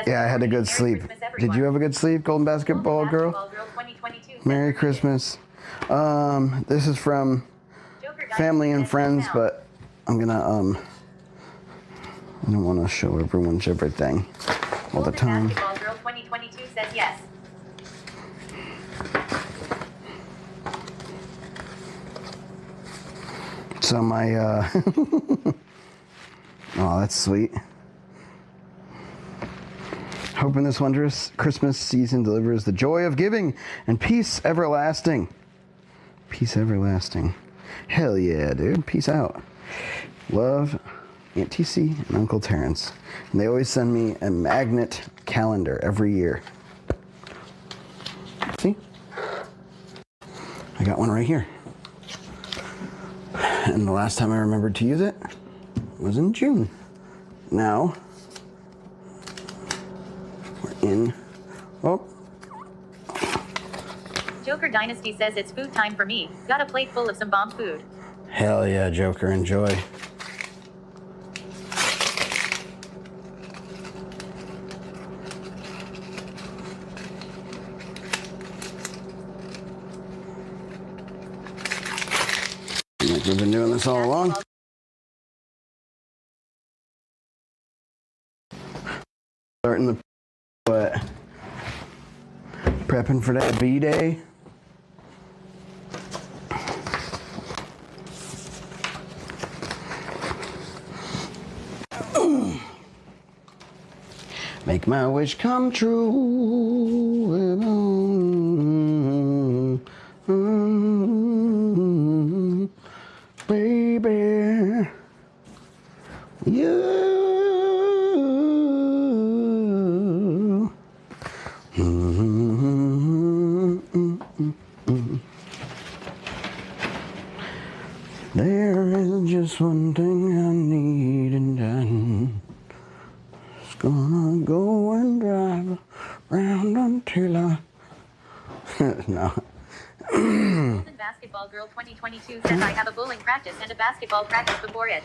Yeah, I had a good sleep. Did you have a good sleep, Golden Basketball Girl? Merry Christmas. This is from family and friends, but I'm gonna, I don't want to show everyone's everything all the time. Basketball Girl 2022 says yes. So my, oh, that's sweet. Hoping this wondrous Christmas season delivers the joy of giving and peace everlasting. Peace everlasting. Hell yeah, dude. Peace out. Love, Aunt TC and Uncle Terrence. And they always send me a magnet calendar every year. See? I got one right here. And the last time I remembered to use it was in June. Now, we're in, oh. Joker Dynasty says it's food time for me. Got a plate full of some bomb food. Hell yeah, Joker, enjoy. Like we've been doing this all along. Starting the what? Prepping for that B-Day. Make my wish come true. Baby, you. There is just one thing I need and done. Just gonna go and drive around until I. No. Golden Basketball Girl 2022 says I have a bowling practice and a basketball practice before it.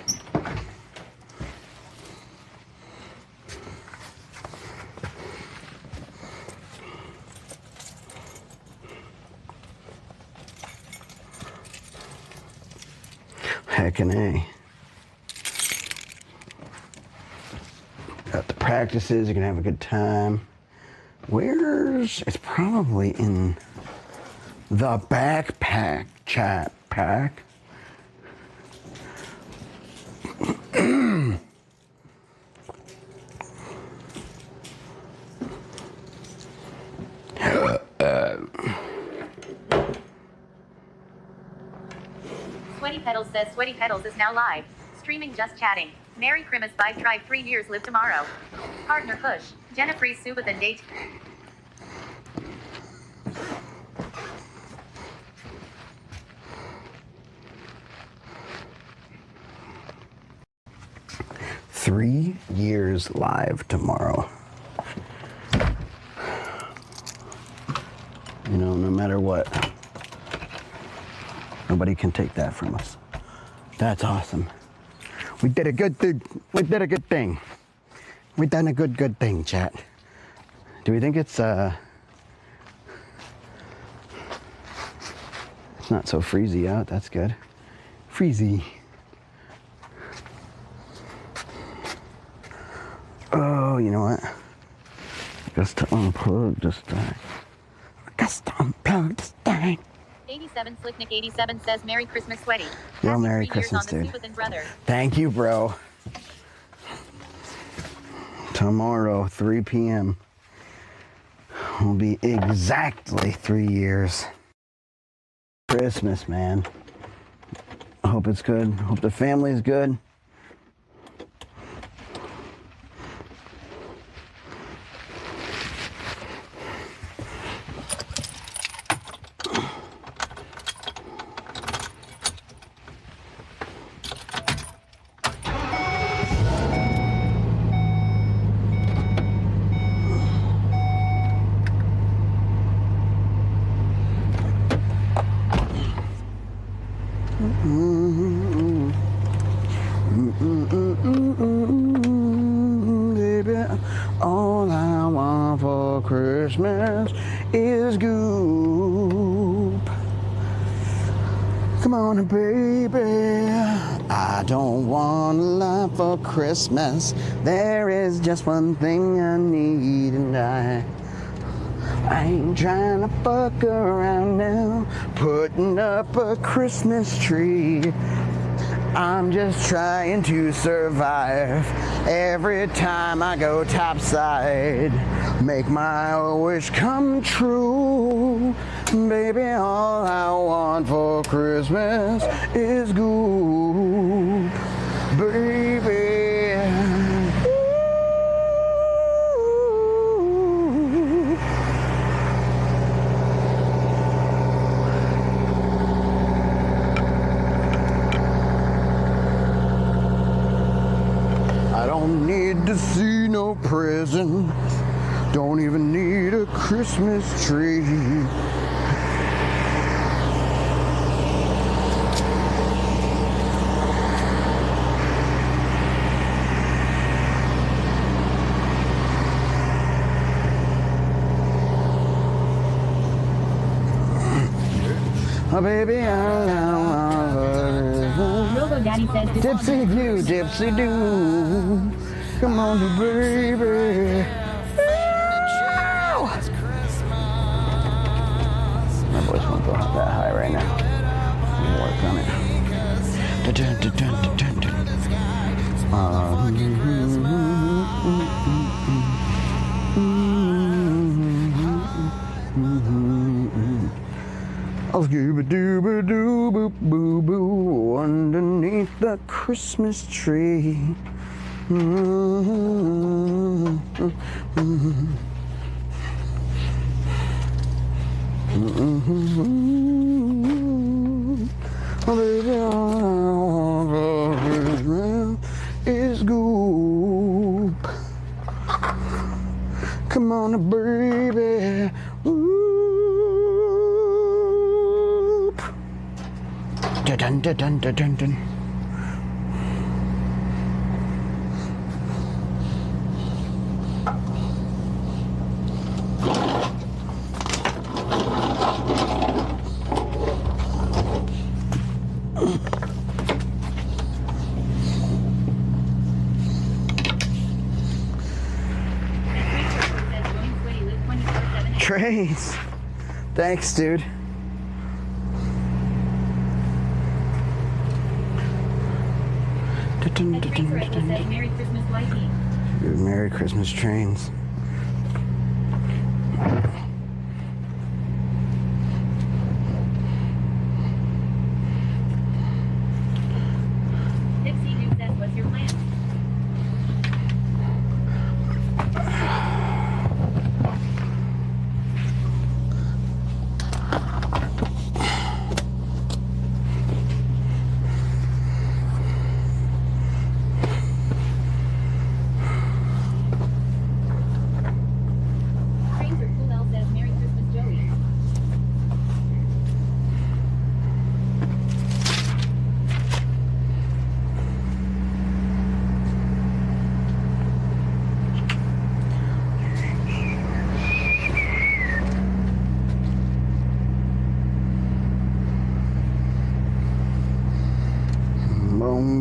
Heckin' A. Got the practices, you're gonna have a good time. It's probably in the backpack chat pack. Sweaty Pedals says Sweaty Pedals is now live. Streaming just chatting. Merry Christmas bike drive 3 years live tomorrow. Partner push. Jennifer's Subathon date. Three years live tomorrow. You know, no matter what, nobody can take that from us. That's awesome. We did a good thing. We did a good thing. We done a good thing, chat. Do we think it's not so freezy out? That's good. Freezy. Oh, you know what? Just to unplug this thing. Just to unplug this thing. 87 Slicknick 87 says Merry Christmas, Sweaty. Well, Merry Christmas, dude. Thank you, bro. Tomorrow, 3 p.m. will be exactly 3 years. Christmas, man. I hope it's good. Hope the family's good. I want for Christmas is goop. Come on, baby. I don't want a lot for Christmas. There is just one thing I need, and I ain't trying to fuck around now, putting up a Christmas tree. I'm just trying to survive every time I go topside. Make my wish come true. Baby, all I want for Christmas is goop. Baby. Ooh. I don't need to see no present. Don't even need a Christmas tree. Oh, baby, Unkle Daddy says this Dipsy do, dipsy do. Come on, baby. My voice won't go that high right now. I'm gonna work on it. Oh, scooby-dooby-doo-boo-boo-boo underneath the Christmas tree. Oh, baby, all I want for Christmas is goop. Come on, baby. Whoop. Dun dun dun dun dun dun. Trains. Thanks, dude. Merry Christmas, Wifey. Merry Christmas, trains. Dipsy Dude says, what's your plan?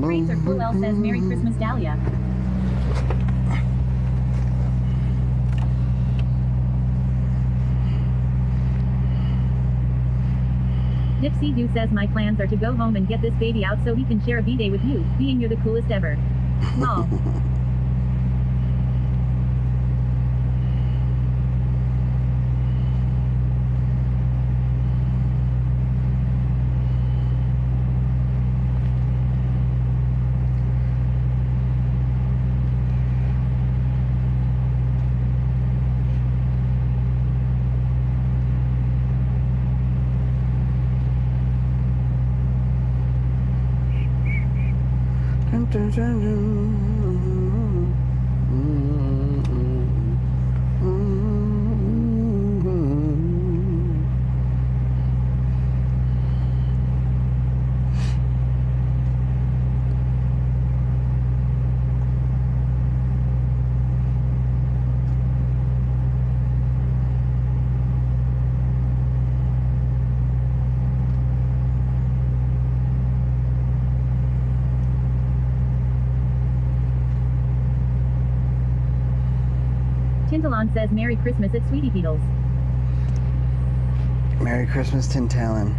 Fraser Cool L says Merry Christmas, Dahlia. Dipsy Doo says my plans are to go home and get this baby out so he can share a B-day with you, being you're the coolest ever. Lol. Tintalon says Merry Christmas at Sweetie Beetles. Merry Christmas, Tintalon.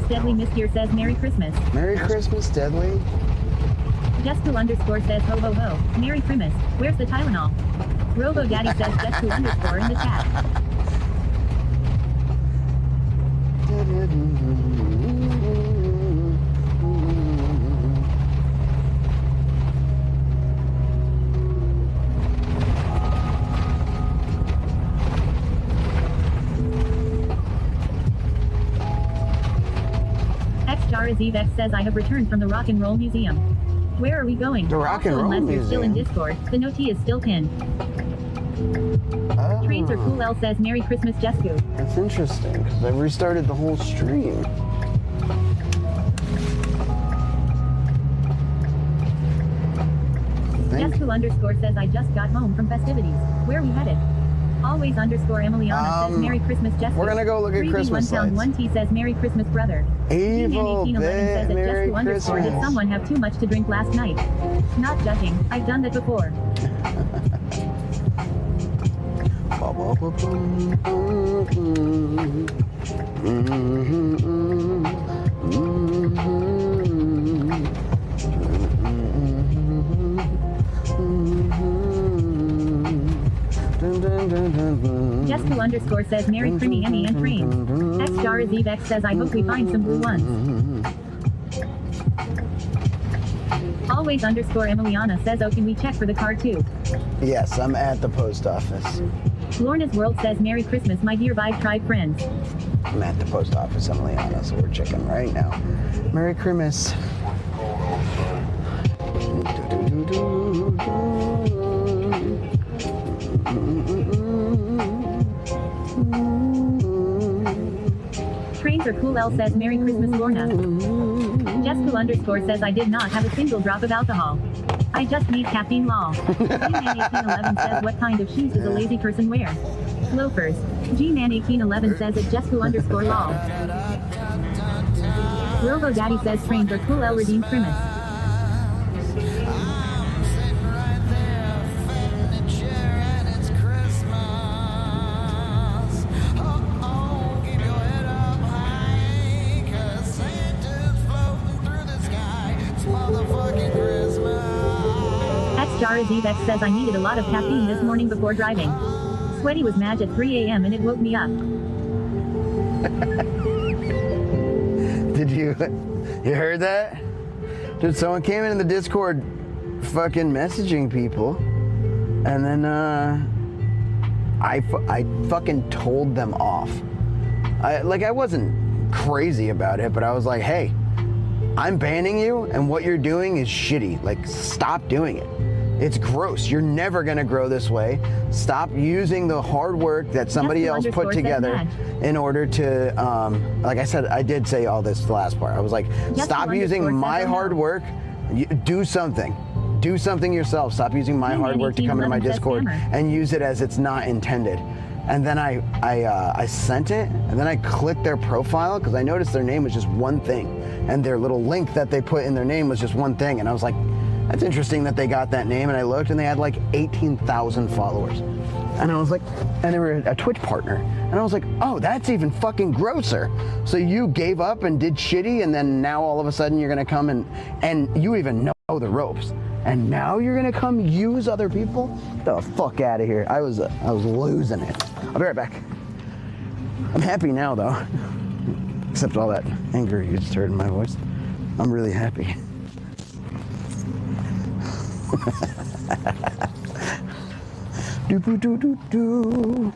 Deadly Mistier says Merry Christmas. Merry Christmas, Deadly. Just2 underscore says ho ho ho. Merry Christmas. Where's the Tylenol? Robo Daddy says just2 underscore in the chat. X says I have returned from the Rock and Roll Museum. Where are we going? The Rock and also, Roll unless Museum. you're still in Discord, the noti is still pinned. Oh. Trains are cool. L says Merry Christmas, Jesku. That's interesting because I restarted the whole stream. Jesku underscore says I just got home from festivities. Where are we headed? Always underscore Emiliana says Merry Christmas, Jesku. We're gonna go look at Christmas lights. 1T says Merry Christmas, brother. Evil G-Man1811 says at Merry Jesku underscore did someone have too much to drink last night? Not judging. I've done that before. Jesku underscore says Merry Crimmy Emmy and Trains. X says I hope we find some blue ones. Always underscore Emiliana says oh can we check for the car too? Yes, I'm at the post office. Lorna's World says Merry Christmas my dear Vibe Tribe friends. I'm at the post office, Emiliana, so we're checking right now. Merry Christmas. Trains are cool. L says Merry Christmas Lorna. Jesku underscore says I did not have a single drop of alcohol. I just need caffeine lol. G-Man1811 says what kind of shoes does a lazy person wear? Loafers. G-Man1811 says it just _ lol. Unkle Daddy says trains are cool. L redeemed Primus. X says I needed a lot of caffeine this morning before driving. Sweaty was mad at 3 a.m. and it woke me up. Did you heard that? Dude, someone came in the Discord fucking messaging people, and then I fucking told them off. I wasn't crazy about it, but I was like, hey, I'm banning you, and what you're doing is shitty. Like, stop doing it. It's gross. You're never gonna grow this way. Stop using the hard work that somebody else put together in order to, like I said, I did say all this the last part. I was like, stop using my hard work. Do something. Do something yourself. Stop using my hard work to come into my Discord and use it as it's not intended. And then I sent it, and then I clicked their profile because I noticed their name was just one thing, and their little link that they put in their name was just one thing, and I was like, that's interesting that they got that name. And I looked, and they had like 18,000 followers, and I was like, and they were a Twitch partner, and I was like, oh, that's even fucking grosser. So you gave up and did shitty, and then now all of a sudden you're gonna come and you even know the ropes, and now you're gonna come use other people? Get the fuck out of here. I was losing it. I'll be right back. I'm happy now though, except all that anger you just heard in my voice. I'm really happy. Do do do do do.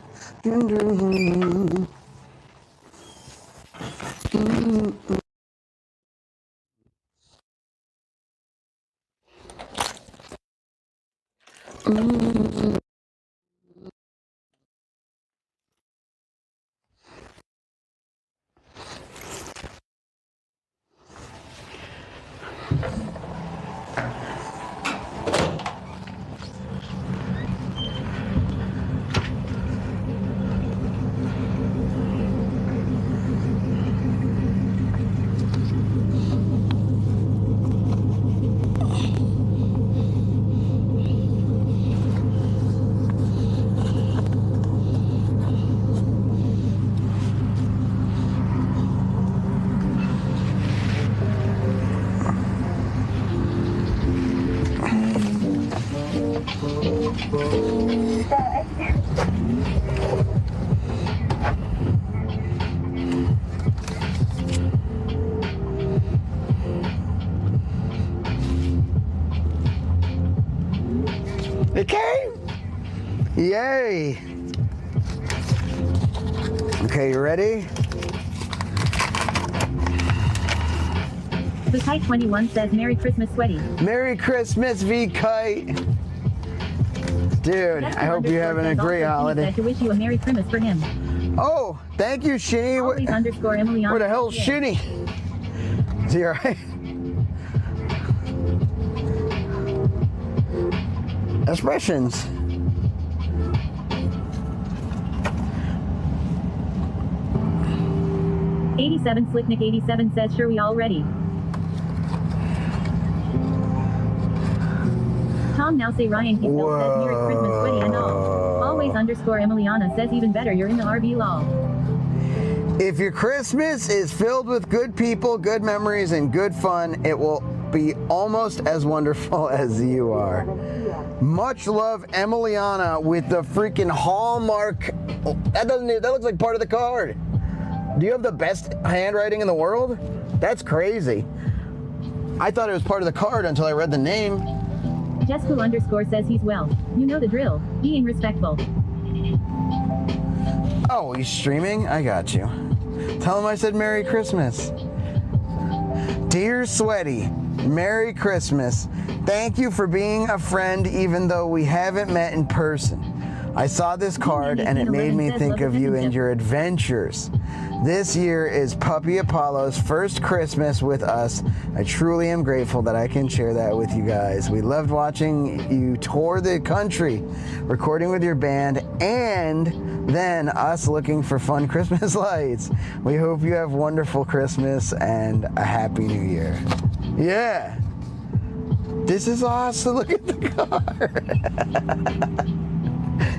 It came! Yay! Okay, you ready? The Kite 21 says Merry Christmas, Sweaty. Merry Christmas, V Kite! Dude, I hope you're having a great holiday. Said to wish you a Merry Christmas for him. Oh, thank you, Shinny. Always _ Emily on. Where the hell's Shinny? Is he alright? Expressions. Slicknick 87 says sure we all ready. Tom now say Ryan Keefe says Merry Christmas, Sweaty and all. Always _ Emiliana says even better you're in the RB lol. If your Christmas is filled with good people, good memories, and good fun, it will be almost as wonderful as you are. Much love, Emiliana, with the freaking Hallmark. Oh, that looks like part of the card. Do you have the best handwriting in the world? That's crazy. I thought it was part of the card until I read the name. Jesco _ says he's well. You know the drill. Being respectful. Oh, he's streaming? I got you. Tell him I said Merry Christmas. Dear Sweaty, Merry Christmas. Thank you for being a friend even though we haven't met in person. I saw this card and it made me think of you and your adventures. This year is Puppy Apollo's first Christmas with us. I truly am grateful that I can share that with you guys. We loved watching you tour the country, recording with your band, and then us looking for fun Christmas lights. We hope you have wonderful Christmas and a Happy New Year. Yeah. This is awesome. Look at the car.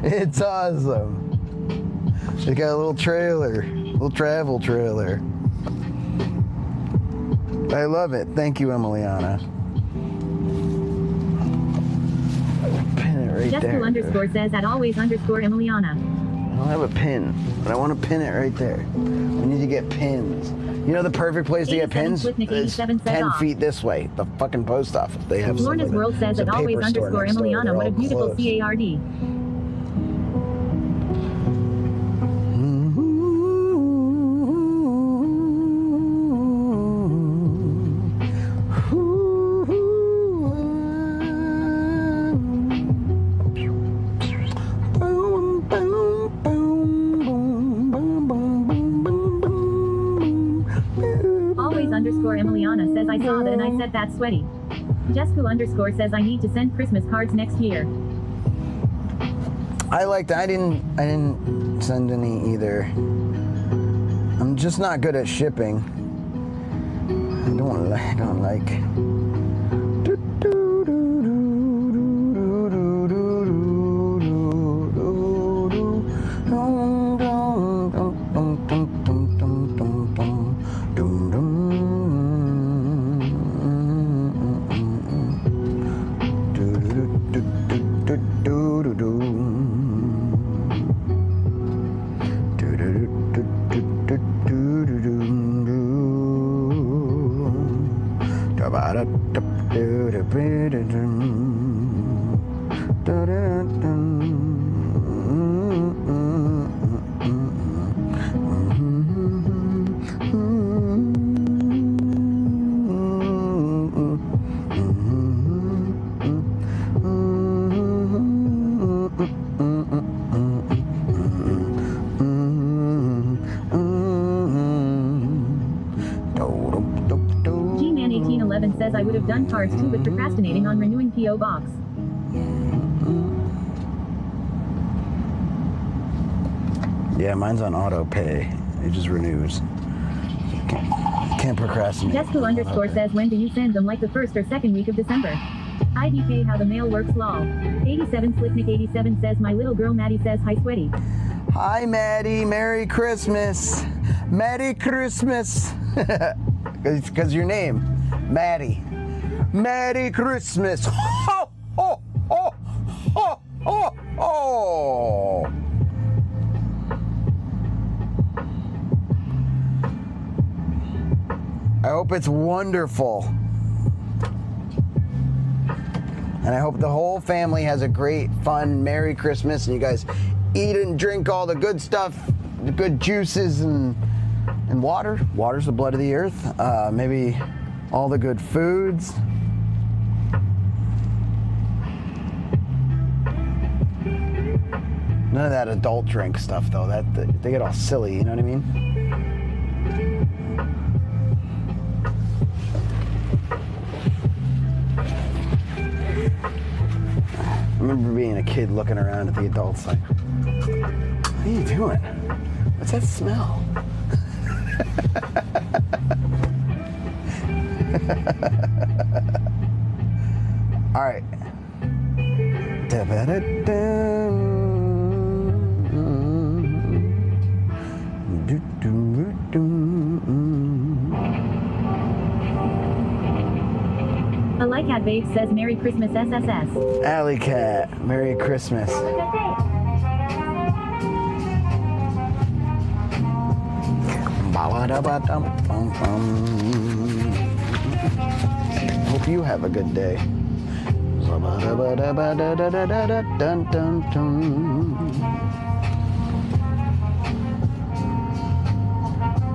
It's awesome. It's got a little trailer, little travel trailer. I love it. Thank you, Emiliana. Pin it right Jessica there. underscore says at always underscore Emiliana. I don't have a pin, but I want to pin it right there. We need to get pins. You know the perfect place to get pins? Is 10 feet this way. The fucking post office. They have Lorna's something. World says at always underscore Emiliana. What a beautiful CARD. Underscore Emiliana says I saw that and I said that's sweaty. Jessica underscore says I need to send Christmas cards next year. I liked. I didn't send any either. I'm just not good at shipping. I don't like. Says I would have done cards too, but procrastinating on renewing P.O. Box. Yeah, mine's on auto pay. It just renews. Can't procrastinate. Jessica underscore says when do you send them, like the first or second week of December? IDK how the mail works lol. 87 Slipnick 87 says my little girl Maddie says hi sweaty. Hi Maddie, Merry Christmas. Merry Christmas. Because your name. Maddie. Merry Christmas. Ho, ho, ho, ho, ho, ho. I hope it's wonderful. And I hope the whole family has a great, fun, Merry Christmas. And you guys eat and drink all the good stuff, the good juices and water. Water's the blood of the earth. Maybe all the good foods. None of that adult drink stuff, though. They get all silly, you know what I mean? I remember being a kid looking around at the adults like, what are you doing? What's that smell? All right. A like at Babe says Merry Christmas SSS. Alley Cat, Merry Christmas. Hope you have a good day.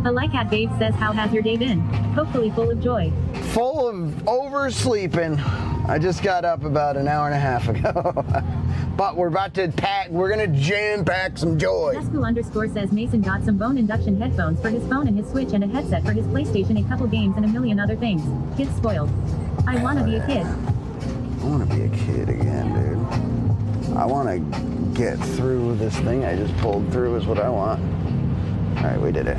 A like at Babe says how has your day been? Hopefully full of joy. Full of oversleeping. I just got up about an hour and a half ago. but we're about to pack. We're gonna jam pack some joy. Jesku_ says Mason got some bone induction headphones for his phone and his Switch and a headset for his PlayStation, a couple games and a million other things. Kid's spoiled. I wanna be a kid. I wanna be a kid again, dude. I wanna get through this thing I just pulled through is what I want. All right, we did it.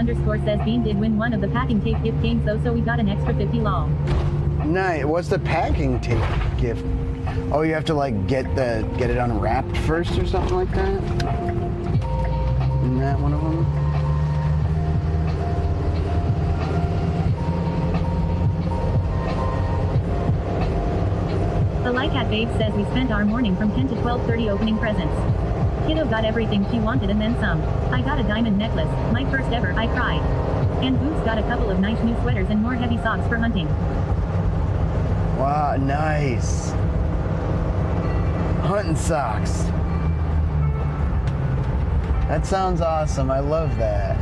Jesku_ says Bean did win one of the packing tape gift games though, so we got an extra 50 lol. Nice. What's the packing tape gift? Oh, you have to like get it unwrapped first or something like that? Isn't that one of them? The Lycat Babe says we spent our morning from 10 to 12:30 opening presents. Kiddo got everything she wanted and then some. I got a diamond necklace, my first ever, I cried. And Boots got a couple of nice new sweaters and more heavy socks for hunting. Wow, nice. Hunting socks. That sounds awesome. I love that.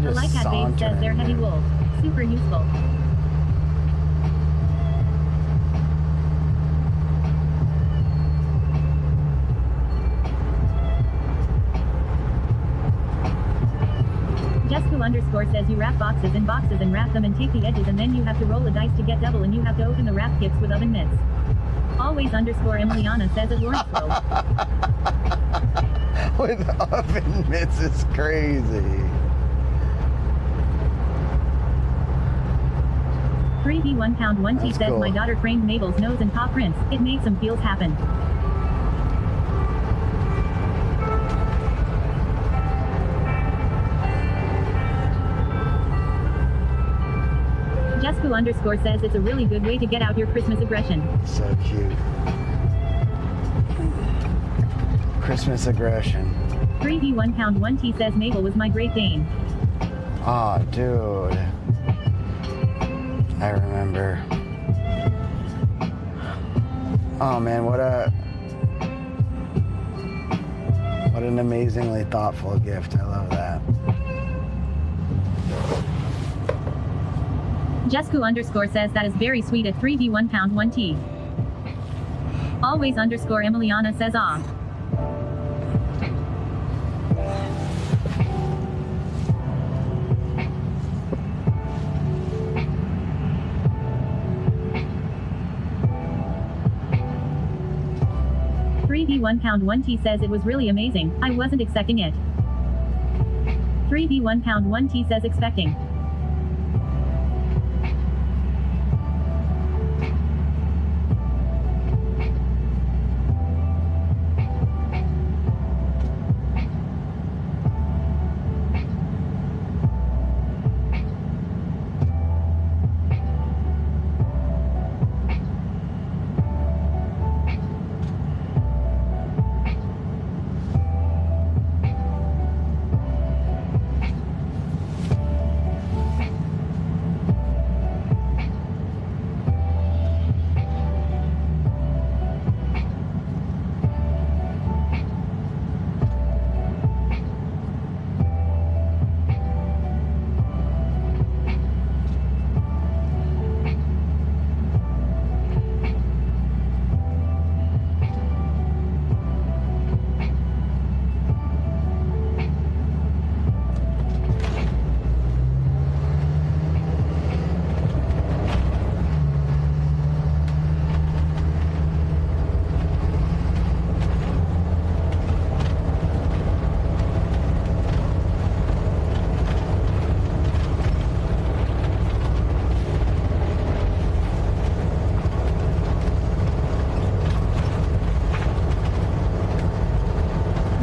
The Lycat Babe says they're heavy wool. Super useful. Jesku_ says you wrap boxes in boxes and wrap them and take the edges and then you have to roll a dice to get double and you have to open the wrap kits with oven mitts. Always _Emiliana says at Lawrenceville. With oven mitts is crazy. 3D 1 pound 1 T That's says cool. my daughter framed Mabel's nose and paw prints. It made some feels happen. Jesku_ says it's a really good way to get out your Christmas aggression. So cute. Christmas aggression. 3D 1 pound 1 T says Mabel was my Great Dane. Aw, dude. I remember. Oh man, what an amazingly thoughtful gift. I love that. Jesku_ says that is very sweet at 3D 1 pound 1 T. Always _Emiliana says ah. .3D 1 pound 1 T says it was really amazing. I wasn't expecting it. 3D 1 pound 1 T says expecting.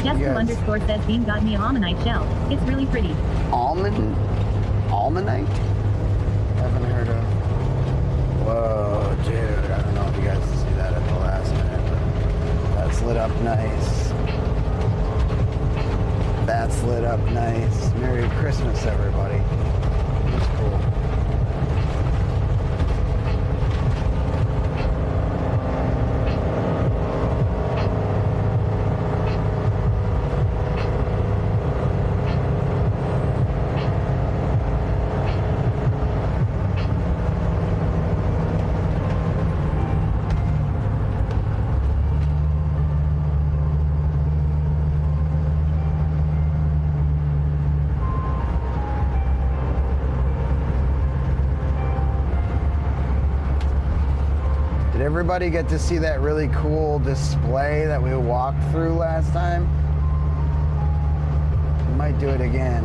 Just who underscore says Bean got me a almondite shell. It's really pretty. Almondite? Haven't heard of. Whoa, dude. I don't know if you guys see that at the last minute, but that's lit up nice. That's lit up nice. Merry Christmas, everybody. That's cool. Did everybody get to see that really cool display that we walked through last time? We might do it again.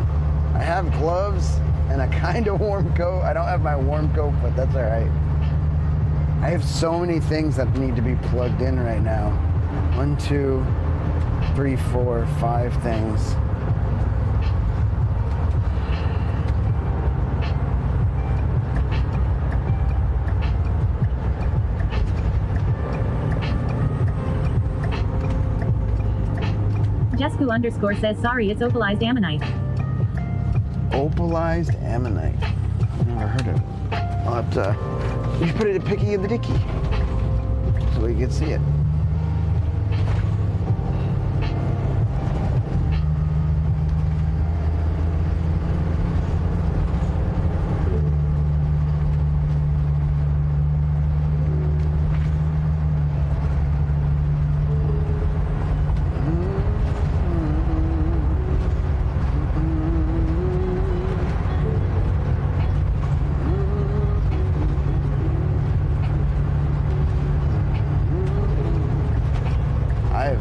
I have gloves and a kind of warm coat. I don't have my warm coat, but that's all right. I have so many things that need to be plugged in right now. 1, 2, 3, 4, 5 things. Jesku underscore says sorry, it's opalized ammonite. Opalized ammonite. I've never heard of it. I'll have to. You should put it in Picky in the Dicky so we can see it.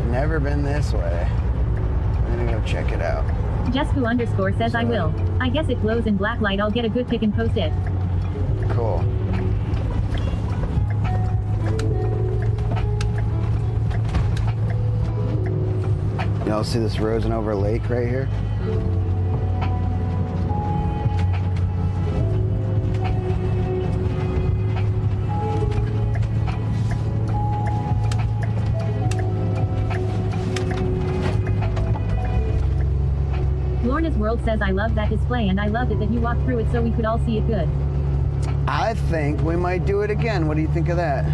Never been this way. I'm gonna go check it out. Jesku underscore says I will. I guess it glows in black light. I'll get a good pic and post it. Cool. Y'all see this Rosen Over Lake right here? Lorna's World says I love that display and I loved it that you walked through it so we could all see it good. I think we might do it again. What do you think of that?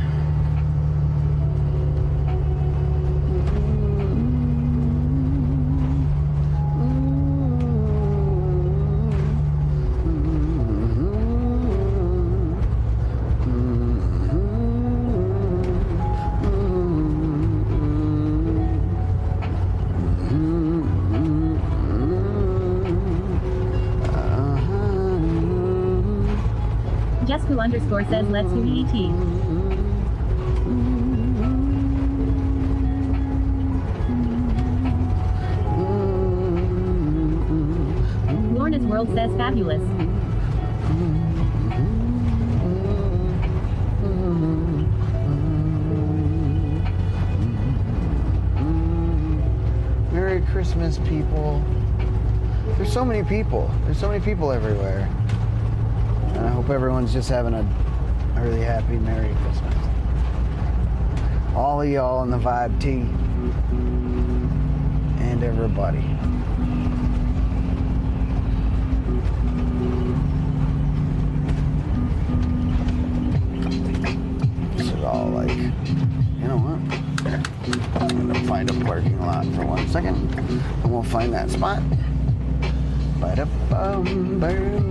Jesku underscore says let's do EET. Lorna's World says fabulous. Merry Christmas, people. There's so many people. There's so many people everywhere. And I hope everyone's just having a really happy Merry Christmas. All of y'all in the Vibe T. And everybody. This is all like, you know what? I'm gonna find a parking lot for 1 second. And we'll find that spot. Ba-da-bum-bum.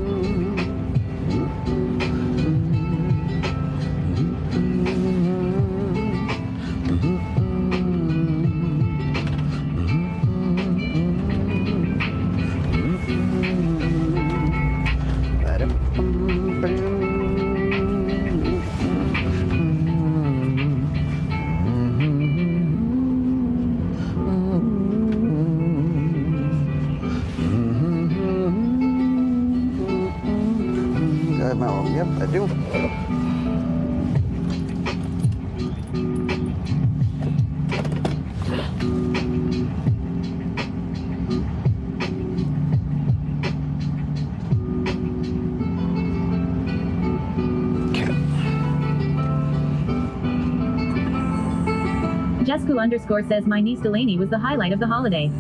Jesku underscore says my niece Delaney was the highlight of the holiday.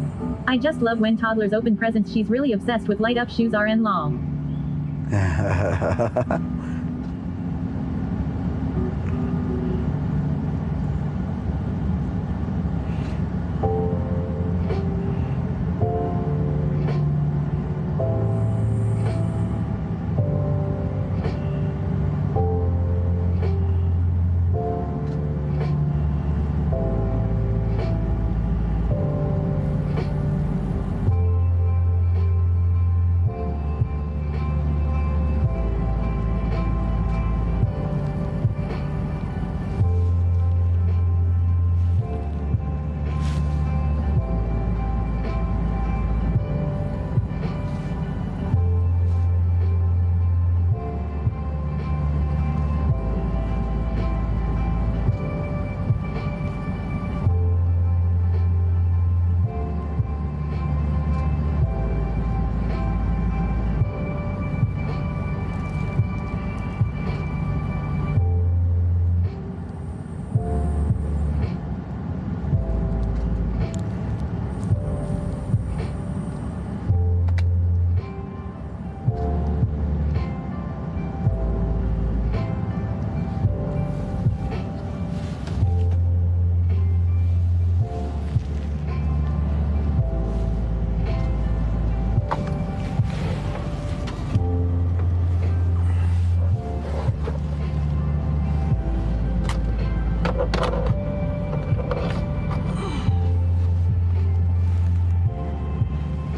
I just love when toddlers open presents. She's really obsessed with light up shoes RN lol.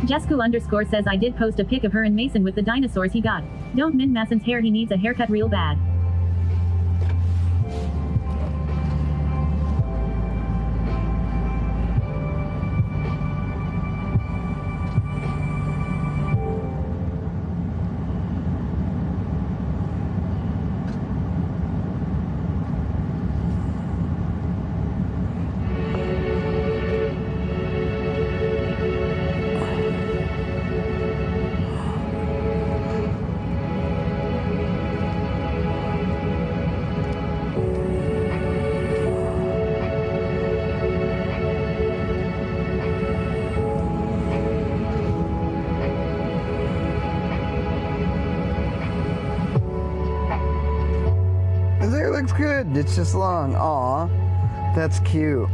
Jesku underscore says I did post a pic of her and Mason with the dinosaurs he got. Don't min Mason's hair, he needs a haircut real bad. His hair looks good. It's just long. Aw, that's cute.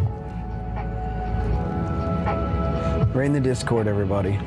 Right in the Discord, everybody.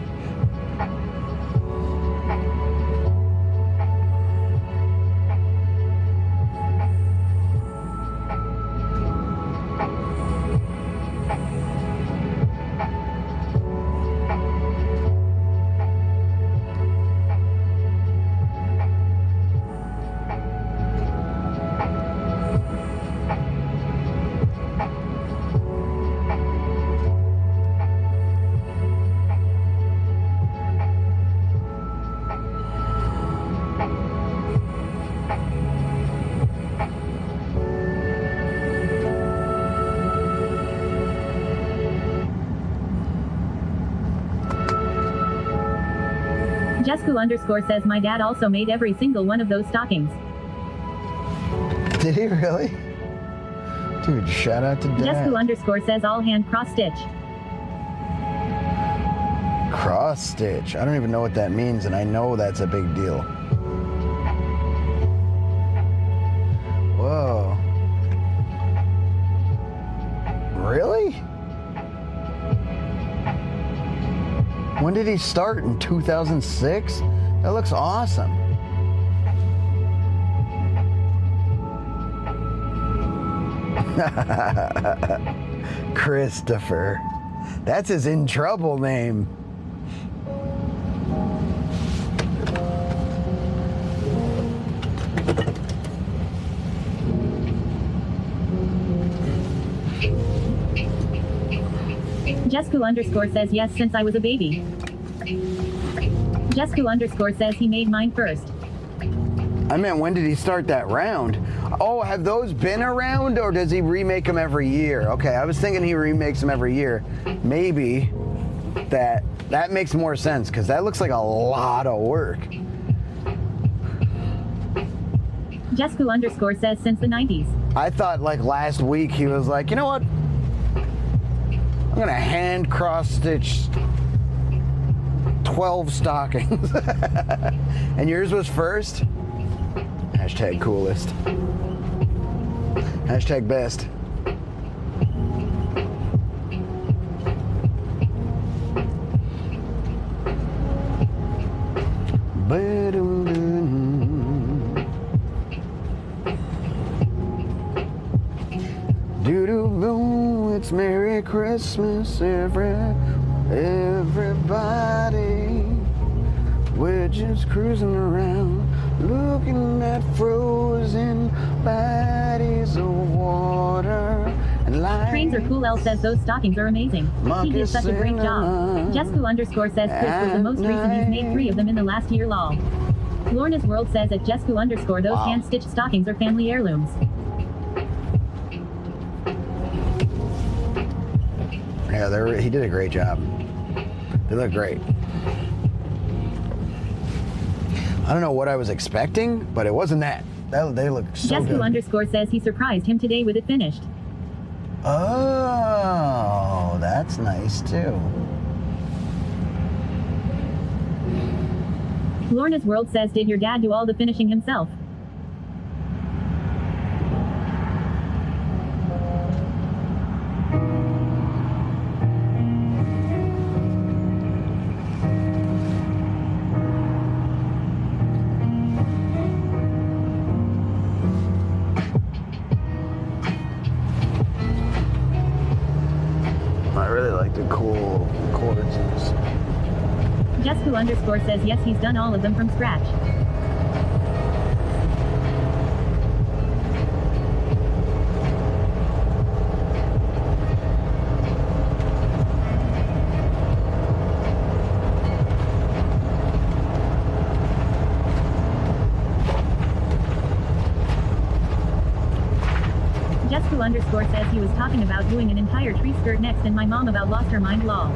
Jesku underscore says my dad also made every single one of those stockings. Did he really? Dude, shout out to Dad. Jesku underscore says all hand cross stitch. Cross stitch. I don't even know what that means, and I know that's a big deal. Whoa. Really? When did he start? In 2006? That looks awesome. Christopher. That's his in trouble name. Jesku underscore says yes since I was a baby. Jesku underscore says he made mine first. I meant, when did he start that round? Oh, have those been around, or does he remake them every year? Okay, I was thinking he remakes them every year. Maybe that makes more sense, because that looks like a lot of work. Jesku underscore says since the 90s. I thought like last week he was like, you know what? gonna hand cross stitch 12 stockings. And yours was first? Hashtag coolest. Hashtag best. Doo-doo-boo, it's Merry Christmas, everybody. We're just cruising around, looking at frozen bodies of water and light. Trains are cool. L says those stockings are amazing. He did such a great job. Jesku underscore says Chris was the most recent. He's made 3 of them in the last year. Lol. Lorna's World says at Jesku underscore those hand-stitched stockings are family heirlooms. Yeah, he did a great job. They look great. I don't know what I was expecting, but it wasn't that. They look so Jesku good. underscore says he surprised him today with it finished. Oh, that's nice too. Lorna's World says, did your dad do all the finishing himself? I really like the cool chords in this. Jesku underscore says yes, he's done all of them from scratch. Jesku underscore says he was talking about doing an entire tree skirt next and my mom about lost her mind. Lol.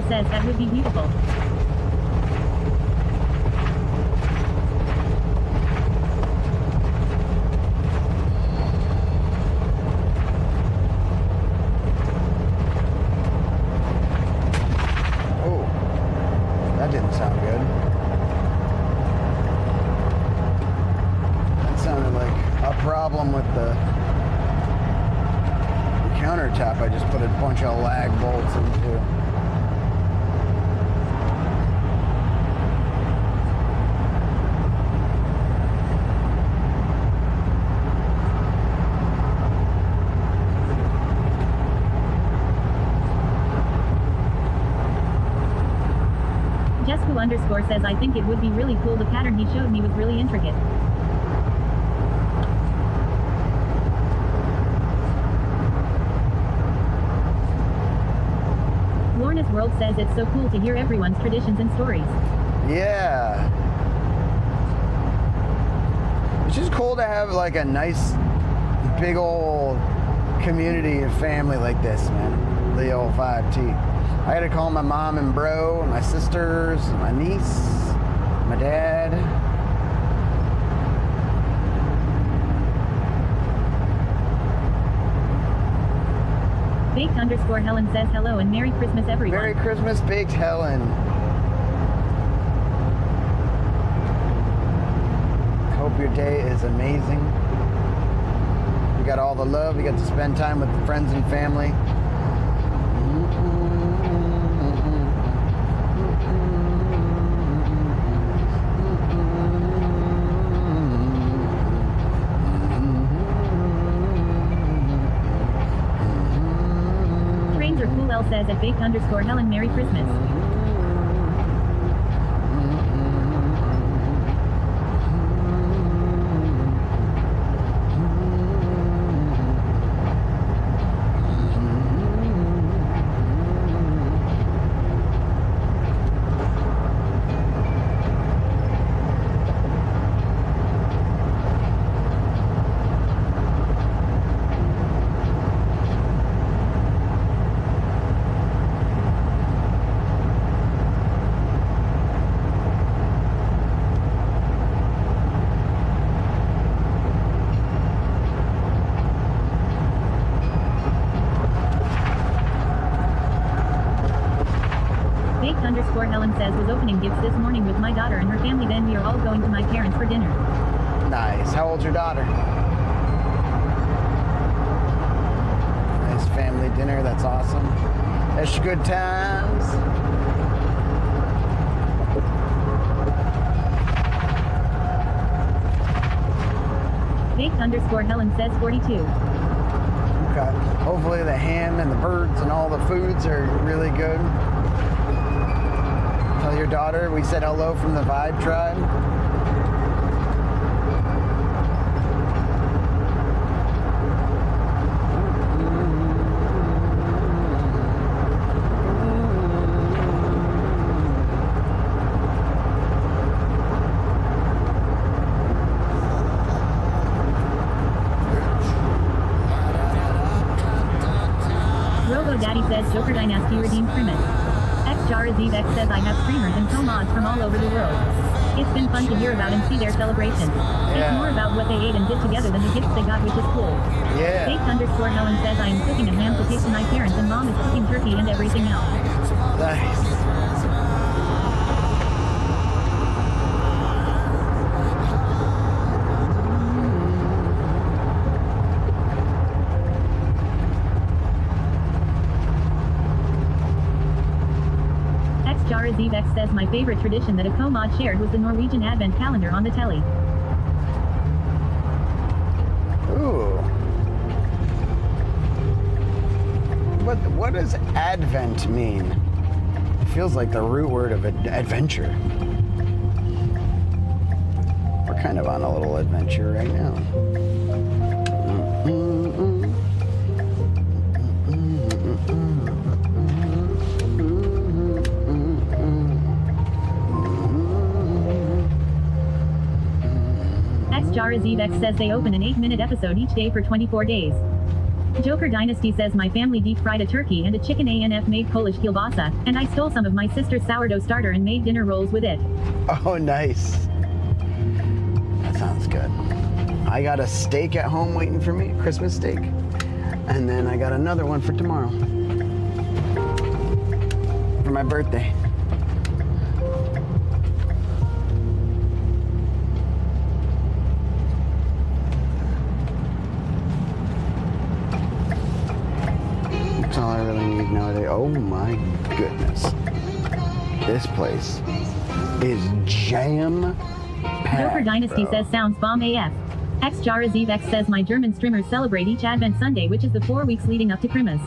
Says that would be beautiful. Oh, that didn't sound good. That sounded like a problem with the countertop I just put a bunch of lag bolts into. Jesku underscore says I think it would be really cool. The pattern he showed me was really intricate. Lorna's World says it's so cool to hear everyone's traditions and stories. Yeah. It's just cool to have like a nice big old community of family like this, man. The old 5T. I had to call my mom and bro, and my sisters, and my niece, my dad. Baked underscore Helen says hello and Merry Christmas everyone. Merry Christmas, Baked Helen. Hope your day is amazing. You got all the love, you got to spend time with friends and family. Hal says at baked_Helen Merry Christmas. Baked_Helen says was opening gifts this morning with my daughter and her family, then we are all going to my parents for dinner. Nice. How old's your daughter? Nice family dinner. That's awesome. That's good times. Baked_Helen says 42. Okay. Hopefully the ham and the birds and all the foods are really good. Tell your daughter we said hello from the Vibe Tribe. Unkle Daddy says Joker Dynasty redeemed Primus. X says I have streamers and co-mods from all over the world. It's been fun to hear about and see their celebrations. It's more about what they ate and did together than the gifts they got, which is cool. Yeah. Baked_Helen says I am cooking a ham to take to my parents and mom is cooking turkey and everything else. Nice. X says my favorite tradition that a co-mod shared was the Norwegian Advent calendar on the telly. Ooh. What does Advent mean? It feels like the root word of adventure. We're kind of on a little adventure right now. X says they open an 8-minute episode each day for 24 days. Joker Dynasty says my family deep fried a turkey and a chicken ANF made Polish kielbasa, and I stole some of my sister's sourdough starter and made dinner rolls with it. Oh, nice. That sounds good. I got a steak at home waiting for me, Christmas steak. And then I got another one for tomorrow. For my birthday. That's all I really need nowadays. Oh my goodness. This place is jam-packed. Joker Dynasty says sounds bomb AF. X says my German streamers celebrate each Advent Sunday, which is the 4 weeks leading up to Christmas.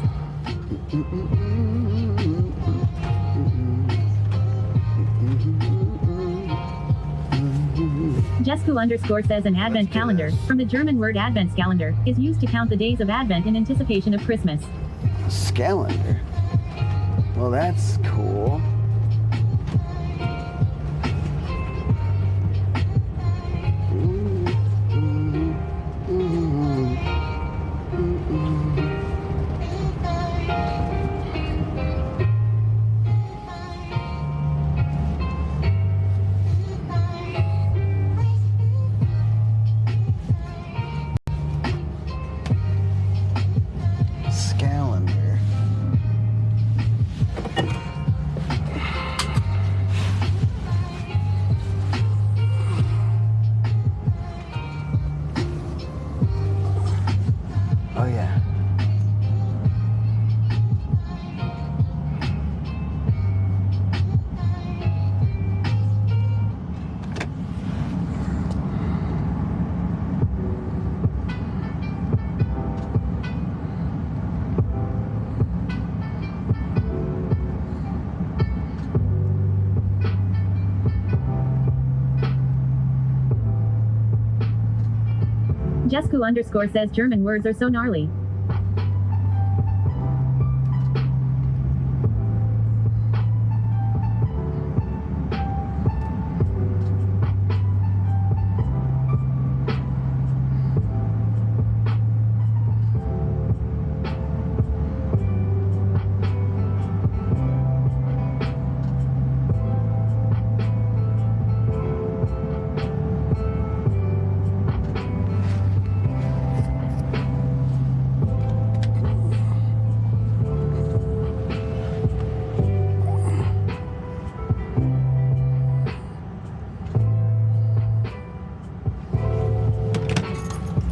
Jesku_ says an Advent calendar, from the German word Adventskalender, is used to count the days of Advent in anticipation of Christmas. Scalander? Well, that's cool. Scalander. Jesku underscore says German words are so gnarly.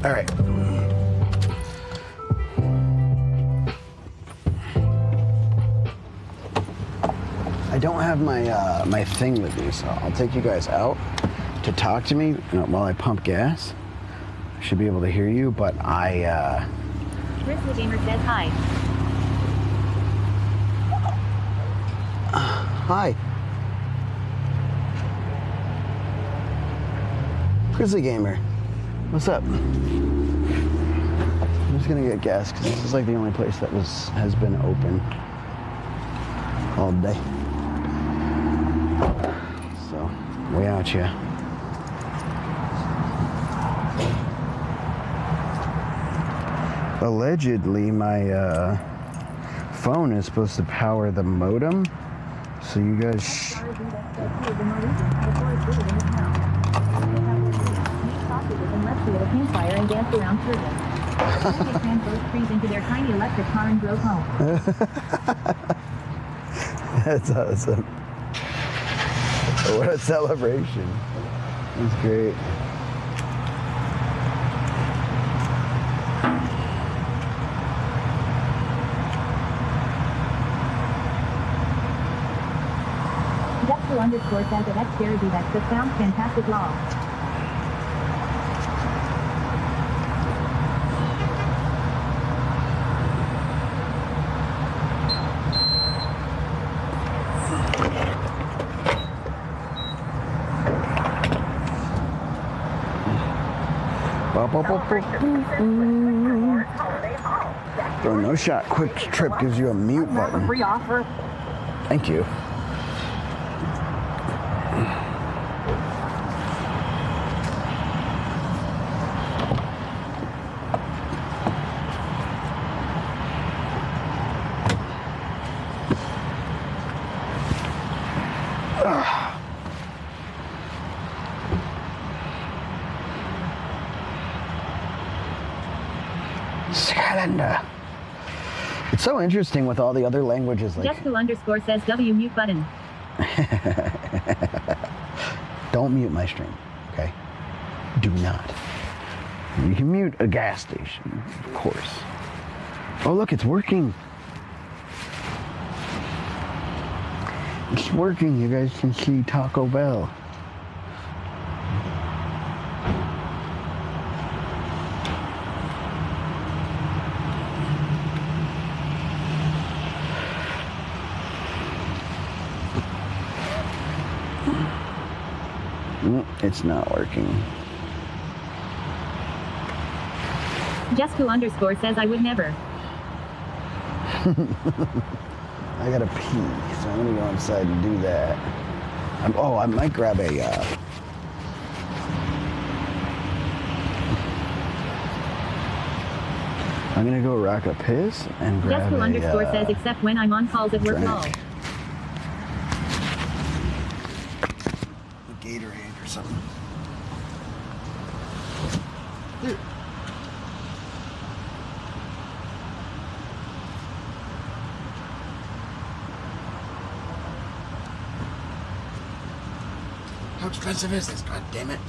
All right. I don't have my thing with me, so I'll take you guys out to talk to me while I pump gas. I should be able to hear you, but Grizzly Gamer says hi. Hi. Grizzly Gamer. What's up? I'm just gonna get gas because this is like the only place that has been open all day. So, way out here. Allegedly, my phone is supposed to power the modem. So you guys. At a campfire and dance around children. They cram both trees into their tiny electric car and drove home. That's awesome. What a celebration. That's great. Dexter underscore says that X Jerry that just sounds fantastic law. Throw no shot. Quick Trip gives you a mute button. Free offer. Thank you. Skylander. It's so interesting with all the other languages. Like, Jesku underscore says W mute button. Don't mute my stream, okay? Do not. You can mute a gas station, of course. Oh, look, it's working. It's working. You guys can see Taco Bell. It's not working. Jesku underscore says I would never. I gotta pee, so I'm gonna go inside and do that. I might grab a. I'm gonna go rock a piss and grab Jesku underscore says except when I'm on calls at work lol. Gatorade or something. How expensive is this? God damn it.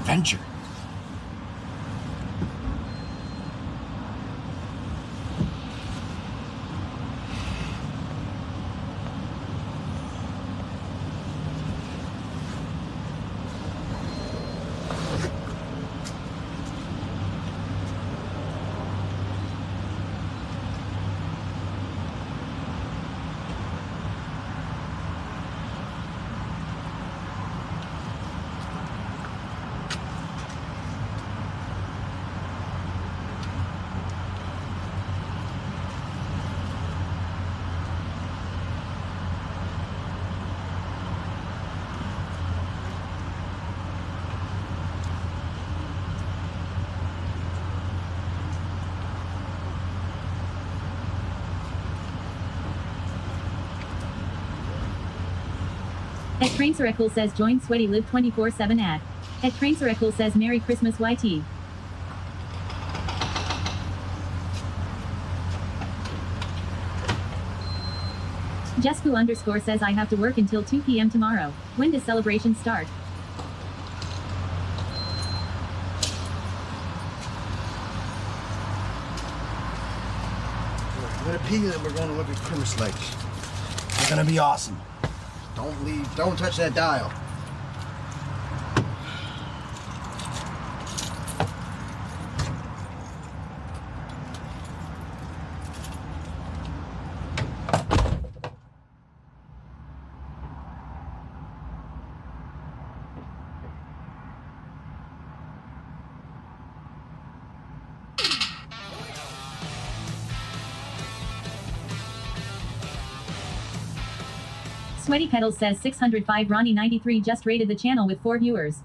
Adventure. At Trainsarecool says join Sweaty Live 24/7 at. At Trainsarecool says Merry Christmas YT. Jesku_ says I have to work until 2 p.m. tomorrow. When does celebration start? I'm gonna pee and we're going to look at Christmas lights. It's gonna be awesome. Don't leave, don't touch that dial. Sweaty Petals says 605 Ronnie 93 just rated the channel with 4 viewers.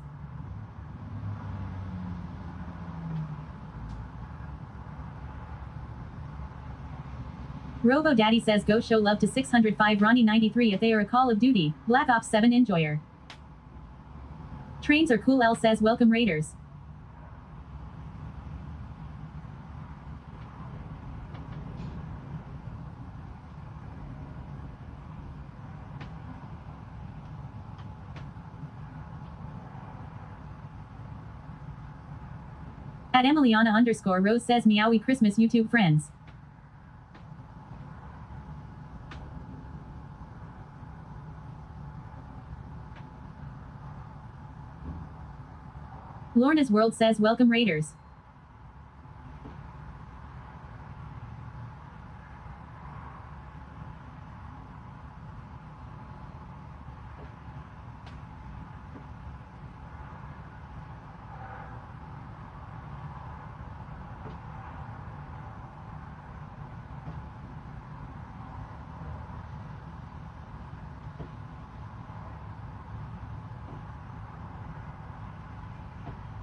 Robo Daddy says go show love to 605 Ronnie 93 if they are a Call of Duty, Black Ops 7 enjoyer. Trains are cool. L says welcome Raiders. At Emiliana_Rose says meowie Christmas YouTube friends. Lorna's World says welcome Raiders.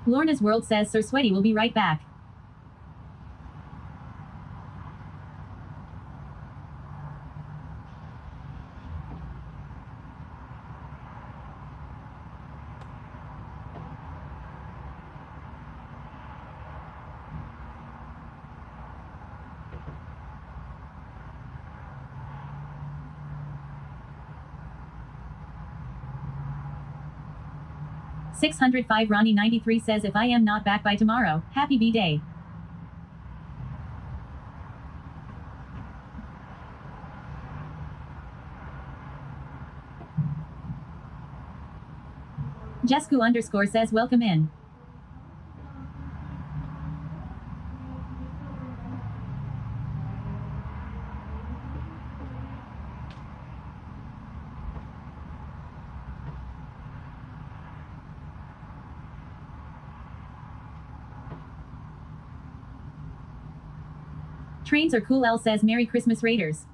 Lorna's World says Sir Sweaty will be right back. $605 Ronnie 93 says if I am not back by tomorrow, happy B-Day. Jesku_ says welcome in. Trains are cool. L says Merry Christmas Raiders.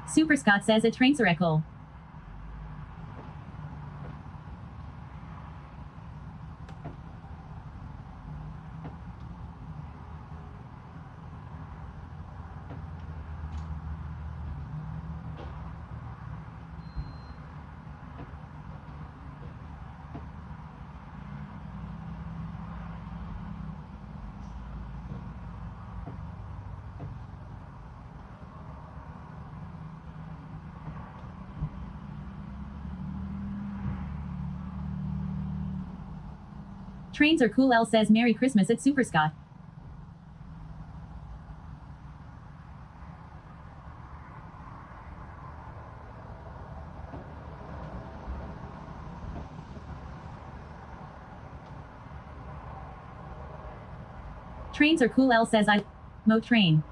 Super Scott says at Trainsarecool. Trains are cool. L says Merry Christmas at Super Scott. Trains are cool. L says I Mo train.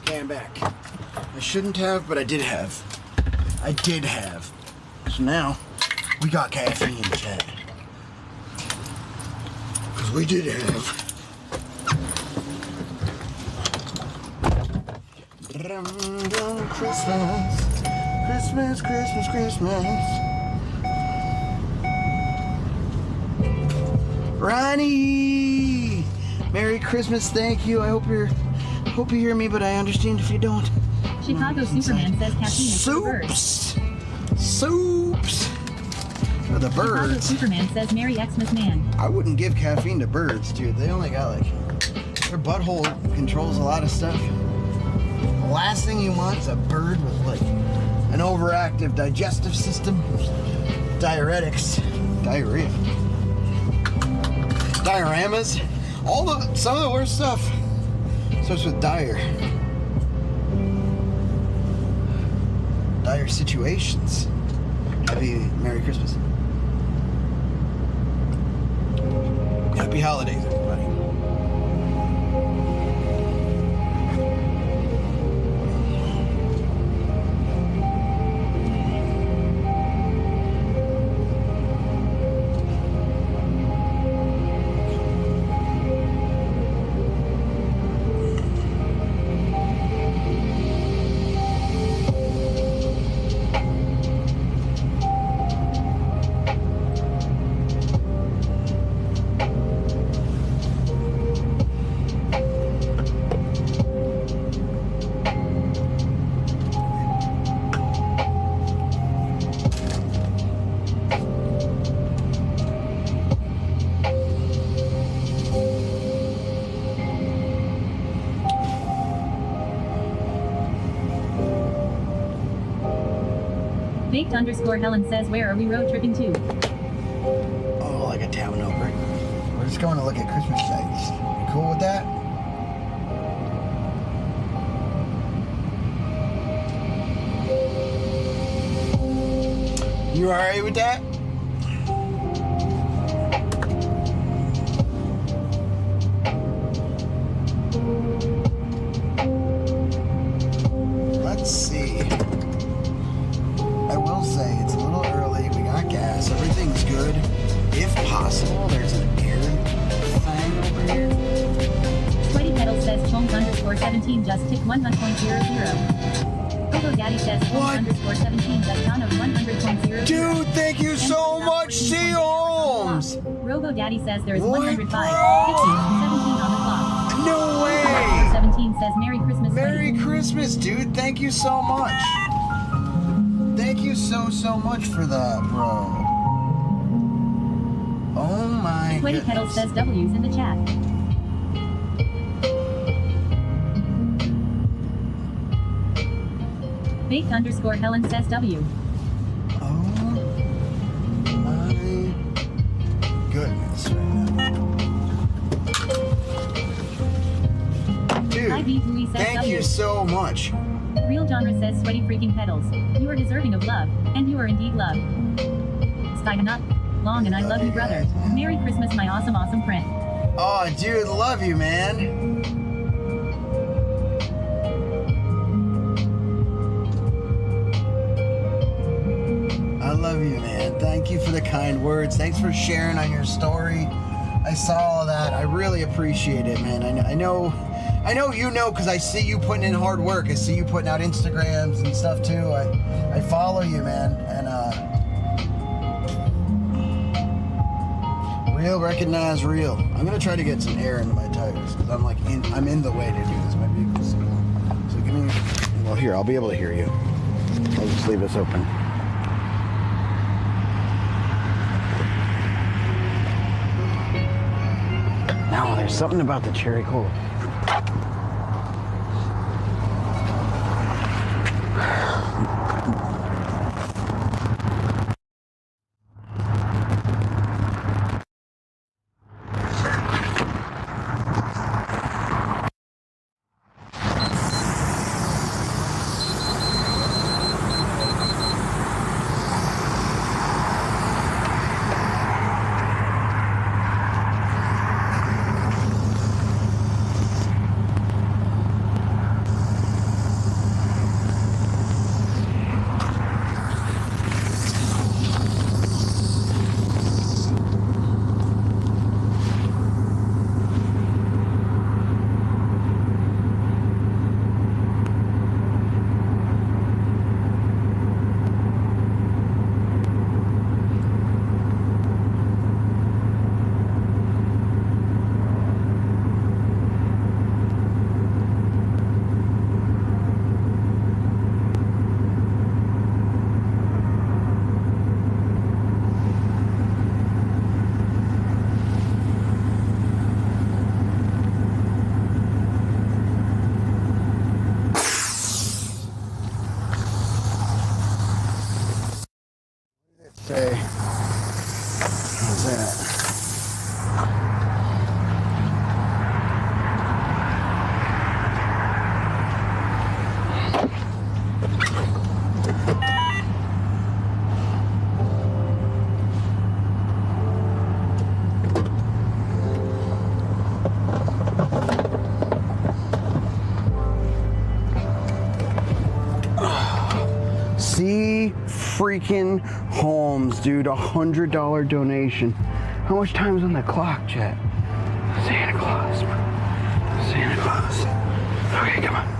Okay, I'm back. I shouldn't have, but I did have. I did have. So now, we got caffeine, chat. Because we did have. Christmas. Christmas, Christmas, Christmas. Ronnie! Merry Christmas, thank you. I hope you hear me, but I understand if you don't. Chicago Superman says caffeine is for birds. Soups! For the Chicago birds. Superman says Merry Xmas man. I wouldn't give caffeine to birds, dude. They only got their butthole controls a lot of stuff. The last thing you want is a bird with an overactive digestive system. Diuretics. Diarrhea. Dioramas. Some of the worst stuff starts with dire. Dire situations. Happy Merry Christmas. Happy holidays, everybody. Baked_Helen says where are we road tripping to? Oh, like a town over. We're just going to look at Christmas sights. You cool with that? You alright with that? Let's see. I will say it's a little early. We got gas. Everything's good. If possible, there's an air thing over here. Sweaty Pedal says Chomes_17 just tick 100.00. Unkle Daddy says Chomes_17 just down of 100.00. Dude, thank you so much, C. Holmes! Robo Daddy says there is What, 105, 50, 17 bro? on the clock. No way! 17 says Merry Christmas. Merry Sweaty. Christmas, dude. Thank you so much. Thank you so much for that, bro. Oh my Sweaty Pedal goodness. says W's in the chat. Baked_Helen says W. Oh my goodness, dude, IV Bluey says thank W. you so much. Real Genre says Sweaty Freaking Pedals. You are deserving of love, and you are indeed love. Stein up, long and I love you, brother. Merry Christmas, my awesome friend. Oh, dude, love you, man. I love love you, man. Thank you for the kind words. Thanks for sharing on your story. I saw all that. I really appreciate it, man. I know you know, because I see you putting in hard work. I see you putting out Instagrams and stuff too. I follow you, man. And real recognize real. I'm gonna try to get some air into my tires because I'm in the way to do this. My vehicle's so long. So give me. Well, here, I'll be able to hear you. I'll just leave this open. No, there's something about the cherry cola. Say, how's that? See freaking Holmes, dude, $100 donation. How much time is on the clock, Chet? Santa Claus, bro. Santa Claus. Okay, come on.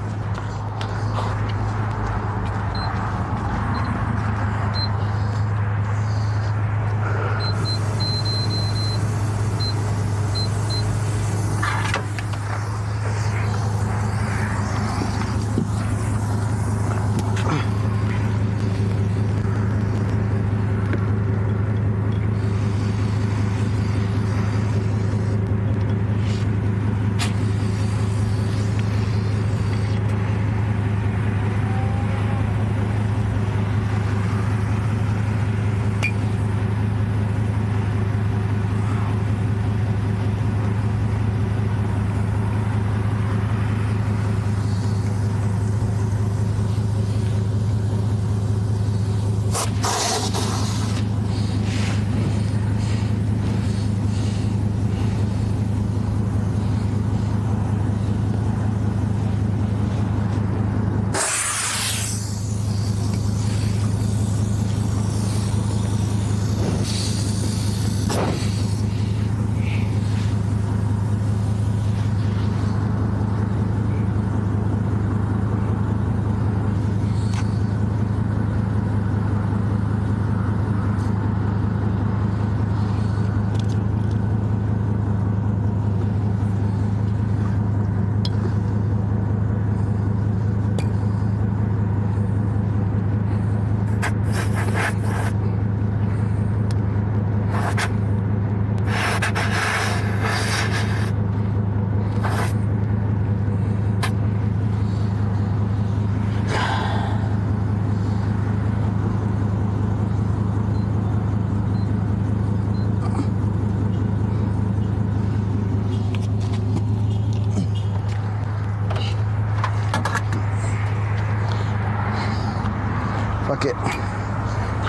Fuck it.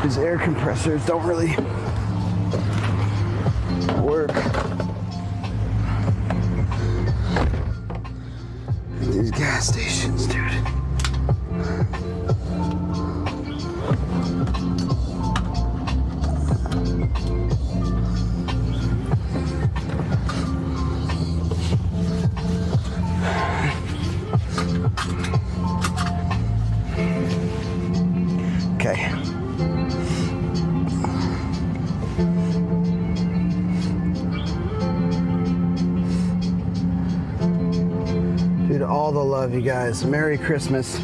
These air compressors don't really work. These gas stations, dude. all the love, you guys. Merry Christmas.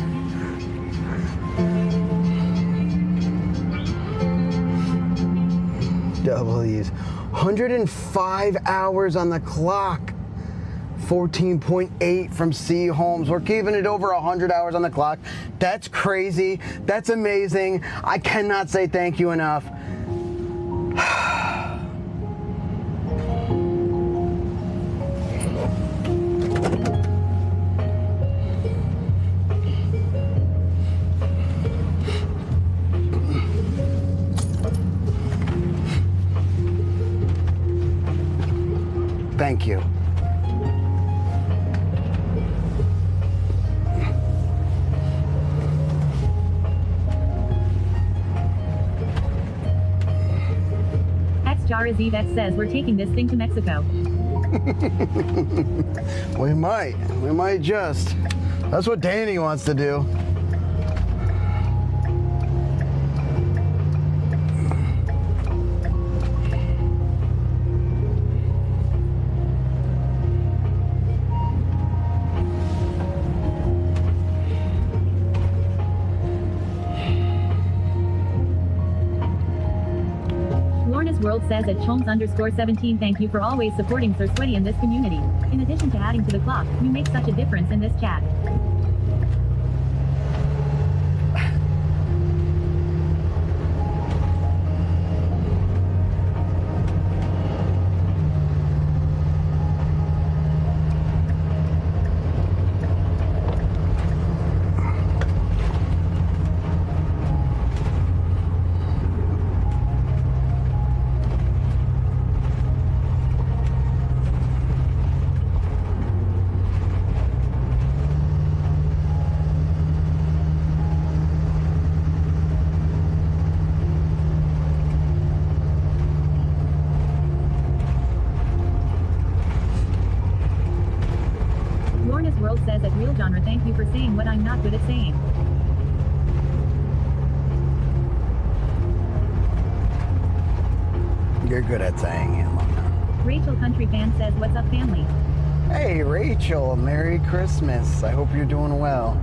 W's. 105 hours on the clock. 14.8 from C Holmes. We're keeping it over 100 hours on the clock. That's crazy. That's amazing. I cannot say thank you enough. Thank you. Jarazivek says we're taking this thing to Mexico. We might just. That's what Danny wants to do. World says at Cholmes_17 thank you for always supporting Sir Sweaty and this community. In addition to adding to the clock, you make such a difference in this chat. Says at Real Genre thank you for saying what I'm not good at saying. You're good at saying it, Lona. Rachel Country Fan says what's up family? Hey Rachel, Merry Christmas. I hope you're doing well.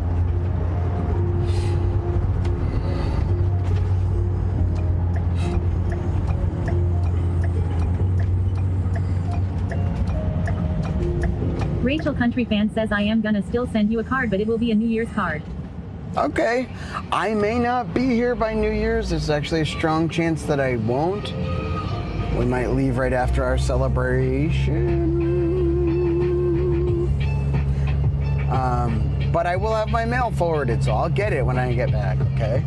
Rachel Country Fan says I am gonna still send you a card, but it will be a New Year's card. Okay. I may not be here by New Year's. There's actually a strong chance that I won't. We might leave right after our celebration. But I will have my mail forwarded, so I'll get it when I get back, okay?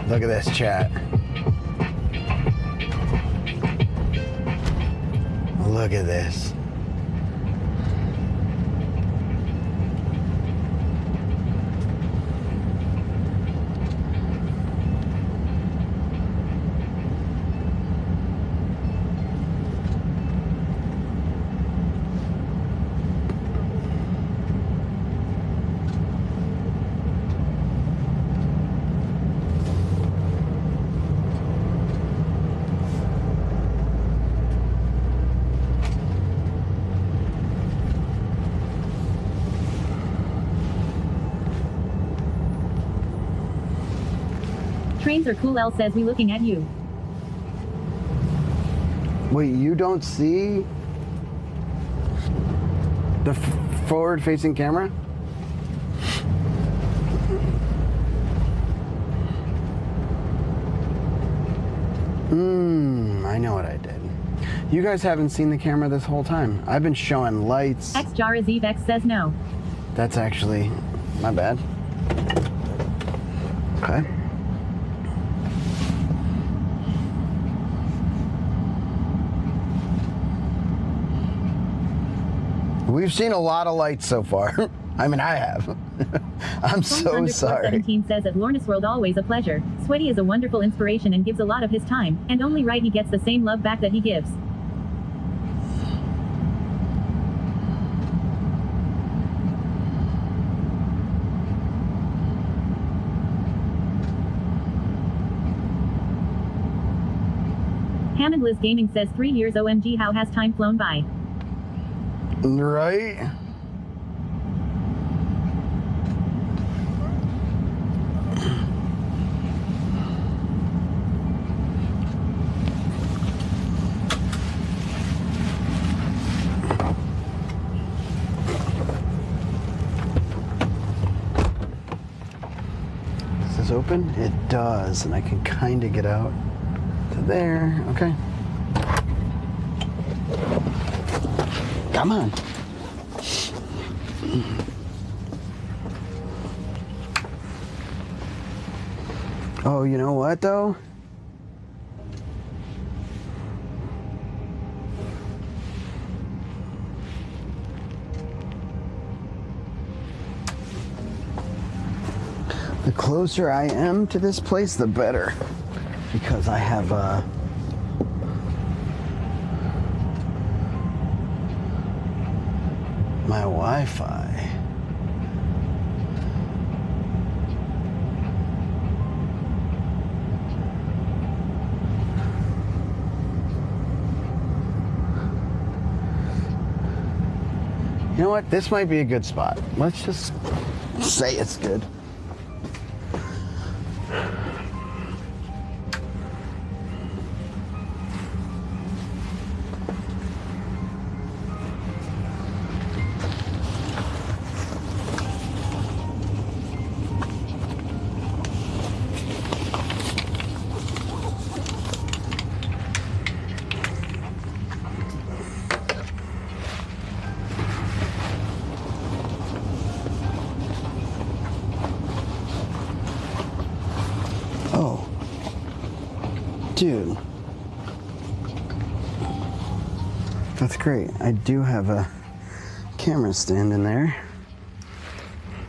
Look at this chat. Look at this. Trains are cool. L says we looking at you. Wait, you don't see the forward-facing camera? I know what I did. You guys haven't seen the camera this whole time. I've been showing lights. Xjarazivek says no. That's actually my bad. Okay. We've seen a lot of lights so far. I mean, I have. I'm so sorry. 17 says at Lornis World always a pleasure. Sweaty is a wonderful inspiration and gives a lot of his time, and only right he gets the same love back that he gives. Hammond Liz Gaming says 3 years OMG, how has time flown by? Right? Does this open? It does, and I can kind of get out to there. Okay. Come on. Oh, you know what though? The closer I am to this place, the better. Because I have my Wi-Fi. You know what? This might be a good spot. Let's just say it's good. Oh, dude, that's great. I do have a camera stand in there.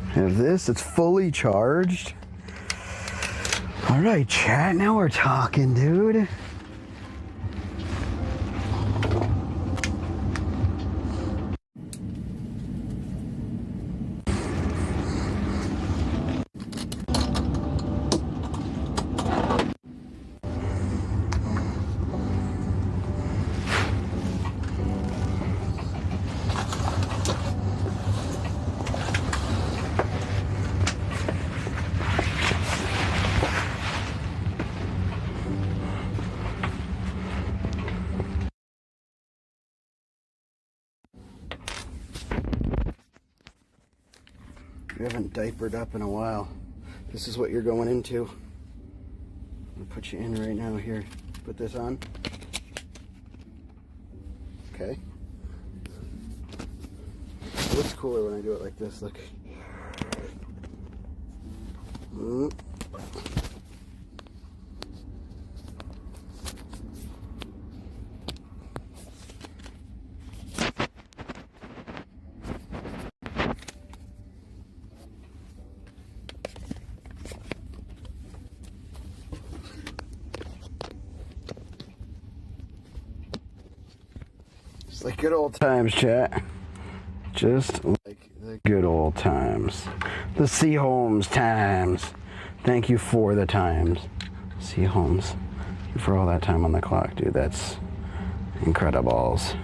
I have this, it's fully charged. All right, chat, now we're talking, dude. You haven't diapered up in a while. This is what you're going into. I'm gonna put you in right now here. Put this on. Okay. It looks cooler when I do it like this, look. Just like good old times, chat. Just like the good old times. The C. Holmes times. Thank you for the times. C. Holmes. Thank you for all that time on the clock, dude. That's incredibles.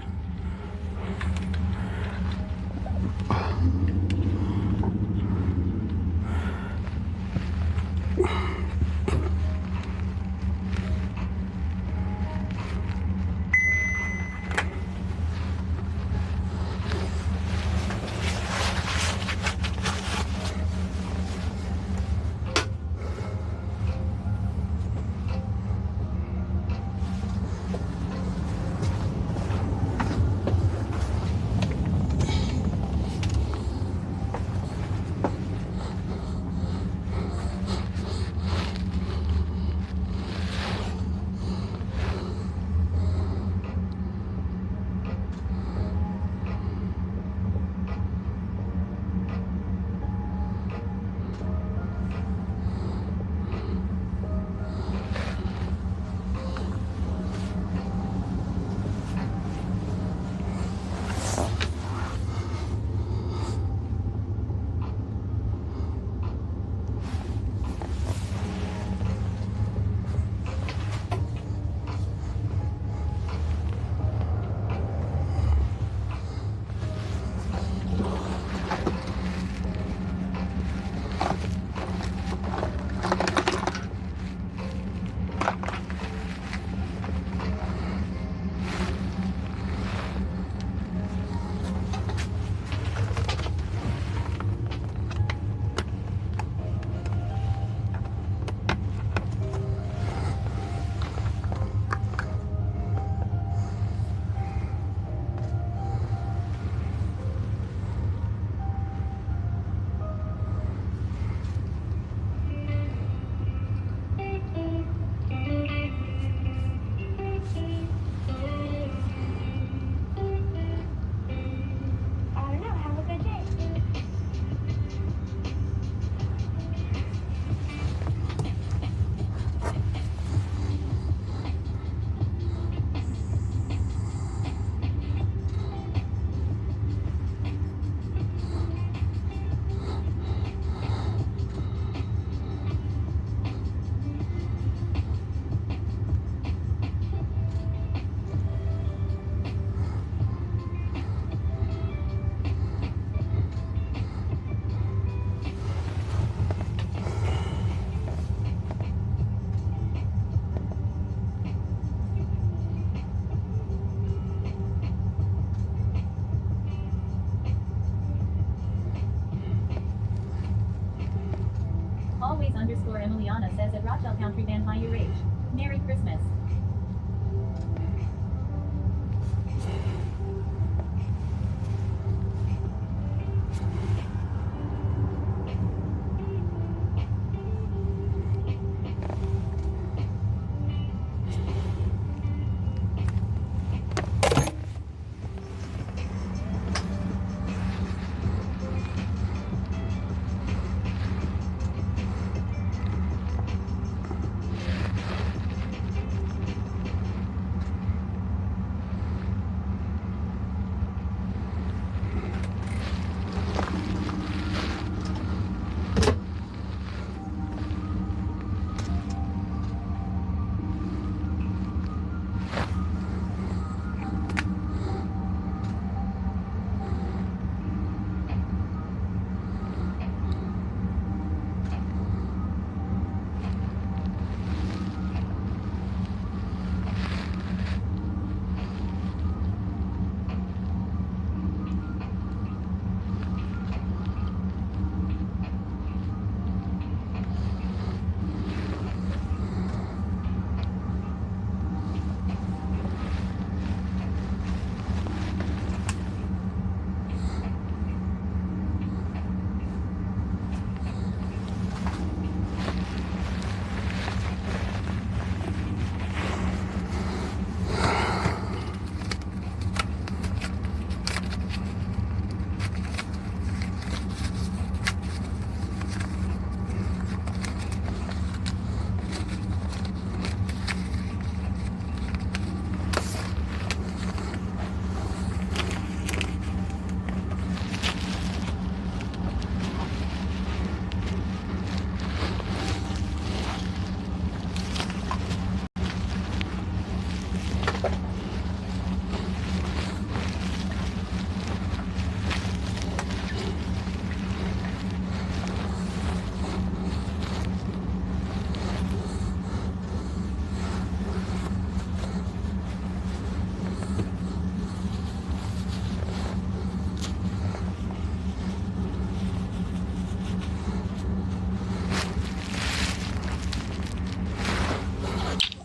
Emiliana says at Rochelle Country Van High Your Age. Merry Christmas.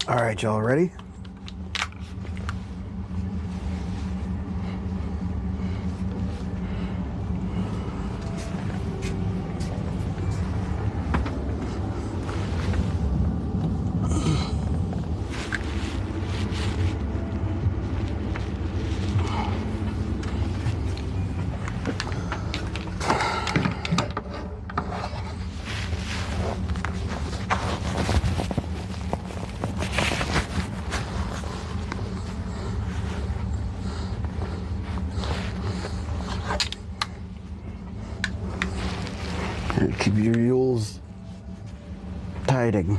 All right, y'all ready? Keep your mules tidy.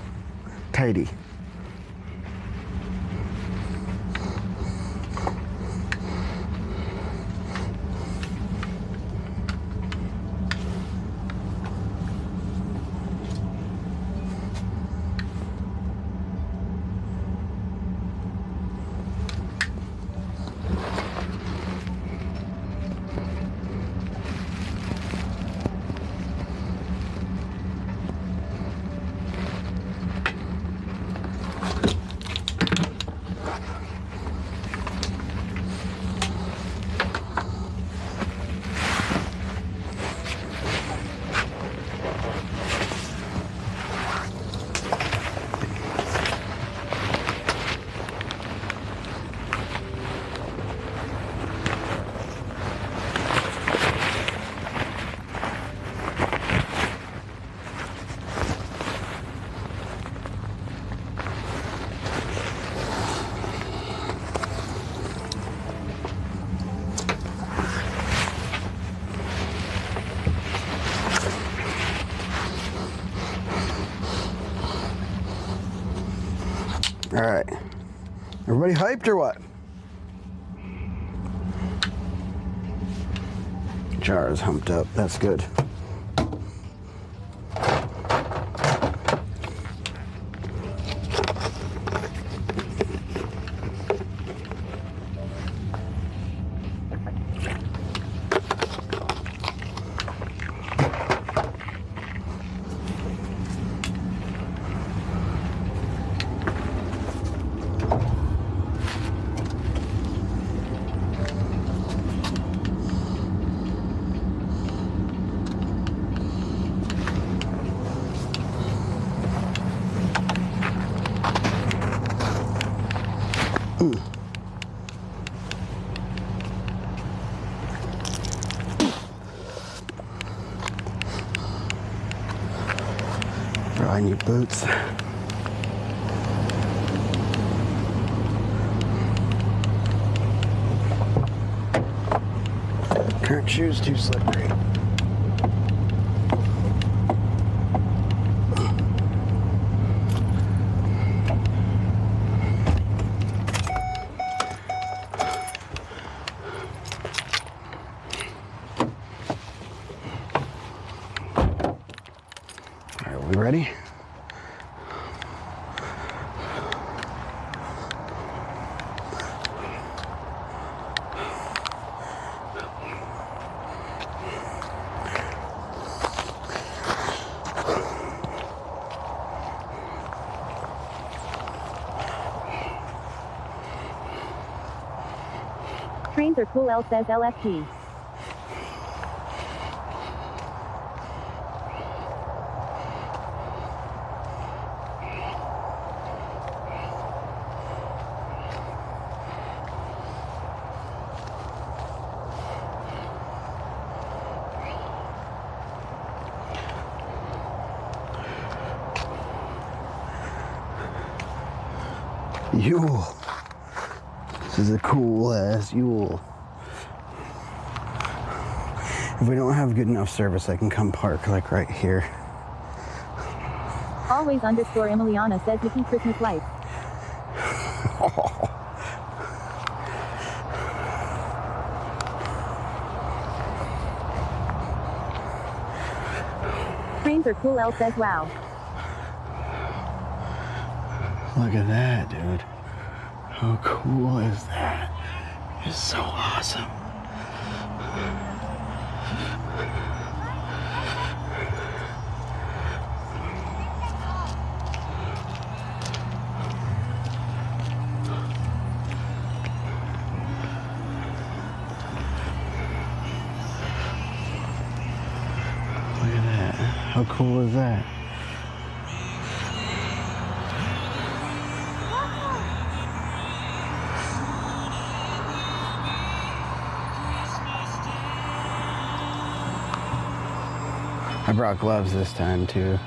All right, everybody hyped or what? Jar is humped up, that's good. Probably need boots. Current shoes too slippery. All right, we ready? Trains are cool, L says LFG. Yule. This is a cool ass Yule. If we don't have good enough service, I can come park like right here. Always underscore Emiliana says Mickey Christmas lights. Trains are cool, L says wow. Look at that, dude. How cool is that? It's so awesome. Look at that. How cool is that? I brought gloves this time too.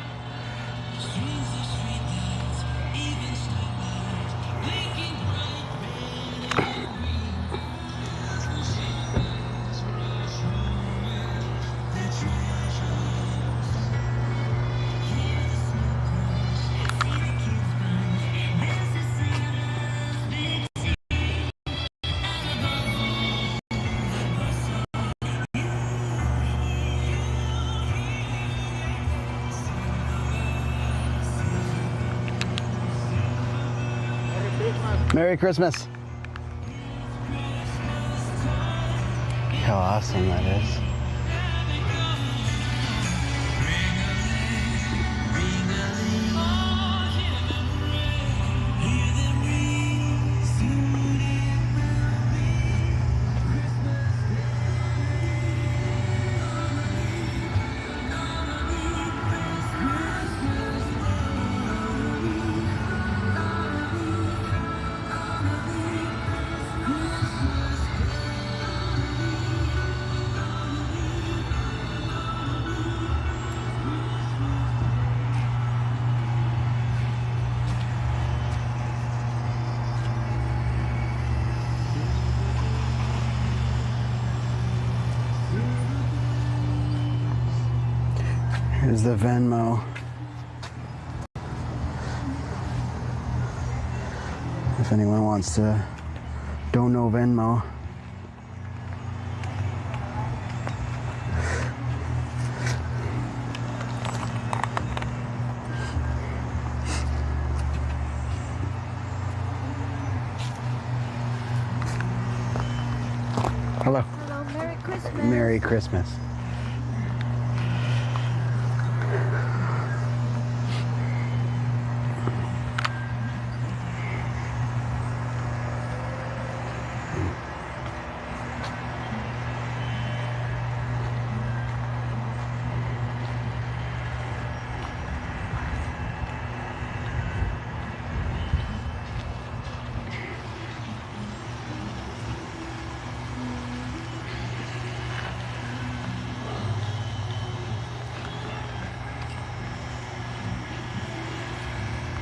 Merry Christmas. How awesome that is. Here's the Venmo. If anyone wants to don't know Venmo. Hello. Hello, Merry Christmas. Merry Christmas.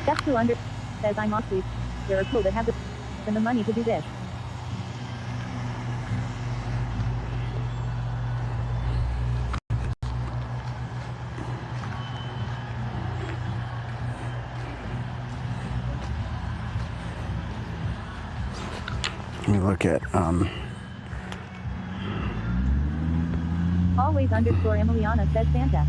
Step 2 under says I'm off sleep. There are people that have the and the money to do this. Let me look at Always underscore Emiliana says Santa.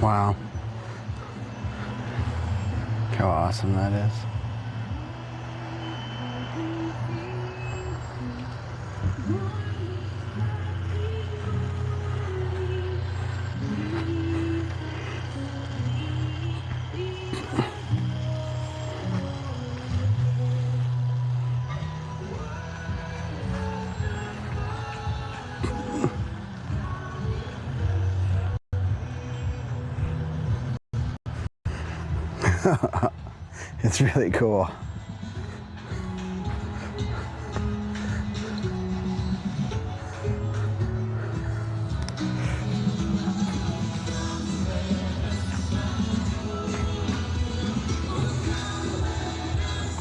wow. How awesome that is. It's really cool.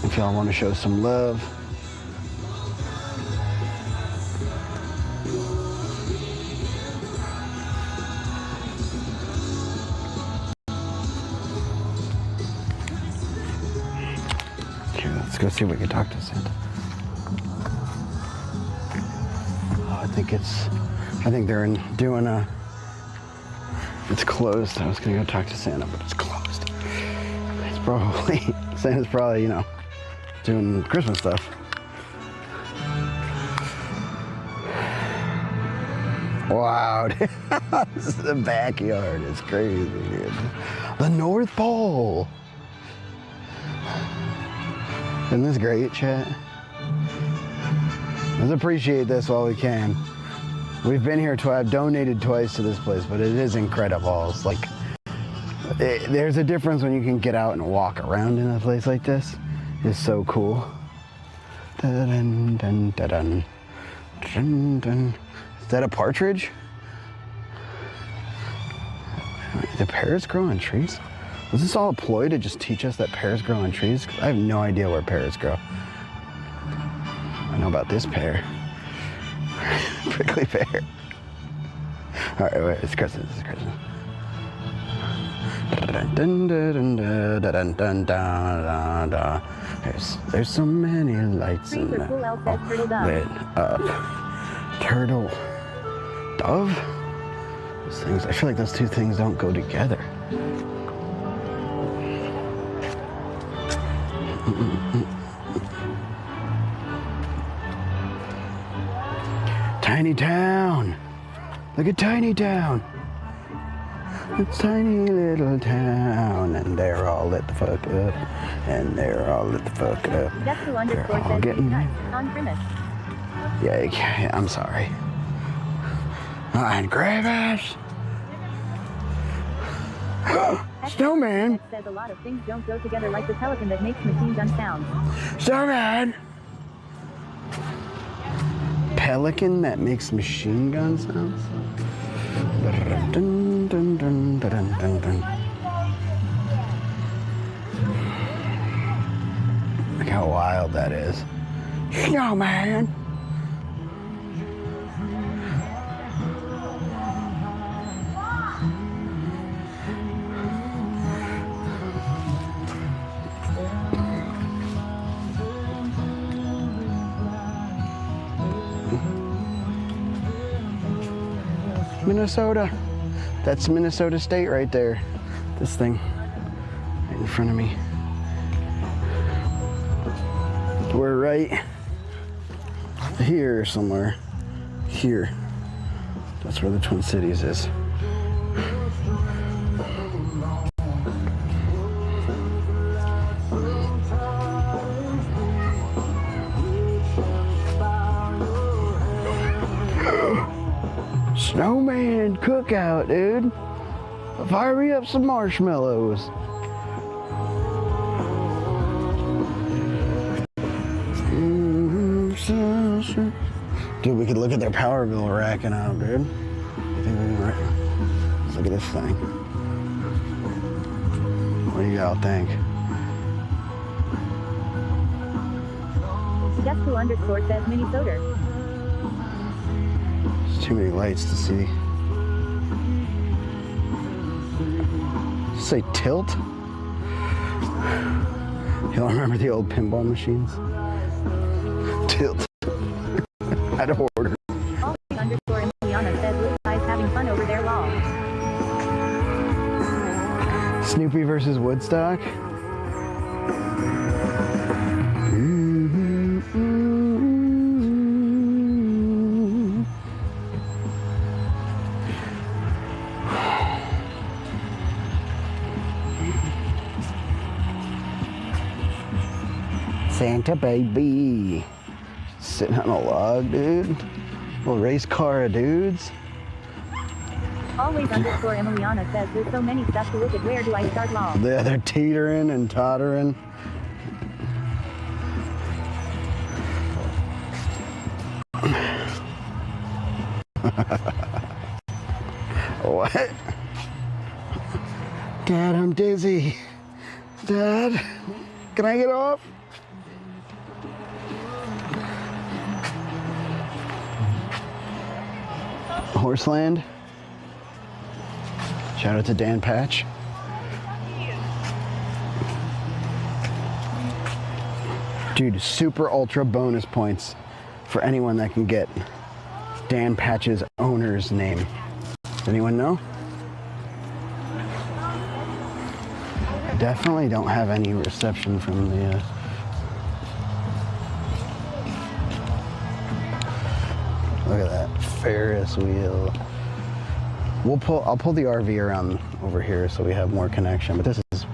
If y'all want to show some love, here, let's go see if we can talk to Santa. Oh, I think they're doing it's closed. I was gonna go talk to Santa, but it's closed. It's probably, Santa's probably, you know, doing Christmas stuff. Wow, dude. This is the backyard. It's crazy, dude. The North Pole. Isn't this great, chat? Let's appreciate this while we can. We've been here twice. I've donated twice to this place, but it is incredible. It's like, there's a difference when you can get out and walk around in a place like this. It's so cool. Dun, dun, dun, dun. Dun, dun. Is that a partridge? Do pears grow on trees? Was this all a ploy to just teach us that pears grow on trees? I have no idea where pears grow. I know about this pear. Prickly pear. All right, wait, it's Christmas. It's Christmas. There's so many lights in there. Lit up. Turtle. Dove? Those things, I feel like those two things don't go together. Tiny town. Look at tiny town. It's tiny little town, and they're all lit the fuck up, and they're all lit the fuck up. They're all getting on premise. Yeah, I'm sorry. And Gravis. Snowman. Says a lot of things don't go together, like the pelican that makes machine gun sounds. Snowman. Pelican that makes machine gun sounds. Dun, dun, dun, dun, dun, dun. Look how wild that is. Snowman. Minnesota. That's Minnesota State right there. This thing right in front of me. We're right here somewhere. Here. That's where the Twin Cities is. Snowman cookout, dude. Fire me up some marshmallows. Dude, we could look at their power bill racking up, dude. You think we can Let's look at this thing. What do y'all think? Guess who underscore says Minnesota? There's too many lights to see. Does it say tilt? Y'all remember the old pinball machines? Tilt. Out of order. Always underscore Emiliana says Luke guys having fun over their wall. Snoopy versus Woodstock. Santa baby. Sitting on a log, dude. Little race car of dudes. Always underscore Emiliana says there's so many stuff to look at. Where do I start lol? Yeah, they're teetering and tottering. What? Dad, I'm dizzy. Dad, can I get off? Horseland. Shout out to Dan Patch. Dude, super ultra bonus points for anyone that can get Dan Patch's owner's name. Does anyone know? Definitely don't have any reception from the look at that Ferris wheel. I'll pull the RV around over here so we have more connection, but this is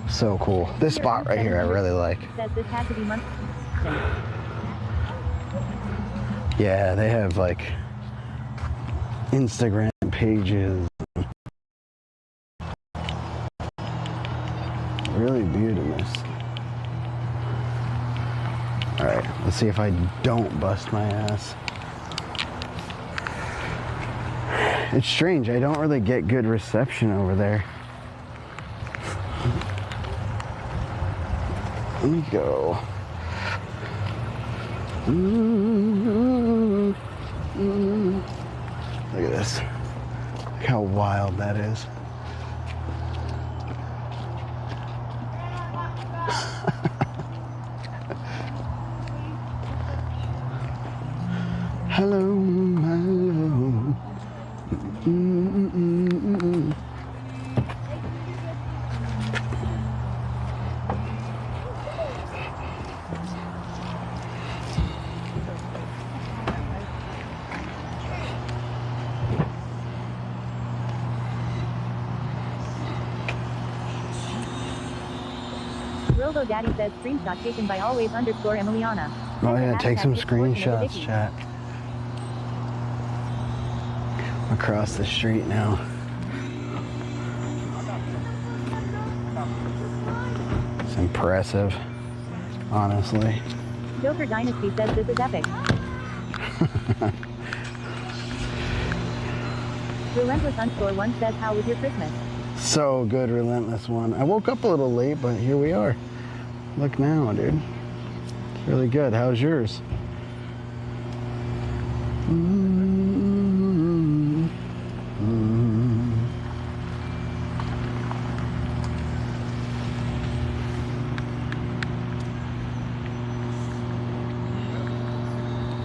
so cool. This spot right here I really like. Says this had to be months. Yeah, they have like Instagram pages. Really beautiful. All right, let's see if I don't bust my ass. It's strange, I don't really get good reception over there. Let me go. Look at this. Look how wild that is. Hello, hello. Unkle Daddy says screenshot taken by always underscore Emiliana. Oh yeah, take some screenshots, chat. Across the street now. It's impressive, honestly. Joker Dynasty says this is epic. Relentless underscore one says how was your Christmas? So good, Relentless One. I woke up a little late, but here we are. Look now, dude. It's really good. How's yours?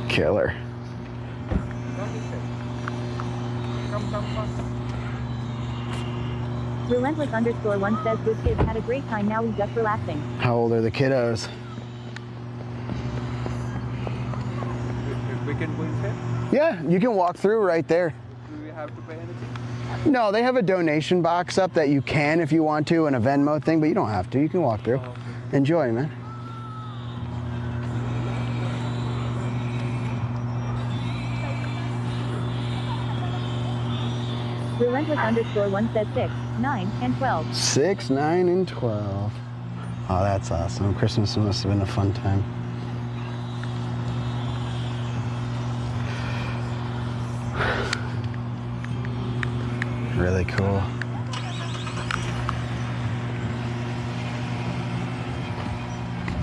Killer. Relentless_1 says good kids had a great time, now we just relaxing. How old are the kiddos? We can go inside? Yeah, you can walk through right there. Do we have to pay anything? No, they have a donation box up that you can if you want to, and a Venmo thing, but you don't have to. You can walk through. Oh, okay. Enjoy, man. Relentless_1 says 6, 9, and 12. 6, 9, and 12. Oh, that's awesome. Christmas must have been a fun time. Really cool.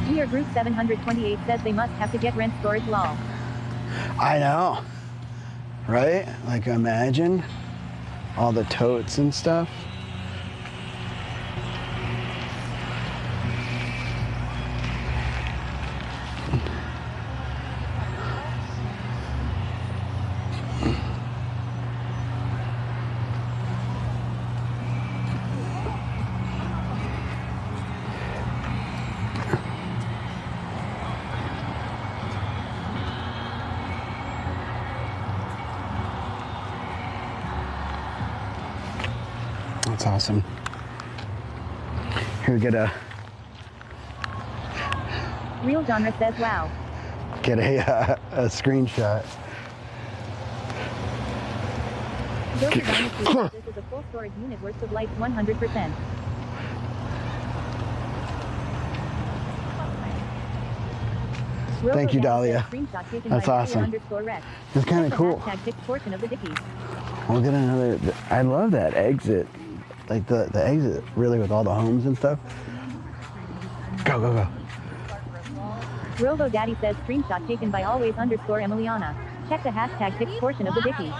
GR Group 728 says they must have to get rent storage law. I know. Right? Like, imagine all the totes and stuff. That's awesome. Here, get a Real Genre says wow. screenshot. Joker Dynasty says this is a full storage unit worth of life 100%. Thank you, Dahlia. That's awesome. It's kind of cool. Portion of the Dickies. We'll get another. I love that exit. Like the exit, really, with all the homes and stuff. Go, go, go. Robo Daddy says screenshot taken by always_Emiliana. Check the hashtag pics portion of the Dickies.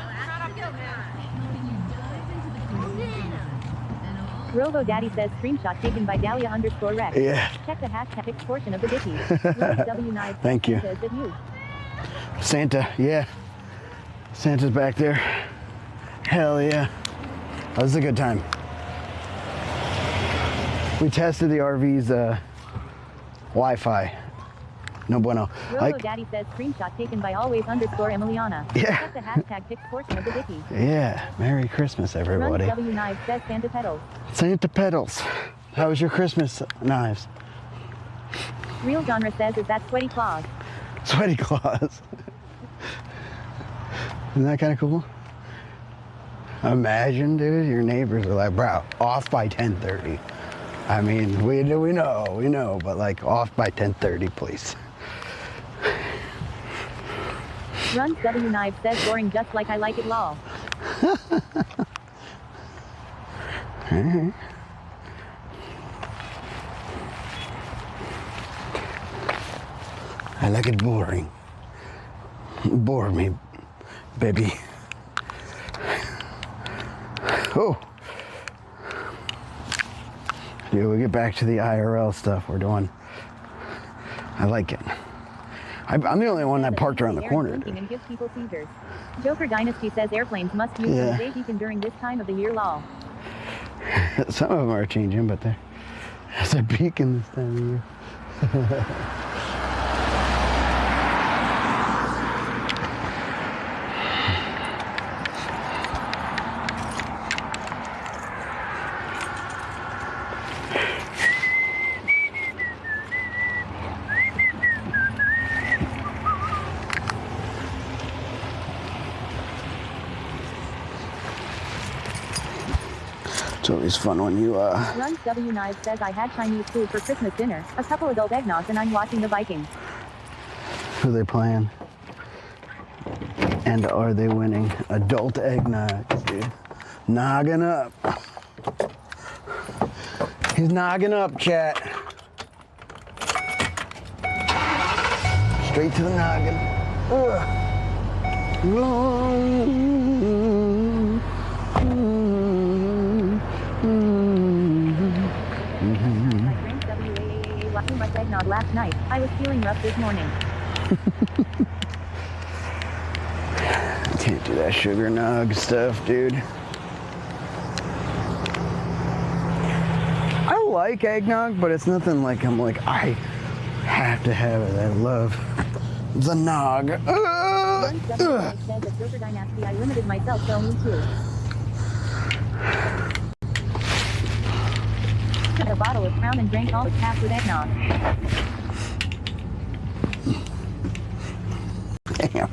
Robo Daddy says screenshot taken by Dahlia_Rex. Yeah. Check the hashtag pics portion of the Dickies. W9 Thank you. says that you. Santa, yeah. Santa's back there. Hell yeah. That was a good time. We tested the RV's Wi-Fi. No bueno. Robo Daddy says screenshot taken by always_Emiliana. Yeah. Check the hashtag pics portion of the Dickies. Yeah. Merry Christmas, everybody. Run W9 says Santa pedals. Santa pedals. How was your Christmas, Knives? Real Genre says is that Sweaty Claus. Sweaty Claus. Isn't that kind of cool? Imagine, dude, your neighbors are like, bro, off by 10:30. I mean, we know, but like off by 10:30, please. Runs W9 says boring just like I like it lol. I like it boring. Bore me, baby. Oh. Yeah, we get back to the IRL stuff we're doing. I like it. I'm the only one that parked around the corner. And gives people seizures. Joker Dynasty says airplanes must use the day beacon during this time of the year lol. Some of them are changing, but they're beacon this time of year. It's always fun when you Runs W9 says I had Chinese food for Christmas dinner, a couple adult eggnogs, and I'm watching the Vikings. who they playing, and are they winning? Adult eggnog, dude. Noggin up. He's noggin up, chat. Straight to the noggin. Ugh. I drank WAAA too much eggnog last night. I was feeling rough this morning. It's Can't do that sugar nog stuff, dude. I like eggnog, but it's nothing like I'm like, I have to have it. I love the nog. Says that Joker Dynasty, I limited myself, so me too. Took a bottle of Crown and drank all its half with eggnog. Damn.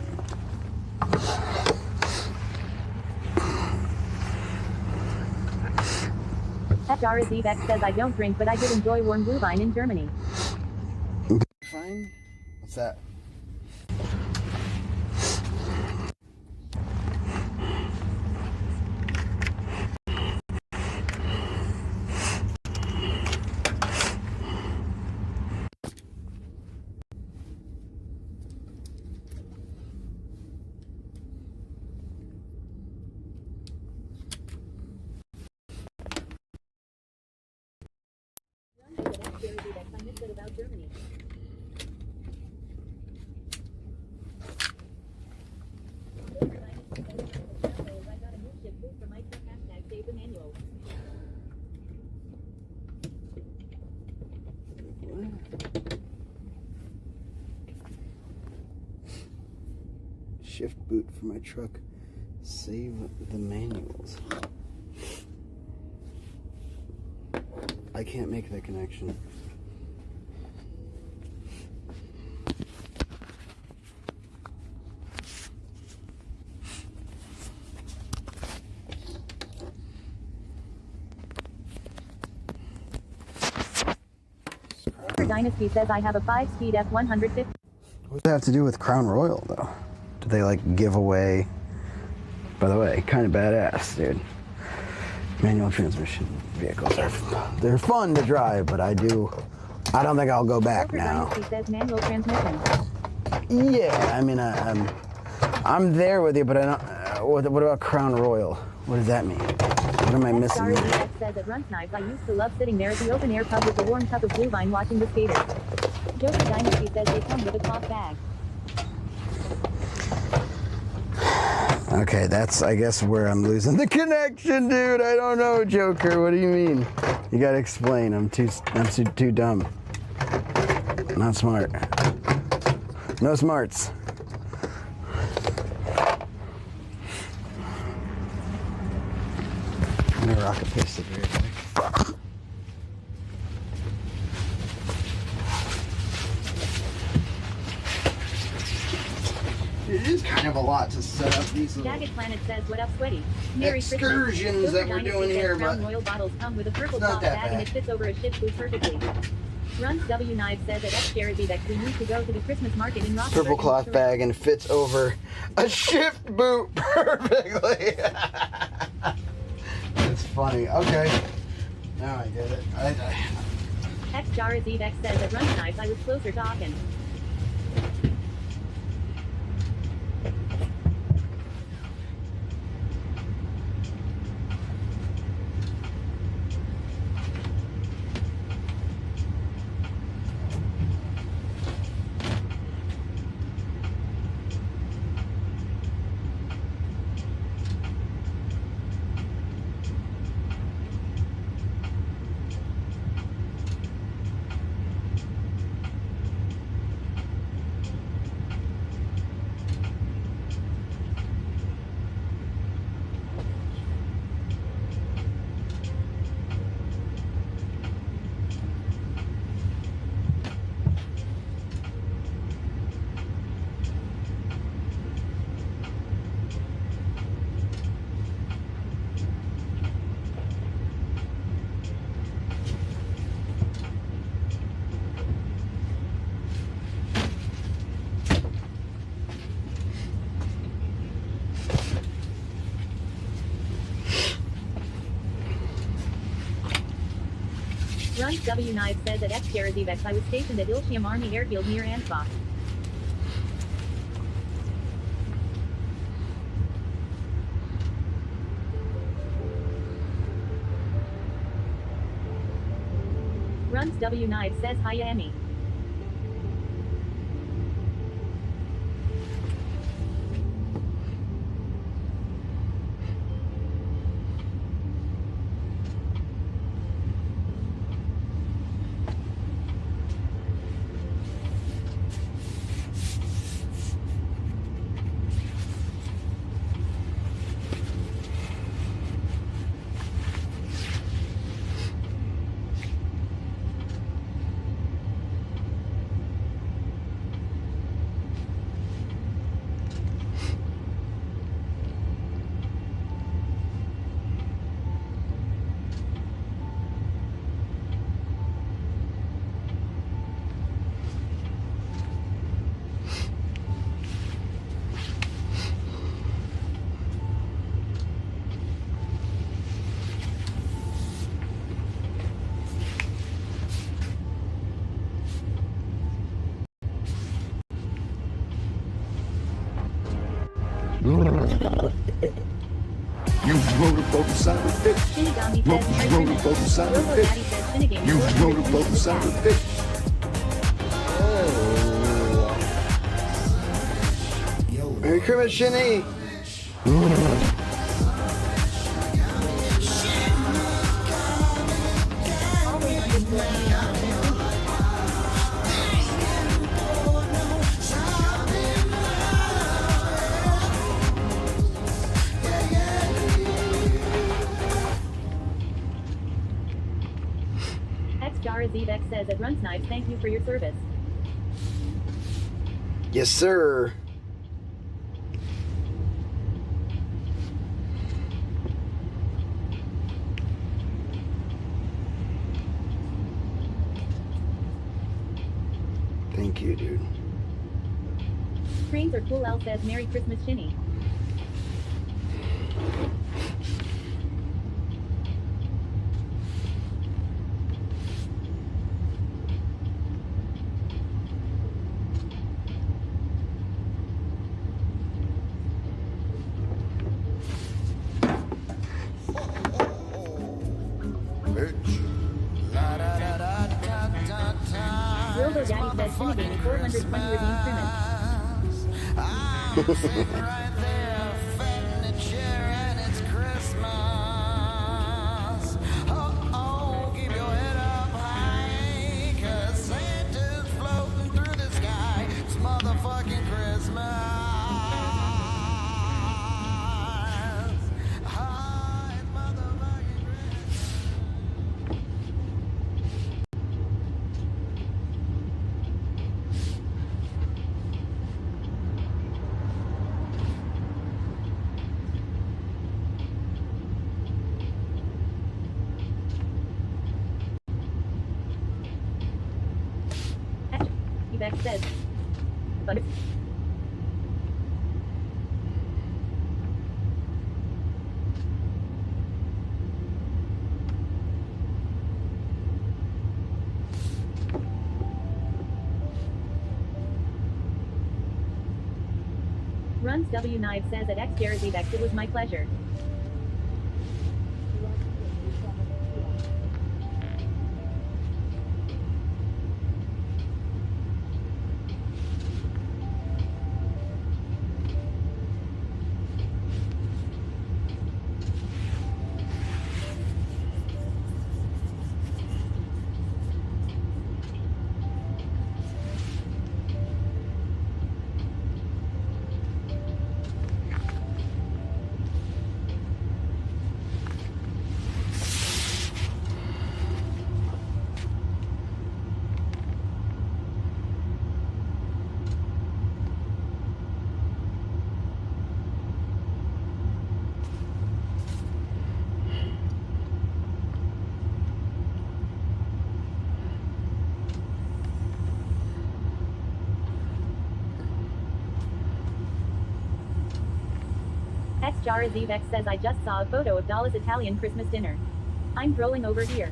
Jared Evex says I don't drink, but I did enjoy warm Glühwein in Germany. Fine. What's that? I missed it about Germany. I got a new ship boot for my truck, hashtag save the manual. Shift boot for my truck. Save the manuals. I can't make that connection. Joker Dynasty says I have a 5-speed F-150. What does that have to do with Crown Royal, though? Do they, like, give away... By the way, kind of badass, dude. Manual transmission vehicles they're fun to drive, but I don't think I'll go back Joker now. Dynasty says manual transmission. Yeah, I mean, I'm there with you, but I don't. What about Crown Royal? What does that mean? What am I missing? Sorry, says at Runs Knives, I used to love sitting there at the open air pub with a warm cup of Glühwein watching the skaters. Joker Dynasty says they come with a cloth bag. Okay, that's, I guess, where I'm losing the connection, dude. I don't know, Joker. What do you mean? You gotta explain. I'm too dumb. Not smart. No smarts. I'm gonna rock a piss it very quick. It is kind of a lot to set up these little Jagged Planet says, what up, sweaty? Merry excursions Christmas. that we're doing here, Crown but Royal bottles come with a purple it's not cloth that bag and bad. it fits over a ship boot perfectly. Runs W Knives says at X Jared that we need to go to the Christmas market in Rockford. Purple cloth bag and fits over a shift boot perfectly. That's funny. Okay. Now I get it. X Jared Evex says at Runs Knives I was closer to Aachen. Runs W Knives says at X Jared Evex I was stationed at Ilsham Army Airfield near Ansbach. Runs W Knives says hi Emmy. You motorboat son of a bitch. Shinigami You says Merry Christmas. motorboat son of a Unkle Daddy bitch. says Shinigami You 400 motorboat in the son of a chat. bitch. Merry Christmas, Shinny. Always underscore Emiliana says Shinny. X Jarazevex says at Runs Knives, thank you for your service. Yes, sir. Thank you, dude. Trains are cool. L says Merry Christmas, Shinny. Robo Daddy says Shinigami 420 redeemed Crimmins. Beck says. But Runs W Knives says at X Jersey Bex, it was my pleasure. X Jarazevex says I just saw a photo of Dalla's Italian Christmas dinner. I'm drooling over here.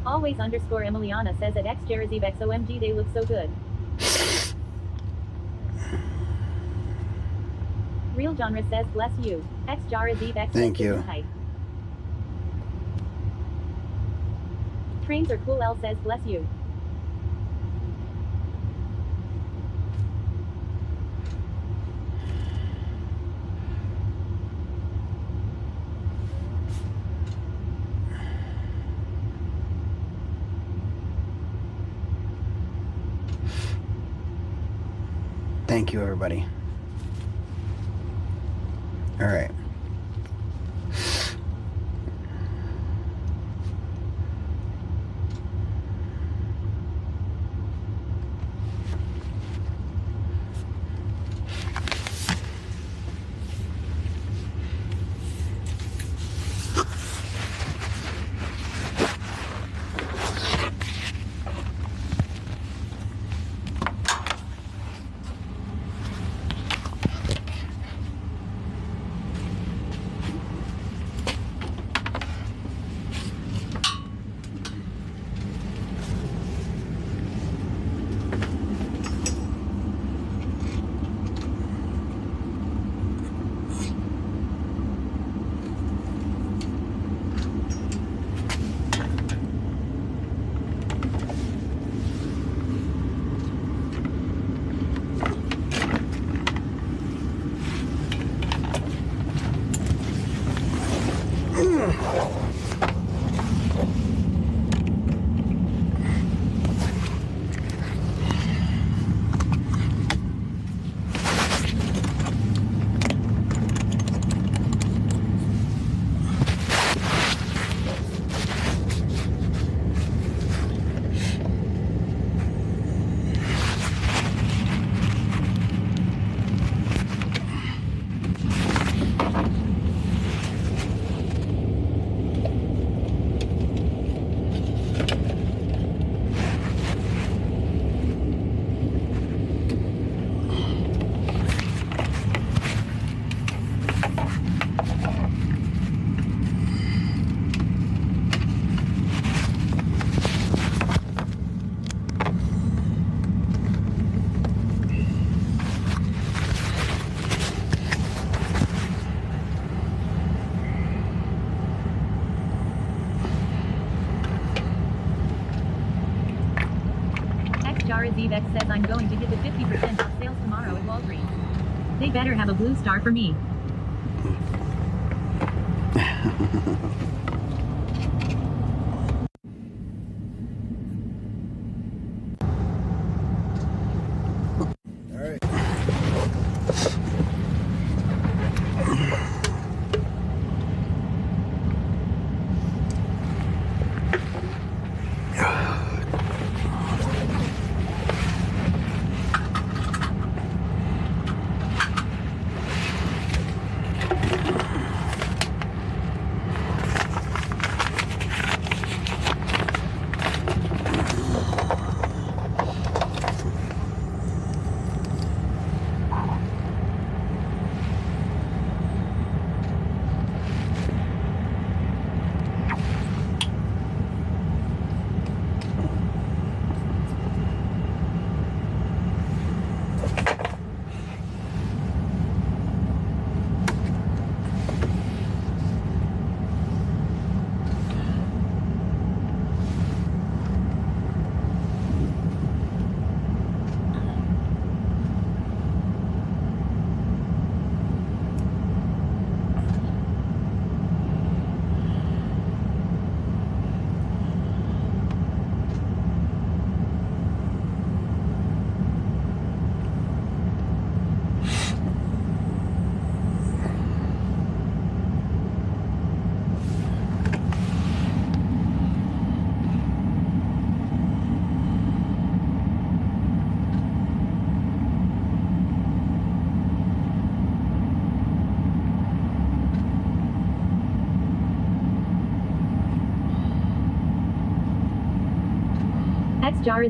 Always underscore Emiliana says at X Jarazevex OMG they look so good. Real Genre says bless you. X Jarazevex Thank you. Height. Trains are cool. L says bless you. Thank you, everybody. All right. X says I'm going to get the 50% off sales tomorrow at Walgreens. They better have a blue star for me.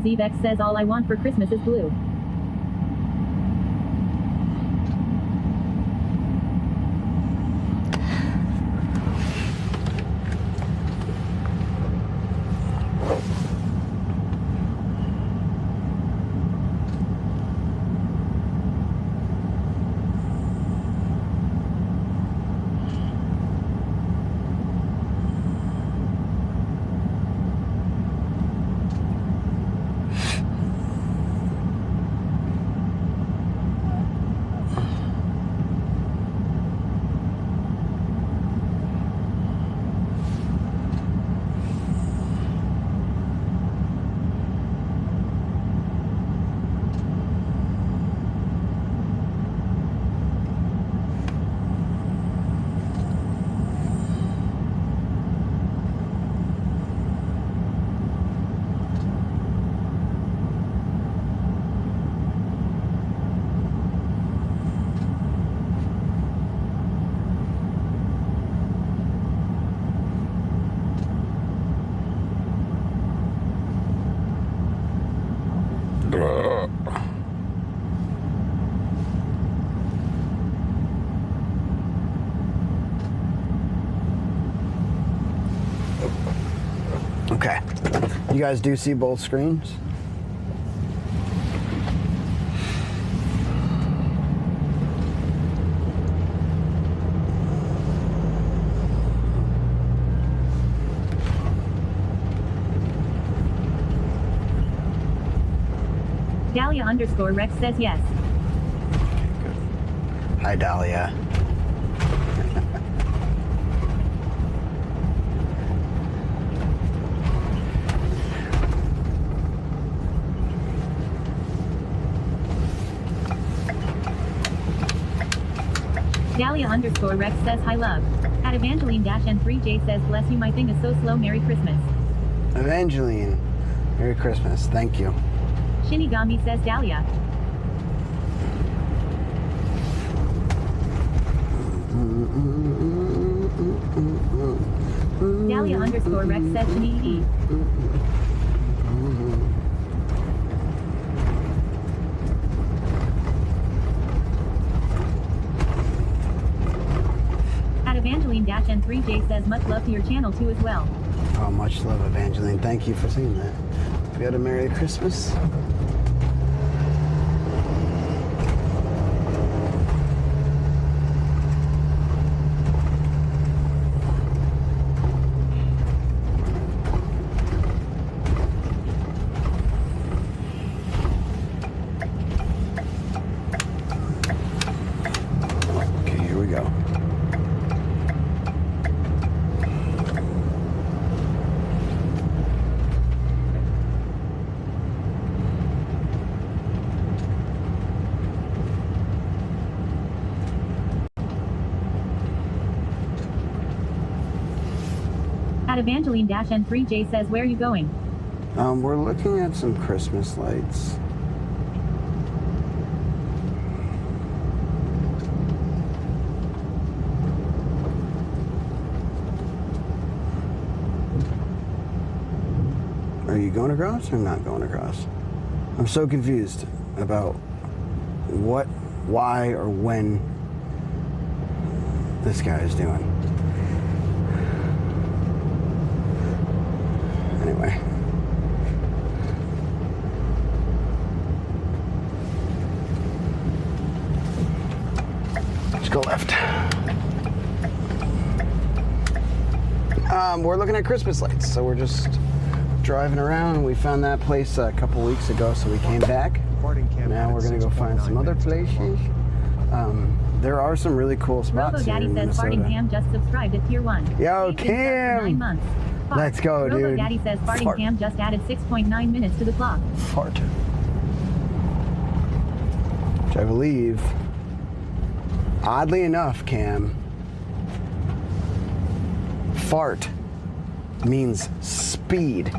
X says all I want for Christmas is blue. Okay. You guys do see both screens? Dahlia_Rex says yes. Hi, Dahlia. Dahlia_Rex says hi love. At Evangeline-N3J says bless you, my thing is so slow, Merry Christmas. Evangeline, Merry Christmas. Thank you. Shinigami says Dahlia. Dahlia_Rex says Shinigami. At Evangeline-N3J says much love to your channel too as well. Oh, much love, Evangeline. Thank you for seeing that. Hope you had a Merry Christmas. Evangeline-N3J says, where are you going? We're looking at some Christmas lights. Are you going across or not going across? I'm so confused about what, why, or when this guy is doing. Anyway. Let's go left. We're looking at Christmas lights, so we're just driving around. We found that place a couple weeks ago, so we came back. Now we're gonna go find some other places. There are some really cool spots Robo here Daddy in says Minnesota. Farting Cam just subscribed at tier 1. Yo, He's been sub for 9 Cam! months. Fart. Let's go, Robo dude. Daddy says Farting Fart. Cam just added 6.9 minutes to the clock. Fart. Which I believe, oddly enough, Cam, fart means speed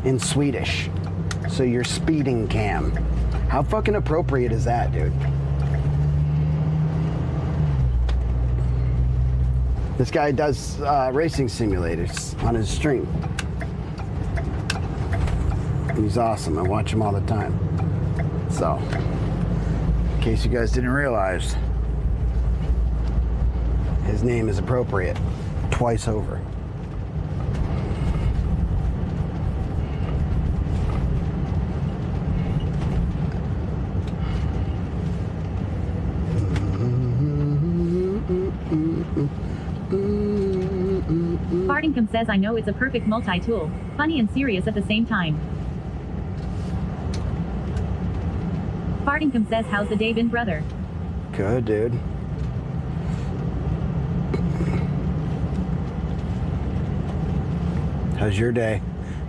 in Swedish. So you're speeding, Cam. How fucking appropriate is that, dude? This guy does racing simulators on his stream. And he's awesome. I watch him all the time. So, in case you guys didn't realize, his name is appropriate twice over. Fartingcom says, I know it's a perfect multi-tool. Funny and serious at the same time. Fartingcom says, how's the day been, brother? Good, dude. How's your day?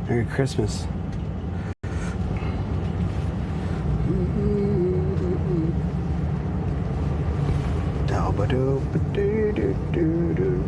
Merry Christmas. Da-ba-do-ba-do-do-do-do.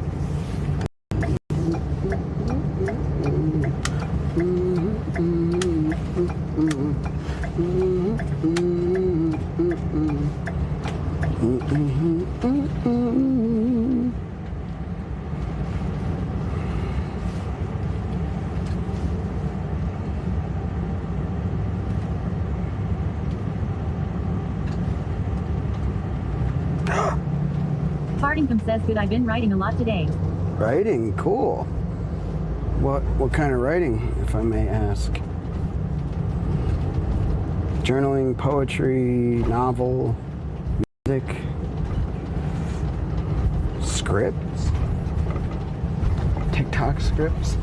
Fartingcom says, good, I've been writing a lot today. Writing, cool. What kind of writing, if I may ask? Journaling, poetry, novel, music, scripts, TikTok scripts.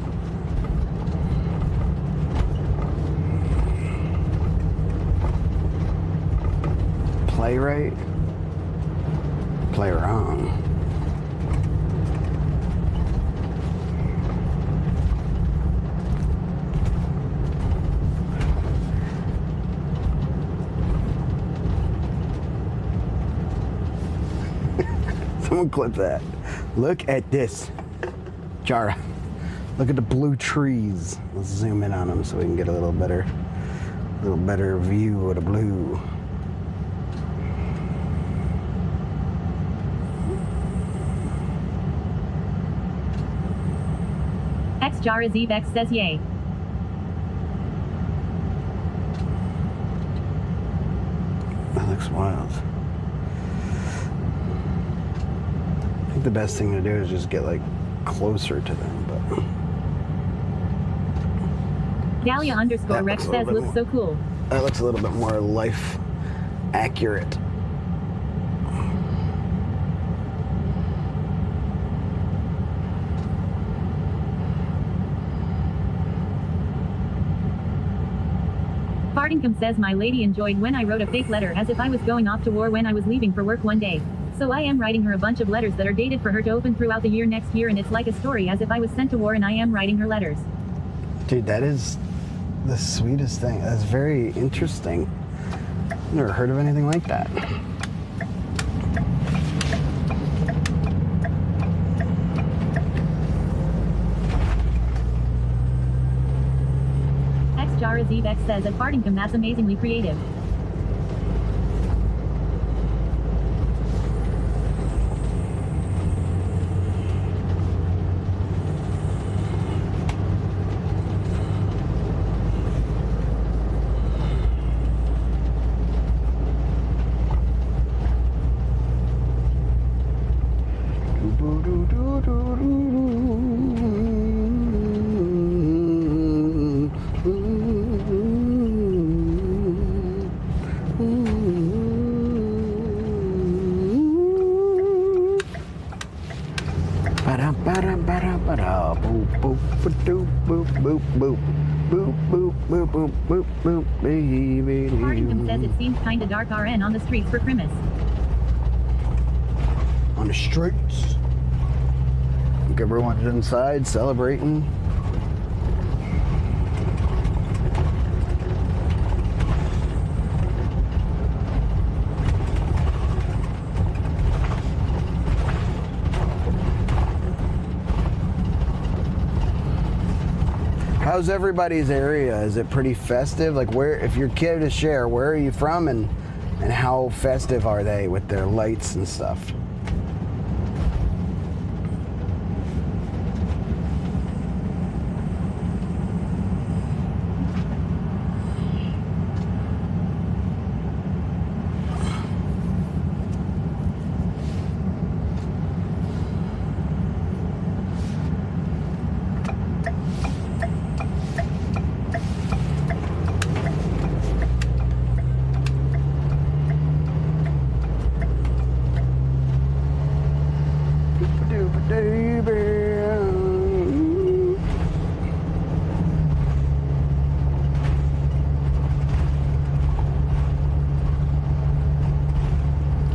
Playwright, play wrong. Someone clip that. Look at this. Jara. Look at the blue trees. Let's zoom in on them so we can get a little better view of the blue. X Jara Zevex says, yay. That looks wild. I think the best thing to do is just get like closer to them, but Dahlia That Rex looks a little says, bit looks more- so cool. that looks a little bit more life accurate. Fartingcom says, my lady enjoyed when I wrote a fake letter as if I was going off to war when I was leaving for work one day. So I am writing her a bunch of letters that are dated for her to open throughout the year next year, and it's like a story as if I was sent to war and I am writing her letters. Dude, that is the sweetest thing. That's very interesting. I've never heard of anything like that. X says at Fartington that's amazingly creative. Fartington says it seems kinda dark RN on the streets for Christmas. On the streets. I think everyone's inside celebrating. How's everybody's area? Is it pretty festive? Like, where, if you're kid to share, where are you from, and how festive are they with their lights and stuff?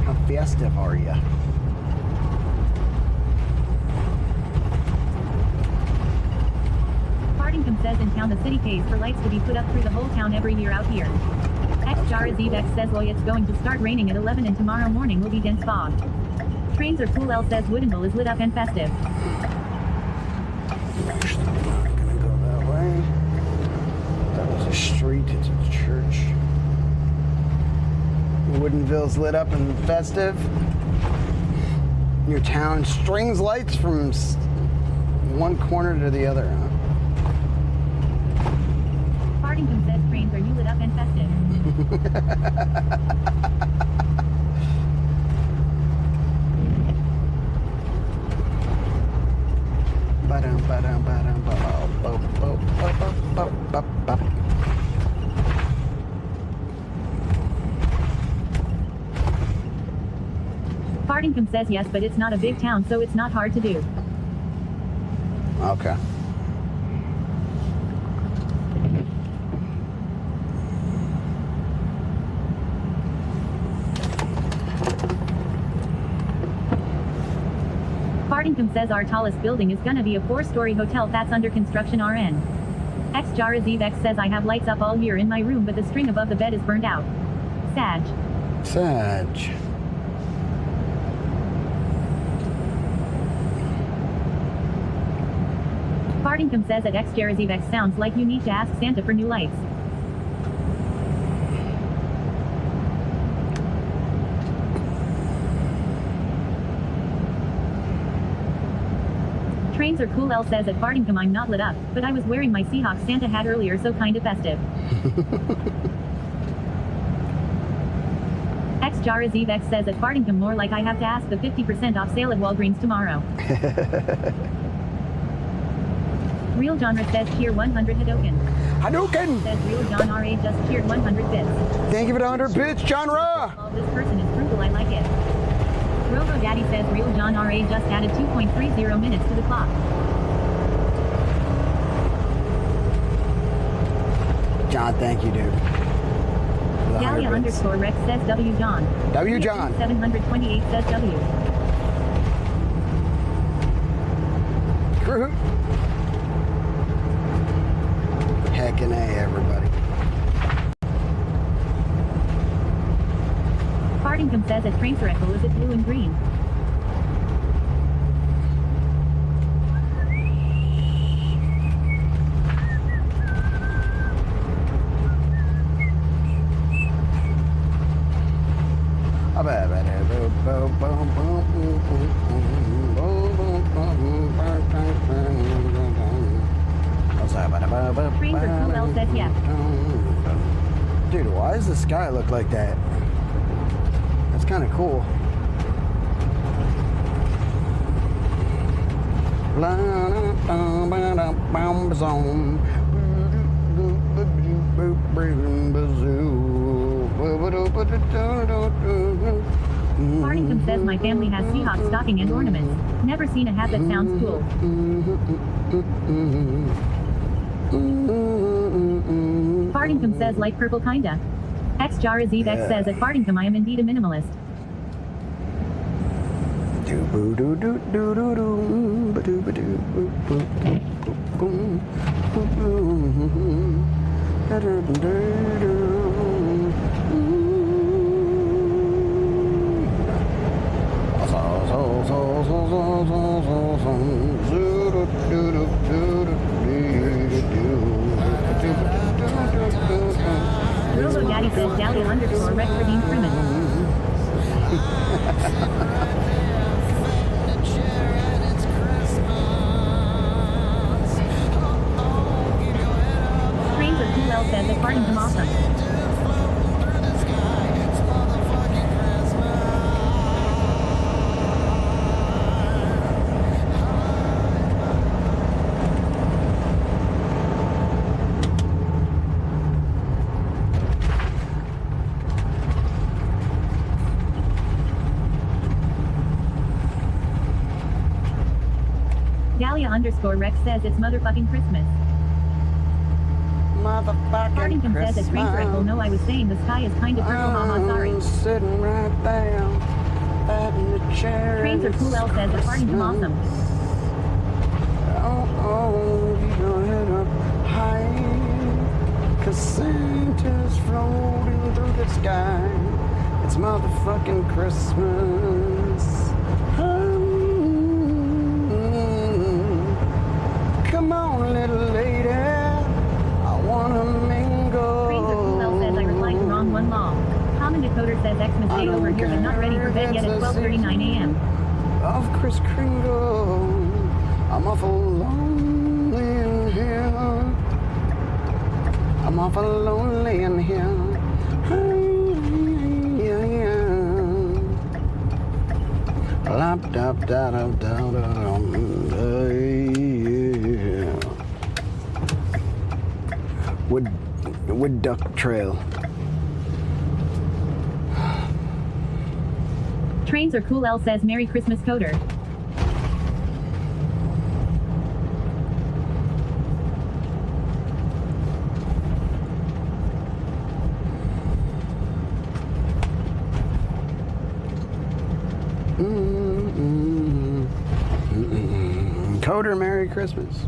How festive are you? Fartington says in town the city pays for lights to be put up through the whole town every year out here. X says Loy it's going to start raining at 11 and tomorrow morning will be dense fog. Trains are cool. L says Woodinville is lit up and festive. Not gonna go that way. That was a street, it's a church. Woodinville's lit up and festive. Your town strings lights from one corner to the other, huh? Fartington says trains are you lit up and festive. Fartington says yes, but it's not a big town, so it's not hard to do. Okay. Fartington says our tallest building is gonna be a 4-story hotel that's under construction RN. X says I have lights up all year in my room, but the string above the bed is burned out. Sag. Sag. Fartington says at X sounds like you need to ask Santa for new lights. Trains are cool. L says at Fartington I'm not lit up, but I was wearing my Seahawks Santa hat earlier, so kinda festive. X says at Fartington more like I have to ask the 50% off sale at Walgreens tomorrow. Real Genre says cheer 100 Hadoken. Hadouken! Says Real John RA just cheered 100 bits. Thank you for the 100 bits, genre! Oh, this person is frugal, I like it. Unkle Daddy says Real John RA just added 2.30 minutes to the clock. John, thank you, dude. Dahlia underscore Rex says W John. W John. 728 says W. Crew. Heckin' A, everybody. Fartington says at Train Circle is it blue and green? Trains are cool, Elle says yes. Dude, why does the sky look like that? That's kind of cool. Farnington says my family has Seahawks stocking and ornaments. Never seen a hat that sounds cool. Fartington says light purple kinda. X Jarazeve X says at Fartington I am indeed a minimalist. Unkle Daddy says Dahlia underscore Rex redeemed Crimin. Trains are cool, Elle says at Fartington awesome. Dahlia underscore Rex says it's motherfucking Christmas. Fartington says that Trains are cool. No, I was saying the sky is kind of purple, haha, sorry. Sitting right there in the chair. Trains are cool, Elle says at Fartington awesome. Oh, keep your head up high, 'cause Santa's floating through the sky. It's motherfucking Christmas. Come on, little lady, I wanna mingle. Trains are cool, Elle says I replied to wrong one law. Common decoder says Xmas Day over here but not ready for bed yet at 12:39 a.m. Of Kris Kringle, I'm awful lonely in here. I'm awful lonely in here. Wood Duck Trail. Trains are cool, Elle says Merry Christmas coder. Coder, Merry Christmas.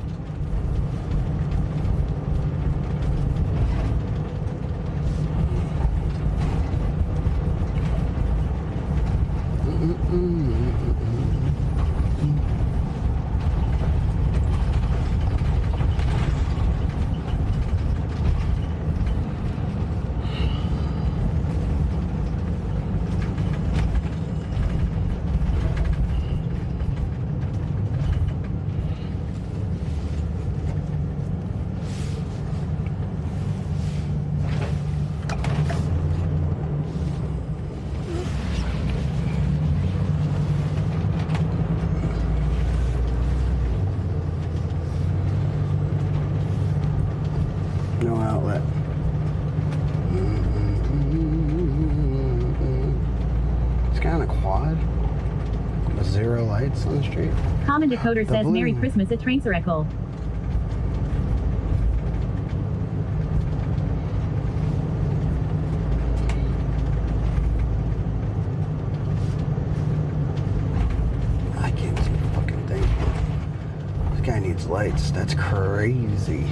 No outlet. It's kind of quad with 0 lights on the street. Common decoder says blue. Merry Christmas at Trains are cool. I can't see a fucking thing. This guy needs lights. That's crazy.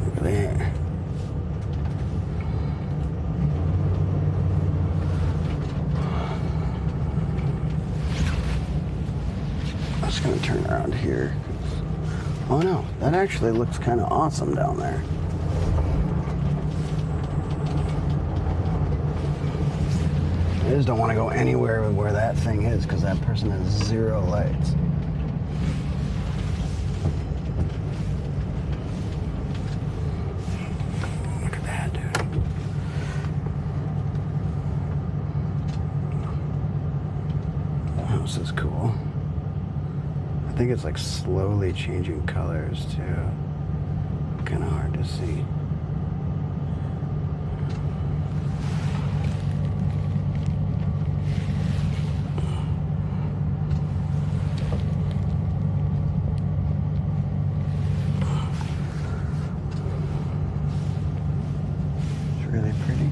Look at that. I'm just gonna turn around here. Oh no, that actually looks kind of awesome down there. I just don't want to go anywhere where that thing is because that person has 0 lights. Look at that, dude. The house is cool. I think it's like slowly changing colors too. Kind of hard to see. Really pretty.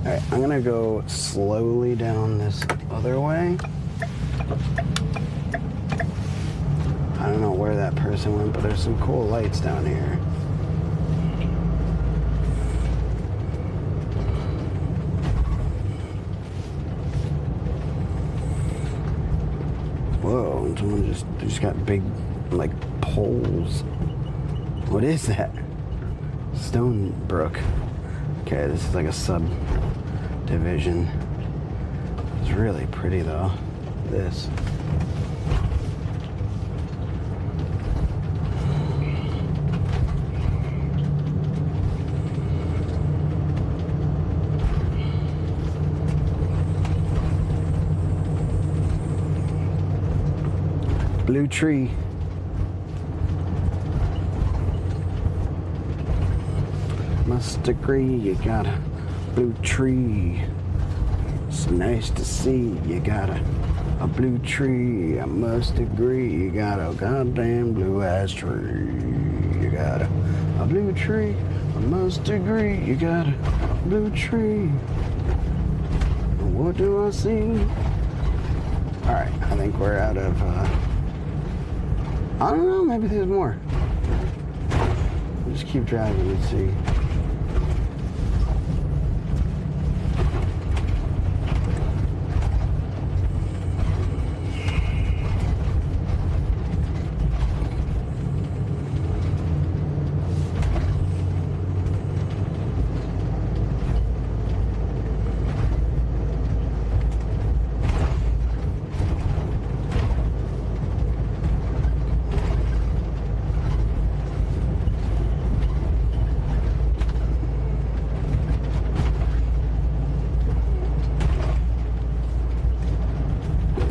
All right, I'm gonna go slowly down this other way. I don't know where that person went, but there's some cool lights down here. Whoa, someone just got big, like, poles. What is that? Stonebrook. Okay, this is like a subdivision. It's really pretty though. This. Blue tree. Must agree, you got a blue tree. It's nice to see you got a blue tree. I must agree, you got a goddamn blue ass tree. You got a blue tree. I must agree, you got a blue tree. What do I see? All right, I think we're out of. I don't know. Maybe there's more. We'll just keep driving and see.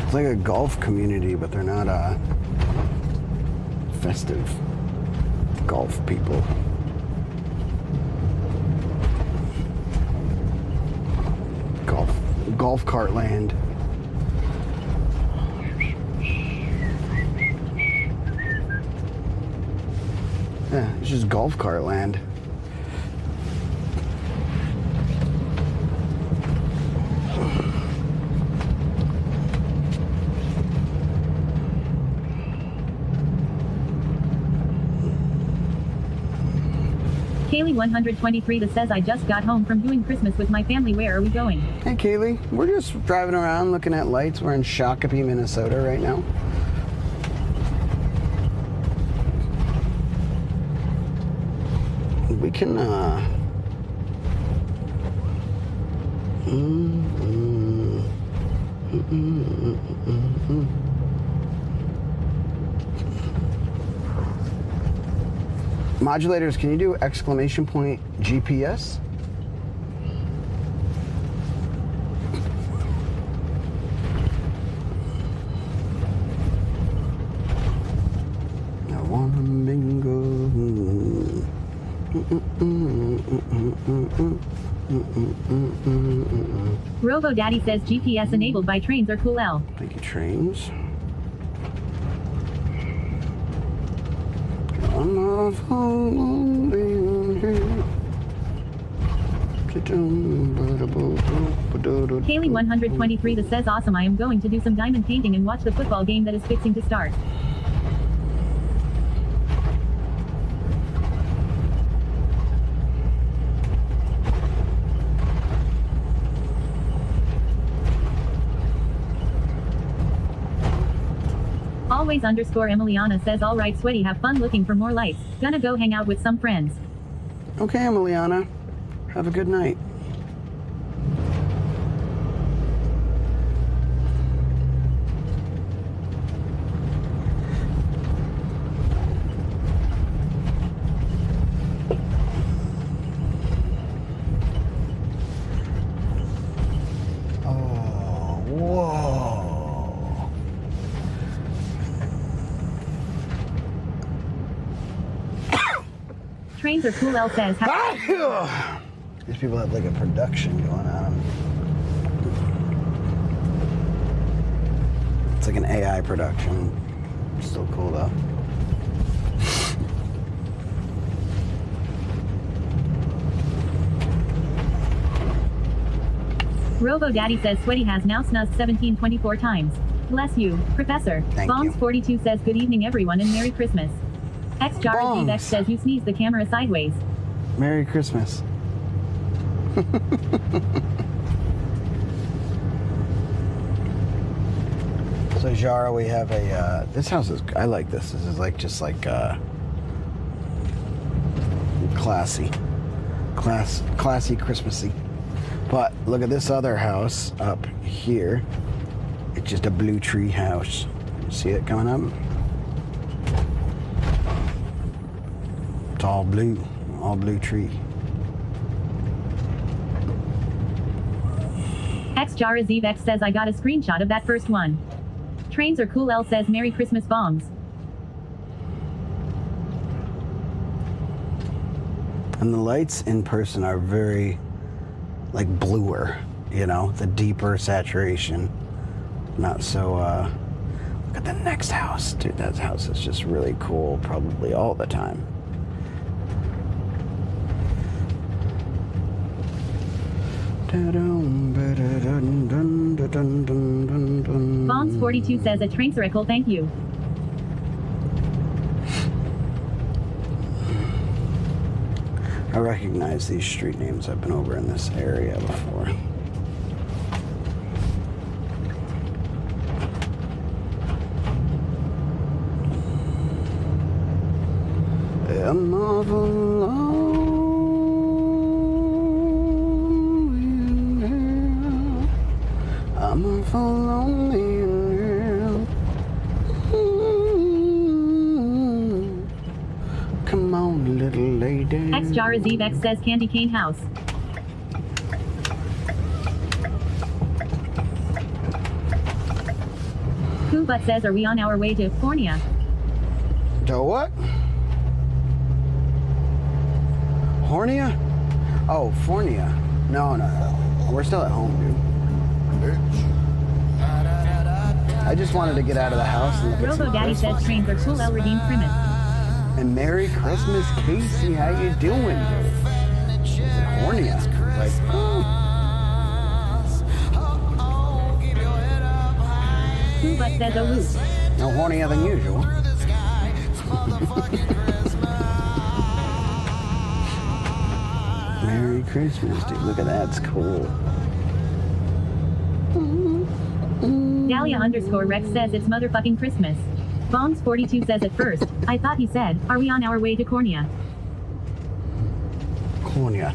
It's like a golf community, but they're not festive golf people. Golf cart land. Yeah, it's just golf cart land. Kaylee 123 that says I just got home from doing Christmas with my family. Where are we going? Hey Kaylee, we're just driving around looking at lights. We're in Shakopee, Minnesota right now. We can Modulators, can you do exclamation point GPS? I wanna mingle. Robo Daddy says GPS enabled by trains are cool. L. Thank you, trains. I'm not falling here. Kaylee 123 that says awesome. I am going to do some diamond painting and watch the football game that is fixing to start. Always underscore Emiliana says alright sweaty, have fun looking for more lights. Gonna go hang out with some friends. Okay, Emiliana. Have a good night. Trains are cool, L says. These people have like a production going on. It's like an AI production. Still cool though. Robo Daddy says Sweaty has now snuzzed 1724 times. Bless you, Professor. Thank Bombs you. 42 says good evening everyone and Merry Christmas. X Jar Bombs. X says you sneeze the camera sideways. Merry Christmas. So Jara, we have a, this house is, I like this. This is like, just like, classy. Classy, Christmassy. But look at this other house up here. It's just a blue tree house. You see it coming up? It's all blue tree. X Jar X says I got a screenshot of that first one. Trains are cool, L says Merry Christmas bombs. And the lights in person are very, like, bluer, you know, the deeper saturation. Not so, look at the next house. Dude, that house is just really cool, probably all the time. Bombs 42 says a train circle, thank you. I recognize these street names. I've been over in this area before. I'm awful lonely now. I'm awful lonely now. Come on, little lady. X Jar X says Candy Cane House. Who but says are we on our way to Fornia? To what? Hornia? Oh, Fornia. No. We're still at home, dude. I just wanted to get out of the house and look at Robo some Daddy Christmas. says trains are cool, L redeemed Primus. And Merry Christmas, Casey. How you doing, dude? Hornia. Like, Who but says oh woo. no hornier than usual. Merry Christmas, dude. Look at that. It's cool. Dahlia _ Rex says it's motherfucking Christmas. Bombs 42 says at first, I thought he said, are we on our way to Cornia? Cornia.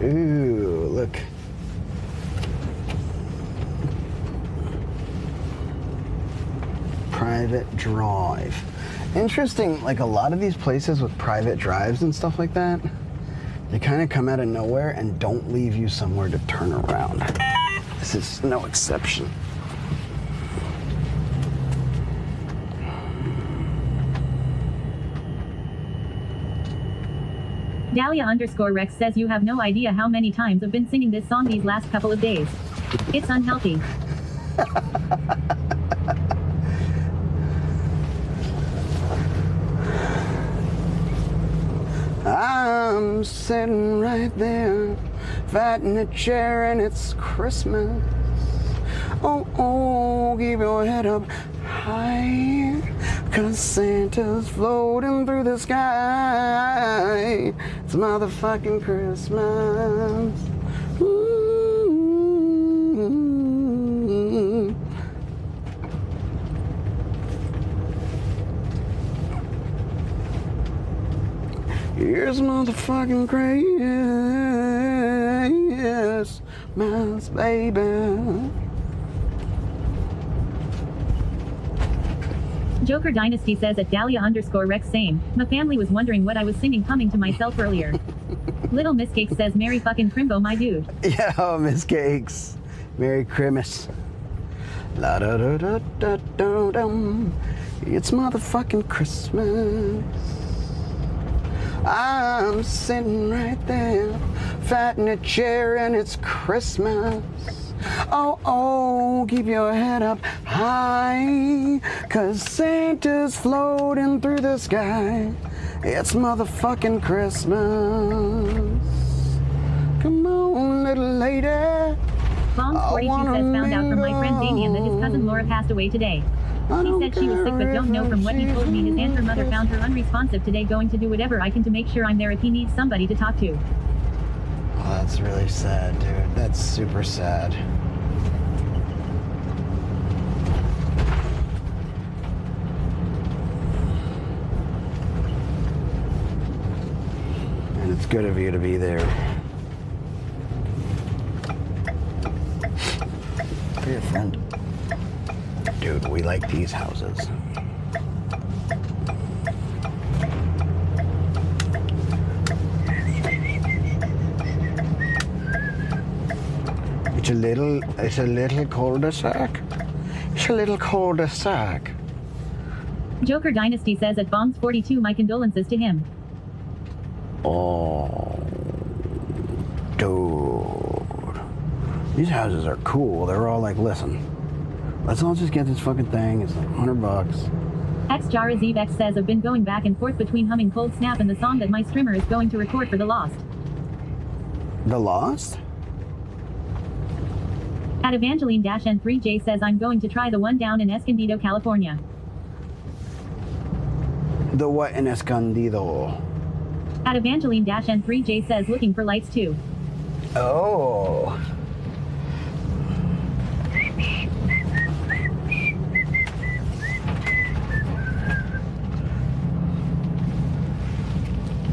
Ooh, look. Private drive. Interesting, like a lot of these places with private drives and stuff like that, they kind of come out of nowhere and don't leave you somewhere to turn around. This is no exception. Dahlia _ Rex says you have no idea how many times I've been singing this song these last couple of days. It's unhealthy. I'm sitting right there, fighting a chair, and it's Christmas. Oh, keep your head up high, 'cause Santa's floating through the sky. It's motherfucking Christmas. Ooh. Here's motherfucking Christmas, baby. Joker Dynasty says at Dahlia _ Rex same. My family was wondering what I was singing humming to myself earlier. Little Miss Cake says Merry fucking Crimbo, my dude. Yeah, oh, Miss Cakes. Merry Christmas. La da da da da da dum. It's motherfucking Christmas. I'm sitting right there, fat in a chair, and it's Christmas. Oh, keep your head up high, 'cause Santa's floating through the sky. It's motherfucking Christmas. Come on, little lady. Bombs42 says found out from my friend Damien that his cousin Laura passed away today. She said she was sick but don't know from what he told me his aunt or mother found her unresponsive today, going to do whatever I can to make sure I'm there if he needs somebody to talk to. Oh, that's really sad, dude. That's super sad. And it's good of you to be there. For your friend. Dude, we like these houses. It's a little cul-de-sac. It's a little cul-de-sac. Joker Dynasty says at Bombs42 my condolences to him. Oh, dude. These houses are cool. They're all like, listen, let's all just get this fucking thing. It's like $100. XJaraZevex says I've been going back and forth between humming Cold Snap and the song that my streamer is going to record for The Lost. The Lost? At Evangeline-N3J says I'm going to try the one down in Escondido, California. The what in Escondido? At Evangeline-N3J says looking for lights too. Oh.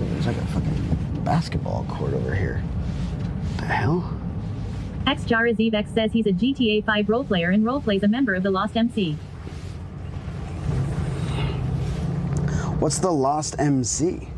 There's like a fucking basketball court over here. What the hell? XJaraZevex says he's a GTA 5 roleplayer and roleplays a member of the Lost MC. What's the Lost MC?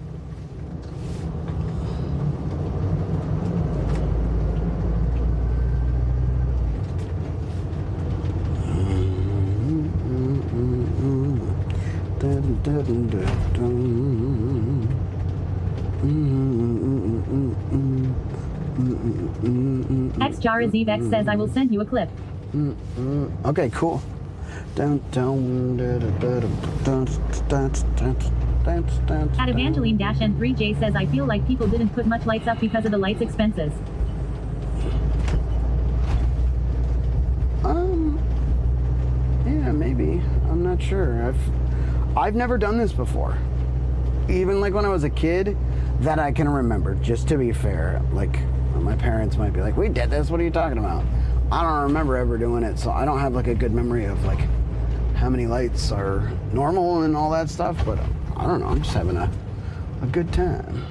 XJaraZevex says I will send you a clip. Okay, cool. At Evangeline-N3J says I feel like people didn't put much lights up because of the lights expenses. Yeah, maybe. I'm not sure. I've never done this before. Even like when I was a kid, that I can remember, just to be fair. Like, my parents might be like, we did this, what are you talking about? I don't remember ever doing it, so I don't have like a good memory of like how many lights are normal and all that stuff, but I don't know, I'm just having a good time.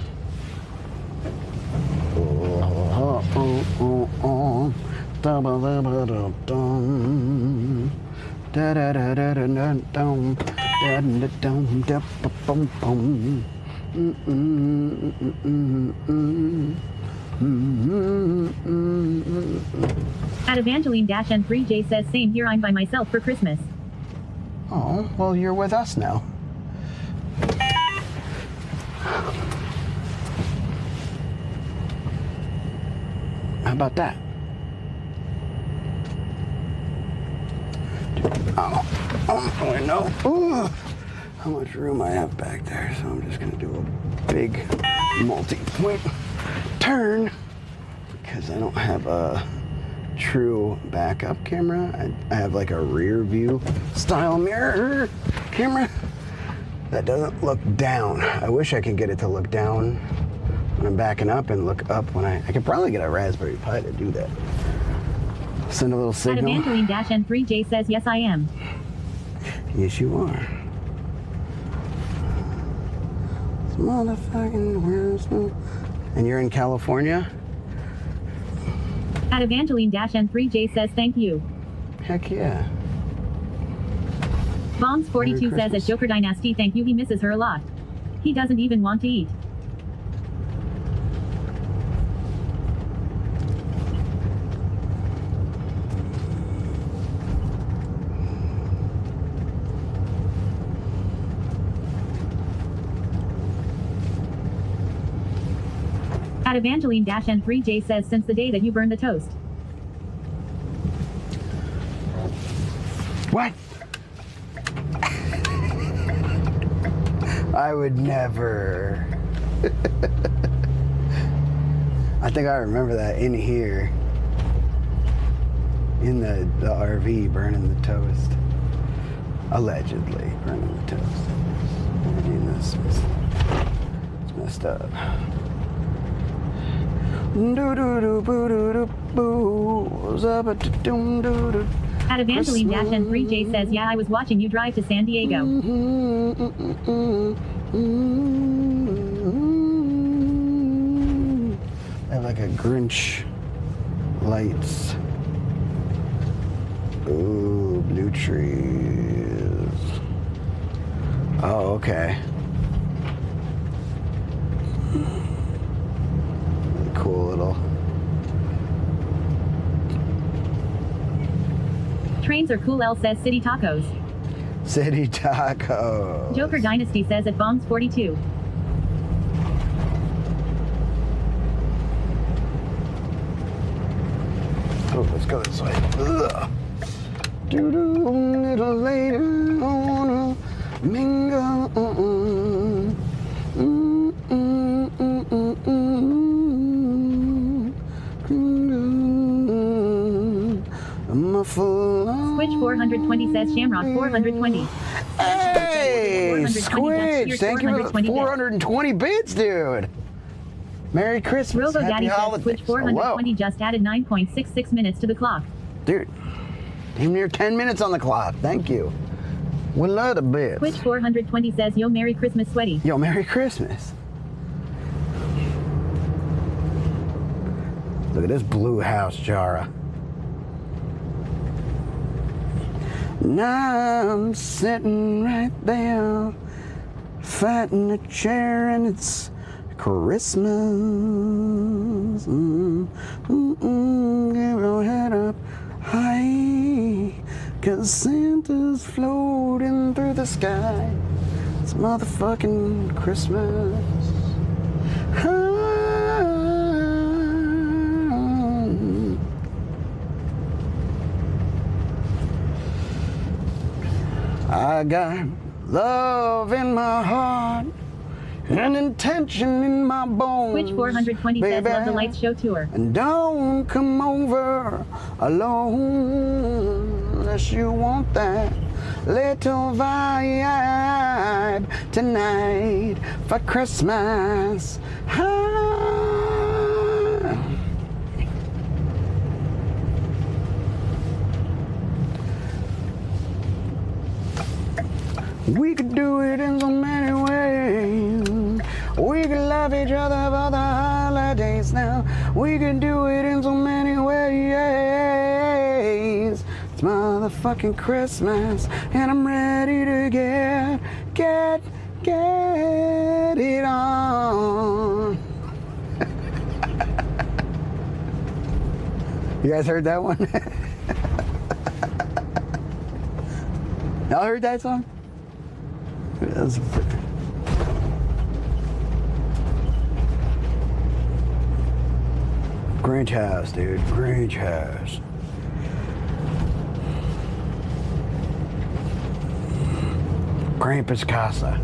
At Evangeline-N3J says same here, I'm by myself for Christmas. Oh, well, you're with us now. How about that? I know how much room I have back there, so I'm just gonna do a big multi-point turn because I don't have a true backup camera. I have like a rear view style mirror camera that doesn't look down. I wish I could get it to look down when I'm backing up and look up when I could probably get a Raspberry Pi to do that. Send a little At signal. Evangeline-N3J says yes I am. Yes, you are. It's motherfucking Christmas. And you're in California? At Evangeline-N3J says thank you. Heck yeah. Bombs42 Merry says at Christmas. Joker Dynasty thank you, he misses her a lot. He doesn't even want to eat. At Evangeline-N3J says since the day that you burned the toast. What? I would never. I think I remember that in here. In the RV, burning the toast. Allegedly burning the toast. I mean, this was messed up. At Evangeline-N3J says, yeah, I was watching you drive to San Diego. I have like a Grinch lights. Ooh, blue trees. Oh, okay. Really cool little. Trains are cool. L says City Tacos. City Tacos. Joker Dynasty says it bombs 42. Oh, let's go this way. Ugh. Doo-doo, little later, I wanna mingle. I'm a full Switch 420 says Shamrock 420. Hey, 420 Squidge, thank you for the 420 bits, dude. Merry Christmas, Robo happy Daddy says holidays. Switch 420 just added 9.66 minutes to the clock. Dude, even near 10 minutes on the clock, thank you. We love the bits. Switch 420 says, yo, Merry Christmas, sweaty. Yo, Merry Christmas. Look at this blue house, Jara. Now I'm sitting right there, fighting a chair, and it's Christmas. Give your head up high, 'cause Santa's floating through the sky. It's motherfucking Christmas. I got love in my heart and intention in my bones. Switch 420 says, love the Lights Show tour. And don't come over alone unless you want that little vibe tonight for Christmas. We could do it in so many ways. We could love each other for the holidays now. We could do it in so many ways. It's motherfucking Christmas, and I'm ready to get it on. You guys heard that one? Y'all heard that song? That's Grinch house, dude. Grinch house. Krampus Casa.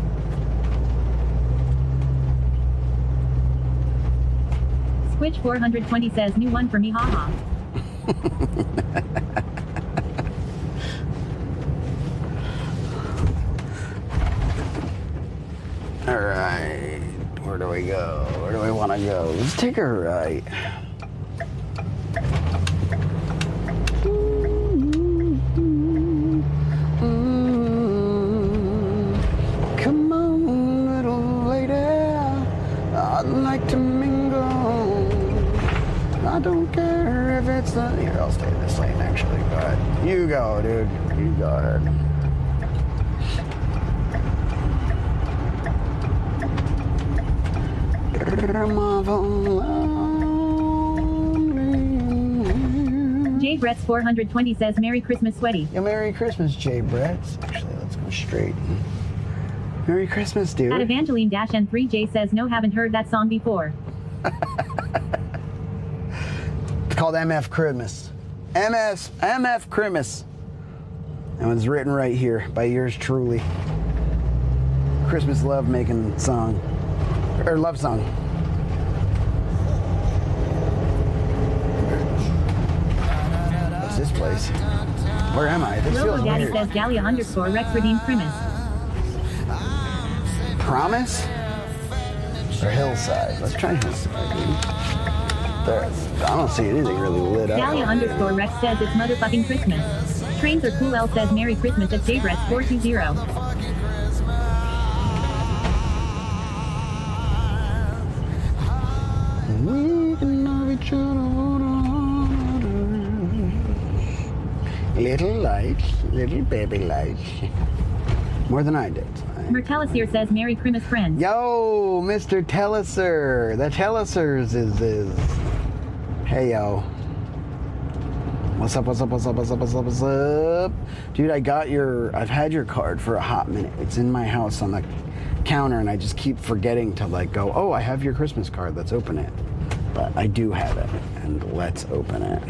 Switch 420 says, new one for me, haha. All right, where do we go? Where do we want to go? Let's take a right. Come on, little lady, I'd like to mingle. I don't care if it's the... Here, I'll stay this lane, actually. Go ahead. You go, dude. You go ahead. J Brett's 420 says, Merry Christmas, sweaty. Yeah, Merry Christmas, J Brett's. Actually, let's go straight. Merry Christmas, dude. At Evangeline-N3J says, no, haven't heard that song before. called MF Christmas. MF Christmas. And it's written right here by yours truly. Christmas love making song. Or love song. What's this place? Where am I? This feels Unkle Daddy weird. says Dahlia_Rex redeemed Primus. Promise? Or Hillside? Let's try Hillside, dude. There. I don't see anything really lit up. Dahlia_Rex says it's motherfucking Christmas. Trains are cool. L says Merry Christmas at Jabrex 420. We can love each other. Little lights, little baby lights. More than I did. Mertelisir says Merry Christmas, friends. Yo, Mr. Telliser. The Tellisers is. Hey, yo. What's up, what's up, what's up, what's up, what's up, what's up? Dude, I've had your card for a hot minute. It's in my house on the counter, and I just keep forgetting to like go, oh, I have your Christmas card, let's open it. But I do have it, and let's open it.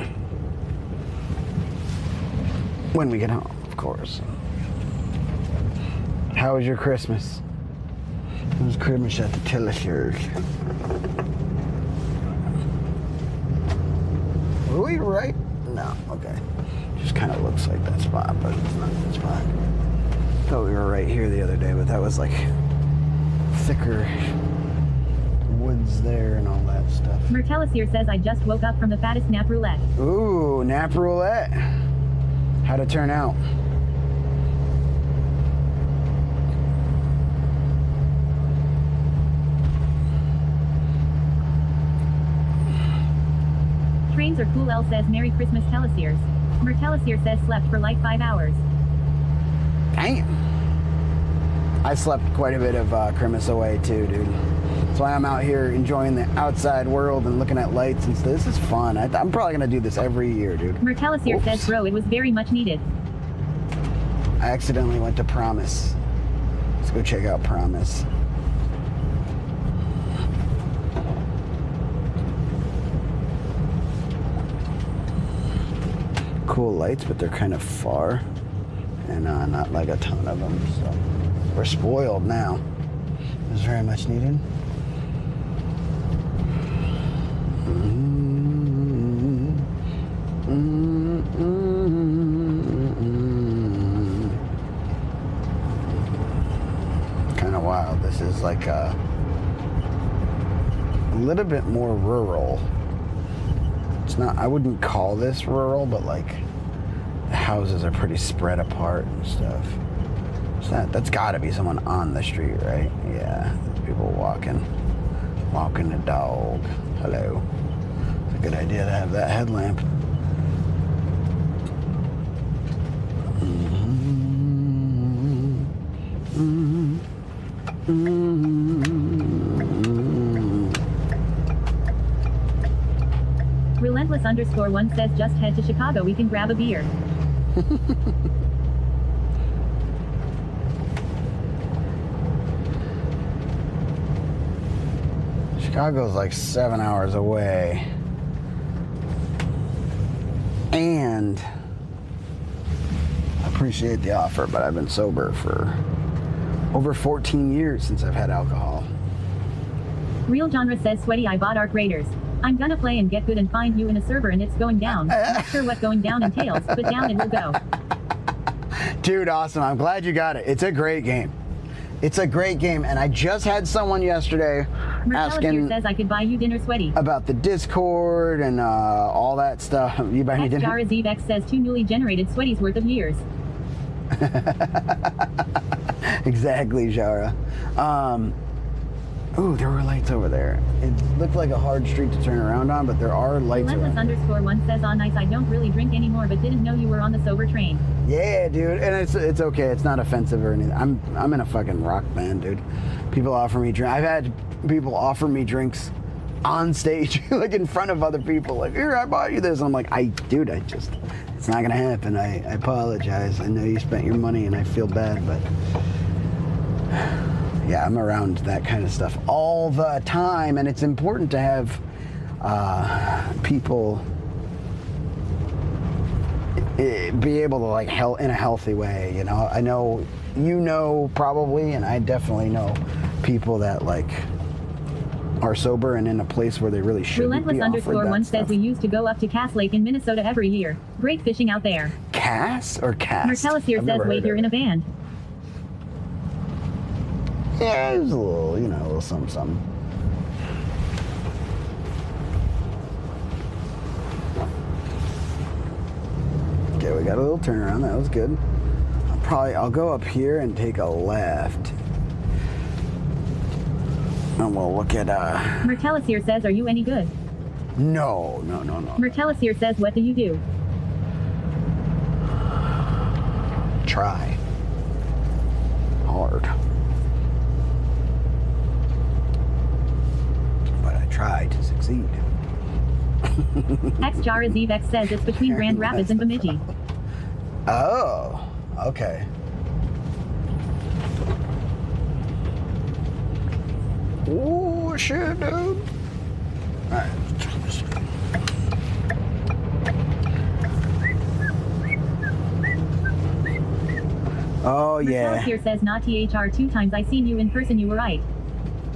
When we get home, of course. How was your Christmas? It was Christmas at the Tillisers. Were we right? No, okay. Just kind of looks like that spot, but it's not that spot. Thought we were right here the other day, but that was like thicker woods there and all that stuff. Mertelisir says I just woke up from the fattest nap roulette. Ooh, nap roulette. How'd it turn out? Trains are cool. L says Merry Christmas, Telisirs. Mertelisir says slept for like 5 hours. Damn. I slept quite a bit of Christmas away too, dude. That's why I'm out here enjoying the outside world and looking at lights and stuff. This is fun. I'm probably gonna do this every year, dude. Mertelisir says, bro, it was very much needed. I accidentally went to Promise. Let's go check out Promise. Cool lights, but they're kind of far. And not like a ton of them, so we're spoiled now. It was very much needed. Kind of wild. This is like a little bit more rural. It's not, I wouldn't call this rural, but like the houses are pretty spread apart and stuff. That's gotta be someone on the street, right? Yeah, there's people walking the dog. Hello. It's a good idea to have that headlamp. Relentless_1 says just head to Chicago, we can grab a beer. Chicago's like 7 hours away. And I appreciate the offer, but I've been sober for over 14 years since I've had alcohol. Real Genre says sweaty, I bought Arc Raiders. I'm gonna play and get good and find you in a server and it's going down. Not sure what going down entails, but down it will go. Dude, awesome. I'm glad you got it. It's a great game. It's a great game, and I just had someone yesterday asking says I could buy you dinner, sweaty. about the Discord and all that stuff. You buy me dinner? Jara Zevex says 2 newly generated sweaties worth of years. Exactly, Jara. Ooh, there were lights over there. It looked like a hard street to turn around on, but there are lights around. Relentless_1 says on ice, I don't really drink anymore, but didn't know you were on the sober train. Yeah, dude, and it's okay. It's not offensive or anything. I'm in a fucking rock band, dude. People offer me drink. I've had people offer me drinks on stage, like in front of other people. Like, here, I bought you this. And I'm like, dude, it's not gonna happen. I apologize. I know you spent your money, and I feel bad, but. Yeah, I'm around that kind of stuff all the time, and it's important to have people be able to like in a healthy way. You know, I know probably, and I definitely know people that like are sober and in a place where they really shouldn't be offered that Relentless_1 stuff. says we used to go up to Cass Lake in Minnesota every year. Great fishing out there. Cass or Cass? Mertellisir says, wait, you're in a band. Yeah, it was a little, you know, a little something, something. Okay, we got a little turnaround. That was good. I'll go up here and take a left. And we'll look at, Mertellisir says, are you any good? No. Mertellisir says, what do you do? Try. Hard. But I try to succeed. X says it's between Grand Rapids and Bemidji. Oh, okay. Oh, shit, dude. All right, let's try this way. Oh, yeah. Mertellisir says, not THR 2 times I seen you in person, you were right.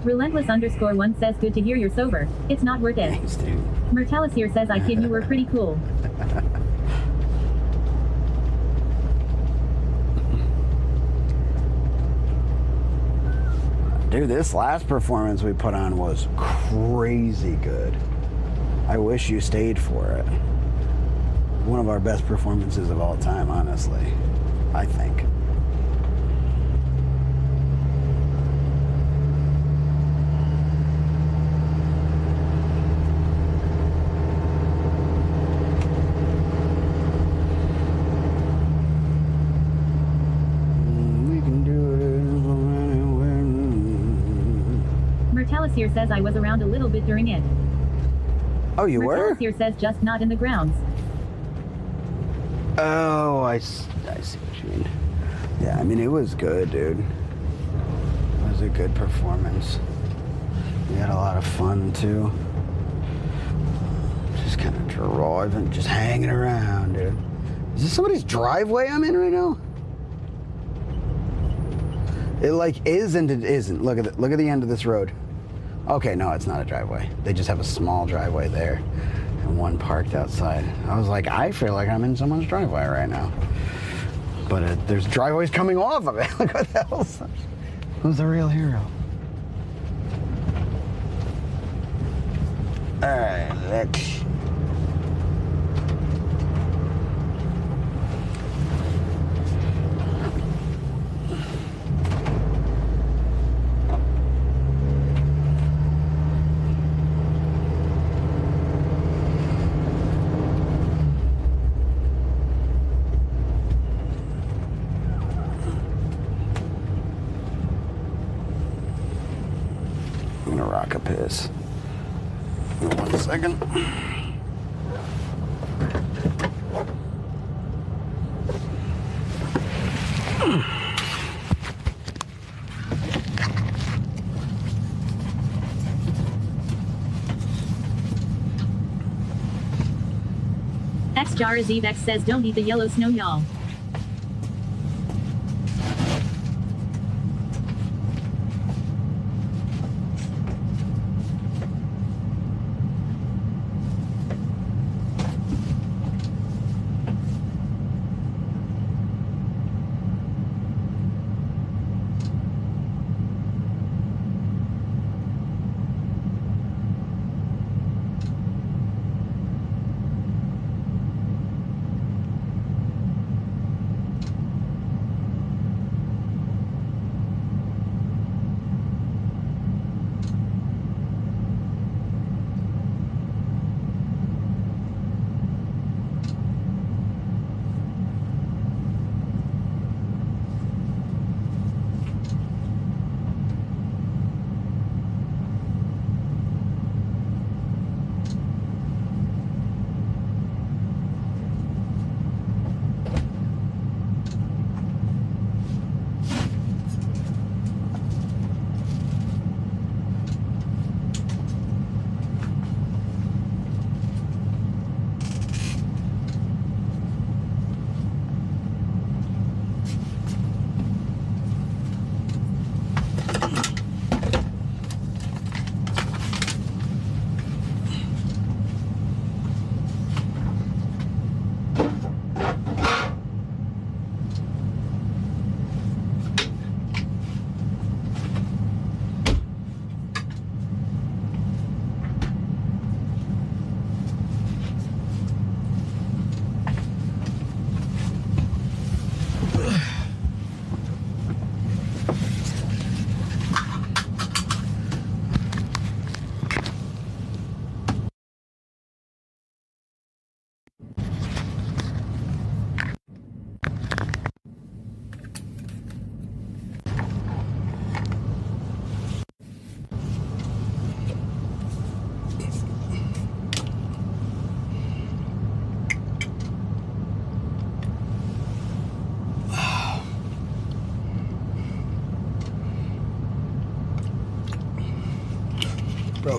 Relentless_1 says, good to hear you're sober. It's not worth it. Thanks, dude. Mertellisir says, I kid, you were pretty cool. Dude, this last performance we put on was crazy good. I wish you stayed for it. One of our best performances of all time, honestly. I think. Mertellisir says I was around a little bit during it. Oh, you were? Mertellisir says just not in the grounds. Oh, I see what you mean. Yeah, I mean, it was good, dude. It was a good performance. We had a lot of fun, too. Just kind of driving, just hanging around, dude. Is this somebody's driveway I'm in right now? It like is and it isn't. Look at the end of this road. Okay, no, it's not a driveway. They just have a small driveway there and one parked outside. I was like, I feel like I'm in someone's driveway right now. But there's driveways coming off of it. Look what the hell. Who's the real hero? All right, let's. I'm gonna rock a piss. 1 second. X says don't eat the yellow snow, y'all.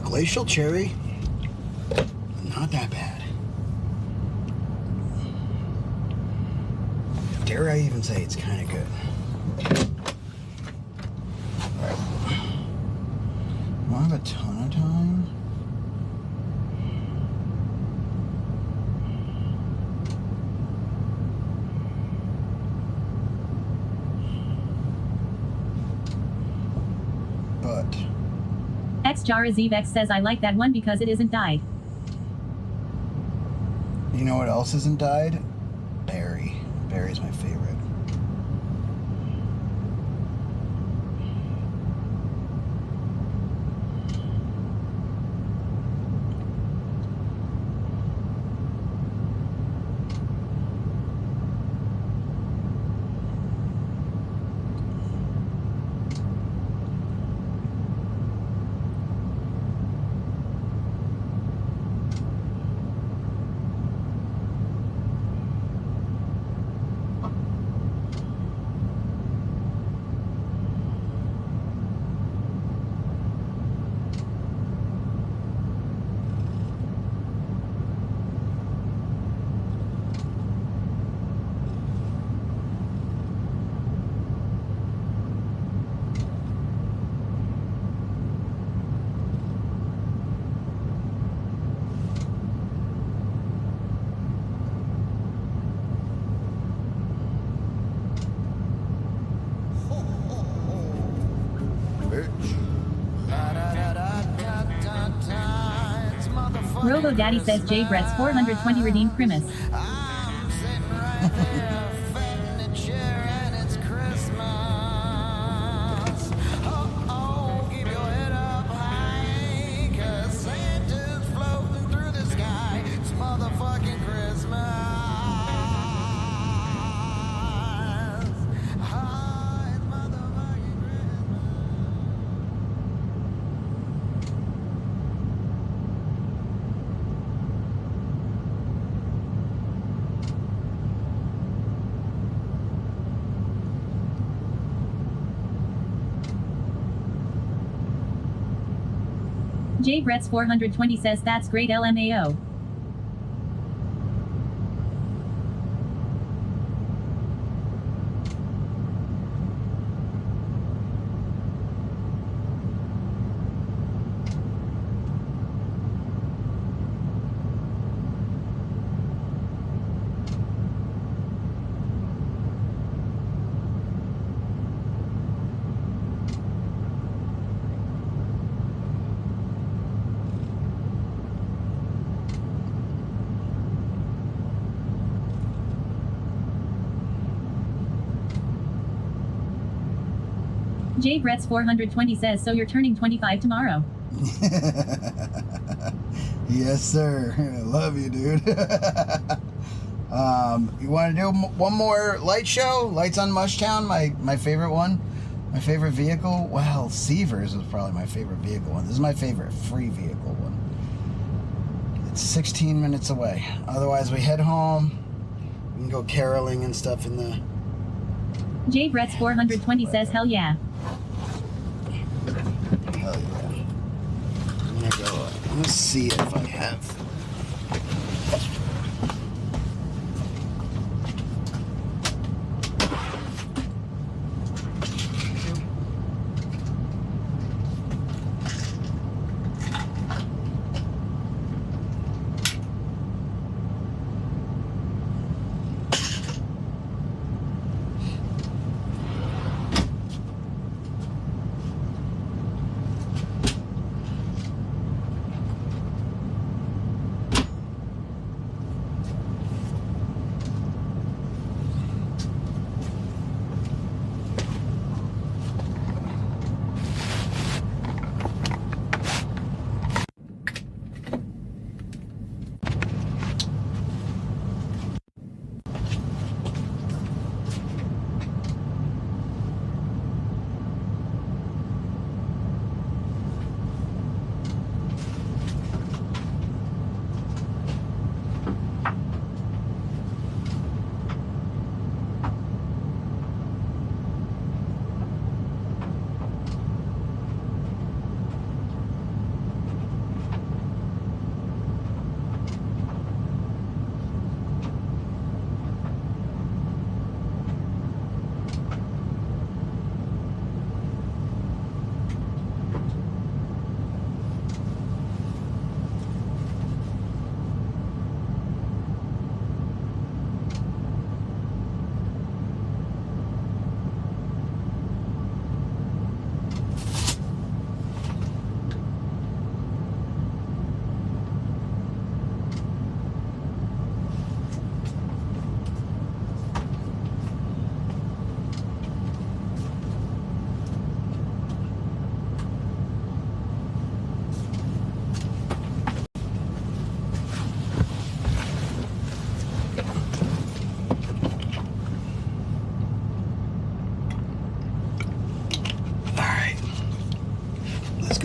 glacial cherry, not that bad. Dare I even say it's kind of good. Alright. I don't have a ton of time. But X Jarazevex says I like that one because it isn't dyed. you know what else isn't dyed? Berry. Berry's my favorite. Robo Daddy says J Brett's 420 redeemed Primus. J Brett's 420 says that's great LMAO. J Brett's 420 says so you're turning 25 tomorrow. Yes, sir. I love you, dude. You want to do one more light show? Lights on Mushtown, my favorite one. My favorite vehicle? Well, Seavers is probably my favorite vehicle one. This is my favorite free vehicle one. It's 16 minutes away. Otherwise, we head home. We can go caroling and stuff in the... J Brett's 420 says hell yeah. Hell yeah. I'm gonna see if I have...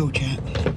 go, chat.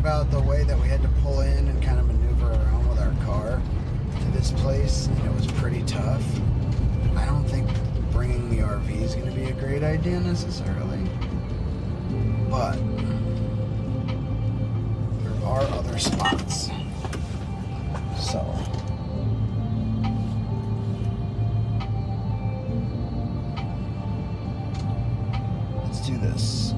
about the way that we had to pull in and kind of maneuver around with our car to this place, and it was pretty tough. I don't think bringing the RV is going to be a great idea necessarily, but there are other spots. So do this.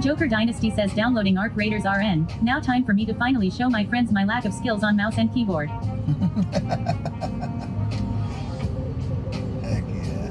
Joker Dynasty says downloading Arc Raiders RN. Now time for me to finally show my friends my lack of skills on mouse and keyboard. Heck yeah.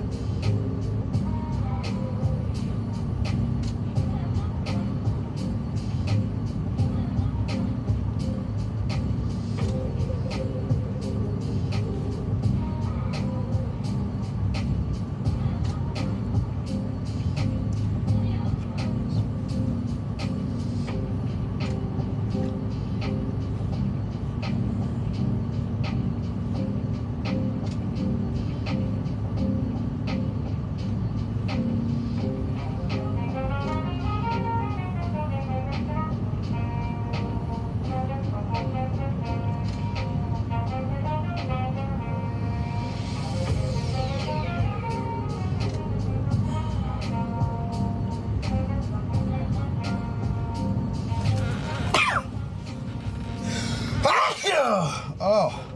Oh.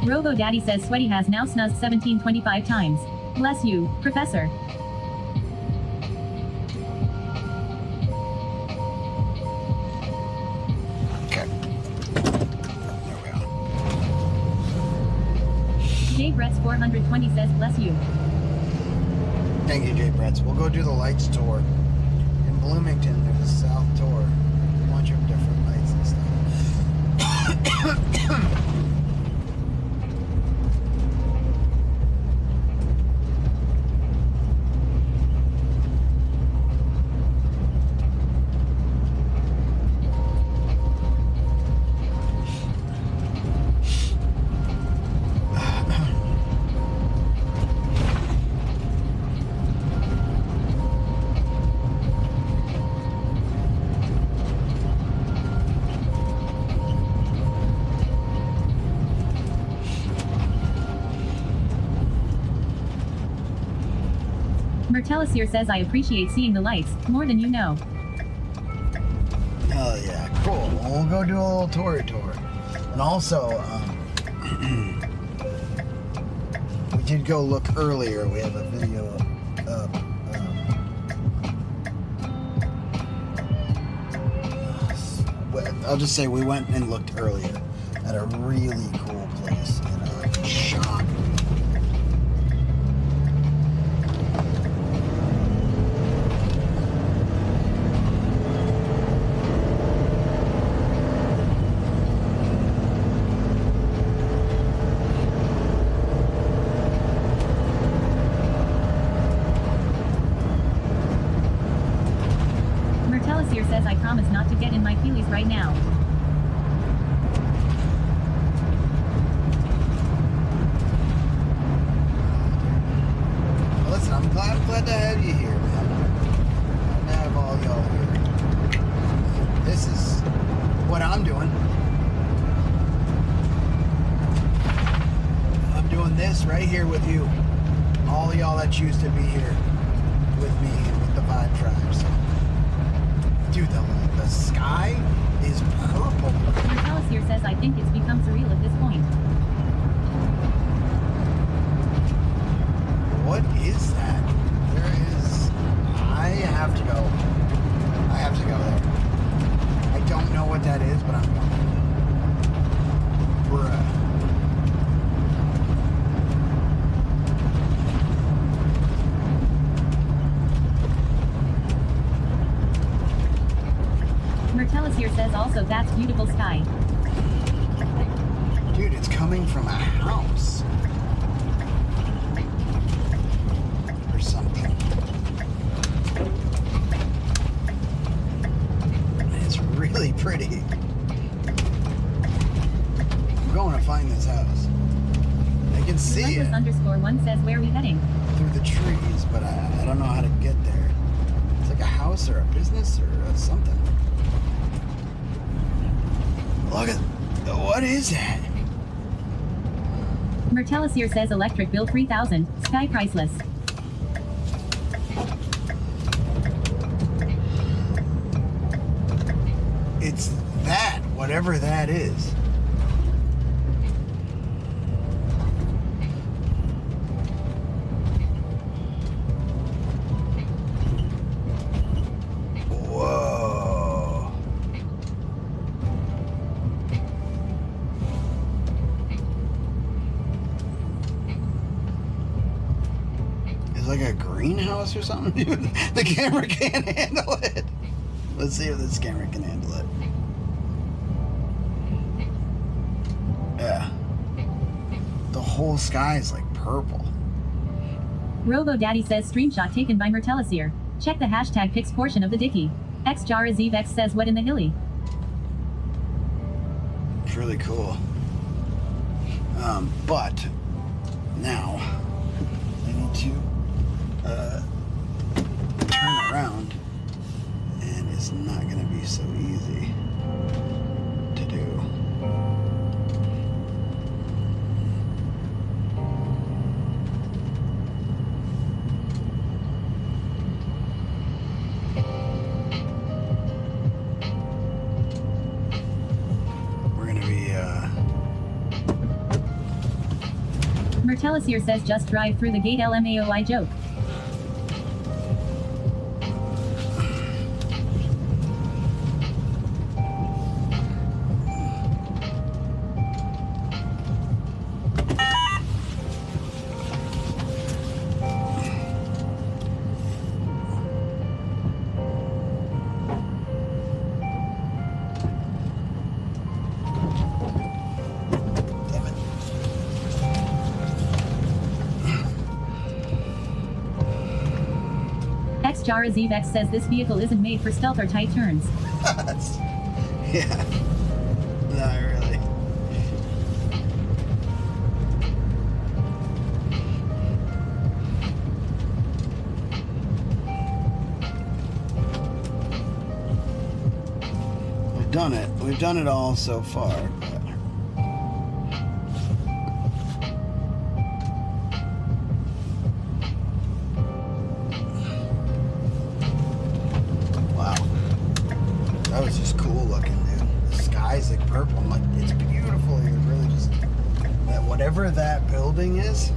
Robo Daddy says Sweaty has now snuzzed 1725 times. Bless you, Professor. J Brett's 420 says bless you. Thank you, Jay Bretts. We'll go do the lights tour. In Bloomington, there's a South tour. A bunch of different lights and stuff. Mertelisir says I appreciate seeing the lights, more than you know. Hell yeah, cool. Well, we'll go do a little tour. And also, we did go look earlier. We have a video up. I'll just say we went and looked earlier at a really cool place in Shock. Mertelisir says I promise not to get in my feelies right now. Listen, I'm glad to have you here, man. Glad to have all y'all here. This is what I'm doing. I'm doing this right here with you. All y'all that choose to be here with me and with the Vibe Tribe. So, dude, the sky is purple. Mertelisir says I think it's become surreal at this point. What is that? I have to go. Mertelisier says also that's beautiful sky. Dude, it's coming from a house. Or something. It's really pretty. I'm going to find this house. I can see it _1 says where are we heading? through the trees, but I don't know how to get there. It's like a house or a business or something. Look at... What is that? Mertelisier says electric bill 3,000, sky priceless. It's that, whatever that is. Whoa. It's like a greenhouse or something, dude. The camera can't handle it. Let's see if this camera can handle it. Yeah. The whole sky is like purple. Robo Daddy says screenshot taken by Mertelisier. Check the hashtag pics portion of the dicky. XJaraZvex says what in the hilly? It's really cool. But now I need to turn around, and it's not going to be so easy to do. We're going to be Mertelisier says just drive through the gate LMAOI joke. damn it. XJaraZvex says this vehicle isn't made for stealth or tight turns. Yeah. Not really. We've done it. We've done it all so far. But... Wow. That was just cool looking, dude. The sky's like purple. I'm like, it's beautiful here. Really just that whatever that building is,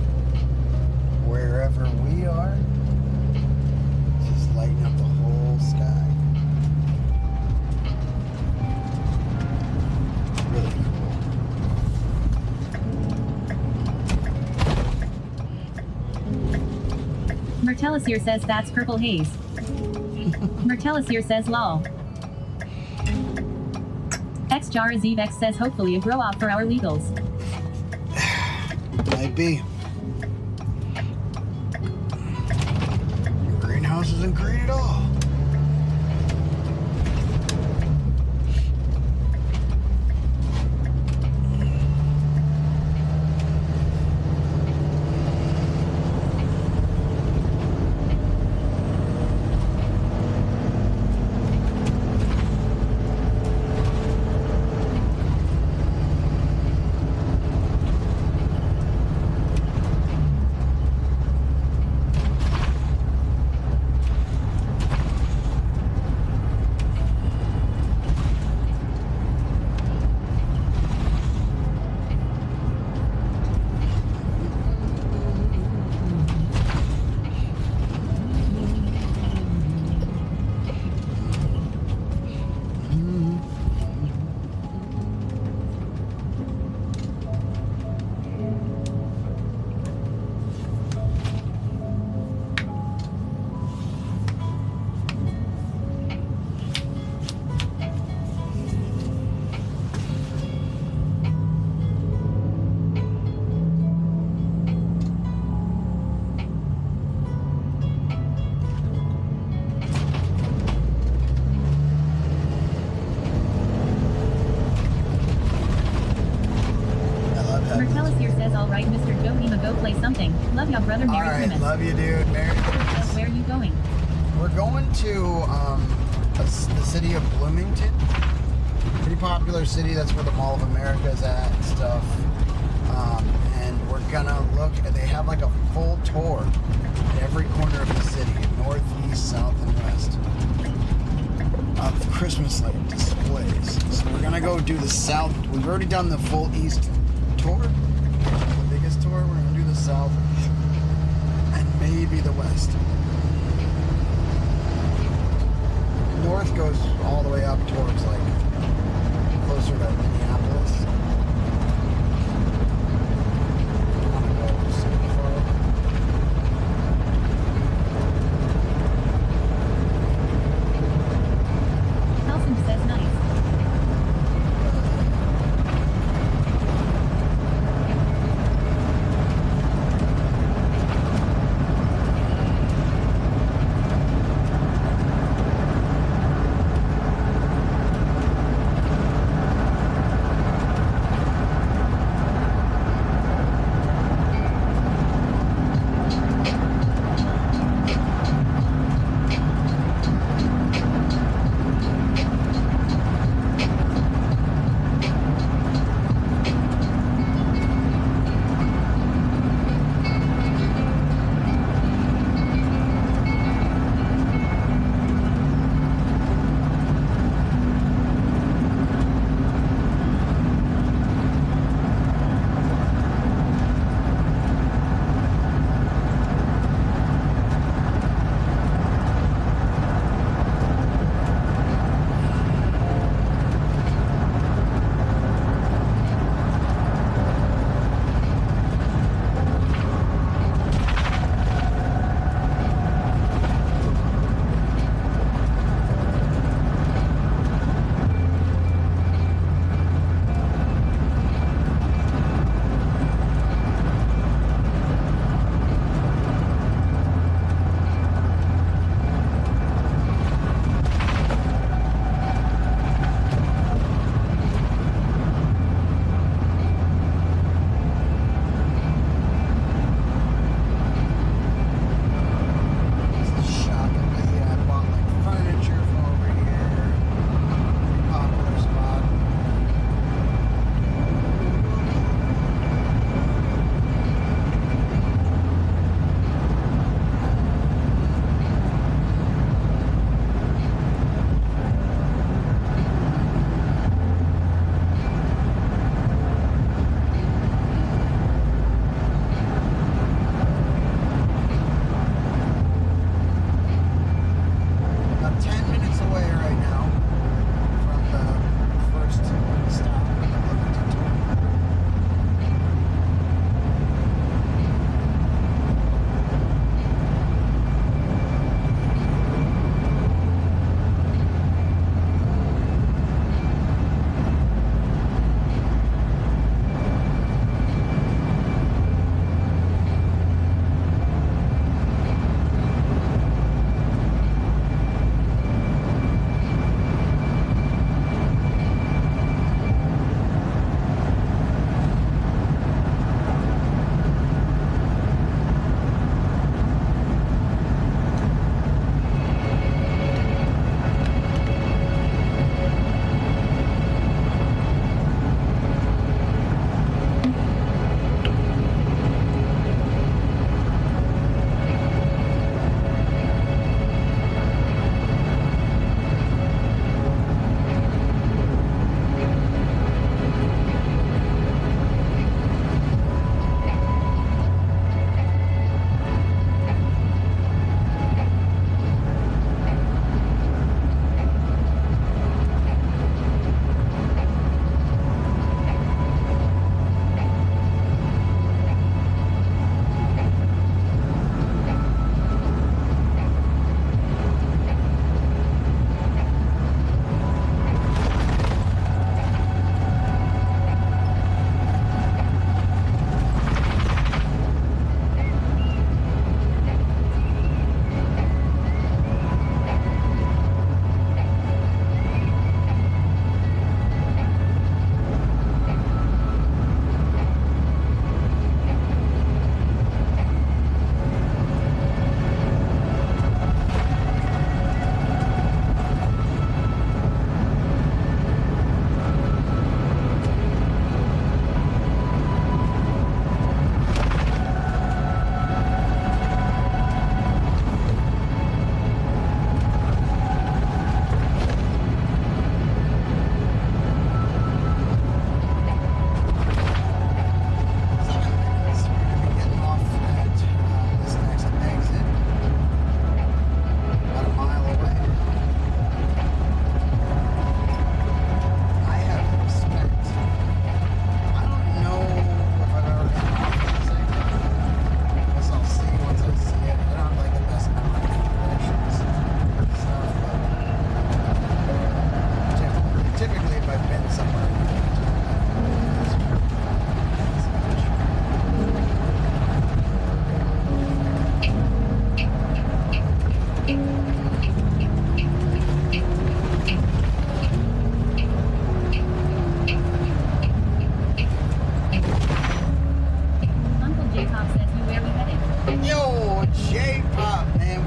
wherever we are, it's just lighting up the whole sky. Really cool. Mertelisier says that's purple haze. Mertelisier says lol. XJaraZvex says hopefully a grow out for our legals. Might be. Your greenhouse isn't green at all. good. Merry Christmas. Where are you going? We're going to the city of Bloomington. Pretty popular city. That's where the Mall of America is at and stuff. And we're gonna look. They have like a full tour at every corner of the city, north, east, south, and west, of Christmas light displays. So we're gonna go do the south. We've already done the full east tour, the biggest tour. We're gonna do the south and maybe the west. North goes all the way up towards like closer to Minneapolis. I wanna go super far. Nelson says nice.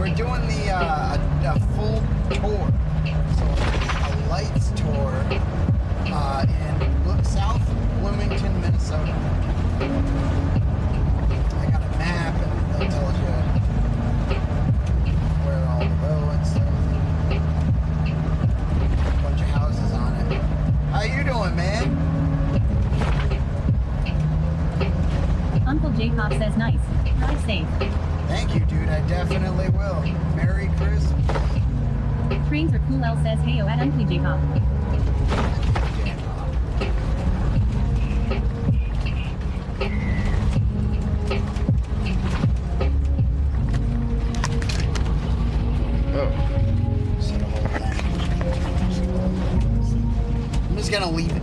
we're doing a full tour. So a lights tour in South Bloomington, Minnesota. I got a map and that tells you where all the roads are. A bunch of houses on it. How you doing, man? Uncle Jacob says nice. Drive safe. Thank you, dude. I definitely will. Merry Christmas. Trains are cool. L says heyo at Uncle Jacob. I'm just gonna leave it.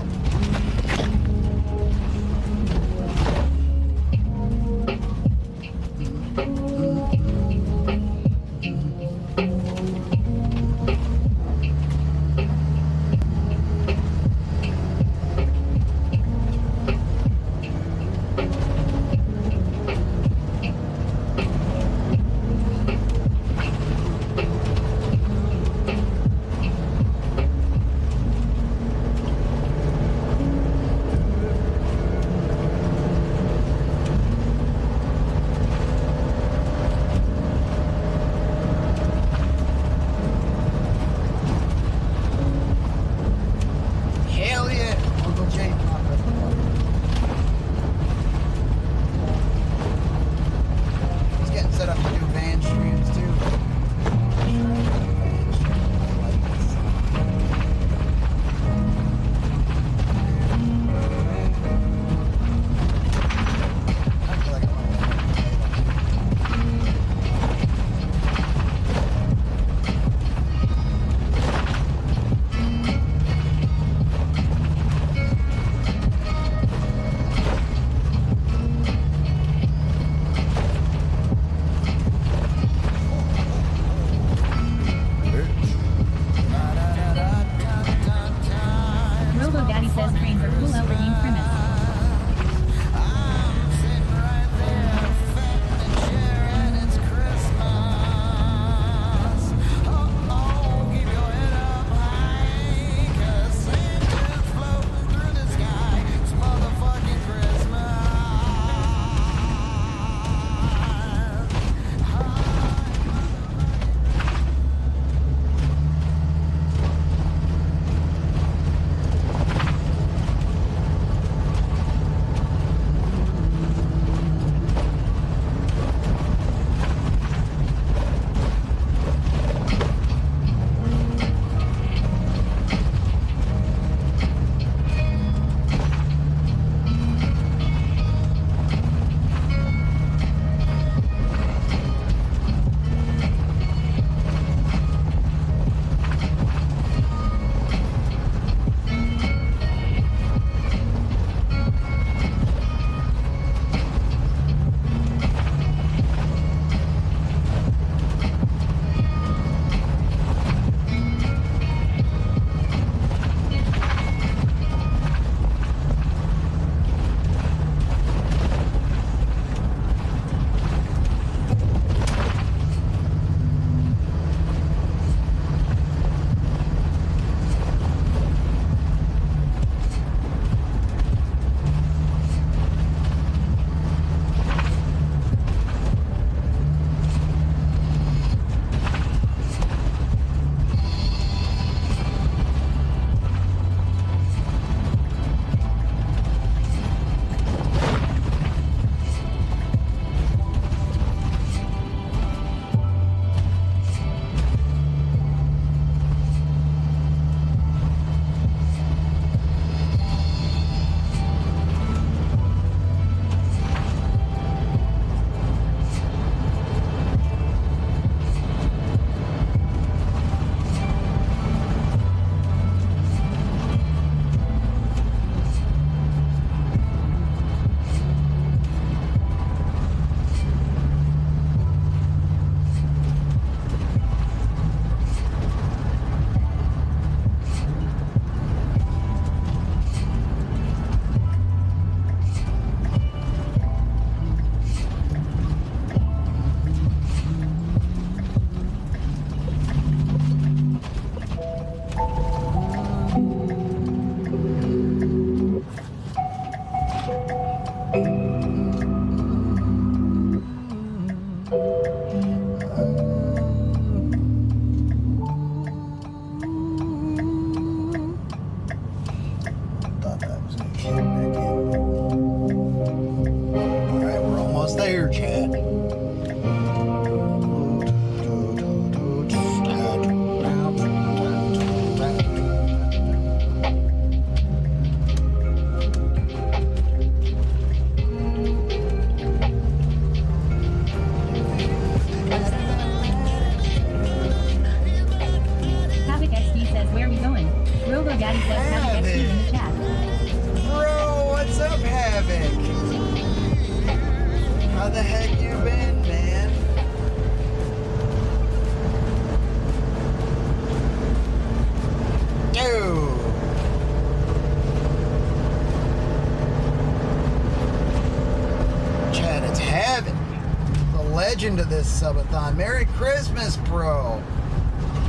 to this subathon. Merry Christmas, bro.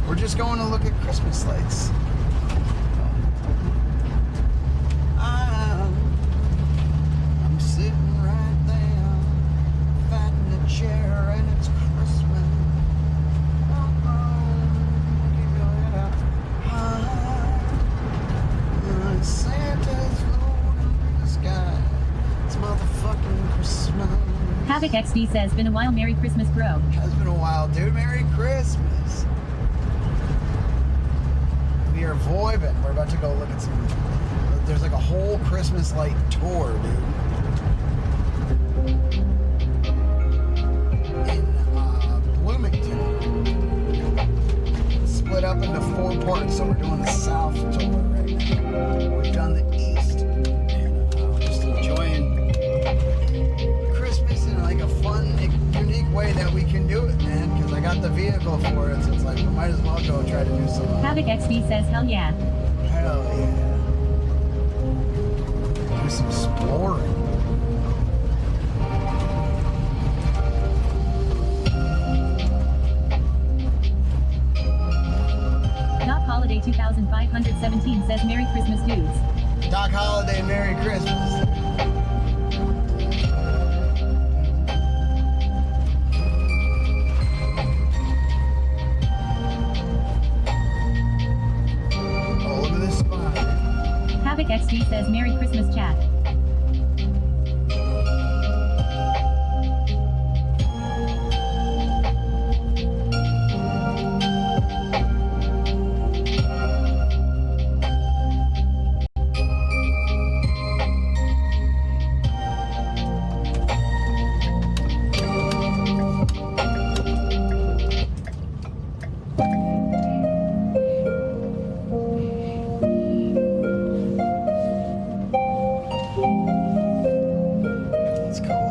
We're just going to look at Christmas lights. I'm sitting right there, fighting a chair, and it's Christmas. Santa's floating through the sky. It's motherfucking Christmas. Havoc XD says, been a while, Merry Christmas, bro. Has been a while, dude. Merry Christmas. We are vibing. We're about to go look at some. There's like a whole Christmas light tour, dude. In Bloomington. Split up into 4 parts, so we're doing the South tour right now. We've done the East. And just enjoying Christmas in like a fun, unique way that we can do it, man. Because I got the vehicle for it, so it's like we might as well go try to do some. Havoc XD says, hell yeah. Hell yeah. Do some exploring. Doc Holiday 2517 says, Merry Christmas, dudes. Doc Holiday, Merry Christmas. Oh, look at this spot. Havoc XD says, Merry Christmas, chat. That's cool.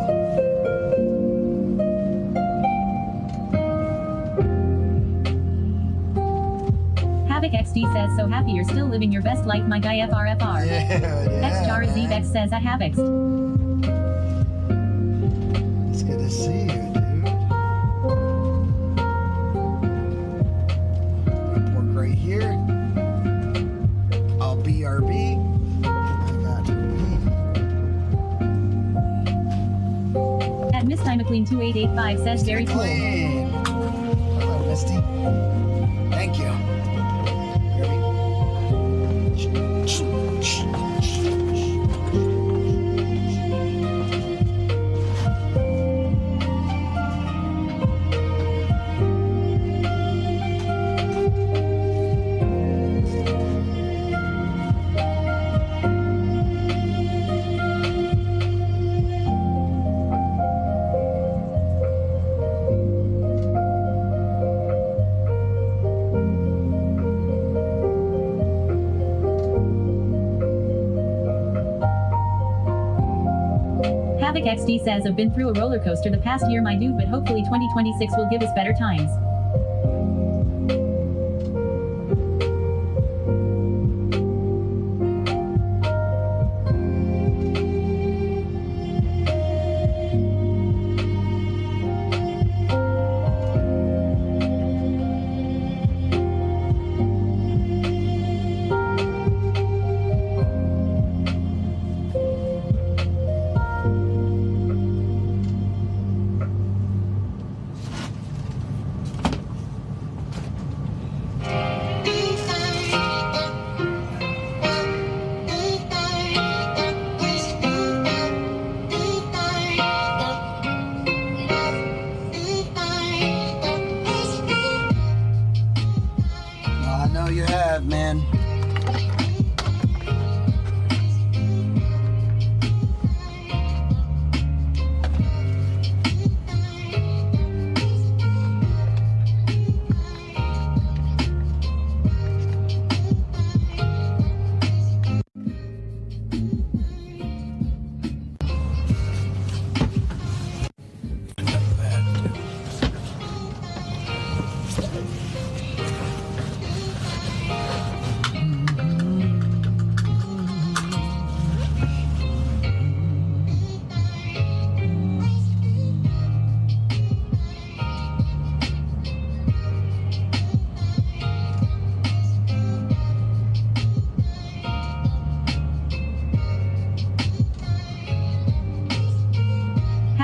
Havoc XD says, so happy you're still living your best life, my guy, FRFR. Yeah. X Jar Zevex says, I have X. It's good to see you, dude. Pork right here. I'll BRB. I got to be. At Miss Time McLean 2885 says, very cool. Clean. Hello, Misty. Thank you. Havoc XD says, I've been through a roller coaster the past year, my dude, but hopefully 2026 will give us better times. You have, man.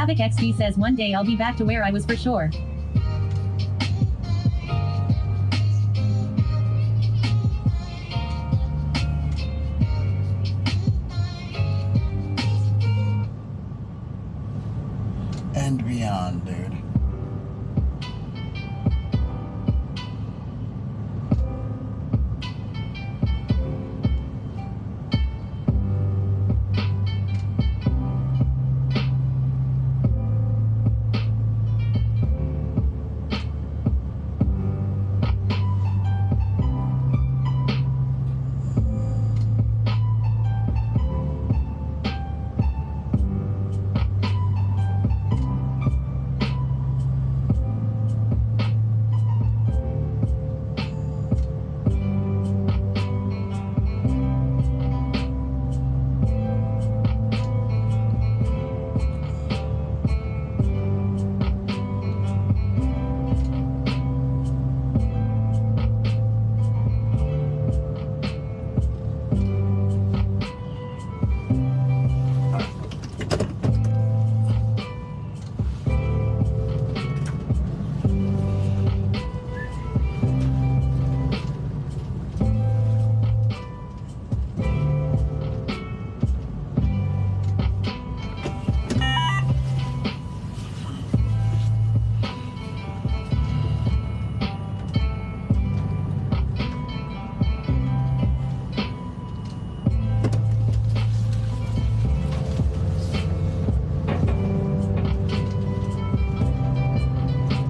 Havoc XD says one day I'll be back to where I was for sure. And beyond, dude.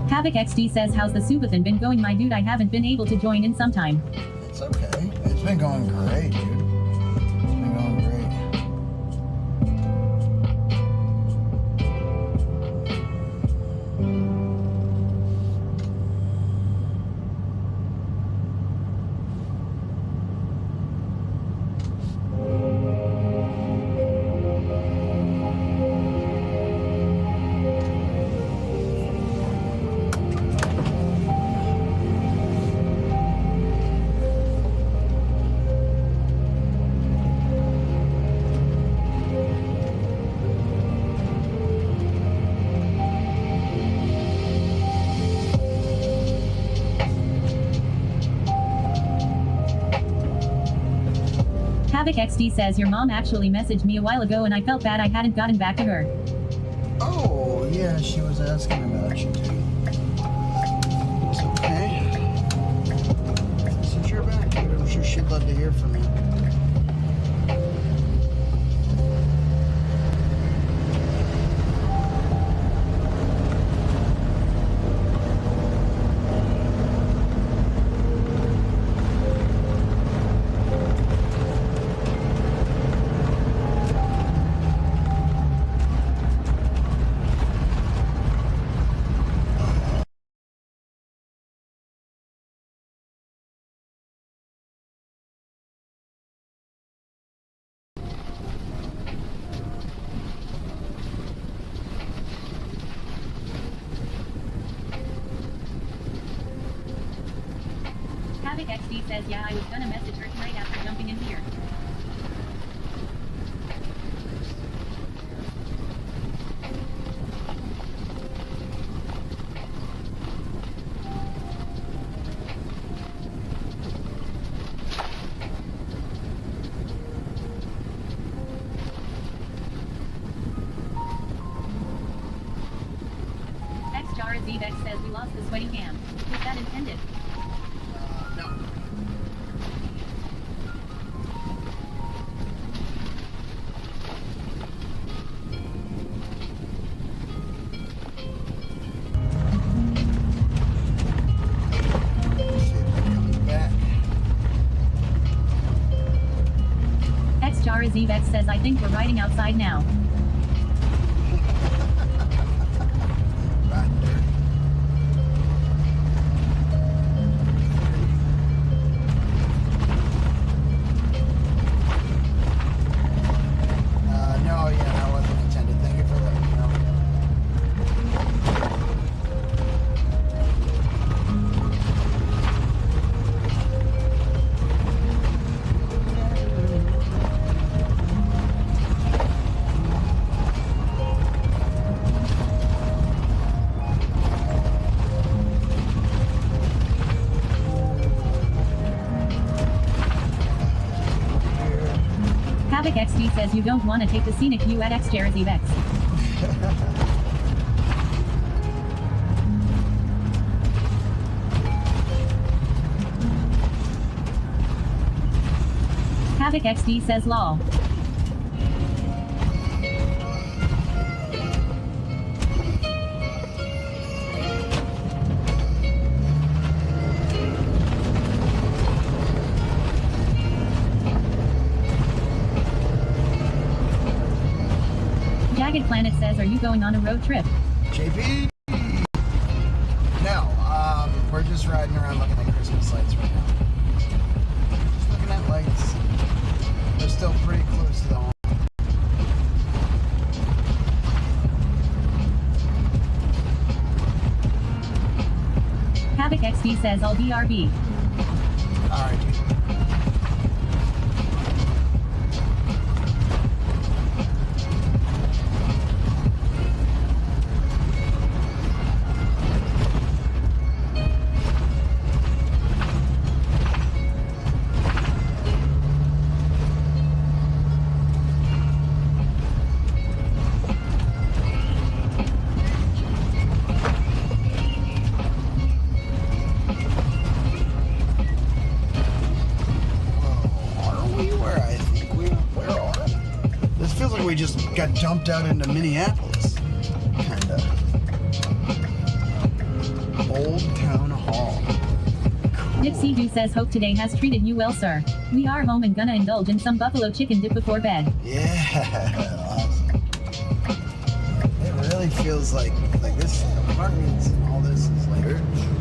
Havoc XD says how's the Subathon been going, my dude? I haven't been able to join in some time. It's okay. It's been going great, dude. It's been going great. Havoc XD says your mom actually messaged me a while ago and I felt bad I hadn't gotten back to her. Oh, yeah, she was asking about you, dude. It's okay. Since you're back, dude, I'm sure she'd love to hear from you. Havoc XD says yeah, I was gonna message her tonight after jumping in here. X-Jar-Z-Vex says we lost the sweaty cam. Was that intended? No. X-Jar-Z-Vex says I think we're riding outside now. Havoc XD says you don't want to take the scenic view at X Jersey Vex. Havoc XD says lol. Jagged Planet says, are you going on a road trip? JP? No, we're just riding around looking at Christmas lights right now. Just looking at lights. They're still pretty close to the home. Havoc XD says, I'll BRB. Alright, dude. We just got dumped out into Minneapolis. Kinda. Old Town Hall. Nipsey Who says, hope today has treated you well, sir. We are home and gonna indulge in some buffalo chicken dip before bed. Yeah, awesome. It really feels like this apartment and all this is like,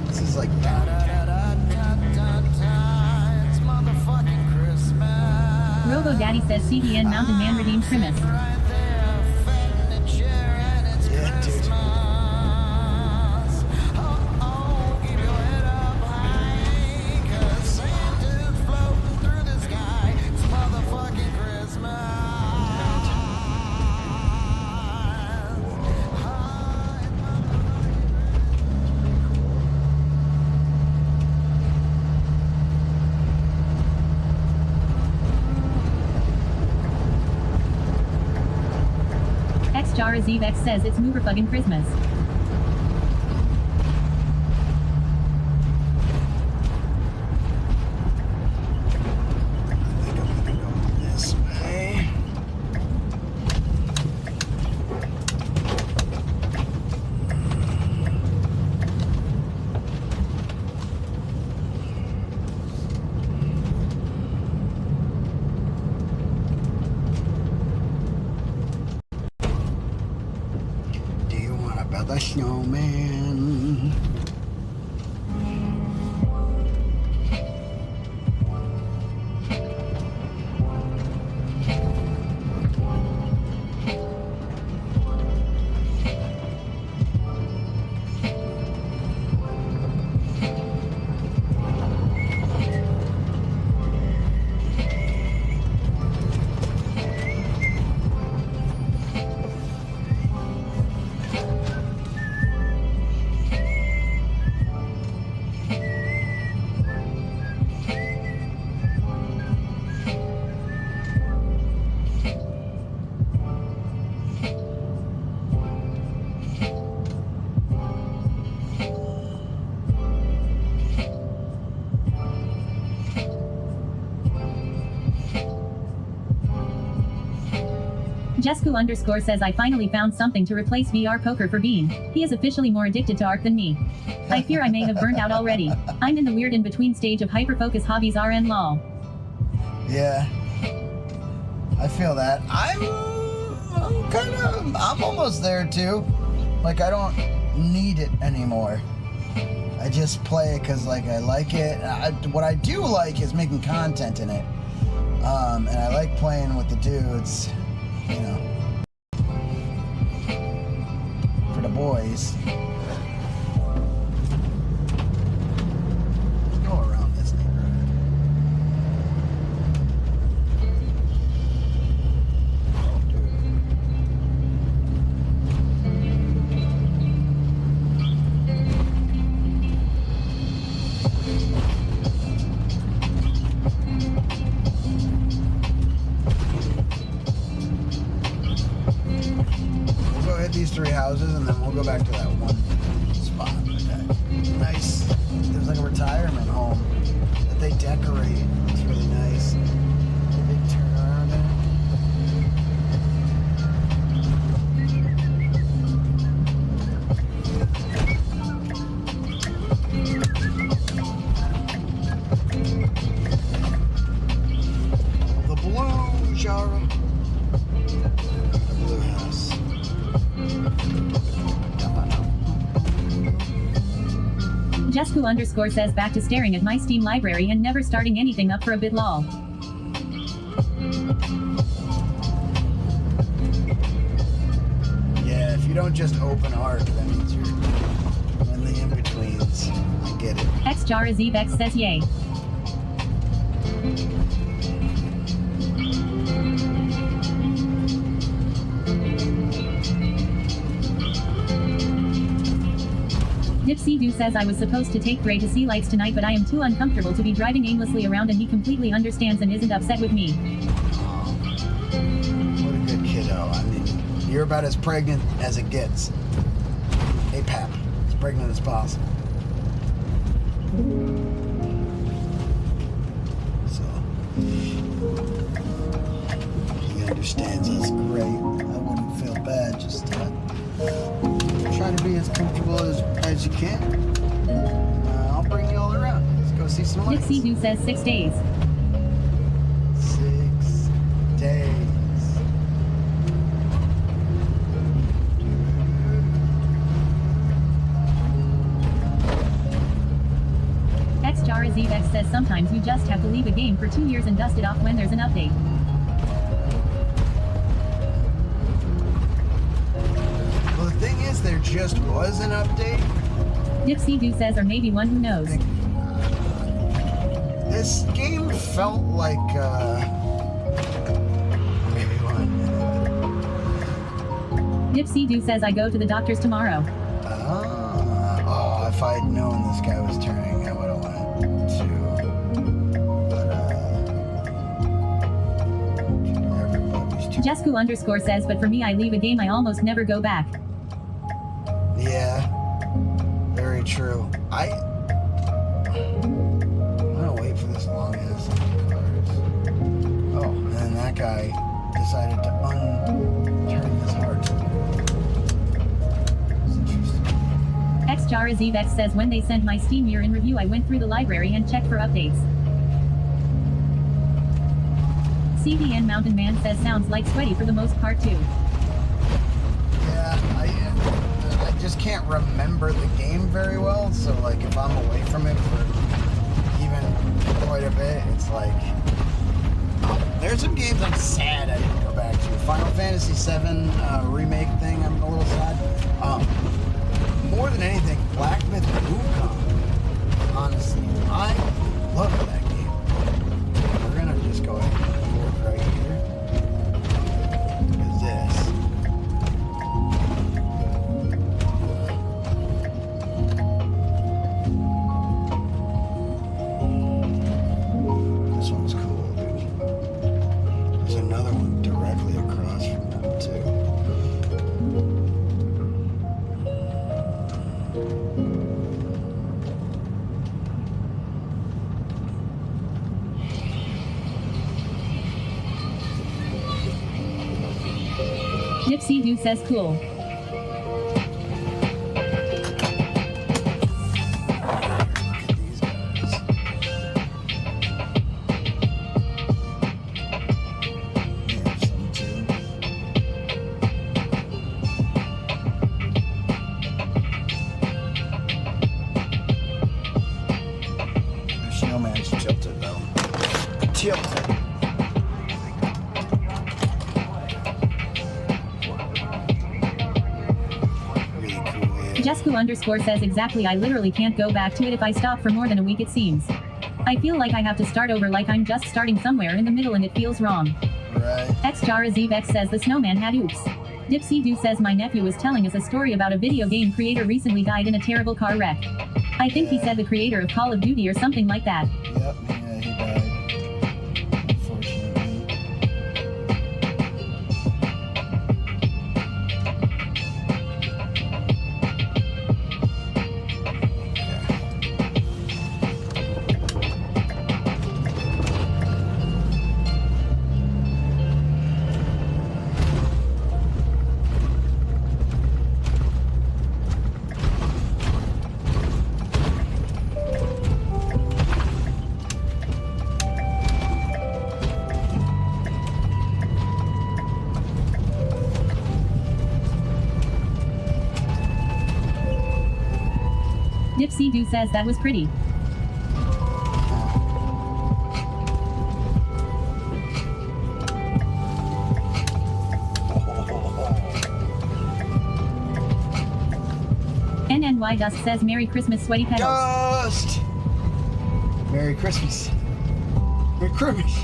this is like Robo Daddy says CDN Mountain Man redeemed Primus. Yeah, dude. Jara Zvex says it's Mooverfuggin' Christmas. This way. The snowman. Jesku_ says I finally found something to replace VR poker for Bean. He is officially more addicted to Ark than me. I fear I may have burnt out already. I'm in the weird in-between stage of hyper-focus hobbies RN lol. Yeah. I feel that. I'm almost there too. Like I don't need it anymore. I just play it because like I like it. What I do like is making content in it. And I like playing with the dudes. You know, for the boys. Let's go around this neighborhood. Oh, dude. go back to that one spot. Okay. Nice. There's like a retirement home that they decorate. It's really nice. A big turnaround there. The blue jar. The blue house. Jesku_ says back to staring at my Steam library and never starting anything up for a bit lol. Yeah, if you don't just open art, that means you're in the in-betweens. I get it. XJaraZevex says yay. Dipsy Doo says I was supposed to take Gray to see lights tonight, but I am too uncomfortable to be driving aimlessly around, and he completely understands and isn't upset with me. Oh, what a good kiddo. I mean, you're about as pregnant as it gets. Hey, Pap, as pregnant as possible. So, he understands us great. I wouldn't feel bad. Just try to be as comfortable as you can. I'll bring you all around. Let's go see some lights. Dipsy Doo says 6 days. 6 days. XJaraZevex says sometimes you just have to leave a game for 2 years and dust it off when there's an update. Well, the thing is, there just was an update. Dipsy Doo says, or maybe one who knows. This game felt like, maybe one. Dipsy Doo says I go to the doctor's tomorrow. Oh, if I'd known this guy was turning, I would have went to. But, everybody's too. Jesku_ says, but for me I leave a game I almost never go back. Yeah, very true. I'm gonna wait for this long ass cards. Oh, and then that guy decided to unturn his heart. That's interesting. XJaraZevex says when they sent my Steam year in review I went through the library and checked for updates. CDN Mountain Man says sounds like sweaty for the most part too. Yeah, I just can't remember the game very well, so like if I'm away from it for even quite a bit, it's like there's some games I'm sad I didn't go back to. Final Fantasy VII remake thing, I'm a little sad. More than anything, Black Myth Wukong. Honestly, I love that game. We're gonna just go ahead and record right here. Because this. This one's cool, dude. There's another one directly across from that, too. Dipsy Doo says cool. Snowman's tilted though. Tilted. Really cool. Jesku_ says exactly I literally can't go back to it if I stop for more than a week it seems. I feel like I have to start over, like I'm just starting somewhere in the middle and it feels wrong. Right. XJaraZevex says the snowman had oops. Dipsy Doo says my nephew was telling us a story about a video game creator recently died in a terrible car wreck. I think he said the creator of Call of Duty or something like that. Yep, yeah, he died. Unfortunately. Dipsy Doo says that was pretty. NNY Dust says Merry Christmas, Sweaty Petals. Dust! Merry Christmas. Merry Christmas.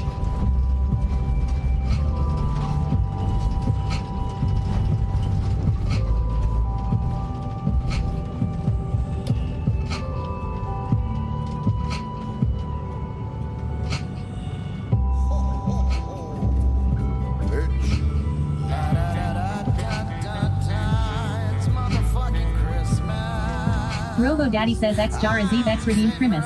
Robo Daddy says X Jar is Eve X Redeemed Primus.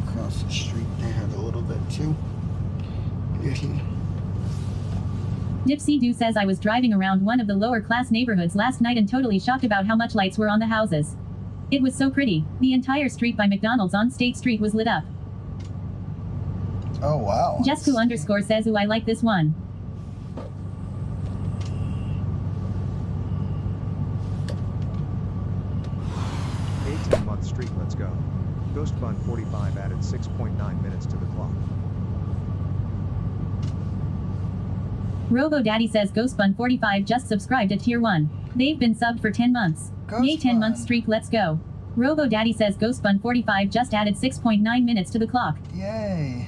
Across the street, they had a little bit too. Dipsy Doo says I was driving around one of the lower class neighborhoods last night and totally shocked about how much lights were on the houses. It was so pretty. The entire street by McDonald's on State Street was lit up. Oh wow. Jesku underscore says ooh I like this one. 18-month streak, let's go. Ghost Bun 45 added 6.9 minutes to the clock. Robo Daddy says GhostBun45 just subscribed to Tier 1. They've been subbed for 10 months. Yay 10-month streak, let's go. Robo Daddy says GhostBun45 just added 6.9 minutes to the clock. Yay.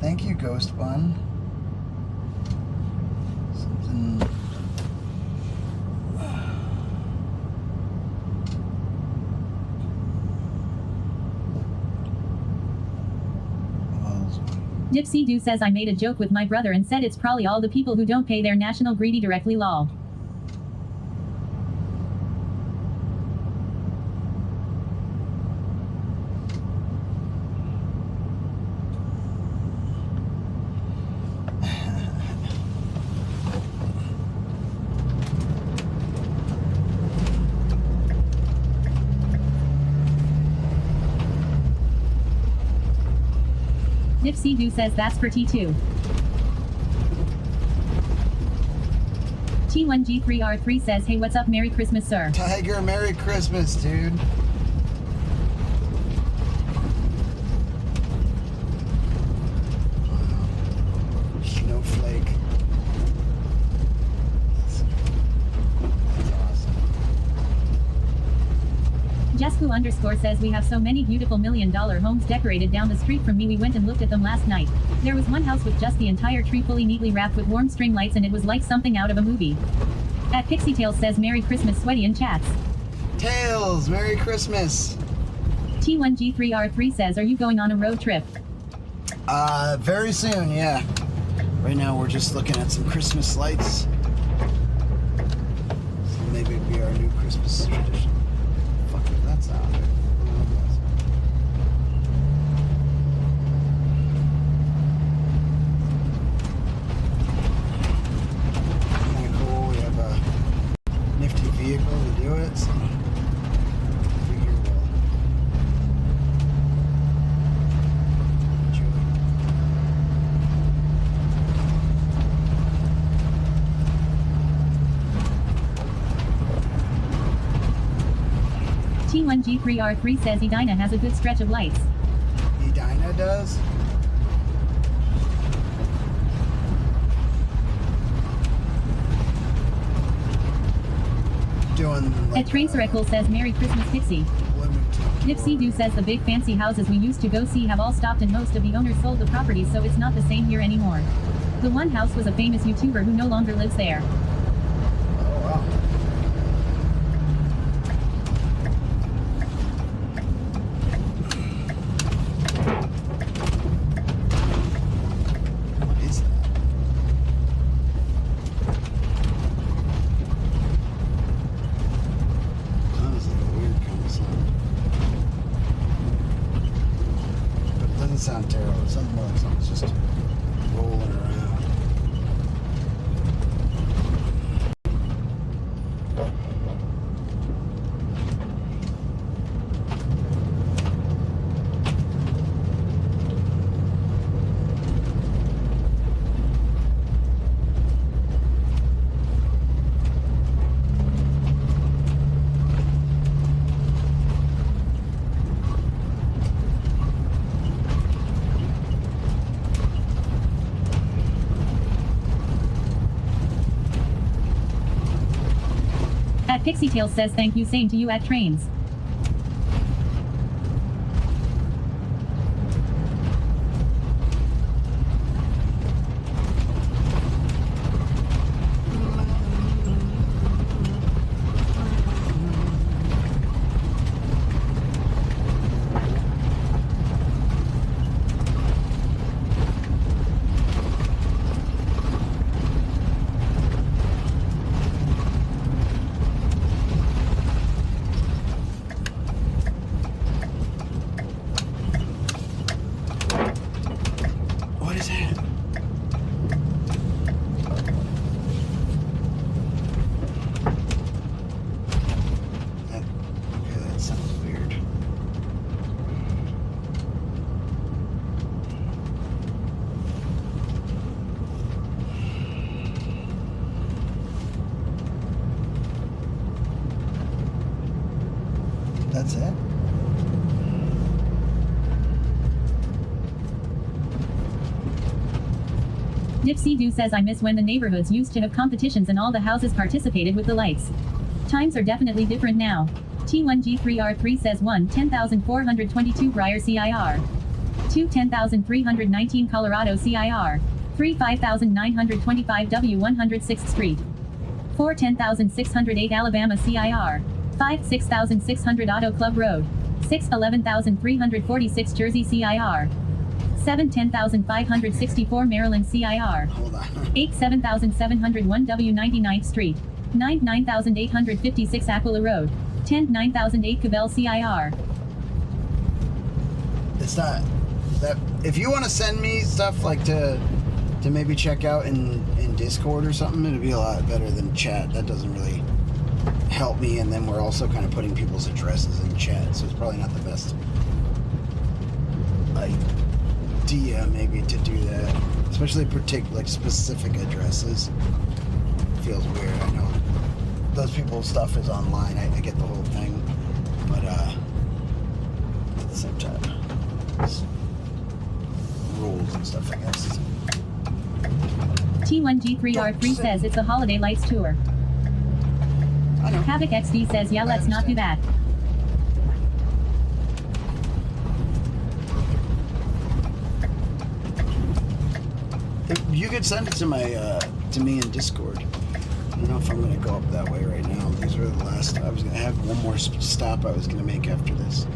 Thank you, Ghost Bun. Something. Dipsy Doo says I made a joke with my brother and said it's probably all the people who don't pay their national greedy directly lol. Dipsy Doo says that's for T2. T1G3R3 says hey what's up Merry Christmas sir. Tiger, Merry Christmas, dude. Snowflake. That's awesome. Jesku underscore says we have so many beautiful $1 million homes decorated down the street from me. We went and looked at them last night. There was one house with just the entire tree fully neatly wrapped with warm string lights and it was like something out of a movie. At Pixie Tales says Merry Christmas Sweaty in chats. Tails, Merry Christmas. T1G3R3 says are you going on a road trip? Very soon, yeah. Right now we're just looking at some Christmas lights. So maybe it'll be our new Christmas tradition. Fuck is that sound? Kind of cool. We have a nifty vehicle to do it. So I figure we'll enjoy. T1G3R3 says Edina has a good stretch of lights. Edina does? Doing like At Train Circle says Merry Christmas Pixie. Dipsy Doo says the big fancy houses we used to go see have all stopped and most of the owners sold the properties so it's not the same here anymore. The one house was a famous YouTuber who no longer lives there. Oh wow. What is that? Sounds like a weird kind of sound. But it doesn't sound terrible. It sounds more like something's just Pixie Tails says thank you, same to you at trains. What is that? Okay, that sounds weird. That's it? Dipsy Doo says I miss when the neighborhoods used to have competitions and all the houses participated with the lights. Times are definitely different now. T1G3R3 says 1 10,422 Briar CIR. 2 10,319 Colorado CIR. 3 5,925 W 106th Street. 4 10,608 Alabama CIR. 5 6,600 Auto Club Road. 6 11,346 Jersey CIR. 7 10,564 Maryland CIR. Hold on. 8 7,701 W 99th Street. 9 9,856 Aquila Road. 10 9,008 Cabell CIR. It's not that. If you want to send me stuff like to maybe check out in Discord or something, it'd be a lot better than chat. That doesn't really help me, and then we're also kind of putting people's addresses in chat, so it's probably not the best idea maybe to do that, especially like specific addresses. Feels weird. I know those people's stuff is online. I get the whole thing, but at the same time, it's rules and stuff, I guess. T1G3R3 says it's a holiday lights tour. I know. Havoc XD says yeah, let's not do that. You could send it to my to me in Discord. I don't know if I'm gonna go up that way right now. These were the last. I was gonna have one more stop I was gonna make after this.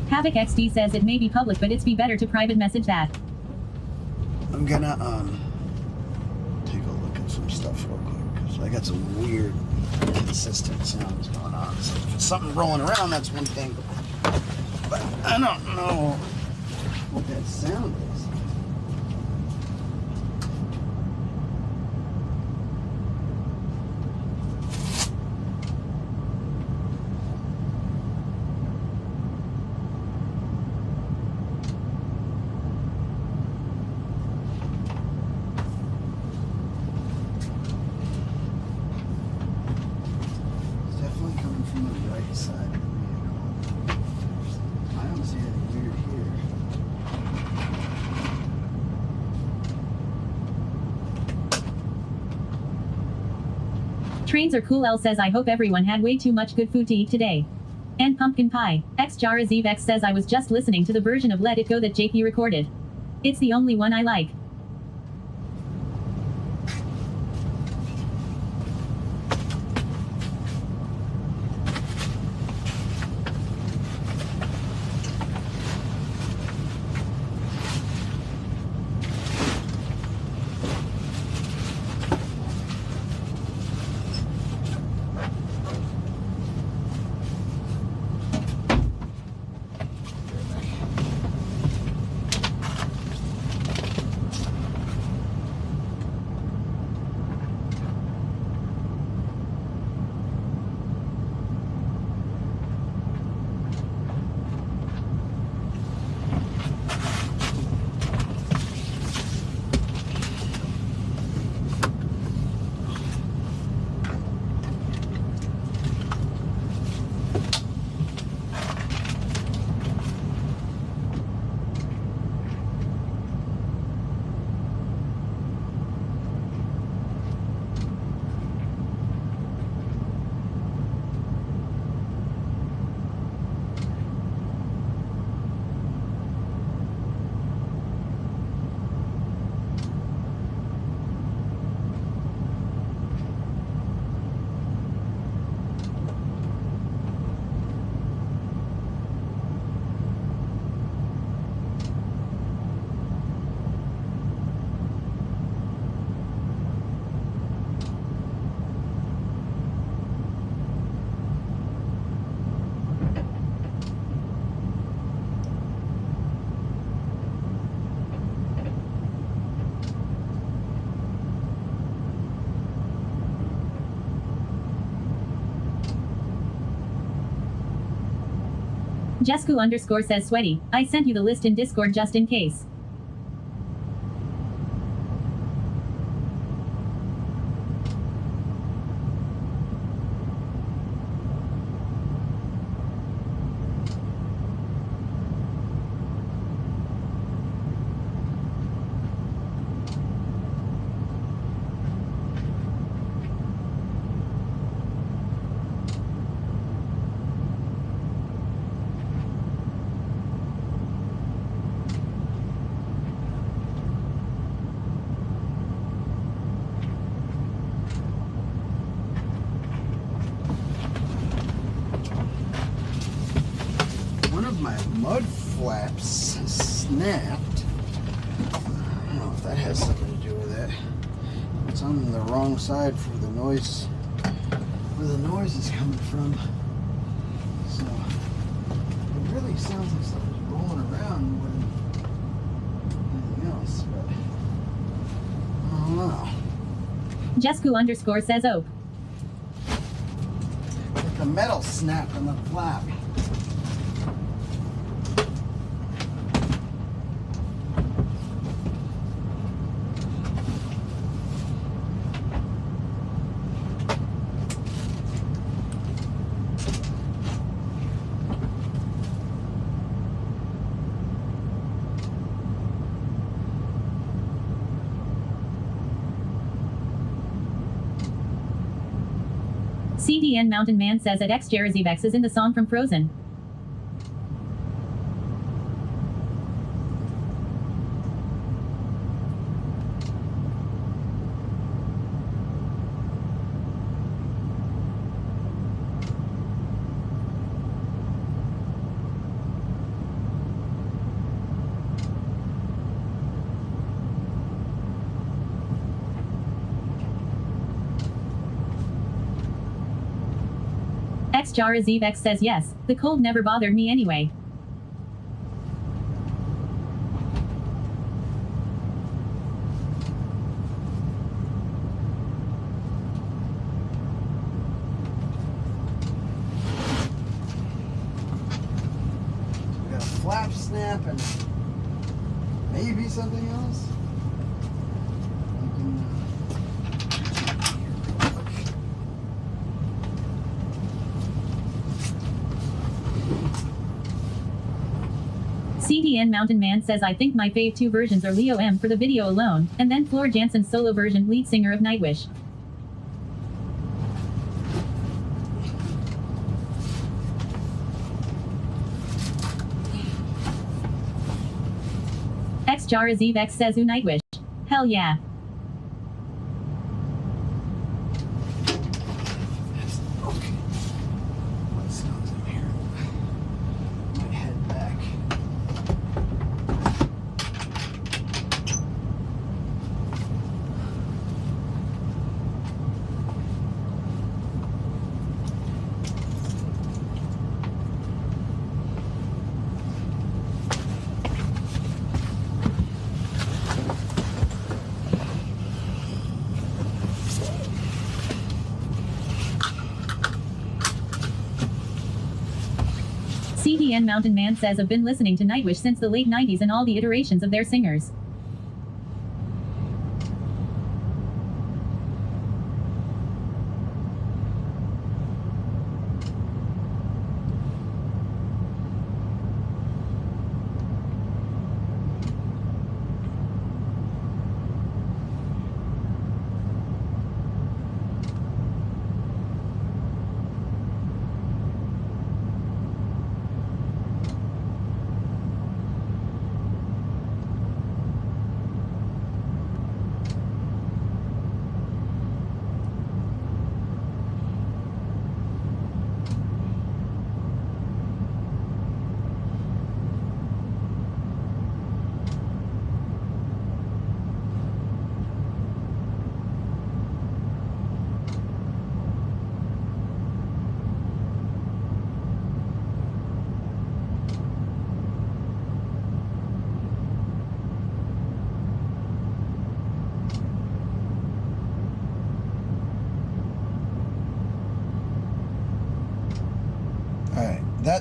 Havoc XD says it may be public, but it's be better to private message that. I'm gonna take a look at some stuff real quick because I got some weird, consistent sounds going on. So if it's something rolling around, that's one thing. But I don't know what that sound is. Trains are cool. L says I hope everyone had way too much good food to eat today. And pumpkin pie. X Jara Zev X says I was just listening to the version of Let It Go that JP recorded. It's the only one I like. Jesku_ says sweaty. I sent you the list in Discord just in case. One of my mud flaps snapped. I don't know if that has something to do with it. It's on the wrong side for the noise, where the noise is coming from. So it really sounds like something's rolling around more than anything else, but I don't know. Jesku_ says ope. Like the metal snapped on the flap. CDN Mountain Man says at X Jerazivex is in the song from Frozen. X Jarazivex says yes, the cold never bothered me anyway. We got a flap snap and maybe something else. CDN Mountain Man says I think my fave 2 versions are Leo M for the video alone, and then Floor Jansen's solo version, lead singer of Nightwish. X Jarazivex says Nightwish. Hell yeah. Okay. What sounds in here? Might head back. CDN Mountain Man says I've been listening to Nightwish since the late 90s and all the iterations of their singers.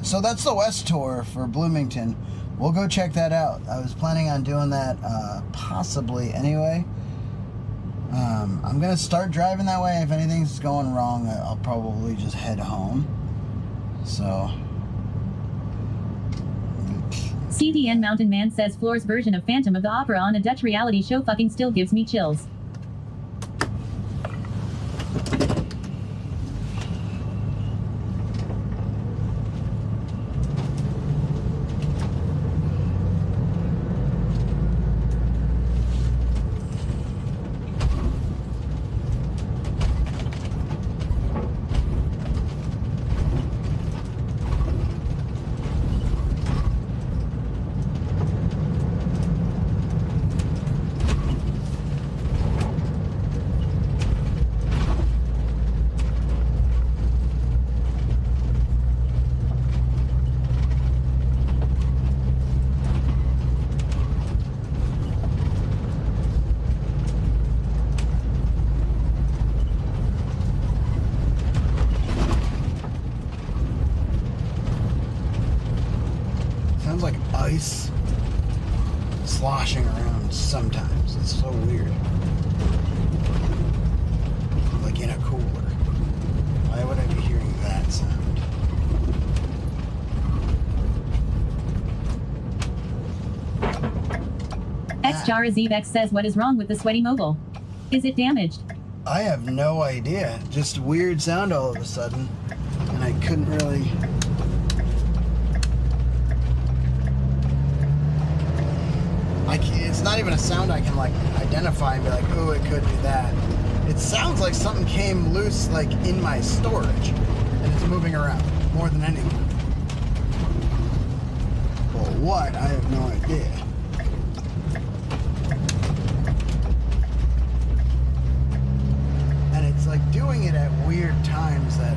So that's the West Tour for Bloomington. We'll go check that out. I was planning on doing that possibly anyway. I'm gonna start driving that way. If anything's going wrong, I'll probably just head home. So. CDN Mountain Man says Floor's version of Phantom of the Opera on a Dutch reality show fucking still gives me chills. Sounds like ice sloshing around sometimes. It's so weird. Like in a cooler. Why would I be hearing that sound? XJaraZevex says what is wrong with the sweaty mogul? Is it damaged? I have no idea. Just weird sound all of a sudden. And I couldn't really... It's not even a sound I can like identify and be like, oh, it could be that. It sounds like something came loose like in my storage and it's moving around more than anything. Well, what? I have no idea. And it's like doing it at weird times that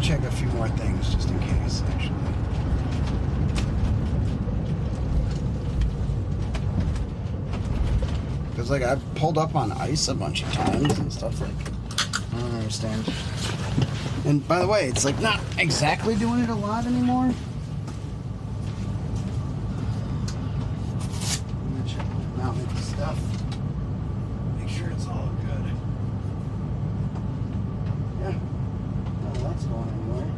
check a few more things just in case, actually. Because, like, I've pulled up on ice a bunch of times and stuff like I don't understand. And, by the way, it's, like, not exactly doing it a lot anymore. I'm gonna check my mounted stuff. Make sure it's all good. Yeah. That's going anywhere.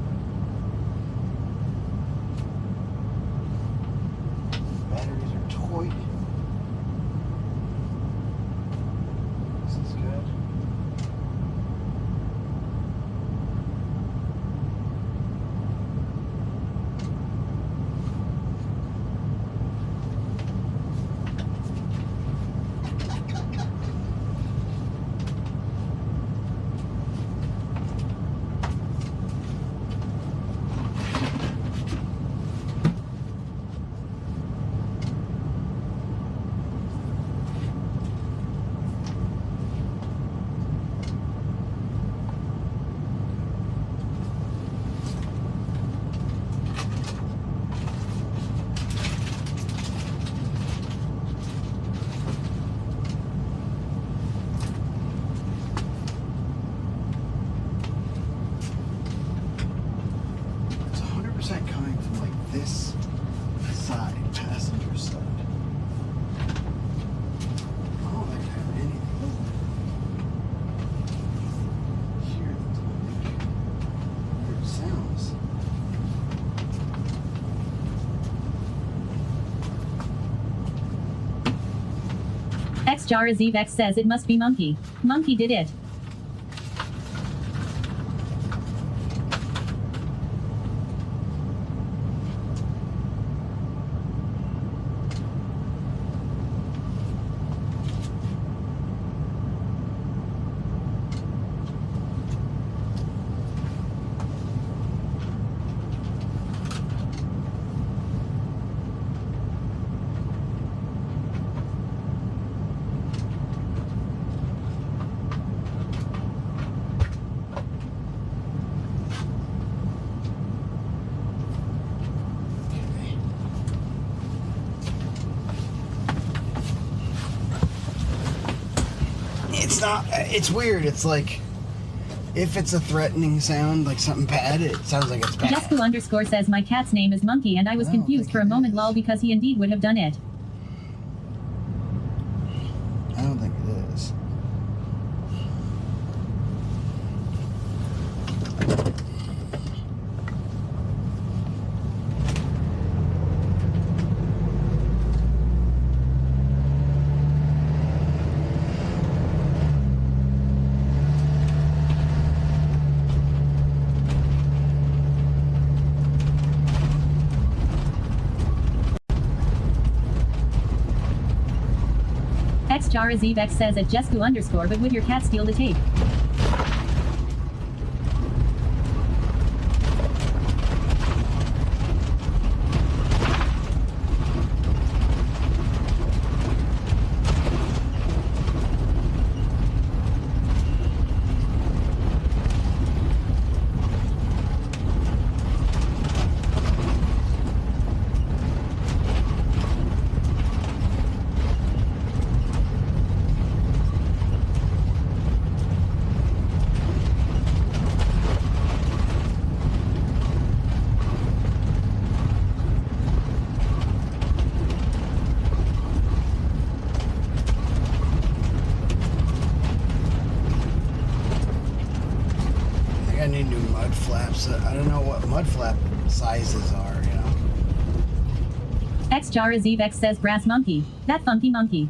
Batteries are toy. This is good. Coming from like this side, passenger side. I don't think I have anything here that's like weird sounds. XJaraZevex says it must be Monkey. Monkey did it. not. It's weird. It's like if it's a threatening sound, like something bad, it sounds like it's bad. Jesku underscore says my cat's name is Monkey and I was I don't confused think for a it moment is. lol because he indeed would have done it. I don't think it is. XJaraZevex says at Jesku underscore but would your cat steal the tape? I need new mud flaps. I don't know what mud flap sizes are, you know. XJaraZevex says brass monkey. That funky monkey.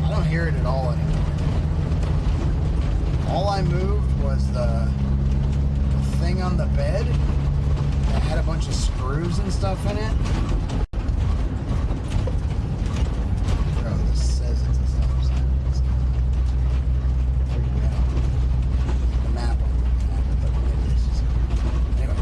I don't hear it at all anymore. All I moved was the thing on the bed that had a bunch of screws and stuff in it. Bro, this says it's a stop sign. Freak me out. The map I'm looking at, but maybe it's just... Anyway.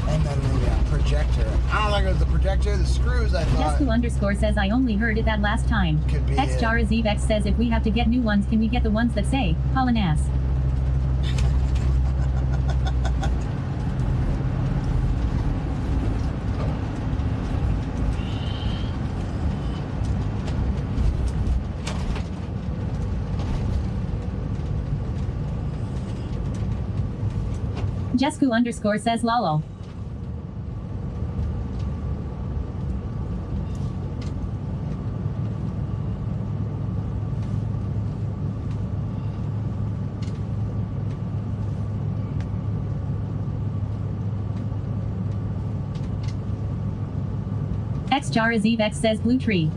And then the projector. I don't think it was the projector, the screws I thought. Jesku underscore says I only heard it that last time. Could be it. XJaraZevex says if we have to get new ones can we get the ones that say, haulin' ass? Jesku underscore says lolo. XJaraZevex says blue tree.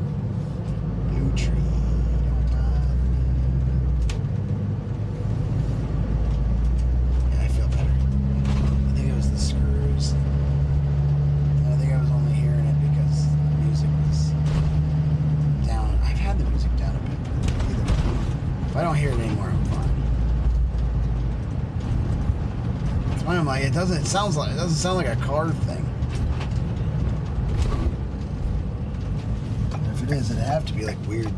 Blue tree. Don't bother me. Yeah, I feel better. I think it was the screws. And I think I was only hearing it because the music was down. I've had the music down a bit, but either way. If I don't hear it anymore, I'm fine. That's why I'm like, it doesn't sound like a car thing. It is, it'd have to be like weird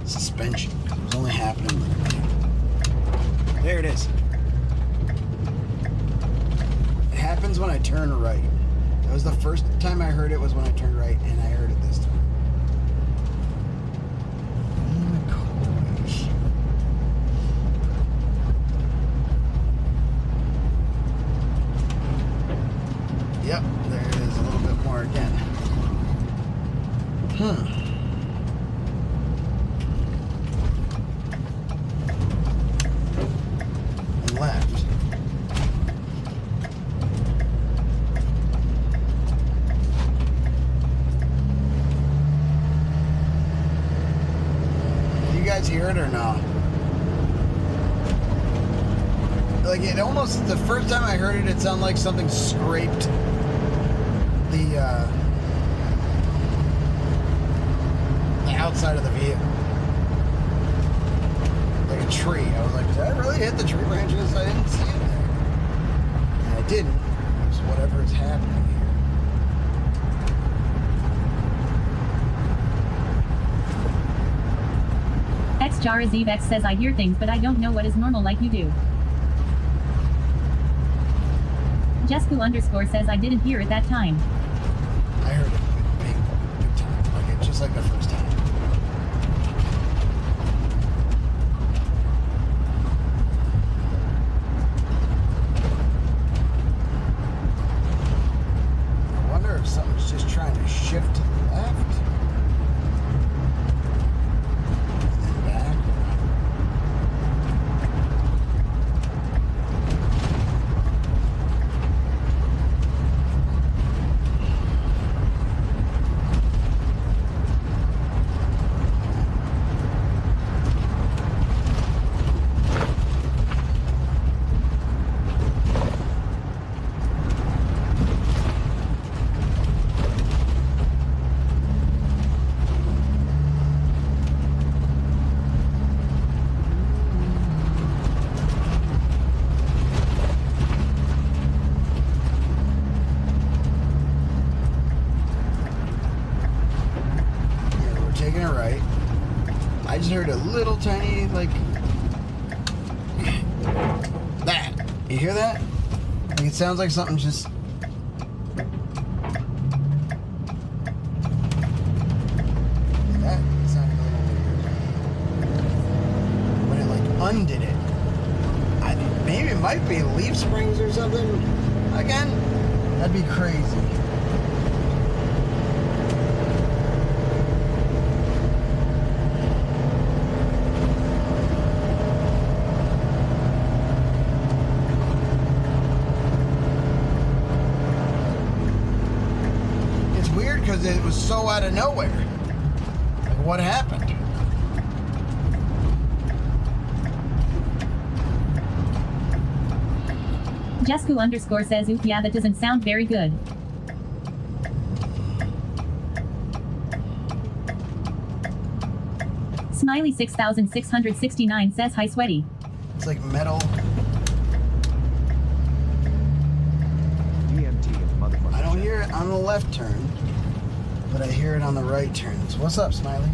suspension. It was only happening. There it is. It happens when I turn right. That was the first time I heard it was when I turned right, and I heard it this time. Gosh. Yep, there it is a little bit more again. Huh. Left. You guys hear it or not? Like it almost, the first time I heard it, it sounded like something scraped the outside of the vehicle. Like a tree. I was like, did I really hit the tree branches? I didn't see it there. And I didn't. It was whatever is happening here. Jarazevex says I hear things but I don't know what is normal like you do. Jesku_ says I didn't hear it that time. I heard it big time. Like it, just like the first time. I wonder if something's just trying to shift to the left. And then back. Taking it right. I just heard a little tiny, like, that. You hear that? Like it sounds like something just. That sounded a little weird. When it like undid it. Maybe it might be leaf springs or something. Again, that'd be crazy. Because it was so out of nowhere. Like, what happened? Jesku_ says oof yeah that doesn't sound very good. Smiley 6669 says hi sweaty. It's like metal. DMT in the motherfucker. I don't hear it on the left turn, but I hear it on the right turns. What's up, Smiley?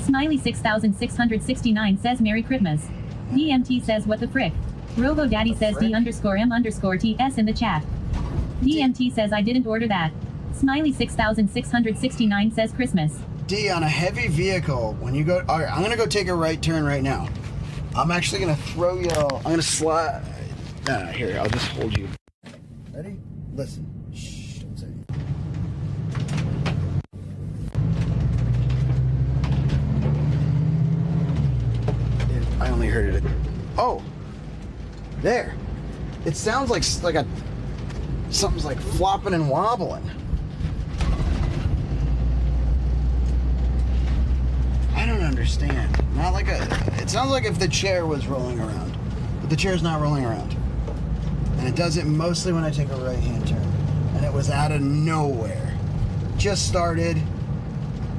Smiley 6669 says Merry Christmas. DMT says what the frick. Robo Daddy says D_M_TS in the chat. DMT says I didn't order that. Smiley 6669 says Christmas. D, on a heavy vehicle, when you go, all right, I'm gonna go take a right turn right now. I'm actually gonna throw y'all, I'm gonna slide, here, I'll just hold you. Ready? Listen. Shh, don't say anything. I only heard it. Oh, there. It sounds like something's like flopping and wobbling. I don't understand. Not like it sounds like if the chair was rolling around, but the chair's not rolling around. And it does it mostly when I take a right-hand turn. And it was out of nowhere. Just started.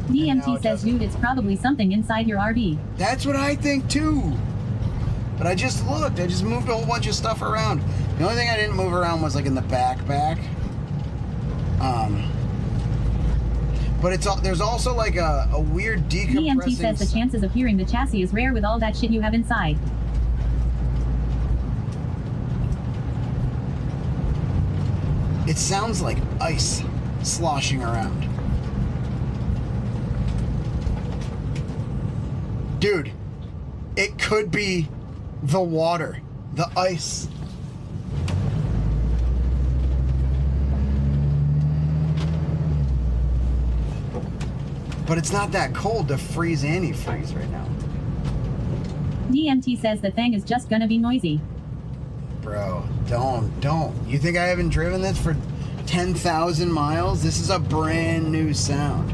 DMT says dude it's probably something inside your RV. That's what I think too. But I just looked. I just moved a whole bunch of stuff around. The only thing I didn't move around was like in the back. But there's also like a weird decompressing. DMT says the chances of hearing the chassis is rare with all that shit you have inside. It sounds like ice sloshing around. Dude, it could be the water, the ice. But it's not that cold to freeze antifreeze right now. DMT says the thing is just gonna be noisy. Bro, don't. You think I haven't driven this for 10,000 miles? This is a brand new sound.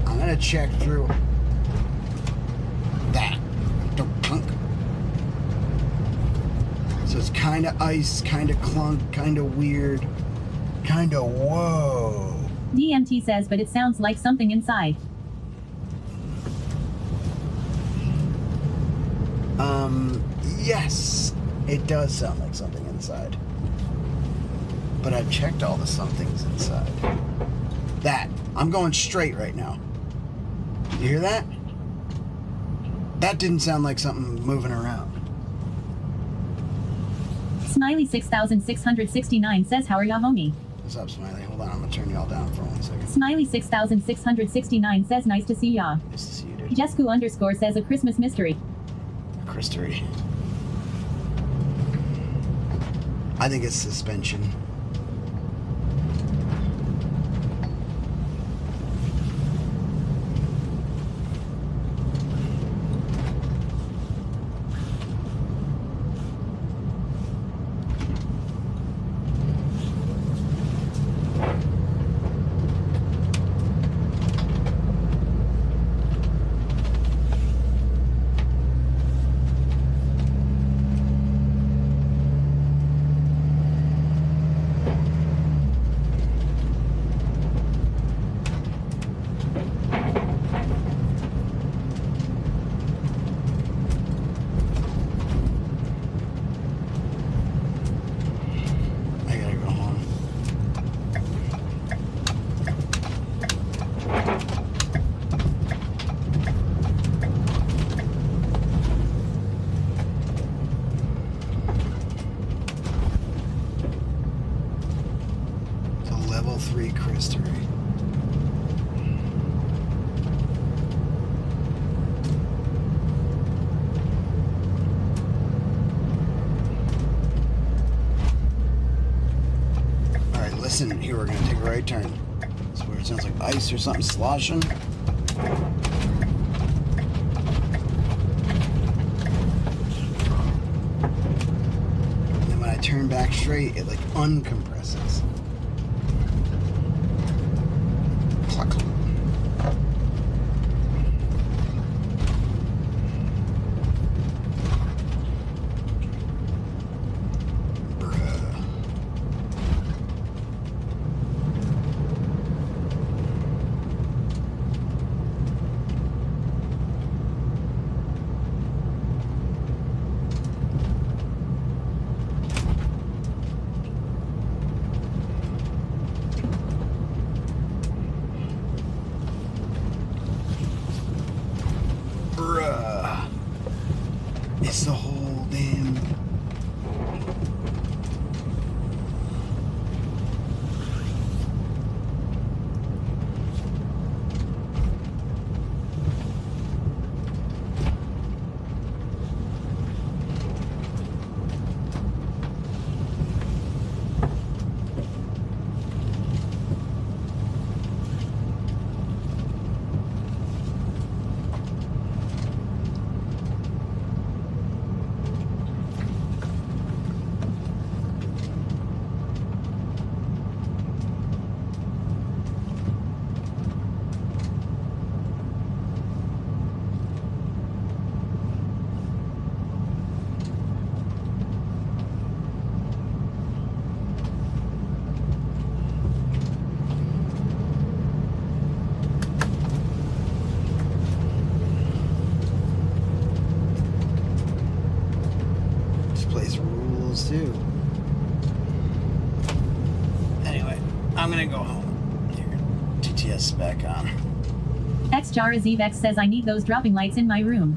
I'm gonna check through that. So it's kind of ice, kind of clunk, kind of weird, kind of whoa. DMT says, but it sounds like something inside. Yes. It does sound like something inside. But I've checked all the somethings inside. That. I'm going straight right now. You hear that? That didn't sound like something moving around. Smiley 6669 says, how are ya, homie? What's up, Smiley? Hold on, I'm gonna turn y'all down for 1 second. Smiley 6669 says, nice to see ya. Nice to see you, dude. Jesku_ says, a Christmas mystery. Christery. I think it's suspension. Level 3 Christery. Alright, listen, here we're gonna take a right turn. It's where it sounds like ice or something sloshing. And then when I turn back straight, it like uncompresses. It's the whole damn... Place rules too. Anyway, I'm gonna go home. Here, TTS back on. XJaraZevex says, I need those dropping lights in my room.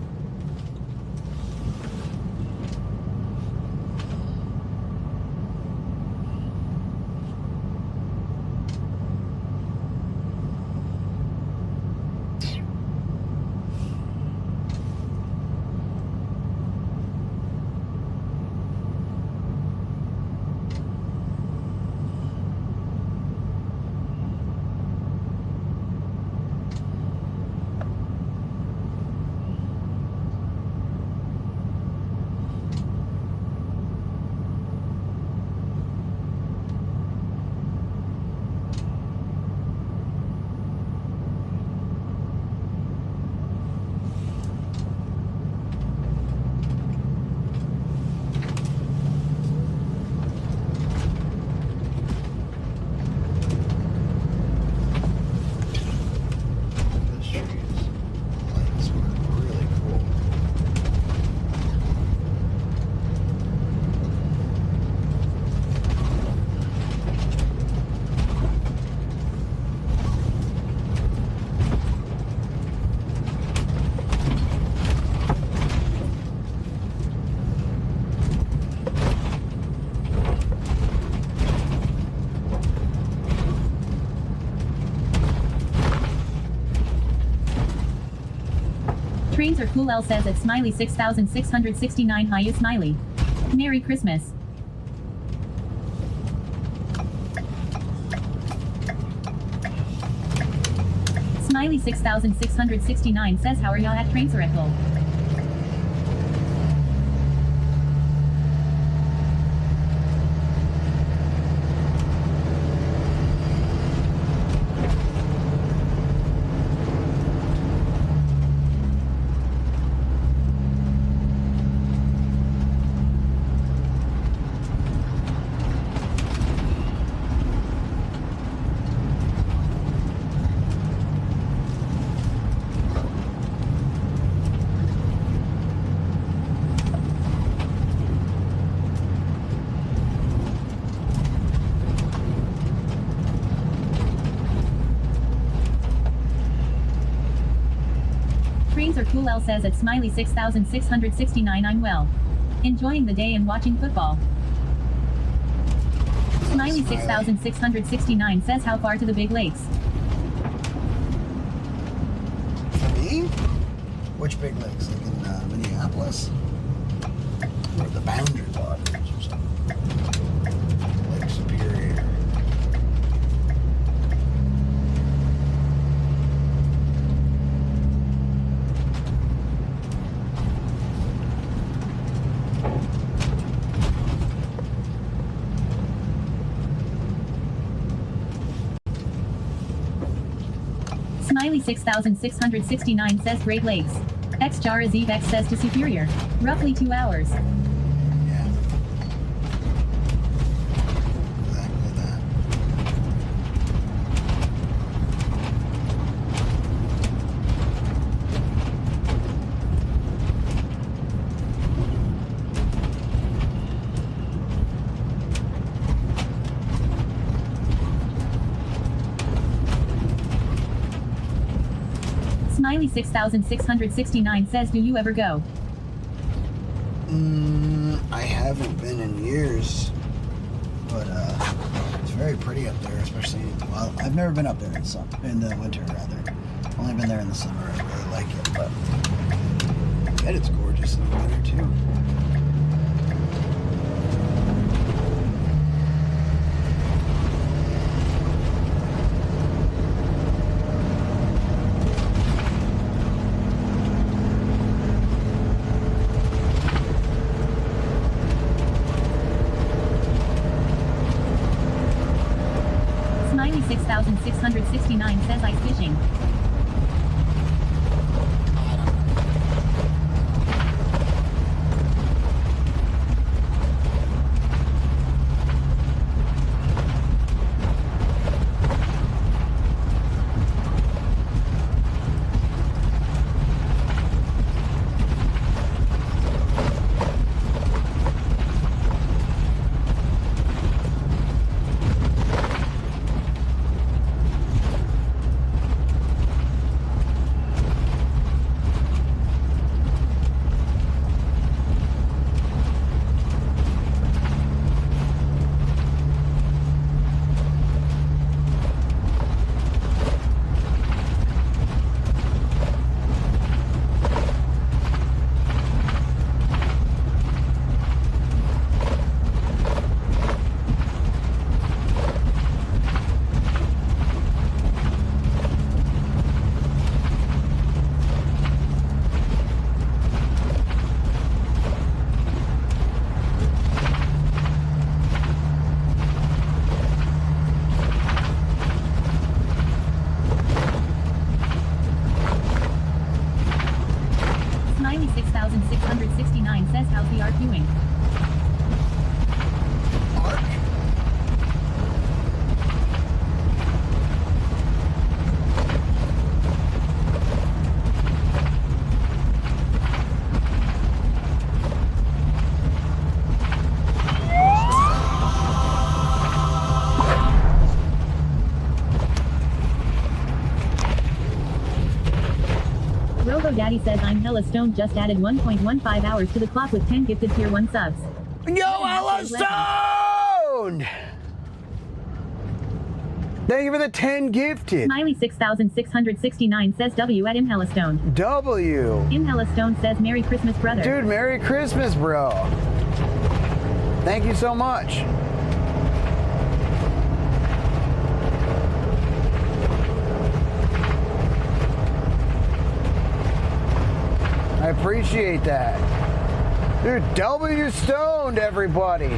Trains are cool, L says at Smiley 6669. Hi, you Smiley. Merry Christmas. Smiley 6669 says, how are y'all at Train Circle? Trains are cool, L says at Smiley 6669. I'm well. Enjoying the day and watching football. Smiley 6669 says, how far to the big lakes? For me? Which big lakes? Like in Minneapolis? Or the Boundary Waters or something? Lake Superior. Smiley 6669 says Great Lakes. X Jar is Eve X says to Superior. Roughly 2 hours. Yeah. Exactly that. Smiley 6669 says, do you ever go? I haven't been in years, but it's very pretty up there, especially, well, I've never been up there in the winter, rather. Only been there in the summer. I really like it, but I bet it's gorgeous in the winter, too. Smiley 6669 says ice fishing. Smiley 6669 says, how's the arc doing? Arc? Unkle Daddy says, I'm hella stoned, just added 1.15 hours to the clock with 10 gifted tier 1 subs. Yo, hella stoned! Thank you for the 10 gifted. Smiley 6669 says W at Imhelistone. W. Imhelistone says Merry Christmas, brother. Dude, Merry Christmas, bro. Thank you so much. I appreciate that. Dude, W stoned, everybody.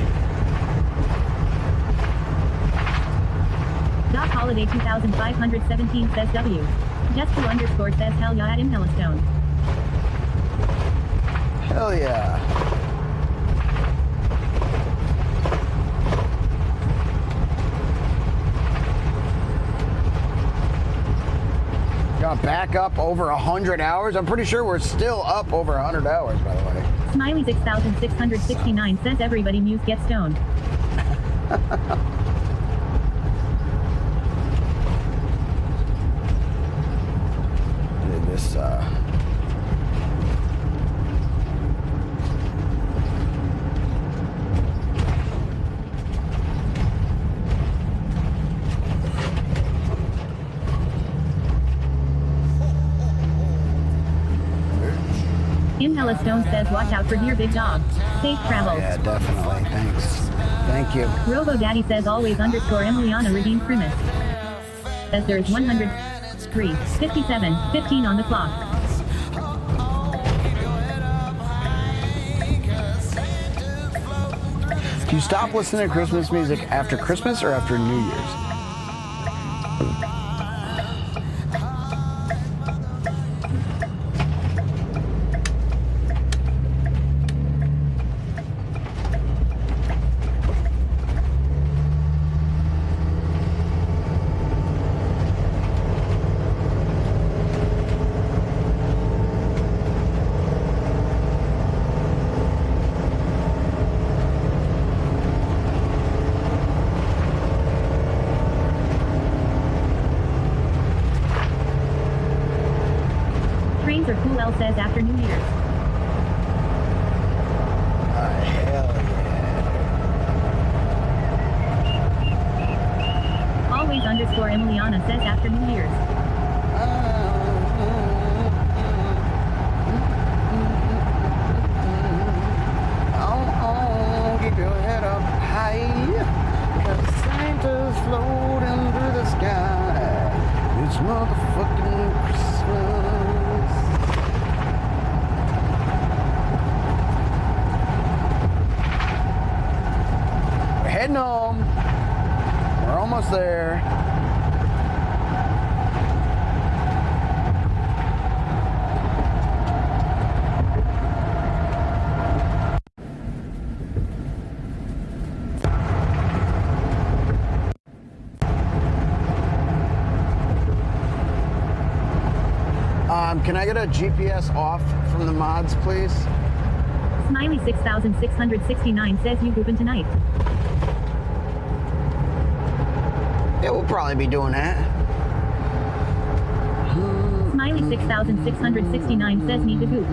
Doc Holiday 2517 says W. Just2 underscore says hell yeah at Imhelistone. Hell yeah. Got back up over 100 hours. I'm pretty sure we're still up over 100 hours, by the way. Smiley 6669 says everybody muse get stoned. This Imhelistone says watch out for deer big dog. Safe travels. yeah, definitely. Thanks. Thank you. Robo Daddy says always underscore Emiliana redeem Primus. Says there's 103, 57, 15 on the clock. Do you stop listening to Christmas music after Christmas or after New Year's? Trains are cool, L says after New Year's. Hell yeah. Always underscore Emiliana says after New Year's. Keep your head up high, 'cause Santa's floating through the sky. It's motherfucking Christmas. We're heading home. We're almost there. Can I get a GPS off from the mods, please? Smiley 6669 says you gooping tonight. Yeah, we'll probably be doing that. Smiley 6669 says need to goop.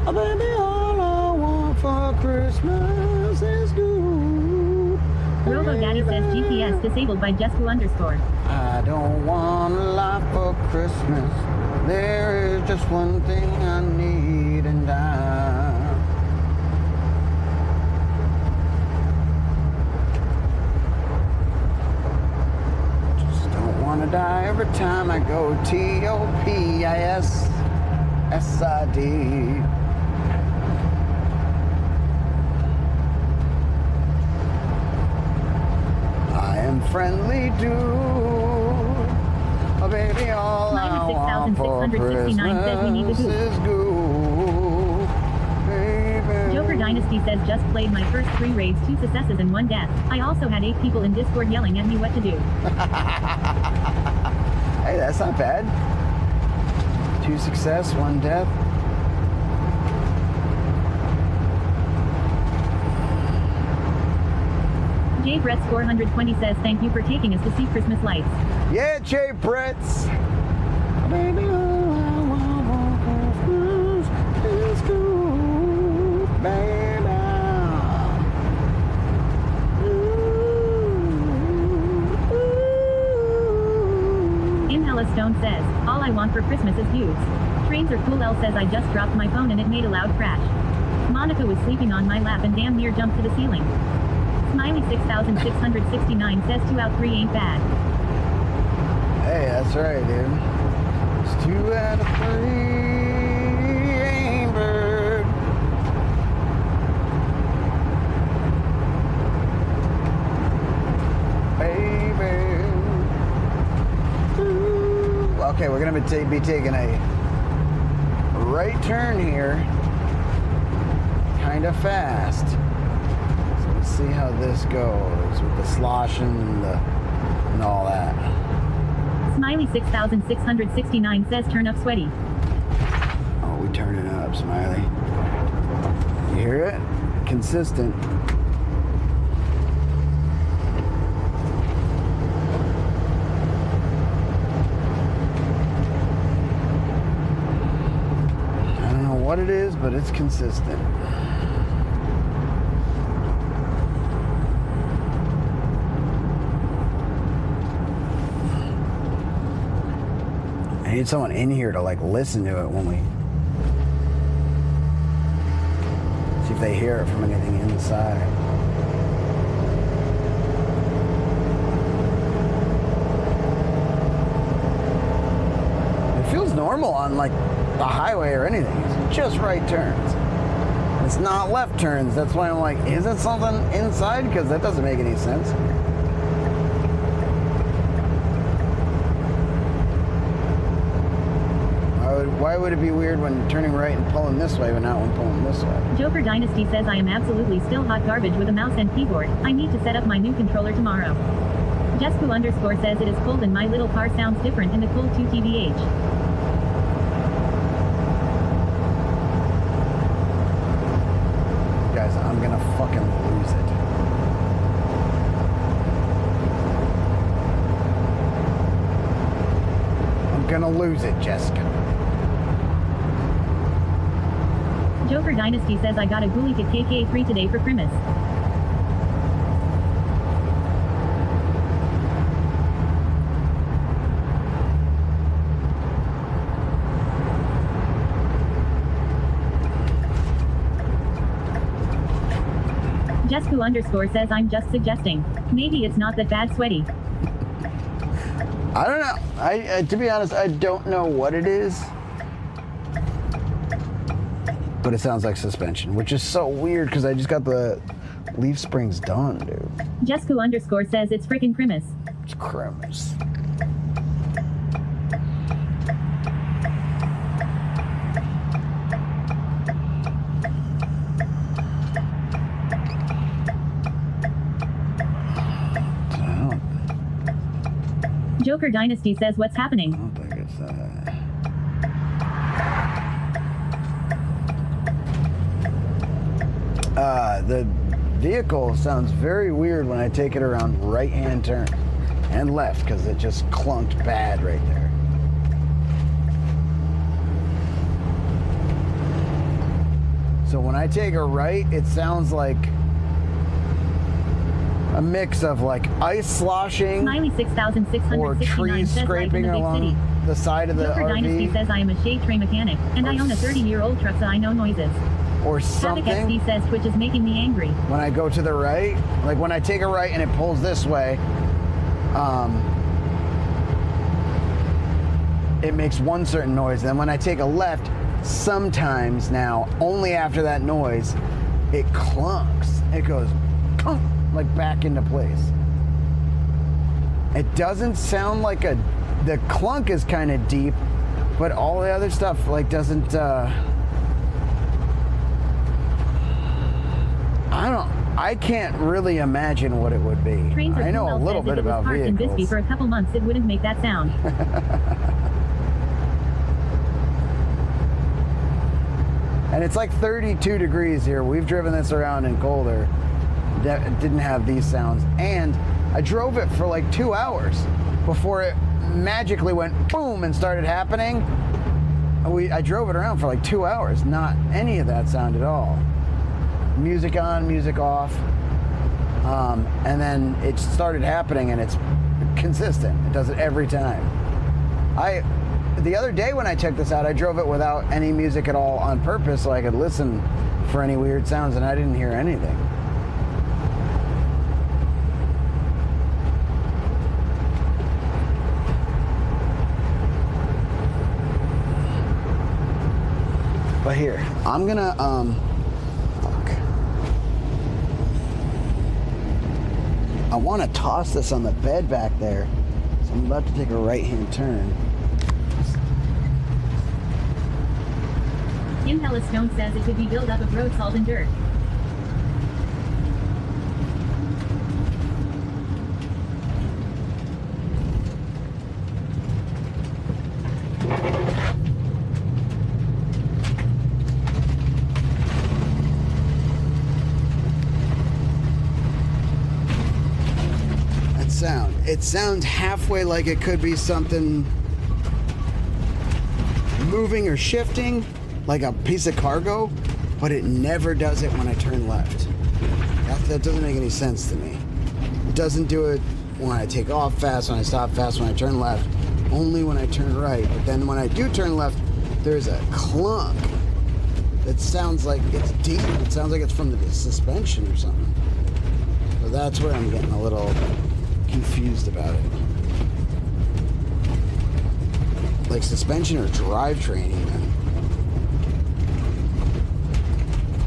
Oh, baby, all I want for Christmas is you. Robo Daddy says GPS disabled by Just2 underscore. I don't want a lot for Christmas. There is just one thing I need, and I just don't want to die every time I go TOPISSID. I am friendly dude. Oh, baby, all I want for 6669 says we need to Christmas is good, baby. Joker Dynasty says just played my first 3 raids, 2 successes and 1 death. I also had 8 people in Discord yelling at me what to do. Hey, that's not bad. 2 success, 1 death. J Brett's 420 says thank you for taking us to see Christmas lights. Yeah, Jay Bretts. Baby, all I want for Christmas is good, baby. Ooh. phone says, all I want for Christmas is dudes. Trains are cool. L says I just dropped my phone and it made a loud crash. Monica was sleeping on my lap and damn near jumped to the ceiling. Smiley 6669 says 2 out 3 ain't bad. Hey, that's right, dude. It's 2 out of 3 ain't bad. Baby. Ooh. Okay, we're gonna be taking a right turn here, kind of fast. So let's see how this goes with the sloshing and all that. Smiley 6669 says turn up sweaty. Oh, we turn it up, Smiley. You hear it? Consistent. I don't know what it is, but it's consistent. I need someone in here to like listen to it when we see if they hear it from anything inside. It feels normal on like the highway or anything. It's just right turns. It's not left turns. That's why I'm like, is it something inside? Because that doesn't make any sense. Why would it be weird when turning right and pulling this way, but not when pulling this way? Joker Dynasty says I am absolutely still hot garbage with a mouse and keyboard. I need to set up my new controller tomorrow. Jesku underscore says it is cold and my little car sounds different in the cold 2 TBH. Guys, I'm gonna fucking lose it. I'm gonna lose it, Jessica. Joker Dynasty says I got a Ghoulie Kit KK3 today for Christmas. Jesku underscore says I'm just suggesting. Maybe it's not that bad sweaty. I don't know. I to be honest, I don't know what it is. But it sounds like suspension, which is so weird because I just got the leaf springs done, dude. Jesku underscore says it's frickin' Christmas. It's Christmas. Joker Dynasty says what's happening? I don't think it's that. The vehicle sounds very weird when I take it around right-hand turn and left because it just clunked bad right there. So when I take a right, it sounds like a mix of like ice sloshing Smiley 6669 or trees says scraping life in the big along city. the side of the Joker Dynasty RV says I am a shade tray mechanic, and I own a 30-year-old truck so I know noises. or Havoc something. XD says Twitch is making me angry. When I go to the right, like when I take a right and it pulls this way, it makes one certain noise. And then when I take a left, sometimes now, only after that noise, it clunks. It goes clunk, like back into place. It doesn't sound like the clunk is kind of deep, but all the other stuff like doesn't, I can't really imagine what it would be. Trains are I know cool. a little says bit if it was about parked in Bisbee vehicles. for a couple months, it wouldn't make that sound. And it's like 32 degrees here. We've driven this around in colder. That didn't have these sounds. And I drove it for like 2 hours before it magically went boom and started happening. I drove it around for like 2 hours. Not any of that sound at all. Music on, music off. And then it started happening and it's consistent. It does it every time. The other day when I took this out, I drove it without any music at all on purpose so I could listen for any weird sounds, and I didn't hear anything. But here, I'm gonna, fuck. I want to toss this on the bed back there, so I'm about to take a right-hand turn. Impella Stone says it could be built up of road salt and dirt. It sounds halfway like it could be something moving or shifting, like a piece of cargo, but it never does it when I turn left. That doesn't make any sense to me. It doesn't do it when I take off fast, when I stop fast, when I turn left, only when I turn right. But then when I do turn left, there's a clunk that sounds like it's deep. It sounds like it's from the suspension or something. So that's where I'm getting a little confused about it. Like suspension or drivetrain even.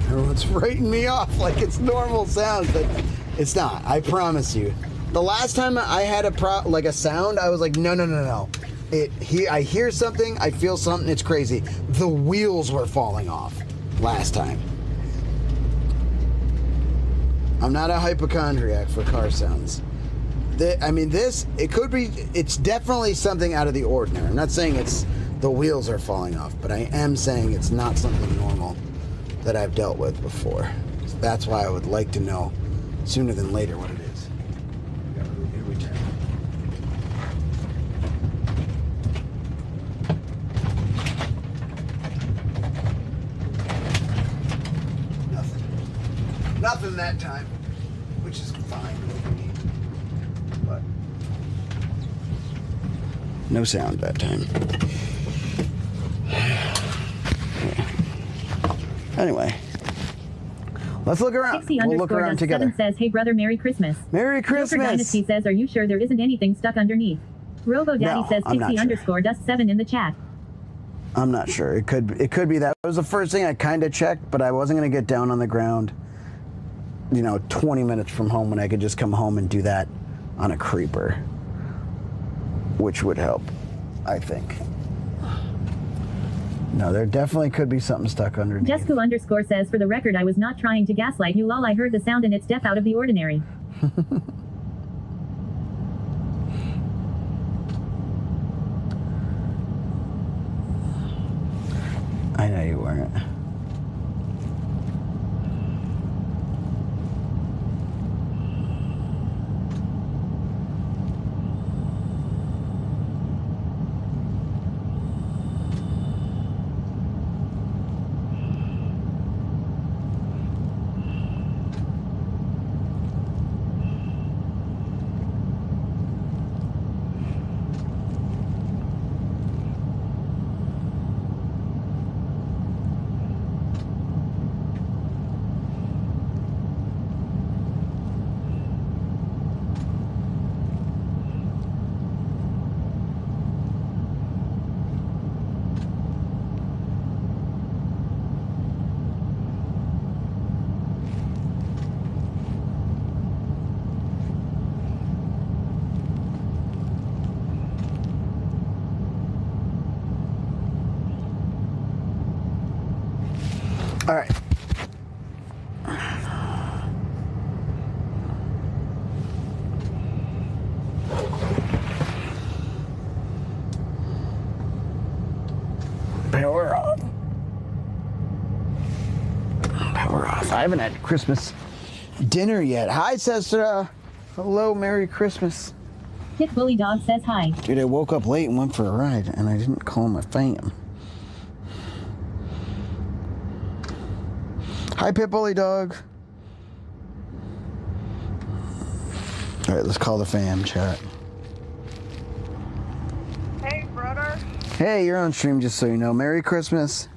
Everyone's writing me off like it's normal sounds, but it's not. I promise you. The last time I had a sound, I was like, no. I hear something, I feel something, it's crazy. The wheels were falling off last time. I'm not a hypochondriac for car sounds. It's definitely something out of the ordinary. I'm not saying it's the wheels are falling off, but I am saying it's not something normal that I've dealt with before. So that's why I would like to know sooner than later what it is. Here we turn. Nothing that time, which is fine with me. But no sound that time. Anyway, let's look around. We'll look around together. 7 says, "Hey brother, Merry Christmas." Merry Christmas. Joker Dynasty says, "Are you sure there isn't anything stuck underneath?" Robo Daddy No, says, I'm not "Pixie sure. _ Dust7 in the chat." I'm not sure. It could be that. It was the first thing I kind of checked, but I wasn't going to get down on the ground, 20 minutes from home when I could just come home and do that on a creeper, which would help, I think. No, there definitely could be something stuck underneath. Jesco _ says, "For the record, I was not trying to gaslight you, lol. I heard the sound and it's deaf out of the ordinary." I know you weren't. All right. Power off. Power off. I haven't had Christmas dinner yet. Hi, Sestra. Hello, Merry Christmas. Hit Bully Dog says hi. Dude, I woke up late and went for a ride, and I didn't call my fam. Hi, Pit Bully Dog. All right, let's call the fam, chat. Hey, brother. Hey, you're on stream, just so you know. Merry Christmas.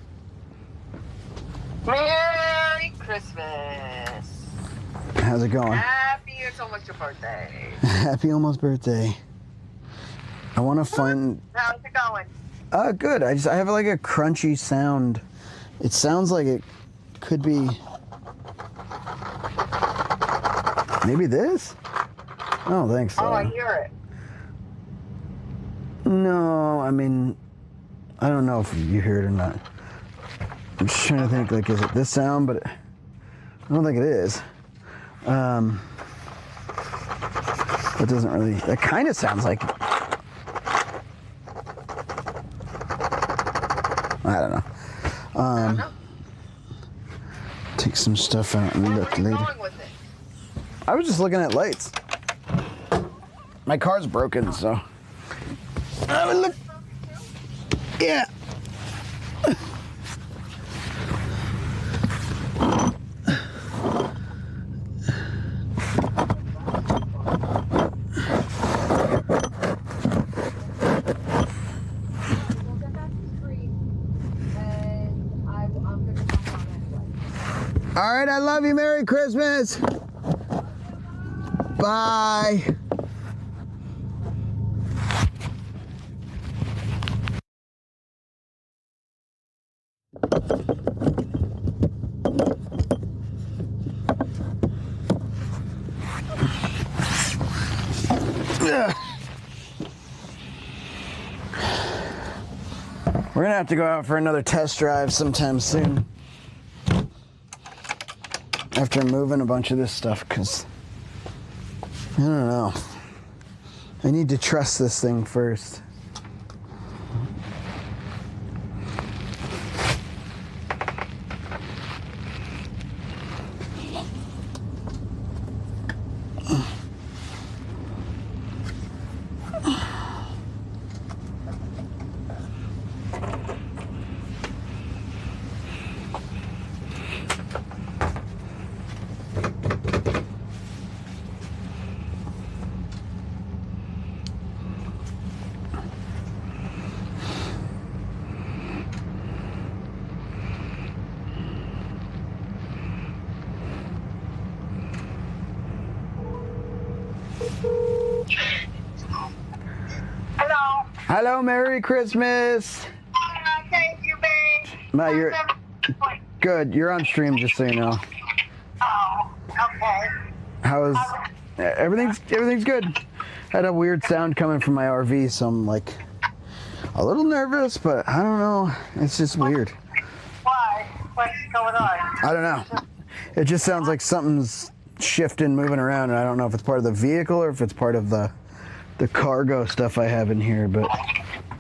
Merry Christmas. How's it going? Happy it's almost your birthday. Happy almost birthday. I want to find... How's it going? Good. I have like a crunchy sound. It sounds like it could be... Maybe this? Oh, thanks. Oh, I hear it. No, I mean, I don't know if you hear it or not. I'm just trying to think, like, is it this sound? But I don't think it is. It doesn't really, that kind of sounds like, I don't know. I don't know. Take some stuff out and Where look were you later. going with it? I was just looking at lights. My car's broken, so. I would look. Yeah. All right, I love you. Merry Christmas. Bye. We're gonna have to go out for another test drive sometime soon. After moving a bunch of this stuff, because I don't know. I need to trust this thing first. Hello. Hello, Merry Christmas. Thank you, babe. Matt, you're good. You're on stream, just so you know. Oh, okay. How's everything's good. Had a weird sound coming from my RV, so I'm like a little nervous, but I don't know. It's just weird. Why? What's going on? I don't know. It just sounds like something's shifting, moving around, and I don't know if it's part of the vehicle or if it's part of the cargo stuff I have in here, but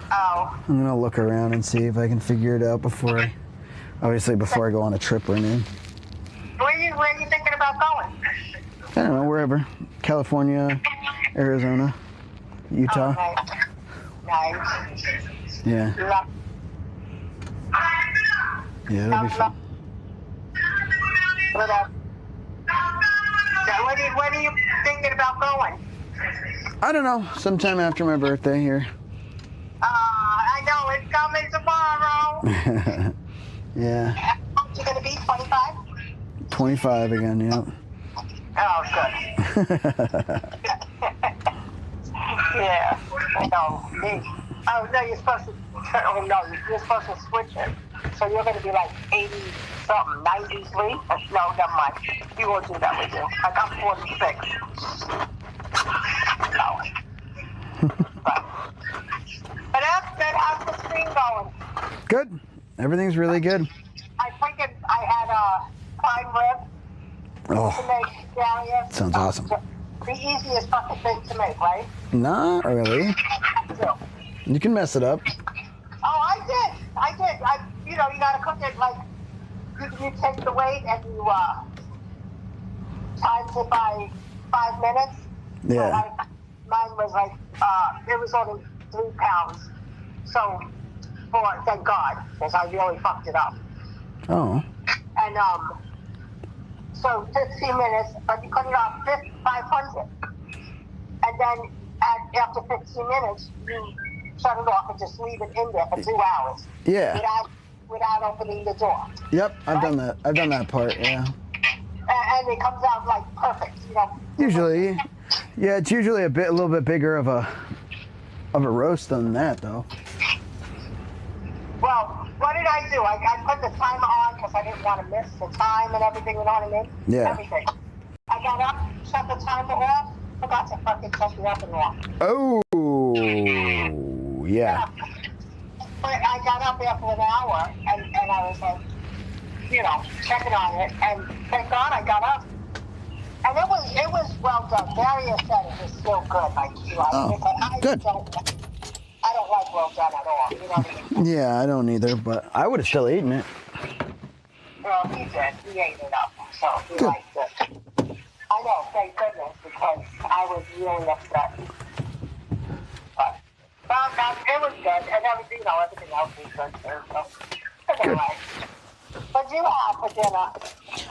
Oh. I'm gonna look around and see if I can figure it out before I go on a trip or anything. Where are you thinking about going? I don't know, wherever. California, Arizona, Utah. Okay. Nice. Yeah. Love. Yeah, that'll be fun. What up? So when are you thinking about going? I don't know, sometime after my birthday here. I know it's coming tomorrow. Yeah. You're gonna be 25? 25 again, yeah. Oh, good. Yeah. No. Oh no, you're supposed to. Oh no, you're supposed to switch it. So you're gonna be like 80 something, 93. No, never mind. You won't do that with you. Like I'm 46. No. But that's good. How's the stream going? Good. Everything's really good. I figured I had a prime rib to Oh, make down here. sounds awesome. The easiest fucking thing to make, right? Not really. So, You can mess it up. oh, I did. You gotta cook it like you take the weight and you times it by 5 minutes. Yeah. So mine was like it was only 3 pounds. So, thank God, because I really fucked it up. Oh. And so 15 minutes, but you cut it off 500. And then after 15 minutes, you shut it off and just leave it in there for 2 hours. Yeah. Without opening the door. Yep, I've done that. I've done that part, yeah. And it comes out like perfect, you know. Usually, yeah, it's usually a little bit bigger of a roast than that, though. Well, what did I do? I put the timer on because I didn't want to miss the time and everything, you know what I mean? Yeah. Everything. I got up, shut the timer off, forgot to fucking shut the oven off. Oh, yeah. But I got up after an hour and I was like, you know, checking on it, and thank God I got up. And it was well done. Darius said it was still good, like you know. Good. I don't like well done at all, you know what I mean? Yeah, I don't either, but I would have still eaten it. Well, he did. He ate it up, so he Good. liked it. I know, thank goodness, because I was really upset. But it was good, and everything, you know, everything else was good too. So it's all right. What do you have for dinner?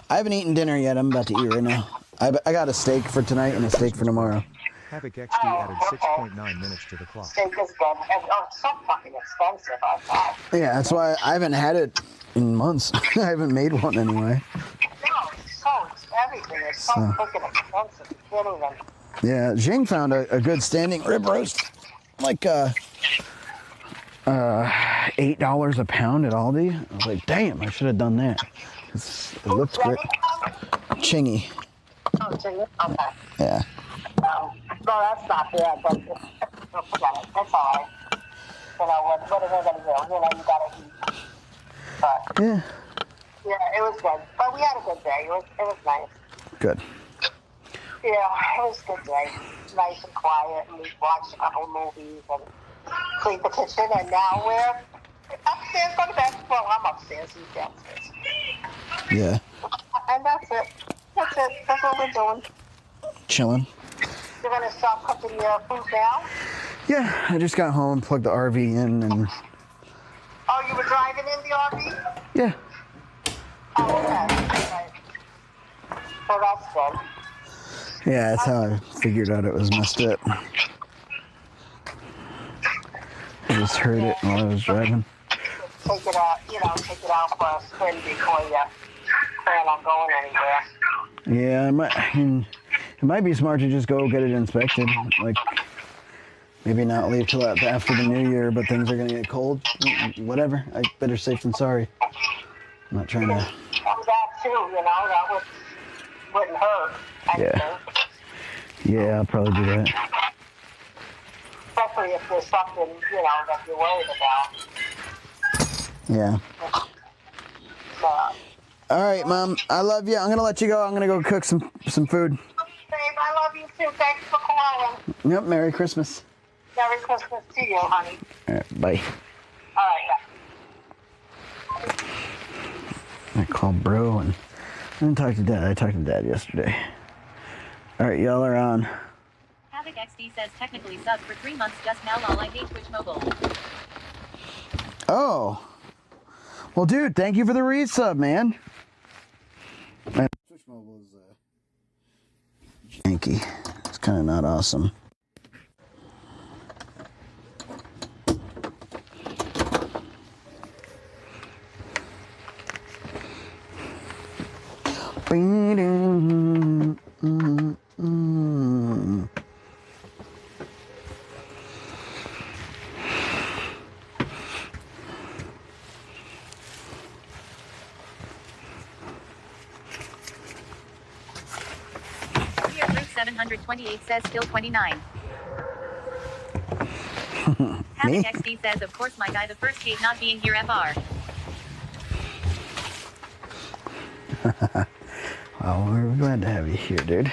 I haven't eaten dinner yet. I'm about to eat right now. I got a steak for tonight and a steak for tomorrow. Havoc XD added 6.9 minutes to the clock. Steak is good, and it's so fucking expensive, I thought. Yeah, that's why I haven't had it in months. I haven't made one anyway. No, it's so everything is so fucking expensive. You can't even. Yeah, Jing found a good standing rib roast, like $8 a pound at Aldi. I was like, damn, I should have done that. It looks great. Chingy. Oh, Chingy? Okay. Yeah. No, that's not bad, but forget it. That's all right. You know, what are they going to do? You know, you got to eat. But, Yeah. yeah, it was good. But we had a good day. It was nice. Good. Yeah, it was a good day. Nice and quiet, and we watched a couple movies and cleaned the kitchen, and now we're upstairs going to bed. Well, I'm upstairs, he's downstairs. Yeah. And that's it. That's it. That's what we're doing. Chilling. You're going to start cooking your food now? Yeah, I just got home, plugged the RV in, and... Oh, you were driving in the RV? Yeah. Oh, okay. Right. Well, that's good. Yeah, that's how I figured out it was messed up. I just heard it while I was driving. Take it out, take it out for a spin before you plan on going anywhere. Yeah, it might be smart to just go get it inspected. Like, maybe not leave till after the new year, but things are gonna get cold. Whatever. Better safe than sorry. I'm not trying to. That too, that wouldn't hurt. Yeah. Yeah, I'll probably do that. Especially if there's something, that you're worried about. Yeah. All right, Mom. I love you. I'm gonna let you go. I'm gonna go cook some food. Babe, I love you too. Thanks for calling. Yep. Merry Christmas. Merry Christmas to you, honey. All right. Bye. All right. I called bro and I didn't talk to Dad. I talked to Dad yesterday. All right, y'all are on. Havoc XD says technically subbed for 3 months just now. Lol, I hate Twitch Mobile. Oh. Well, dude, thank you for the resub, man. Man, Twitch Mobile is janky. It's kind of not awesome. Here, Route 728 says still 29. Havoc XD says, of course, my guy, the first hate not being here, FR. Well, we're glad to have you here, dude.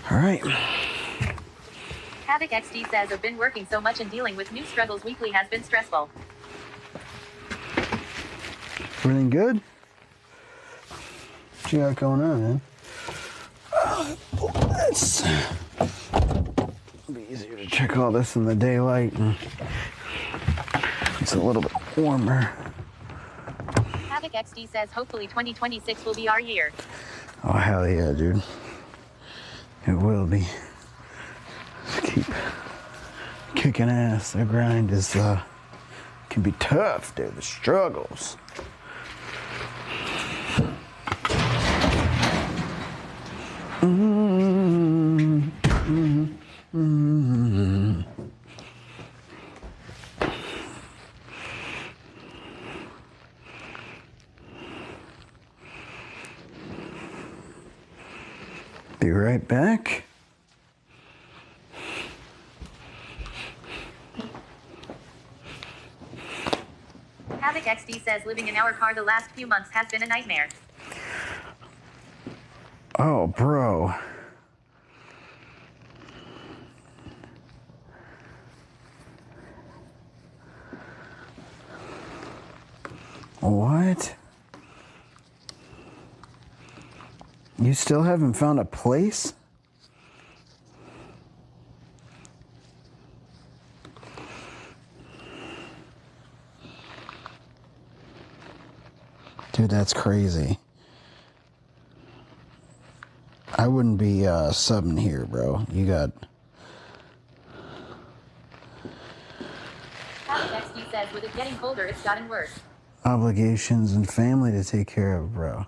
All right. Havoc XD says I've been working so much and dealing with new struggles weekly has been stressful. Everything good? What you got going on, man? It's be easier to check all this in the daylight, and it's a little bit warmer. Havoc XD says hopefully 2026 will be our year. Oh, hell yeah, dude. It will be. Just keep kicking ass. The grind is, can be tough, dude. The struggles. Be right back. Havoc XD says living in our car the last few months has been a nightmare. Oh, bro. What? You still haven't found a place? Dude, that's crazy. I wouldn't be subbing here, bro. You got... Havoc XD says with it getting colder, it's gotten worse. obligations and family to take care of, bro.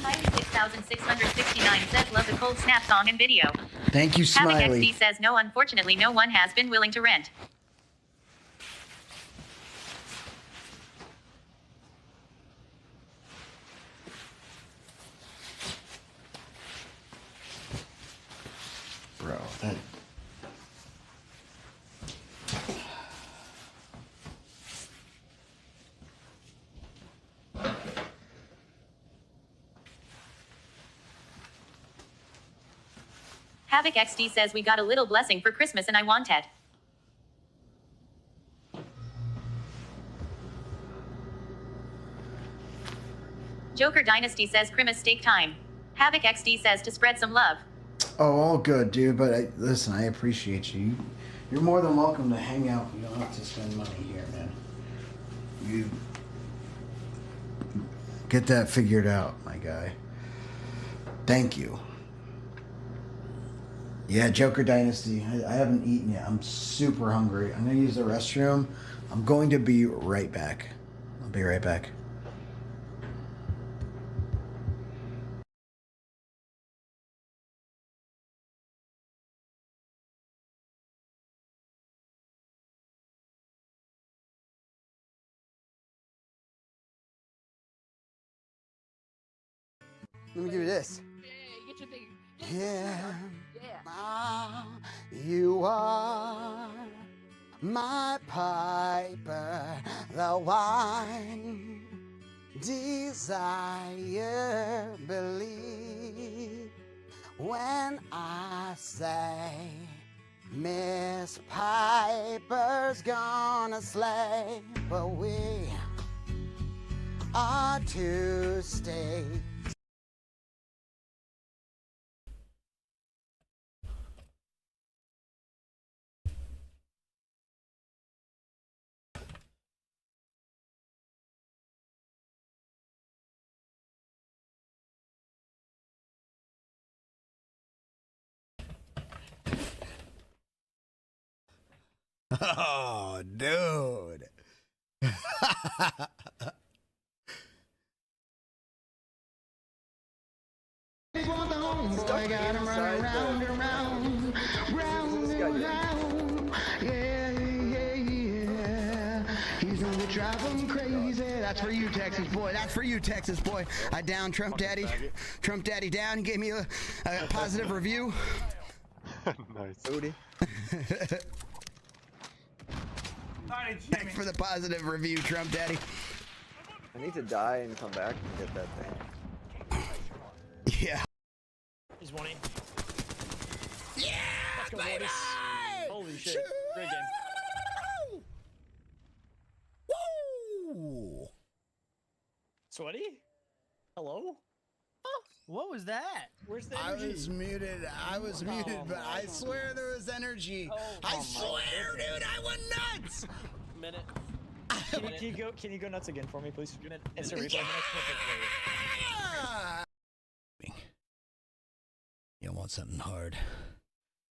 $96,669 says love the cold snap song and video. Thank you, Smiley. Havoc XD says no, unfortunately no one has been willing to rent. Bro, that... Havoc XD says we got a little blessing for Christmas and I want it. Joker Dynasty says Christmas steak time. Havoc XD says to spread some love. Oh, all good, dude, but listen, I appreciate you. You're more than welcome to hang out. You don't have to spend money here, man. You get that figured out, my guy. Thank you. Yeah, Joker Dynasty. I haven't eaten yet. I'm super hungry. I'm going to use the restroom. I'm going to be right back. I'll be right back. Let me give you this. Yeah, get your thing. Yeah, Yeah. you are my piper, the wine, desire, believe when I say Miss Piper's gonna slay, but we are to stay. Oh, dude. That's for you, Texas boy. That's for you, Texas boy. I downed Trump Daddy. Trump Daddy down. He gave me a positive review. Nice. Booty. Thanks for the positive review, Trump Daddy. I need to die and come back and get that thing. Yeah. He's 1 in. Yeah, Let's go, baby! Mortis. Holy shit. Great game. Woo! Sweaty? Hello? What was that? Where's the I energy? was muted. I was muted, but I swear there was energy. I swear, dude, I went nuts. Minute. Can you go nuts again for me, please? It's a replay. Yeah! You want something hard.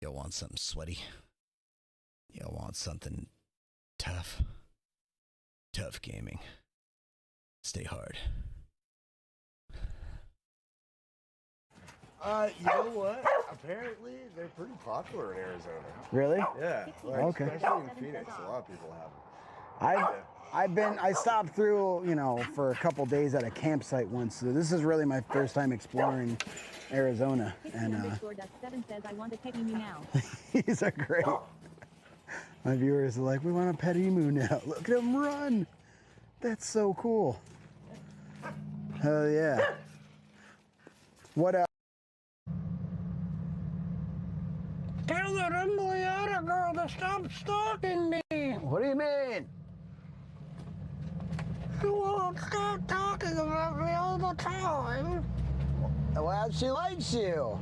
You want something sweaty. You want something tough. Tough gaming. Stay hard. You know what? Apparently, they're pretty popular in Arizona. Really? Yeah. Like, Okay. Especially in Phoenix, a lot of people have them. I stopped through, you know, for a couple days at a campsite once. So this is really my first time exploring Arizona, and Seven says I want to pet emu now. these are great. My viewers are like, we want a pet emu now. Look at him run. That's so cool. Hell yeah. What else? Tell that Emiliana girl to stop stalking me. What do you mean? She won't stop talking about me all the time. Well, she likes you.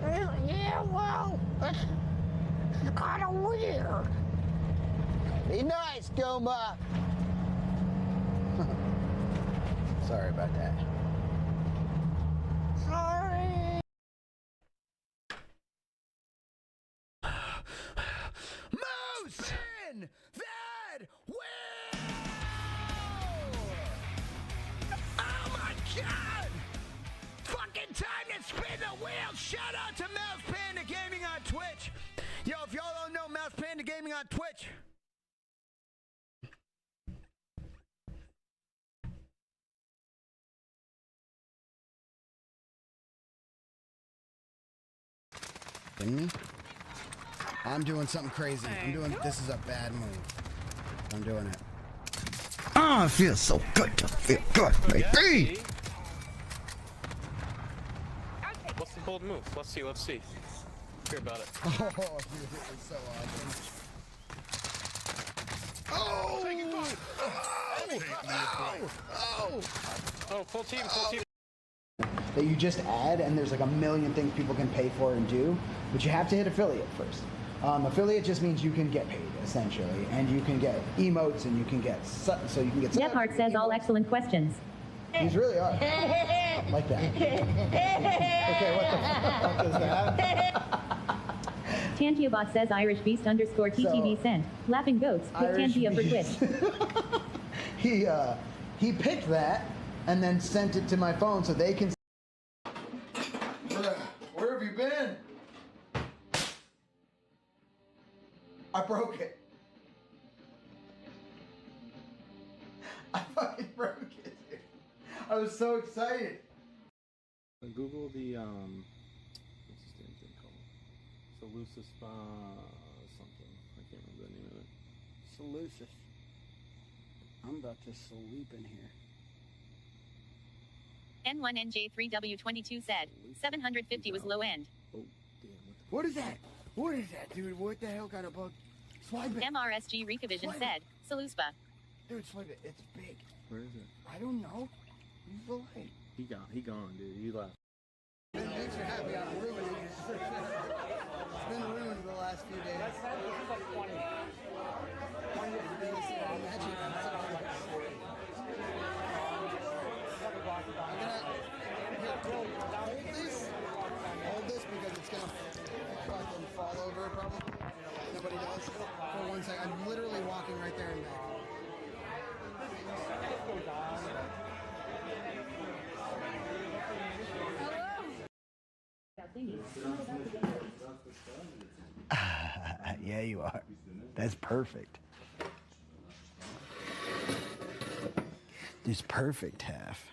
Yeah, well, it's kind of weird. Be nice, Goma. Sorry about that. Sorry. Moose! Spin that wheel! Oh my God! Fucking time to spin the wheel! Shout out to Mouse Panda Gaming on Twitch. Yo, if y'all don't know Mouse Panda Gaming on Twitch. Me? I'm doing something crazy. This is a bad move. I'm doing it. Oh, it feels so good to feel good, baby. What's the bold move? Let's see. Hear about it. Oh, dude, it was so awesome. Oh, full team. That you just add, and there's like a million things people can pay for and do, but you have to hit affiliate first. Affiliate just means you can get paid essentially, and you can get emotes, and you can get so you can get. Gephardt says all excellent questions. These really are like that. Okay, what the fuck is that? Tantiabot says Irish Beast _ TTV sent. Laughing goats. Pick Irish Tantia for Beast. Twitch. He picked that and then sent it to my phone so they can. Where have you been? I broke it. I fucking broke it, dude. I was so excited. Google the what's this damn thing called? Salusa Spa something. I can't remember the name of it. Salusis. I'm about to sleep in here. N1NJ3W22 said 750 was low end. Oh, damn. What is that? What is that, dude? What the hell kind of bug? Swipe it. MRSG Recavision said Saluspa. Dude, swipe it. It's big. Where is it? I don't know. Use the light. He gone, dude. He left. Thanks for having me. I'm ruining it. It's been ruined the last few days. Hold this because it's gonna fucking fall over probably. Nobody does. For 1 second. I'm literally walking right there and back. Yeah, you are. That's perfect. It's perfect, half.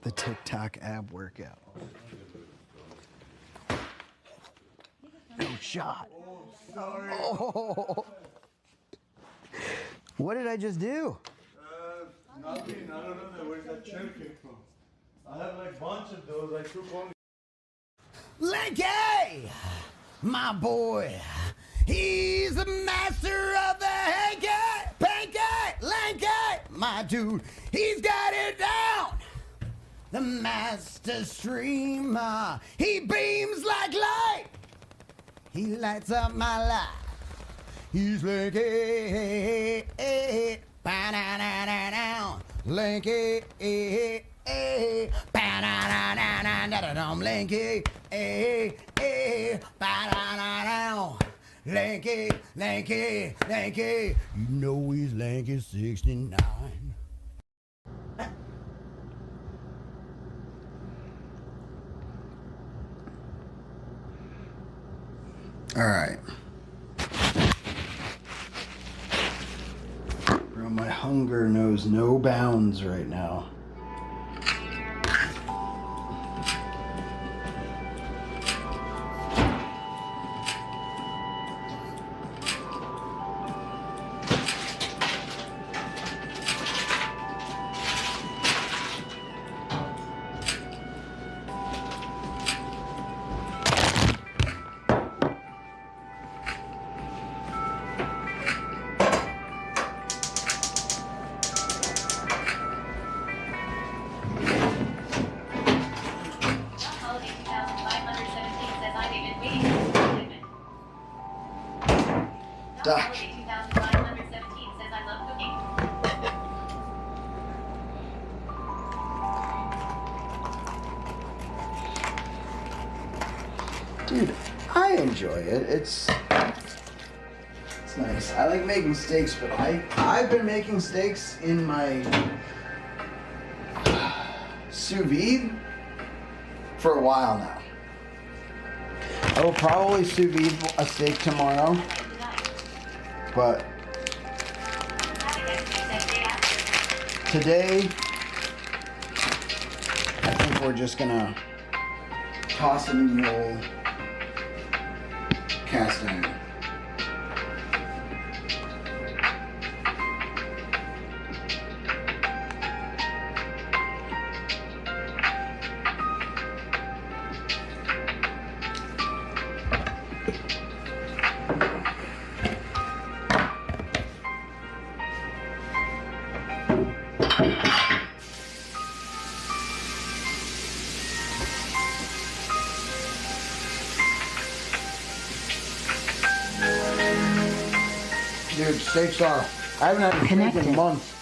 The TikTok ab workout. No shot. Oh. What did I just do? Nothing. I don't know where that chair came from. I have like a bunch of those. I took only. Lanky! My boy. He's the master of the hanky, panky, lanky. My dude, he's got it down. The master streamer. He beams like light. He lights up my life. He's lanky. Ba-na-na-na-na. Lanky. Ba-na-na-na-na-na-na-na. Lanky. Ba-na-na-na. Lanky, lanky, lanky. You know he's lanky 69. All right. Bro, my hunger knows no bounds right now. Duck. Dude, I enjoy it. It's nice. I like making steaks, but I've been making steaks in my sous vide for a while now. I will probably sous vide a steak tomorrow, but today I think we're just gonna toss it in the old cast iron. Dude, steaks are. I haven't had a steak in months.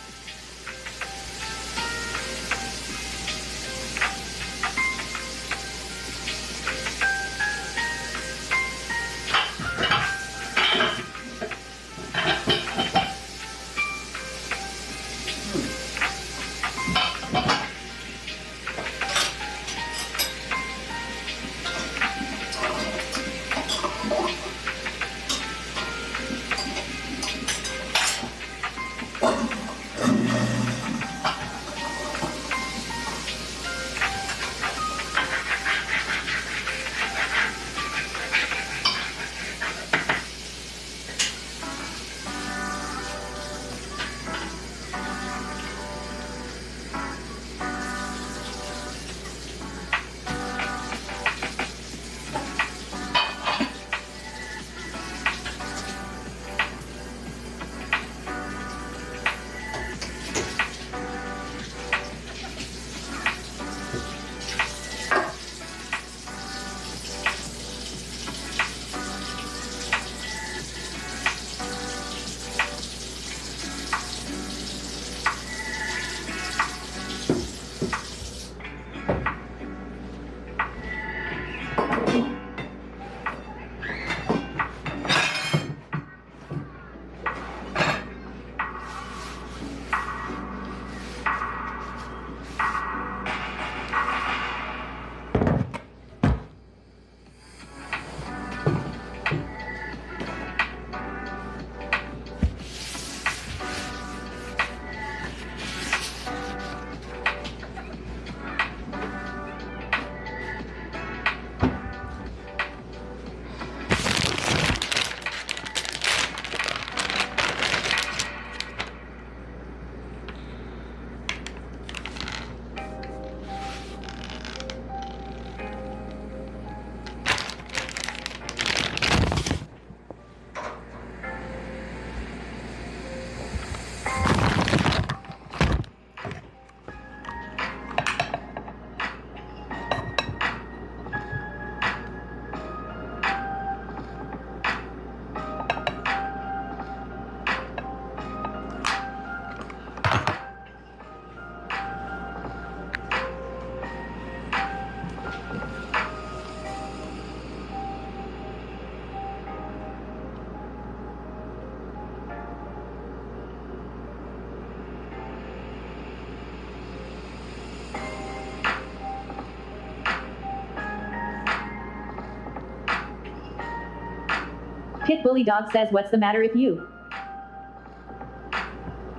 Pit Bully Dog says, what's the matter with you?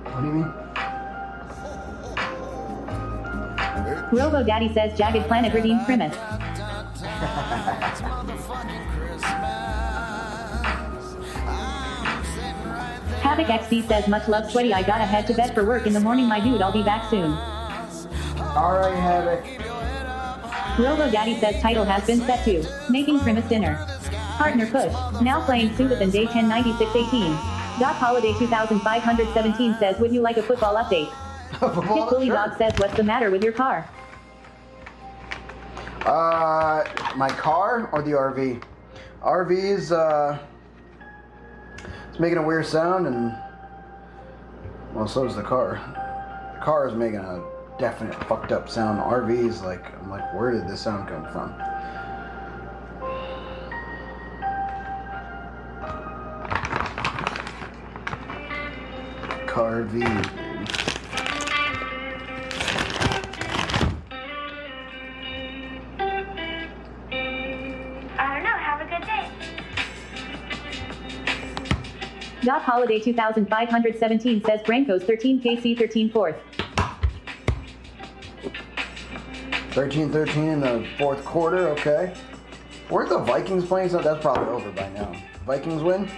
What do you mean? Robo Daddy says, Jagged Planet redeemed Primus. Havoc XD says, much love Sweaty, I gotta head to bed for work in the morning my dude, I'll be back soon. Alright, Havoc. Robo Daddy says title has been set to Making Primus Dinner. Partner push. Now playing Subathon Day 109618. Dot Holiday 2517 says, would you like a football update? Pit Bully Dog says, what's the matter with your car? My car or the RV? RV's, it's making a weird sound, and, well, so is the car. The car is making a definite fucked up sound. RV's like, I'm like, where did this sound come from? Car V. Dot Holiday 2517 says Brancos 13KC 13 fourth. 13-13 in the fourth quarter, okay. Weren't the Vikings playing? So that's probably over by now. Vikings win?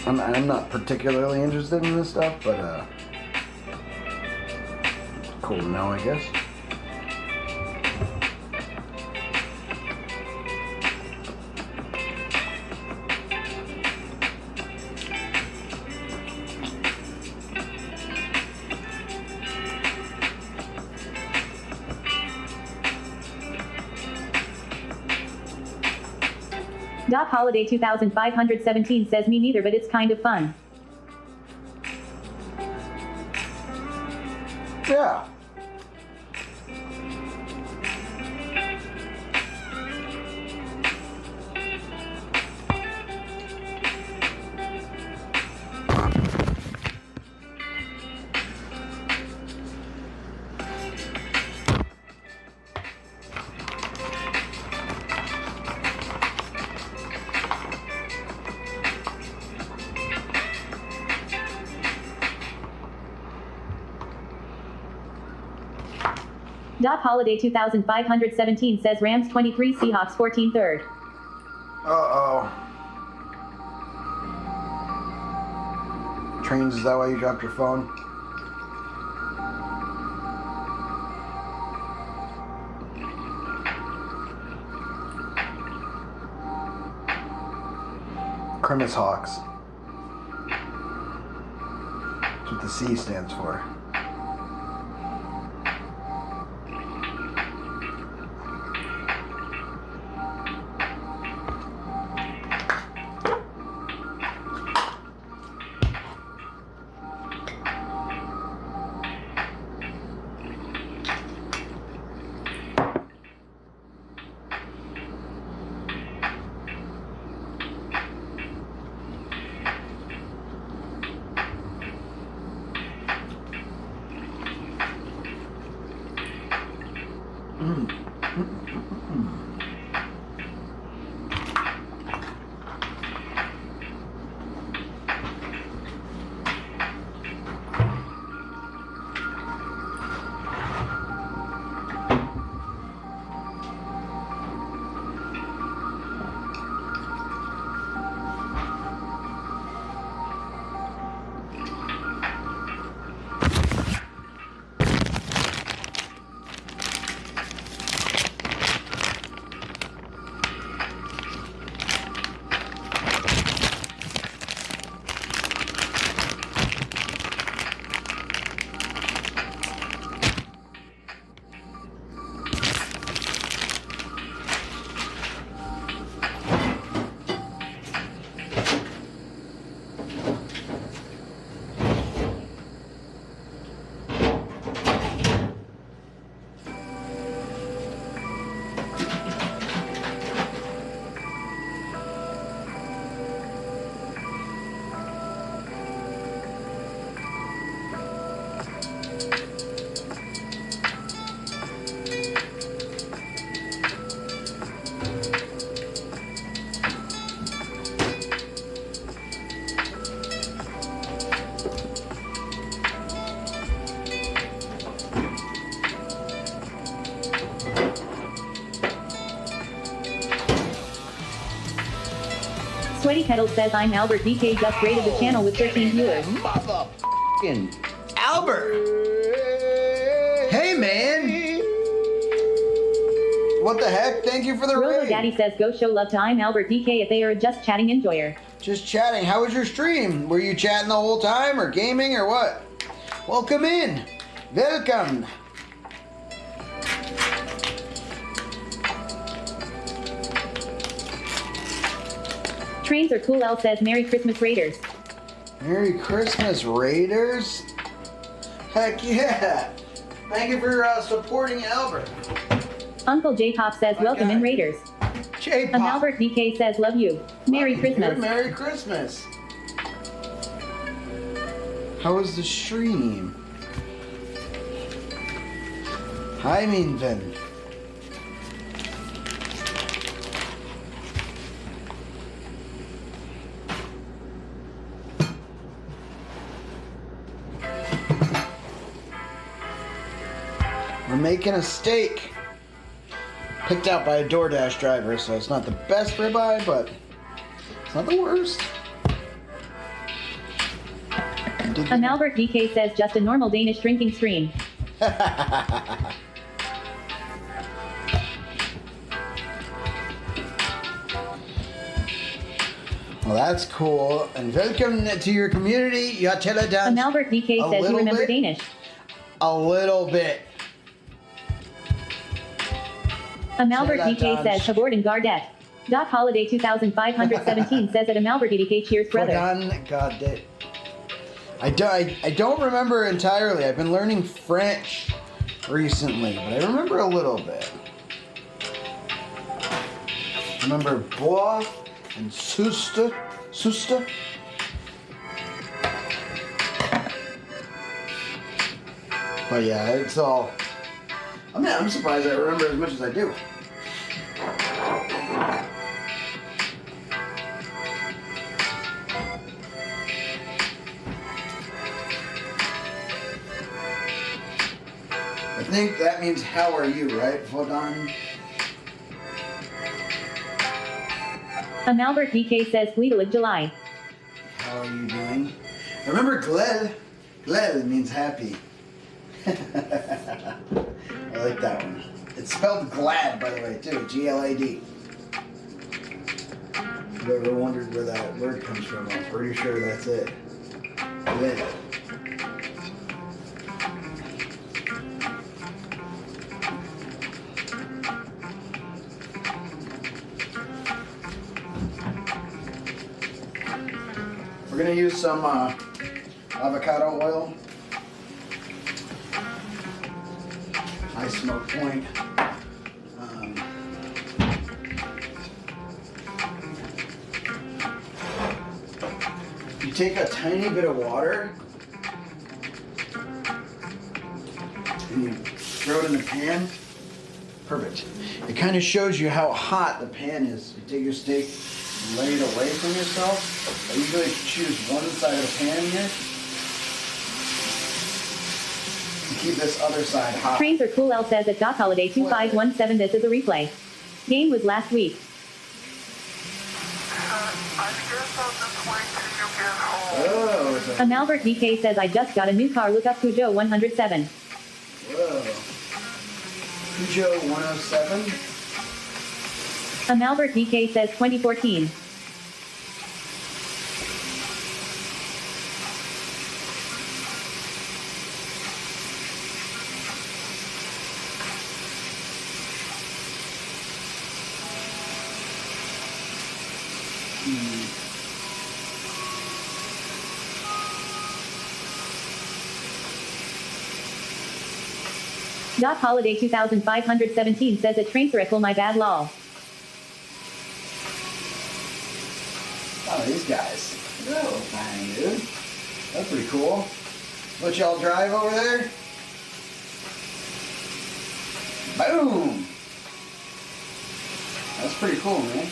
I'm not particularly interested in this stuff, but cool to know, I guess. Dot Holiday 2517 says, me neither, but it's kind of fun. Yeah. Dot Holiday 2517 says Rams 23, Seahawks 14 third. Uh-oh. Trains, is that why you dropped your phone? Crimus Hawks. That's what the C stands for. Sweaty Pedals says I'm Albert DK just rated the channel with 13 viewers. Motherfucking Albert! Hey, man! What the heck? Thank you for the Robo raid. Daddy says go show love to I'm Albert DK if they are a just chatting enjoyer. Just chatting. How was your stream? Were you chatting the whole time or gaming or what? Welcome in. Welcome. Trains are cool. L says Merry Christmas Raiders. Merry Christmas, Raiders. Heck yeah. Thank you for supporting Albert. Uncle J-Pop says welcome in Raiders. J-Pop. Albert DK says love you. Merry Christmas. Merry Christmas. How was the stream? Hi, min vän. We're making a steak. Picked out by a DoorDash driver, so it's not the best ribeye, but it's not the worst. Albert DK says just a normal Danish drinking stream. Well, that's cool. And welcome to your community. Yatela dance. Albert DK says you remember Danish. A little bit. Albert DK says Habord and Gardet. Doc Holiday 2517 says at Albert DK cheers brother. Gardet. I don't remember entirely. I've been learning French recently, but I remember a little bit. I remember bois and susta. But yeah, it's all. I mean, I'm surprised I remember as much as I do. I think that means how are you, right, Vodon? Albert DK says Gleedelig July. How are you doing? Remember Gled? Gled means happy. I like that one. It's spelled glad, by the way, too. G-L-A-D. If you ever wondered where that word comes from, I'm pretty sure that's it. Glad. We're going to use some avocado oil. High smoke point. You take a tiny bit of water and you throw it in the pan. Perfect. It kind of shows you how hot the pan is. You take your steak and lay it away from yourself. I usually choose one side of the pan here. Keep this other side hot. Trains are cool. L says at Doc Holiday 2517 this is a replay. Game was last week. Oh, Albert DK says I just got a new car. Look up Peugeot 107. Whoa. Peugeot 107? Albert DK says 2014. Doc Holiday 2517 says a train circle my bad lol. Oh, these guys. They're a little tiny, dude. That's pretty cool. What y'all drive over there? Boom! That's pretty cool, man.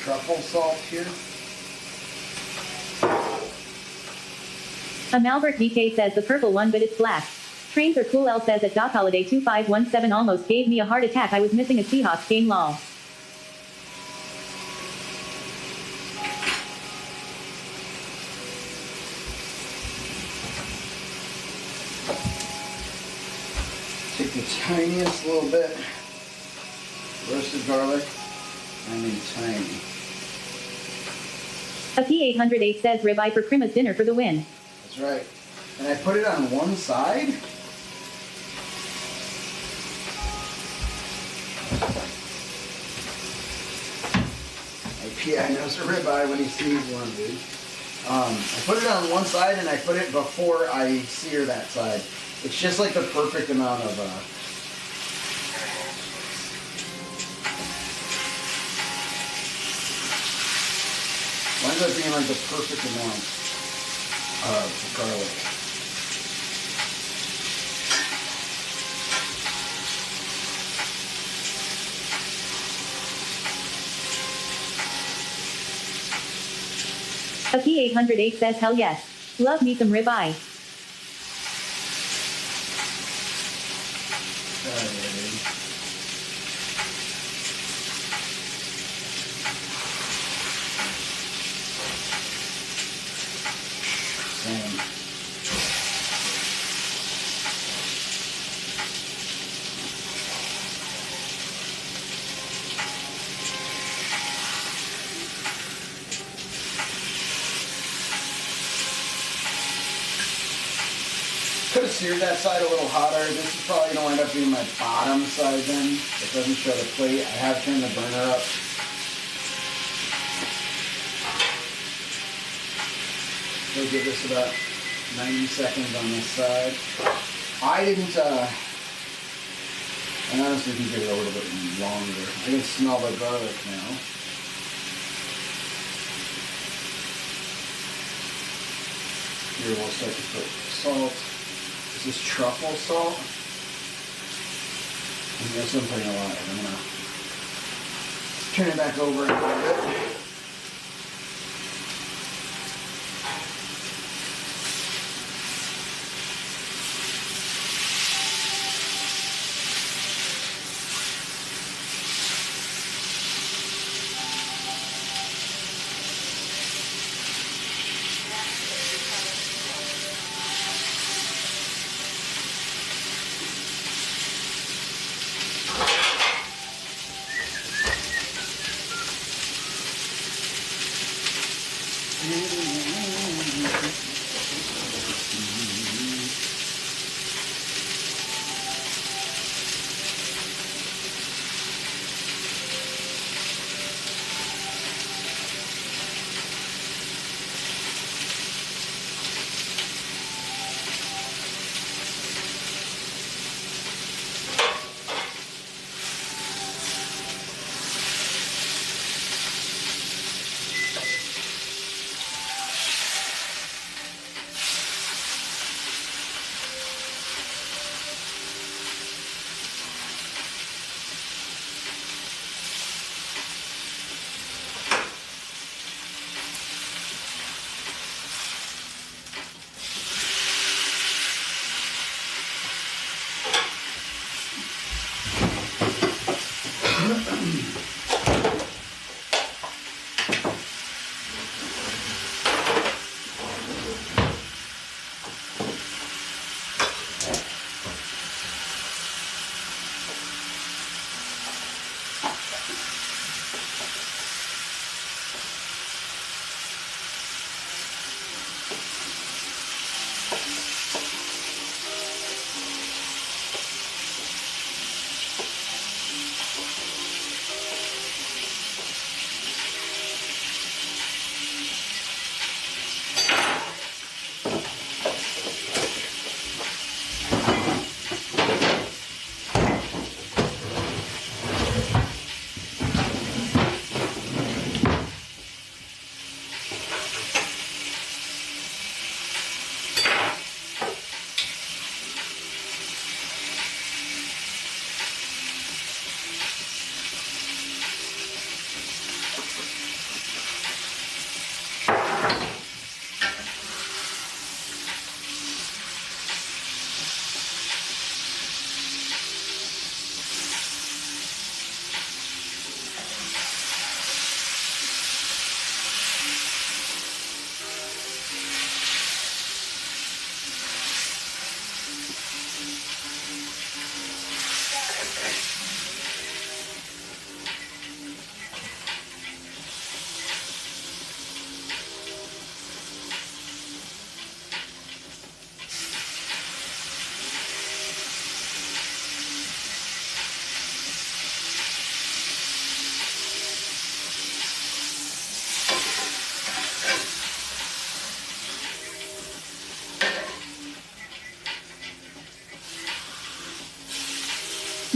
truffle salt here. A Malbert DK says the purple one, but it's black. Trains are cool. L says at Doc Holiday 2517 almost gave me a heart attack. I was missing a Seahawks game. Lol. Take the tiniest little bit roasted garlic. I mean tiny. A P808 says ribeye for Krima's dinner for the win. That's right. And I put it on one side. P.I. knows a ribeye when he sees one, dude. I put it on one side and I put it before I sear that side. It's just like the perfect amount of winds up being like the perfect amount of garlic. A P808 says hell yes. Love me some ribeye. Could have seared that side a little hotter. This is probably going to wind up being my bottom side then. It doesn't show the plate. I have turned the burner up. So give this about 90 seconds on this side. I didn't, I honestly can give it a little bit longer. I can smell the garlic now. Here we'll start to put salt. This is truffle salt. And this one's putting a lot. I'm gonna turn it back over a little bit.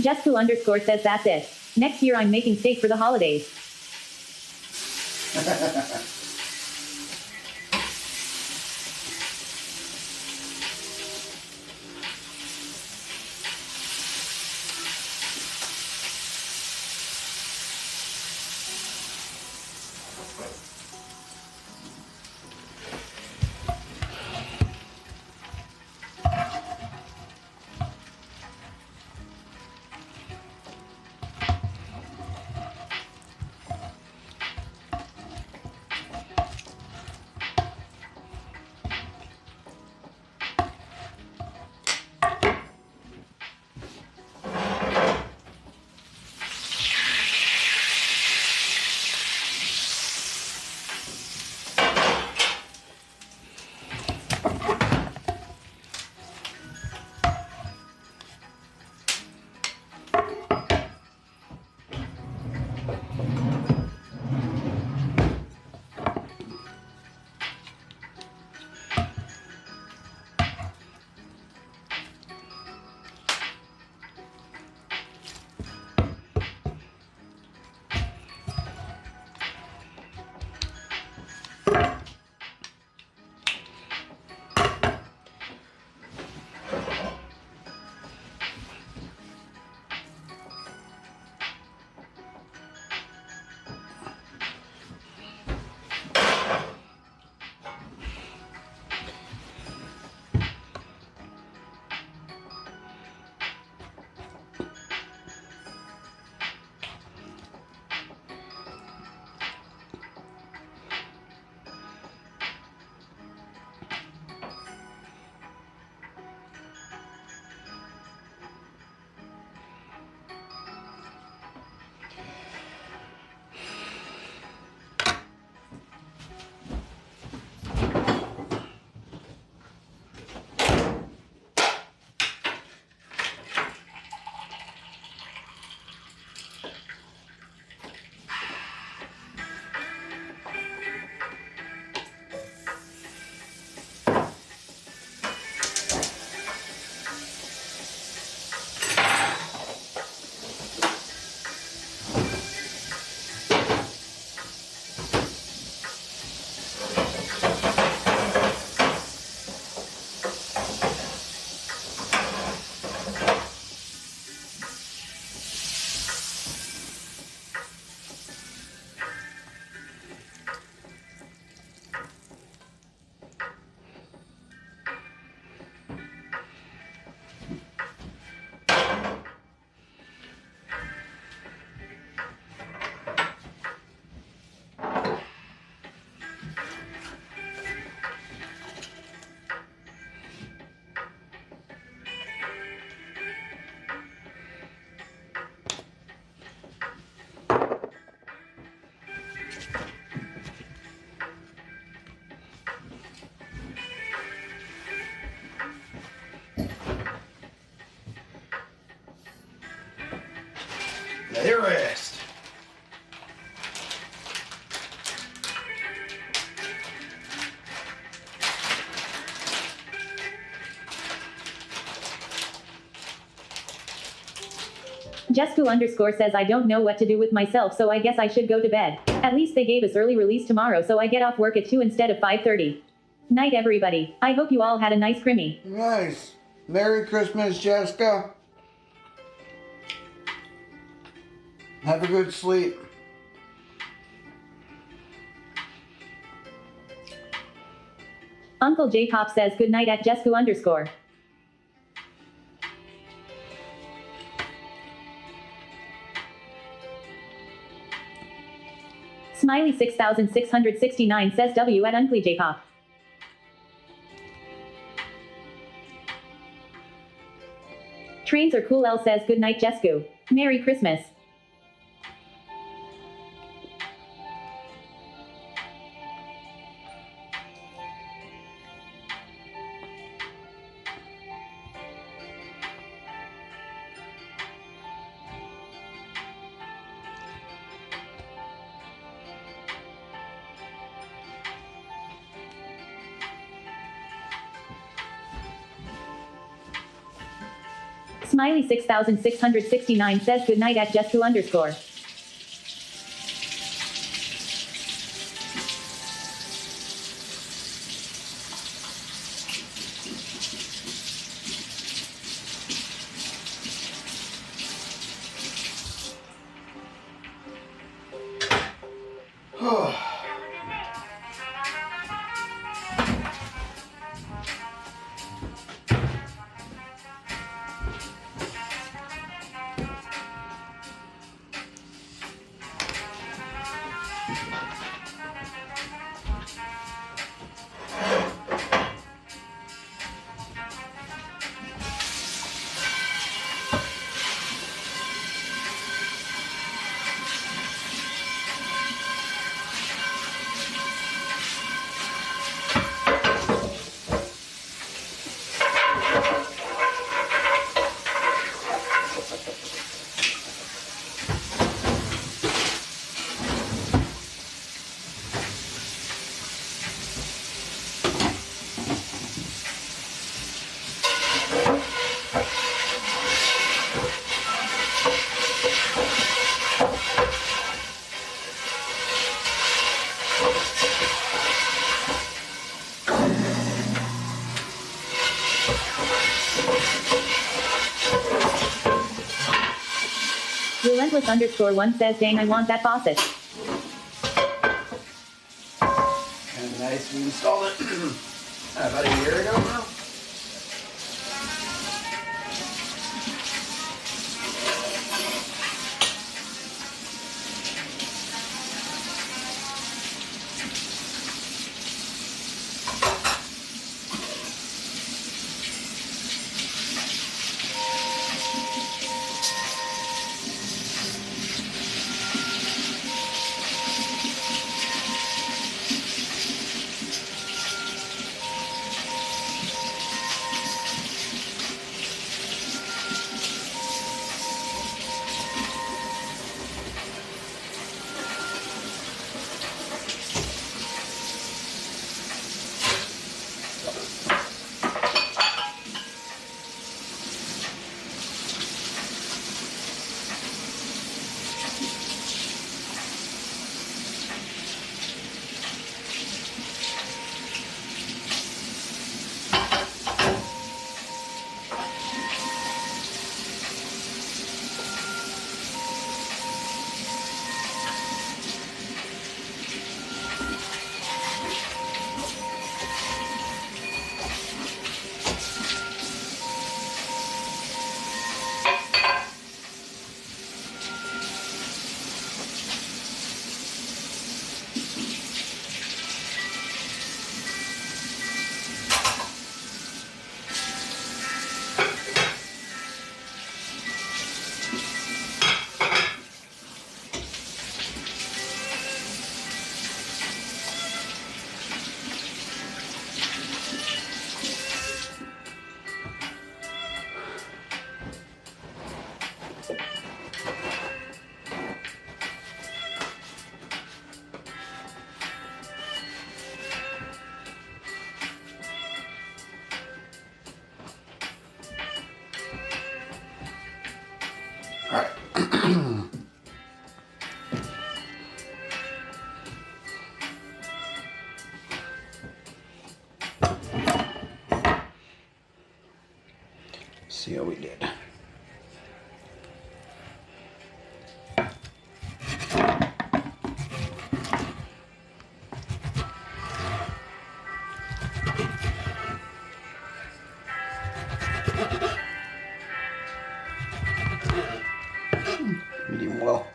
Jessica underscore says that's it. Next year I'm making steak for the holidays. Let it rest. Jessica underscore says I don't know what to do with myself, so I guess I should go to bed. At least they gave us early release tomorrow, so I get off work at 2 instead of 5:30. Night everybody. I hope you all had a nice crimmy. Nice. Merry Christmas, Jessica. Have a good sleep. Uncle J Pop says good night at Jessica underscore. Smiley 6669 says W at Unkle J Pop. Trains are cool. L says good night Jessica. Merry Christmas. Smiley 6669 says good night at Jessica_. Relentless_1 says, dang, I want that faucet. Kind of nice. We installed it about a year ago now. See how we did. Medium well.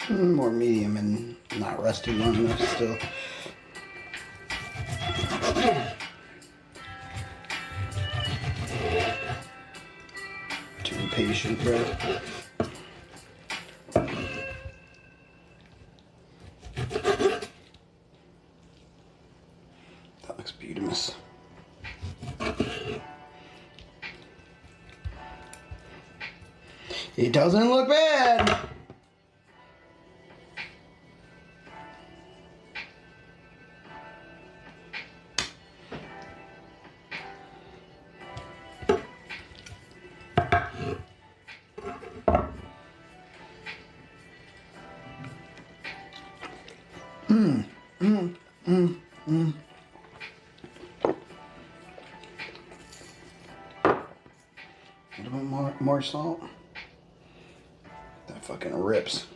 More medium and not rusty long enough still. Too impatient, bro. That looks beautiful. It doesn't look bad. A little bit more salt. That fucking rips.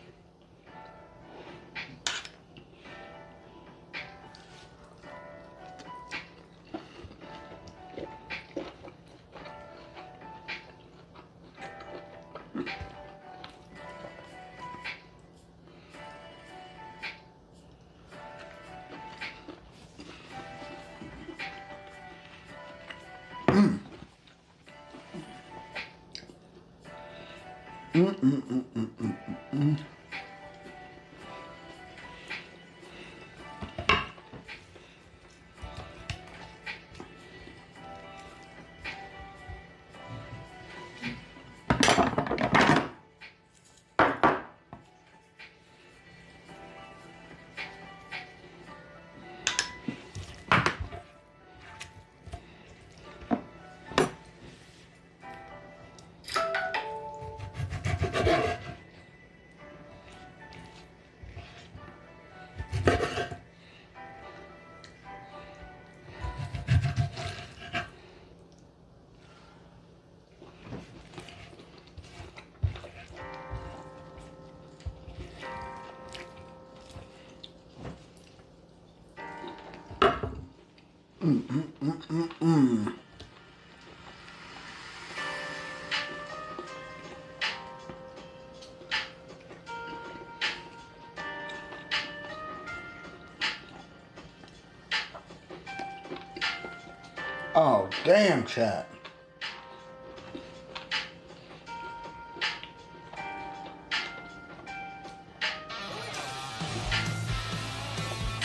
Oh, damn, chat.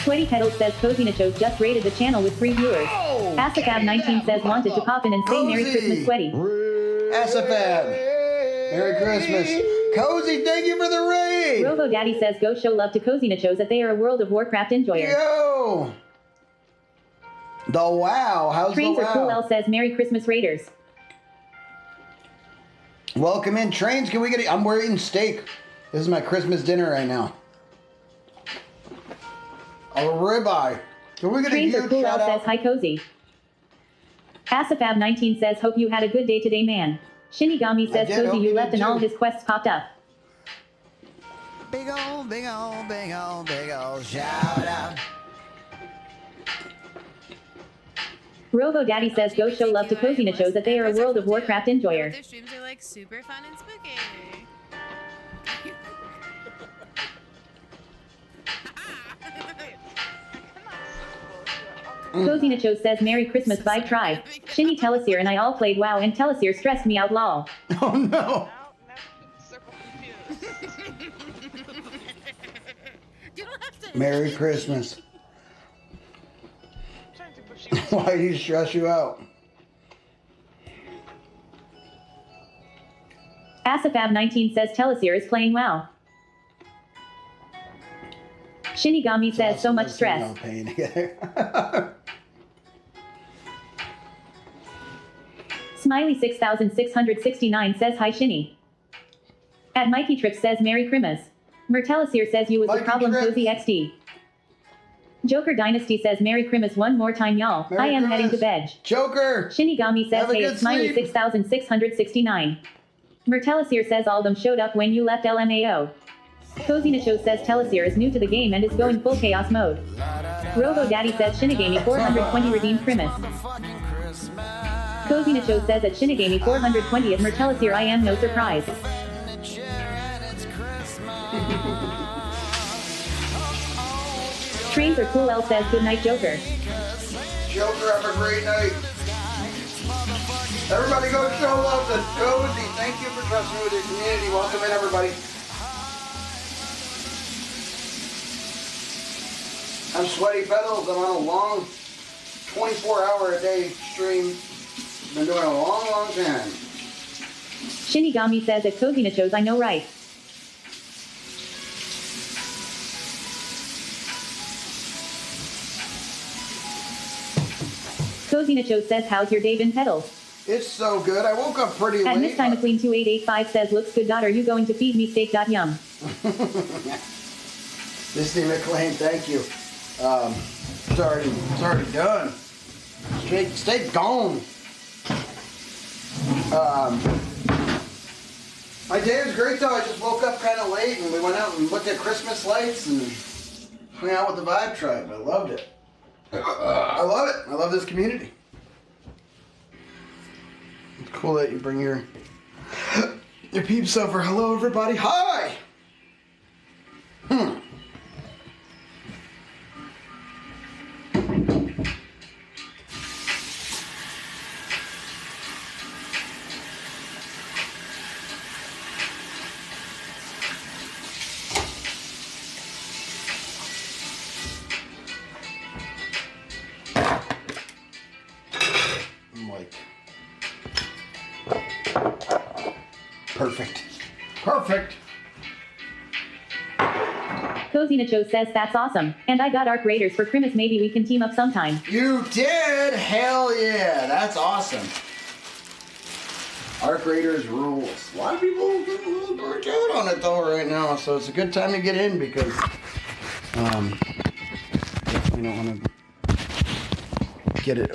Sweaty Pedals says Cozy Nachos just rated the channel with 3 viewers. Oh, Asafab19 says wanted to pop in and say Merry Christmas, Sweaty. Asafab, Merry Christmas. Cozy, thank you for the raid. Robo Daddy says go show love to Cozy Nachos that they are a World of Warcraft enjoyer. Yo! The wow, how's Trains the are cool. wow? L says Merry Christmas, Raiders. Welcome in, Trains. Can we get? We're eating steak. This is my Christmas dinner right now. A ribeye. Can we get Trains a are huge cool. shout L out? says hi, Cozy. Asafab19 says hope you had a good day today, man. Shinigami says did, Cozy hope you you left did and all too. his quests popped up. Big ol', big ol', big ol', big ol' shout out. Robo Daddy says go show love to Cozy Nachos that they are a World of Warcraft enjoyer. Their streams are like super fun and spooky. Cozy Nachos says Merry Christmas vibe tribe. Shinny Telesir and I all played WoW and Telesir stressed me out lol. Oh no. Merry Christmas. Why do you stress you out? Asafab19 says Telesir is playing WoW. Shinigami says so much stress. Pain together. Smiley 6669 says hi Shinny. At Mikey Trip says Merry Christmas. Mertelesir says you was the problem Cozy XD. Joker Dynasty says Merry Christmas one more time y'all. I am heading to bed. Joker! Shinigami says Have a hey good it's Smiley sleep. 6669. Mertelesir says all them showed up when you left LMAO. Cozy Nachos says Telesir is new to the game and is going full chaos mode. Robo Daddy says Shinigami 420 redeemed Christmas. Cozy Nachos says at Shinigami 420 at Mertelesir I am no surprise. Trains are cool. L says good night Joker. Joker, have a great night. Everybody go show love to Cozy. Thank you for trusting with your community. Welcome in, everybody. I'm Sweaty Pedals. I'm on a long 24-hour-a-day stream. Been doing it a long, long time. Shinigami says at Cozy Nachos I know right. Cozy Nachos says how's your day been Pedals? It's so good. I woke up pretty At late. Miss Time McQueen 2885 says looks good daughter you going to feed me steak. Yum. Disney McLean, thank you. It's already done. Stay gone. My day was great though. I just woke up kind of late and we went out and looked at Christmas lights and hung out with the Vibe Tribe. I loved it. I love it. I love this community. It's cool that you bring your peeps over. Hello, everybody. Hi. Perfect. Perfect. Cozy Nacho says that's awesome. And I got Arc Raiders for Christmas. Maybe we can team up sometime. You did? Hell yeah. That's awesome. Arc Raiders rules. A lot of people are down on it though right now, so it's a good time to get in because definitely don't want to get it.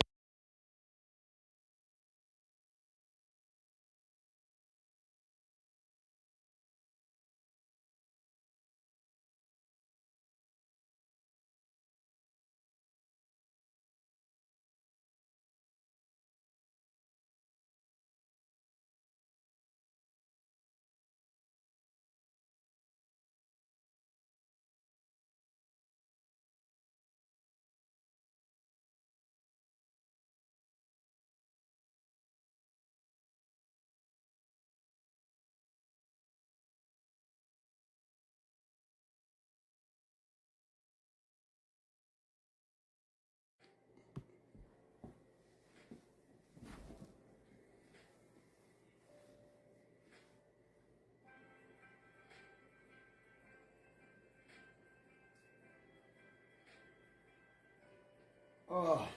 Oh.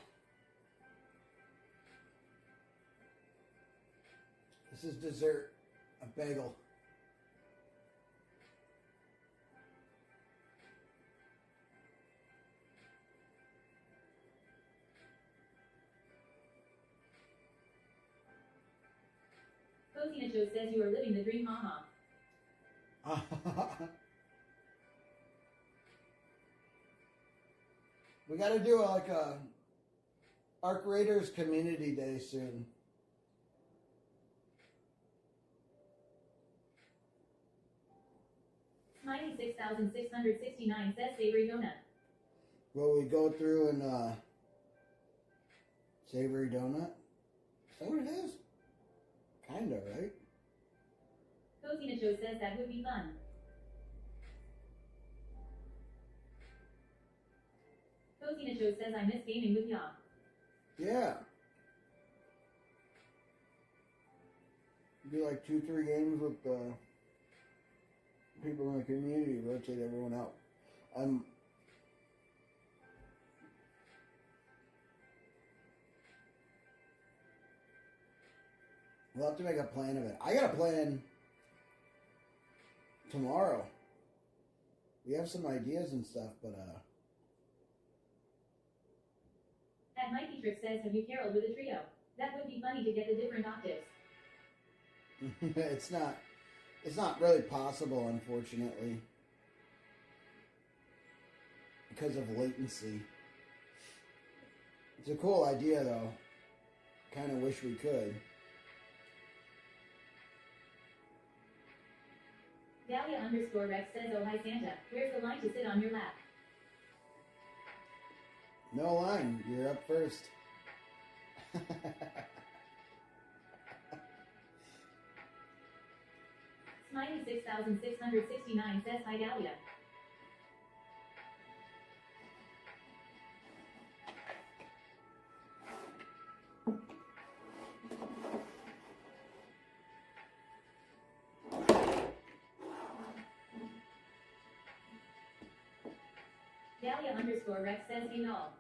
This is dessert. A bagel. Cozy Nacho says you are living the dream, haha. We got to do like a Arc Raiders community day soon. Smiley 6669 says savory donut. Will we go through and savory donut? Is that what it is? Kinda, right? Cozy Nacho says that would be fun. Cozy Nacho says I miss gaming with y'all. Yeah. Do like 2-3 games with people in the community, rotate everyone out. We'll have to make a plan of it. I got a plan tomorrow. We have some ideas and stuff, but At Mikey Trick says, have you caroled with a trio? That would be funny to get the different octaves. it's not really possible, unfortunately, because of latency. It's a cool idea, though. Kind of wish we could. Dahlia_Rex says, oh hi Santa, where's the line to sit on your lap? No line, you're up first. Smiley 6669 says, hi Dahlia. Dahlia_Rex says, hey null.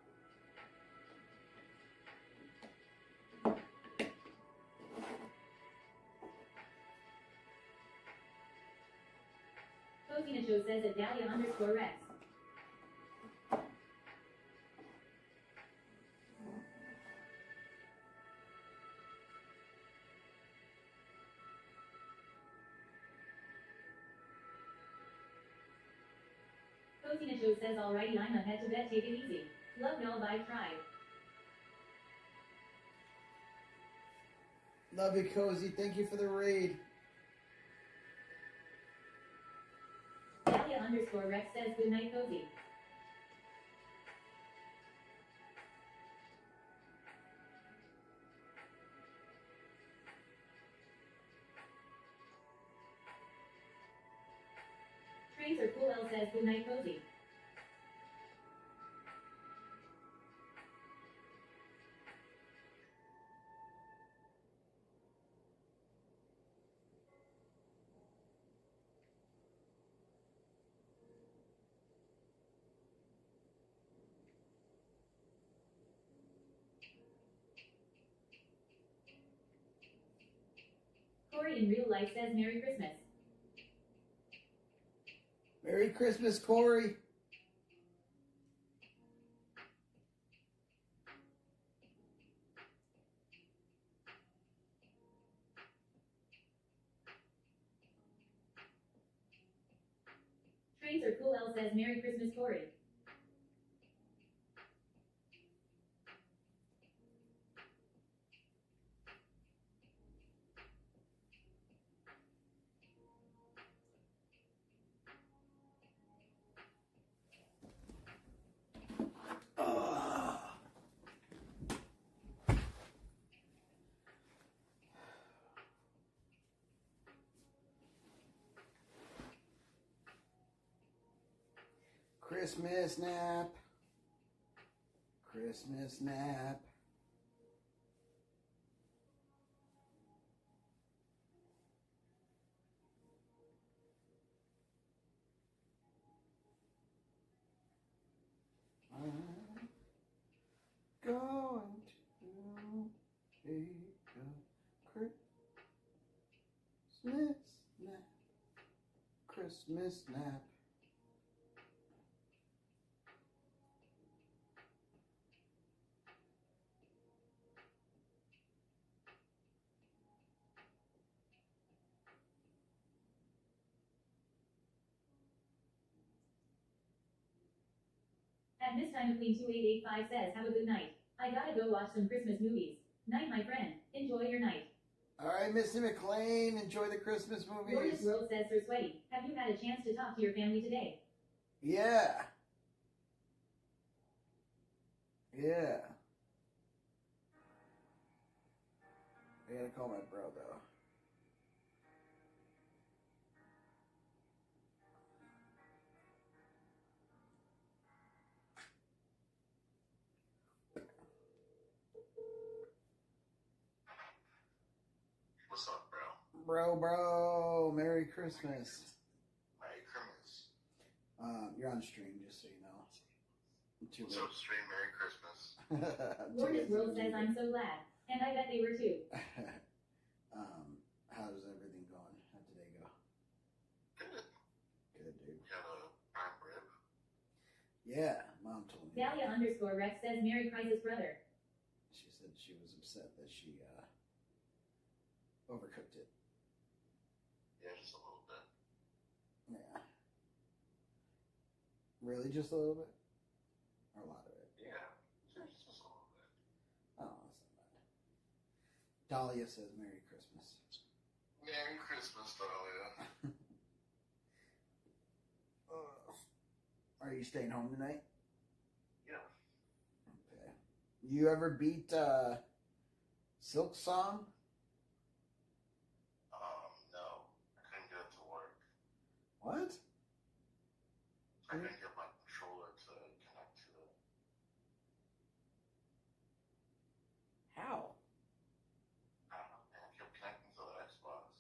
Cozy Nacho says at Dahlia_Rex. Cozy Nacho says, alrighty, I'm a head to bed, take it easy. Love y'all, bye, tribe. Love you, Cozy. Thank you for the raid. Dahlia_Rex says, good night, Cozy. Trains are cool, L says, good night, Cozy. Corey in real life says, Merry Christmas. Merry Christmas, Corey. Trains are cool, L says, Merry Christmas, Corey. Christmas nap. Christmas nap. I'm going to take a Christmas nap. Christmas nap. At Miss Time Queen 2885 says, have a good night. I gotta go watch some Christmas movies. Night, my friend. Enjoy your night. All right, Mr. McLean, enjoy the Christmas movies. Gorgeous World says, Sir Sweaty, have you had a chance to talk to your family today? Yeah. Yeah. I gotta call my bro, though. What's up, bro? Bro, Merry Christmas. Merry Christmas. You're on stream, just so you know. What's up, stream? Merry Christmas. Gorgeous World says, I'm so glad. And I bet they were too. How's everything going? How'd today go? Good. Good, dude. You had a prime rib? Yeah, Mom told me. Dahlia_Rex says, Merry Crisis, brother. She said she was upset that she overcooked it. Yeah, just a little bit. Yeah. Really, just a little bit? Or a lot of it? Yeah, just a little bit. Oh, that's not bad. Dahlia says Merry Christmas. Merry Christmas, Dahlia. Are you staying home tonight? Yeah. Okay. You ever beat Silk Song? No. I couldn't get it to work. What? I couldn't get my controller to connect to it. How? I don't know, man. I kept connecting to the Xbox.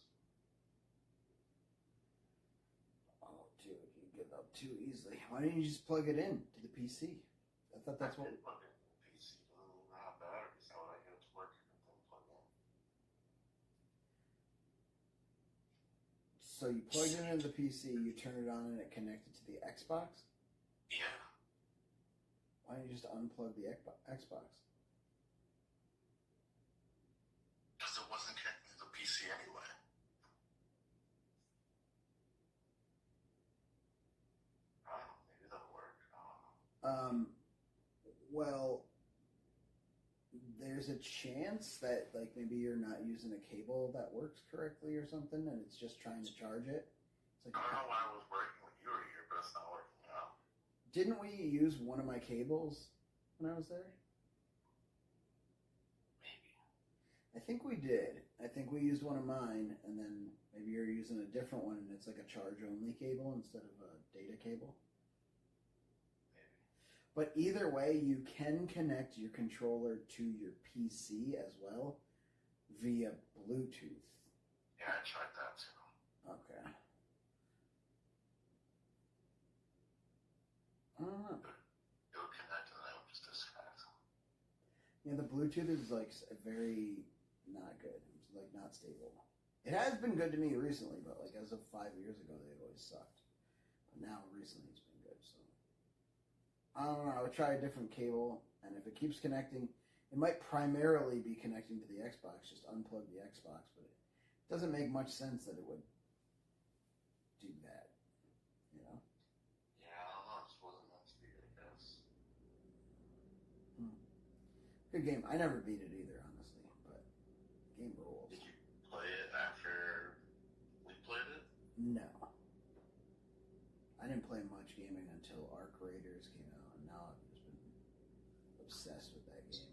Oh, dude, you get up too easily. Why didn't you just plug it in to the PC? I thought that's what. I did plug it in the PC. It doesn't even have batteries. How would I get it to work if it didn't plug in? So you plugged it into the PC, you turned it on, and it connected to the Xbox? Yeah. Why don't you just unplug the Xbox? Because it wasn't connected to the PC anyway. I don't know, maybe that Well, there's a chance that like maybe you're not using a cable that works correctly or something, and it's just trying to charge it. It's like I don't know why it was working when you were here, but it's not working now. Didn't we use one of my cables when I was there? Maybe. I think we did. I think we used one of mine, and then maybe you're using a different one, and it's like a charge-only cable instead of a data cable. Maybe. But either way, you can connect your controller to your PC as well via Bluetooth. Yeah, I tried that too. Okay. I don't know. It would connect and then it would just disconnect. Yeah, the Bluetooth is like very not good. It's like not stable. It has been good to me recently, but like as of 5 years ago, they always sucked. But now recently it's been good. So I don't know. I would try a different cable, and if it keeps connecting, it might primarily be connecting to the Xbox. Just unplug the Xbox, but it doesn't make much sense that it would do that. You know. Yeah, I don't know. It just wasn't meant to be, I guess. Good game. I never beat it either, honestly, but the game rules. Did you play it after we played it? No. I didn't play much gaming until Arc Raiders came out, and now I've just been obsessed with that game.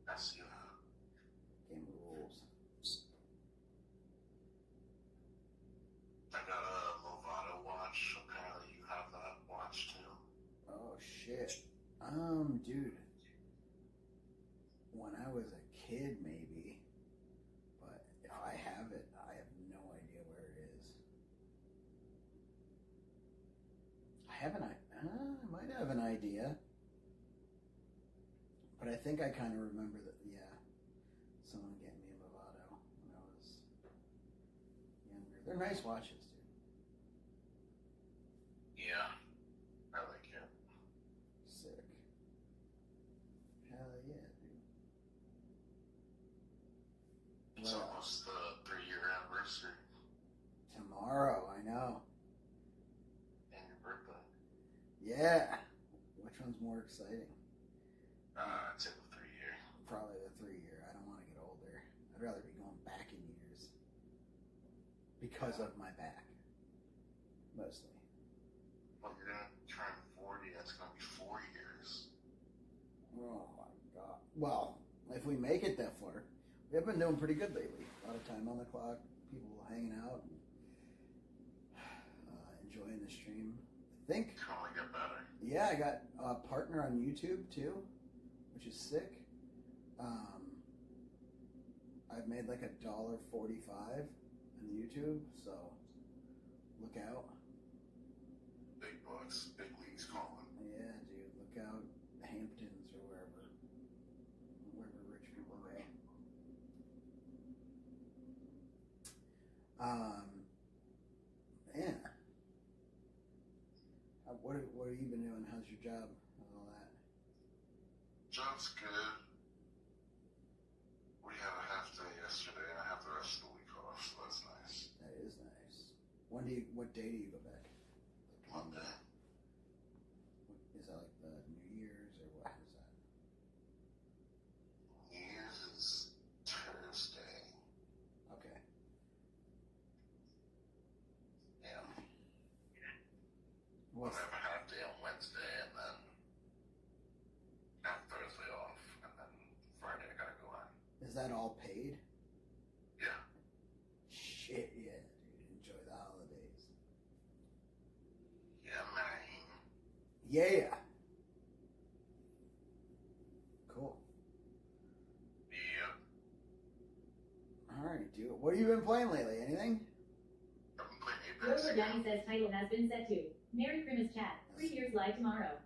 I see that. Game rules. I got a Lovato watch. Apparently you have that watch too. Oh, shit. Dude. When I was a kid, maybe. But if I have it, I have no idea where it is. I might have an idea. But I think I kind of remember that, yeah. Someone getting me a Lovato when I was younger. They're nice watches, dude. Yeah. I like it. Sick. Hell yeah, dude. It's almost the 3-year anniversary. Tomorrow, I know. And your birthday. Yeah. Which one's more exciting? I'd say the 3-year. Probably the 3-year. I don't want to get older. I'd rather be going back in years. Because of my back. Mostly. Well, you're gonna turn 40. That's gonna be 4 years. Oh my god. Well, if we make it that far, we have been doing pretty good lately. A lot of time on the clock, people hanging out, and, enjoying the stream. I think. It's gonna only get better. Yeah, I got a partner on YouTube too, which is sick. I've made like $1.45 on YouTube, so look out. Big bucks, big leagues calling. Yeah, dude, look out. Hamptons or wherever rich people go. Yeah. What have you been doing? How's your job and all that? Job's good. We had a half day yesterday, and I have the rest of the week off, so that's nice. That is nice. What day do you go back? Monday. Is that like the New Year's or what is that? New Year's is Thursday. Okay. Yeah. What's I have a half day on Wednesday, and then I have Thursday off, and then Friday I gotta go in. Is that all paid? Yeah. Shit, yeah, dude. Enjoy the holidays. Yeah, man. Yeah. Cool. Yeah. Alright, dude. What have you been playing lately? Anything? I've been playing Apex. Unkle Daddy says title has been set to Merry Christmas chat. 3 years live tomorrow.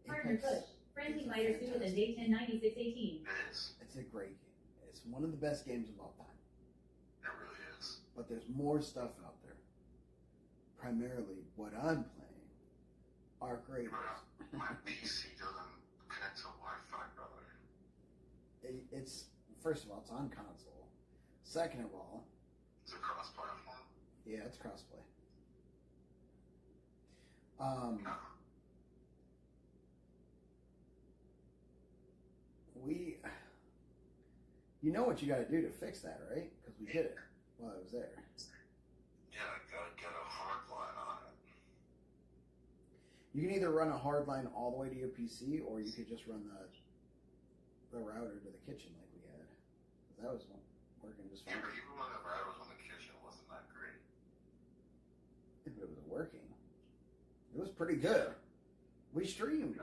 Partner Apex push. Friendly is fighter Subathon date 109618. It is. It's a great game. It's one of the best games of all time. It really is. But there's more stuff out there. Primarily what I'm playing. Arc Raiders. My PC doesn't connect to Wi-Fi, brother. It's, first of all, it's on console. Second of all, Is it cross-platform? yeah, it's crossplay. No. You know what you got to do to fix that, right? Because we did it while I was there. Yeah, I gotta get a hard line on it. You can either run a hard line all the way to your PC, or you could just run the router to the kitchen like we had. That was working just fine. Yeah, but even when the router was on the kitchen, it wasn't that great. Yeah, but it was working. It was pretty good. We streamed.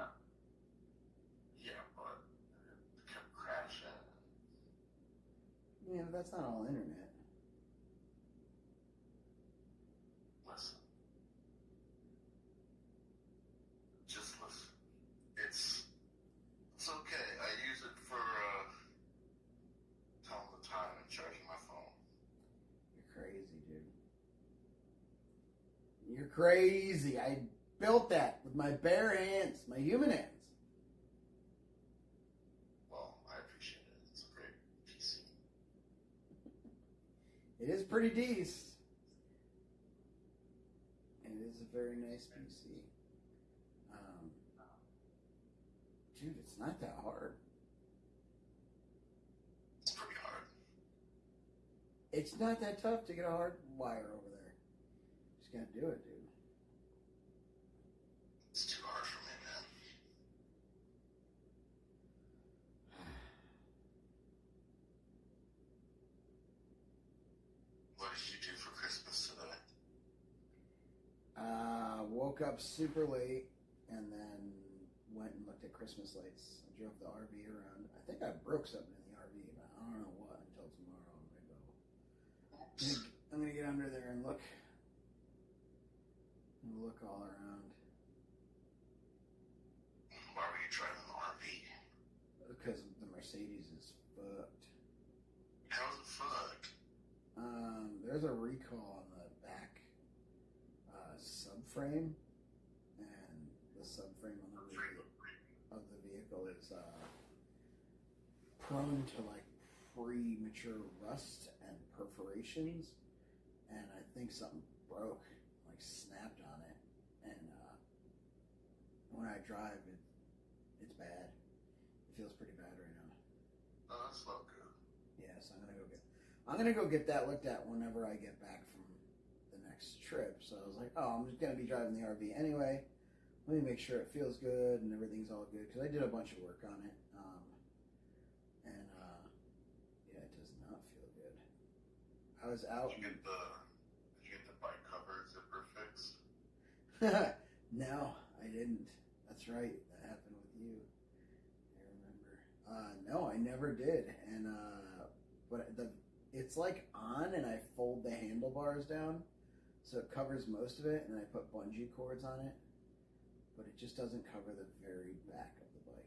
Yeah, but it kept crashing. Yeah, but that's not all internet. Listen. Just listen. It's okay. I use it for telling the time and charging my phone. You're crazy, dude. You're crazy. I built that with my bare hands, my human hands. Well, I appreciate it. It's a great PC. It is pretty decent. And it is a very nice PC. Dude, it's not that hard. It's pretty hard. It's not that tough to get a hard wire over there. Just gotta do it, dude. It's too hard for me, man. What did you do for Christmas today? Woke up super late and then went and looked at Christmas lights. I drove the RV around. I think I broke something in the RV, but I don't know what until tomorrow. I'm gonna get under there and look. And look all around. Why were you driving the RV? Because the Mercedes is fucked. How's it fucked? There's a recall on the back subframe, and the subframe on the rear of the vehicle is prone to like premature rust and perforations, and I think something broke, like snapped on it, and when I drive, it's bad. It feels pretty bad right now. Oh, that's not good. Yeah, so I'm gonna go get that looked at whenever I get back from the next trip. So I was like, oh, I'm just gonna be driving the RV anyway. Let me make sure it feels good and everything's all good, because I did a bunch of work on it, and yeah, it does not feel good. I was out. Did you get the bike cover zipper fixed? No, I didn't. That's right. That happened with you. I remember. No, I never did. And but it's like on, and I fold the handlebars down, so it covers most of it, and I put bungee cords on it, but it just doesn't cover the very back of the bike.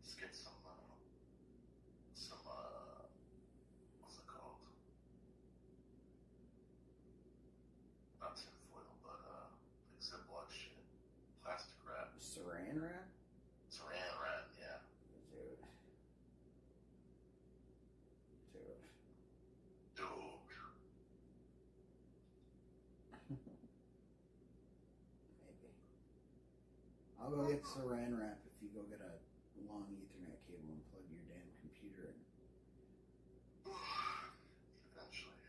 Just get some what's it called? Not tinfoil, but like Ziploc shit. Plastic wrap. Saran wrap? Saran wrap, yeah. Dude. Maybe. I'll go get saran wrap if you go get a long Ethernet cable and plug your damn computer in. Eventually.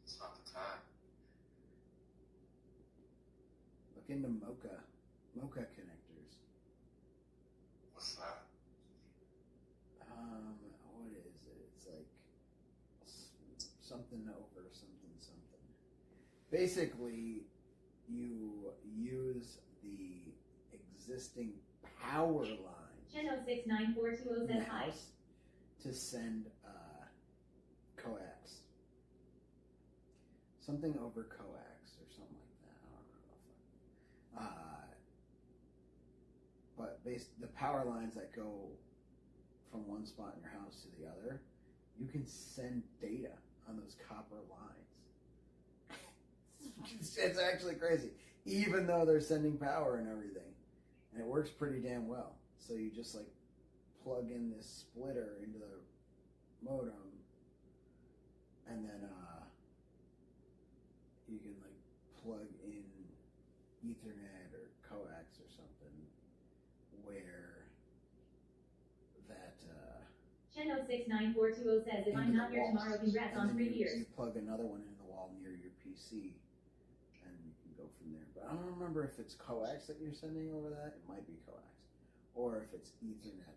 It's not the time. Look into Mocha connectors. What's that? What is it? It's like something over something. Basically, you use the existing power lines Gen 069420 in the says hi. house to send coax. Something over coax or something like that. I don't know. But the power lines that go from one spot in your house to the other, you can send data on those copper lines. It's actually crazy, even though they're sending power and everything, and it works pretty damn well. So you just like plug in this splitter into the modem, and then you can like plug in Ethernet 10069420 says, if I'm into not the here wall. tomorrow, congrats And on then 3 you years. plug another one into the wall near your PC, and you can go from there. But I don't remember if it's coax that you're sending over that. It might be coax, or if it's Ethernet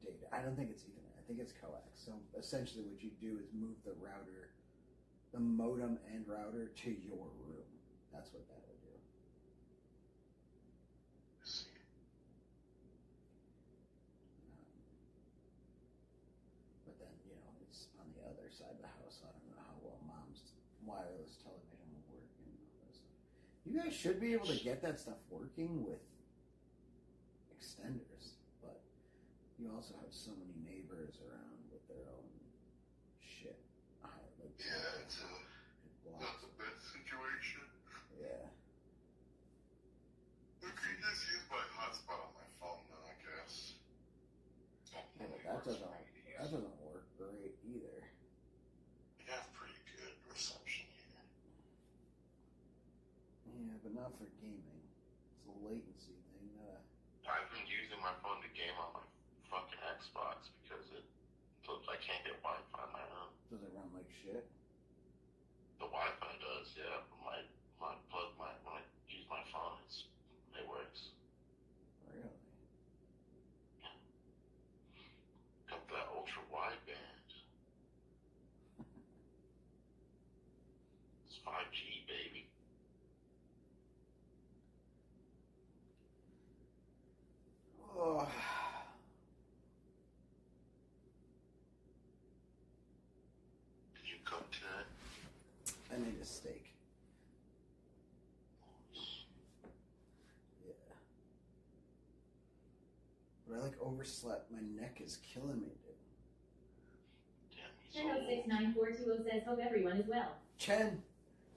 data. I don't think it's Ethernet. I think it's coax. So essentially, what you do is move the router, the modem and router to your room. That's what that would do. But then, you know, it's on the other side of the house. So I don't know how well mom's wireless television will work and all that stuff. You guys should be able to get that stuff working with extenders, but you also have so many neighbors around with their own shit. Like, yeah, it's not the best situation. Yeah. I could just use my hotspot on my phone then, I guess. Yeah, but that doesn't work great either. We have pretty good reception here. Yeah, but not for gaming. It's a latency thing, not a... I've been using my phone to game on my fucking Xbox because I can't get Wi-Fi on my own. Does it run like shit? The Wi-Fi does, yeah. But when I use my phone, it works. Really? Yeah. Got that ultra wideband. It's 5G, baby. Oh. Did you cook today? I need a steak. Yeah. But I like overslept. My neck is killing me, dude. 10069420 says, hope everyone is well. Chen,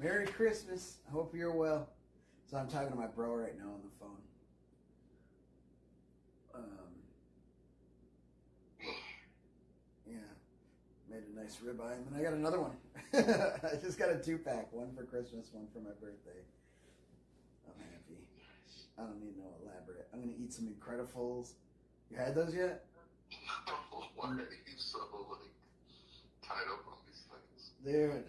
Merry Christmas. I hope you're well. So I'm talking to my bro right now on the phone. Yeah. Made a nice ribeye, and then I got another one. I just got a 2-pack, one for Christmas, one for my birthday. I'm happy. I don't need no elaborate. I'm gonna eat some Incredibles. You had those yet? Why are you so tied up on these things? Dude.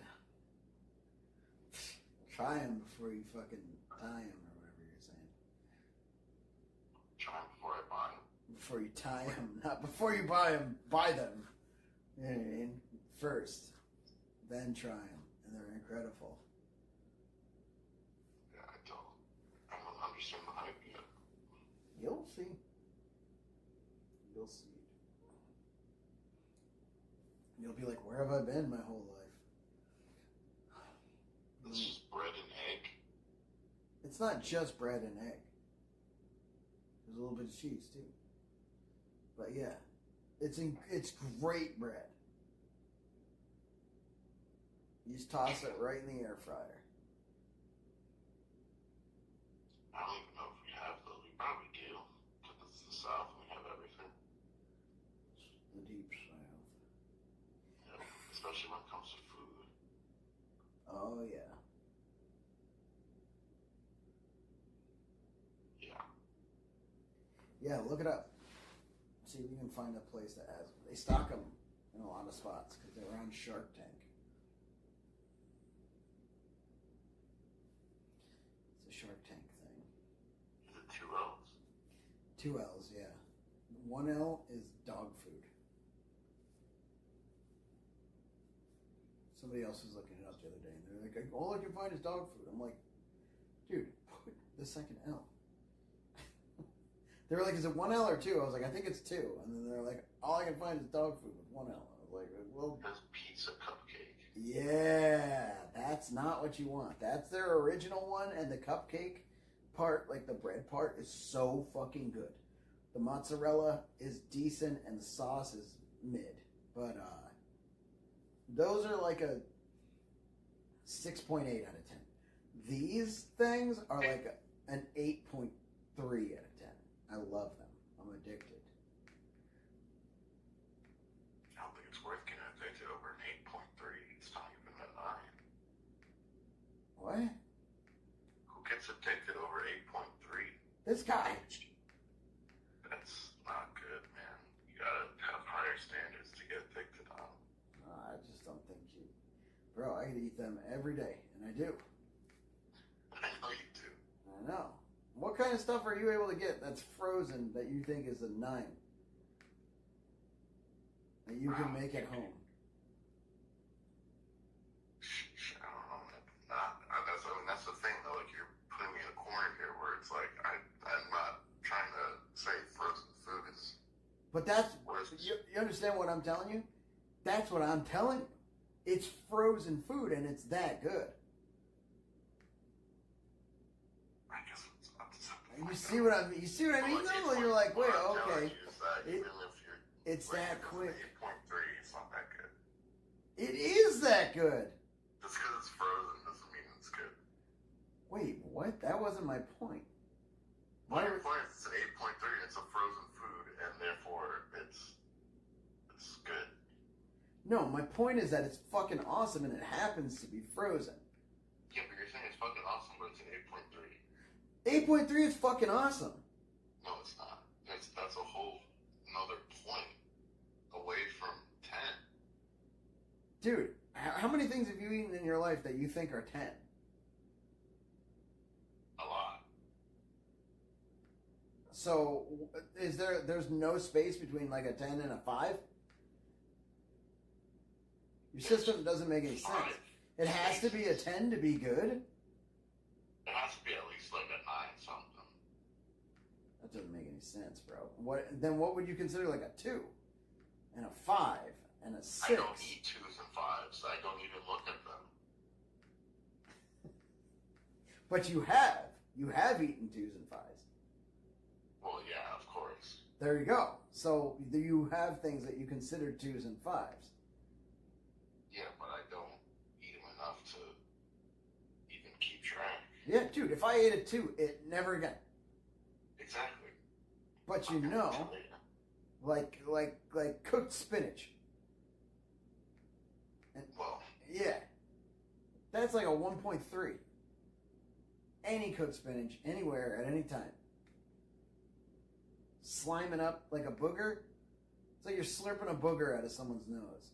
Try them before you fucking tie them, or whatever you're saying. Try them before I buy them. Before you tie them, not before you buy them. Buy them. You know what I mean? First, then try them, and they're incredible. Yeah, I don't understand the hype yet. You'll see. You'll see. You'll be like, where have I been my whole life? It's just bread and egg. It's not just bread and egg. There's a little bit of cheese too. But yeah, it's great bread. You just toss it right in the air fryer. I don't even know if we have those. We probably do. Because it's the South and we have everything. The deep south. Yeah, especially when it comes to food. Oh yeah. Yeah. Yeah, look it up. See if you can find a place that has them. They stock them in a lot of spots because they're on Shark Tank. It's a Shark Tank thing. Is it 2 L's? 2 L's, yeah. 1 L is dog food. Somebody else was looking it up the other day, and they're like, all I can find is dog food. I'm like, dude, put the second L. They were like, is it 1 L or 2? I was like, I think it's 2. And then they're like, all I can find is dog food with 1 L. I was like, well... That's pizza cupcake. Yeah, that's not what you want. That's their original one, and the cupcake part, like the bread part, is so fucking good. The mozzarella is decent, and the sauce is mid. But, those are like a 6.8 out of 10. These things are like an 8.3 out of 10. I love them. I'm addicted. I don't think it's worth getting addicted over an 8.3. It's not even a 9. What? Who gets addicted over 8.3? This guy. That's not good, man. You gotta have higher standards Bro, I could eat them every day, and I do. I know you do. I know. What kind of stuff are you able to get that's frozen that you think is a 9? That you can make at home? I don't know. That's the thing, though. Like, you're putting me in a corner here where it's like, I'm not trying to say frozen food is. But that's, you understand what I'm telling you? That's what I'm telling you. It's frozen food and it's that good. I guess it's up to something. You see what I mean? Though? You're like, wait, okay. Even if you're, It's that quick. 8.3, it's not that good. It is that good. Just because it's frozen doesn't mean it's good. Wait, what? That wasn't my point. My point is it's an 8.3, it's a frozen food, and therefore it's good. No, my point is that it's fucking awesome and it happens to be frozen. Yeah, but you're saying it's fucking awesome, but it's an 8.3. 8.3 is fucking awesome. No, it's not. That's a whole another point away from 10. Dude, how many things have you eaten in your life that you think are 10? A lot. So, there's no space between like a 10 and a 5? Your system doesn't make any sense. It has to be a 10 to be good? It has to be at least like a 9 something. That doesn't make any sense, bro. Then what would you consider like a 2? And a 5? And a 6? I don't eat 2s and 5s. I don't even look at them. But you have. You have eaten 2s and 5s. Well, yeah, of course. There you go. So you have things that you consider 2s and 5s. Yeah, but I don't eat them enough to even keep track. Yeah, dude, if I ate a 2, it never again. Exactly. But you know, like cooked spinach. And, well, yeah. That's like a 1.3. Any cooked spinach, anywhere, at any time. Sliming up like a booger. It's like you're slurping a booger out of someone's nose.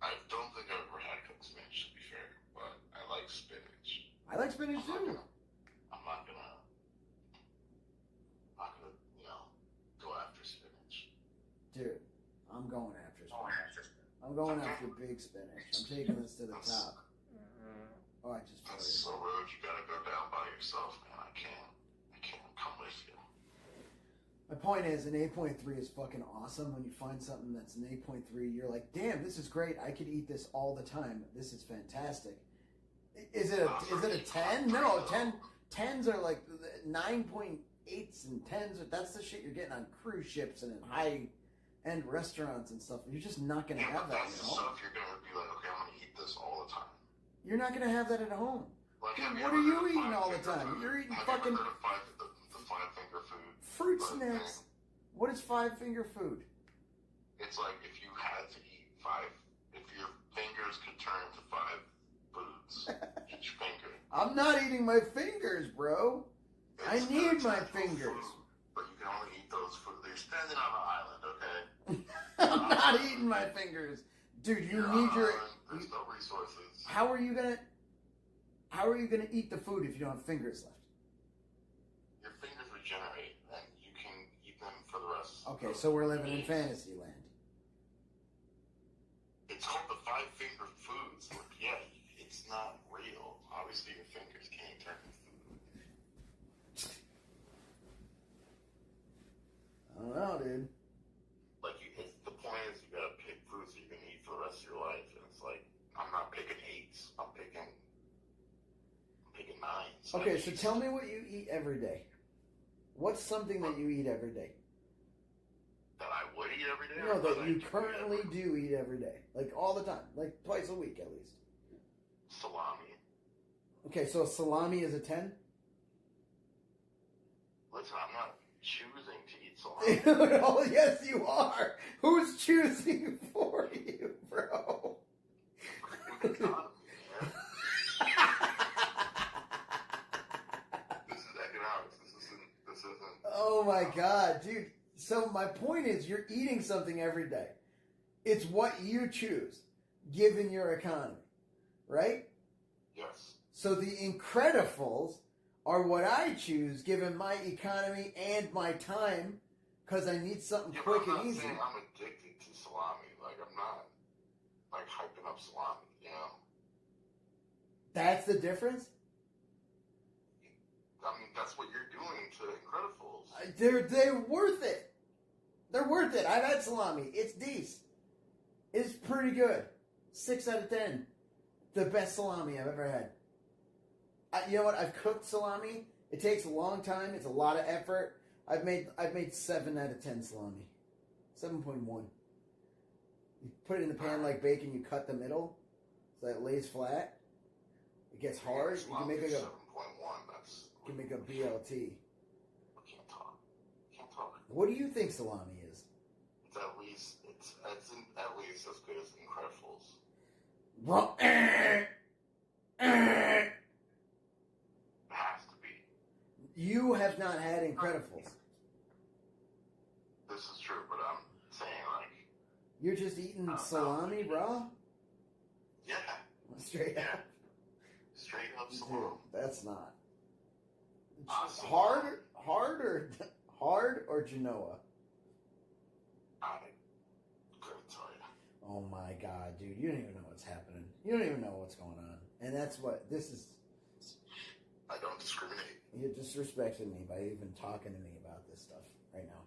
I don't think I've ever had cooked spinach, to be fair, but I like spinach. I like spinach too. I'm not gonna, go after spinach. Dude, I'm going after spinach. I'm going after big spinach. I'm taking this to the top. Oh, I just That's so rude. You gotta go down by yourself, man. I can't come with you. My point is, an 8.3 is fucking awesome. When you find something that's an 8.3, you're like, damn, this is great. I could eat this all the time. This is fantastic. Is it a 10? No, 10s are like 9.8s and 10s. That's the shit you're getting on cruise ships and in high-end restaurants and stuff. You're just not going to have that at That's the home. stuff you're gonna be like, okay, I'm gonna eat this all the time. You're not going to have that at home. Like, Dude, have what ever are you heard of eating all the five-finger time? food? You're eating Have fucking you ever heard of the five-finger food? fruit snacks. What is 5-finger food? It's like if you had to eat 5, if your fingers could turn into 5 foods, each finger. I'm not eating my fingers, bro. I need my fingers. Food, but you can only eat those foods. You're standing on an island, okay? I'm not eating my fingers. Dude, you need your... There's no resources. How are you gonna eat the food if you don't have fingers left? Your fingers regenerate, and you can eat them for the rest. Okay, so we're living in fantasy land. It's called the 5-finger foods. Like, yeah, it's not real. Obviously, your fingers can't turn into food. I don't know, dude. Like, the point is, you gotta pick foods that you're gonna eat for the rest of your life, and it's like, I'm not picking 8s. I'm picking 9s. Okay, so tell me what you eat every day. What's something that you eat every day? That I would eat every day? No, or that I you do currently every- do eat every day. Like all the time. Like twice a week at least. Salami. Okay, so salami is a 10? Listen, I'm not choosing to eat salami. Oh, yes, you are. Who's choosing for you, bro? This is economics. This isn't. Oh my god, dude. So my point is, you're eating something every day. It's what you choose, given your economy. right? Yes. So the Incredibles are what I choose given my economy and my time because I need something Yeah, quick but I'm and not easy. saying I'm addicted to salami. Like, I'm not, like, hyping up salami, you know? That's the difference? I mean, that's what you're doing to Incredibles. They're worth it. They're worth it. I've had salami. It's decent. It's pretty good. 6 out of 10. The best salami I've ever had. You know what? I've cooked salami. It takes a long time. It's a lot of effort. I've made 7 out of 10 salami. 7.1. You put it in the pan like bacon. You cut the middle so that it lays flat. It gets hard. You can make like a 7.1. That's. You can make a BLT. I can't talk. Can't talk. What do you think salami is? It's at least at least as good as Incredibles. Wrong. It has to be. You have not had Incredibles. This is true, but I'm saying like. You're just eating salami raw? Yeah. Straight up. Straight up salami. Dude, that's not. Hard or Genoa? I couldn't tell you. Oh my god, dude. You don't even know what's happening. You don't even know what's going on. And that's what this is. I don't discriminate. You're disrespecting me by even talking to me about this stuff right now.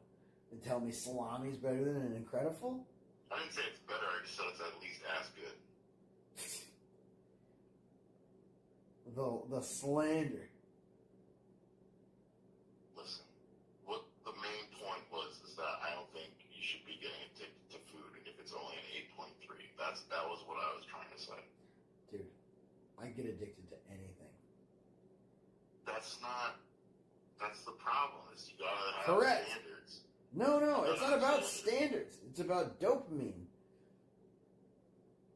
And tell me salami's better than an Incredible? I didn't say it's better, I just said it's at least as good. The slander. Listen, what the main point was is that I don't think you should be getting addicted to food if it's only an 8.3. That was what I was trying to say. Dude, I get addicted to anything. That's the problem, is you gotta have Correct. standards. No, it's not about standards. It's about dopamine.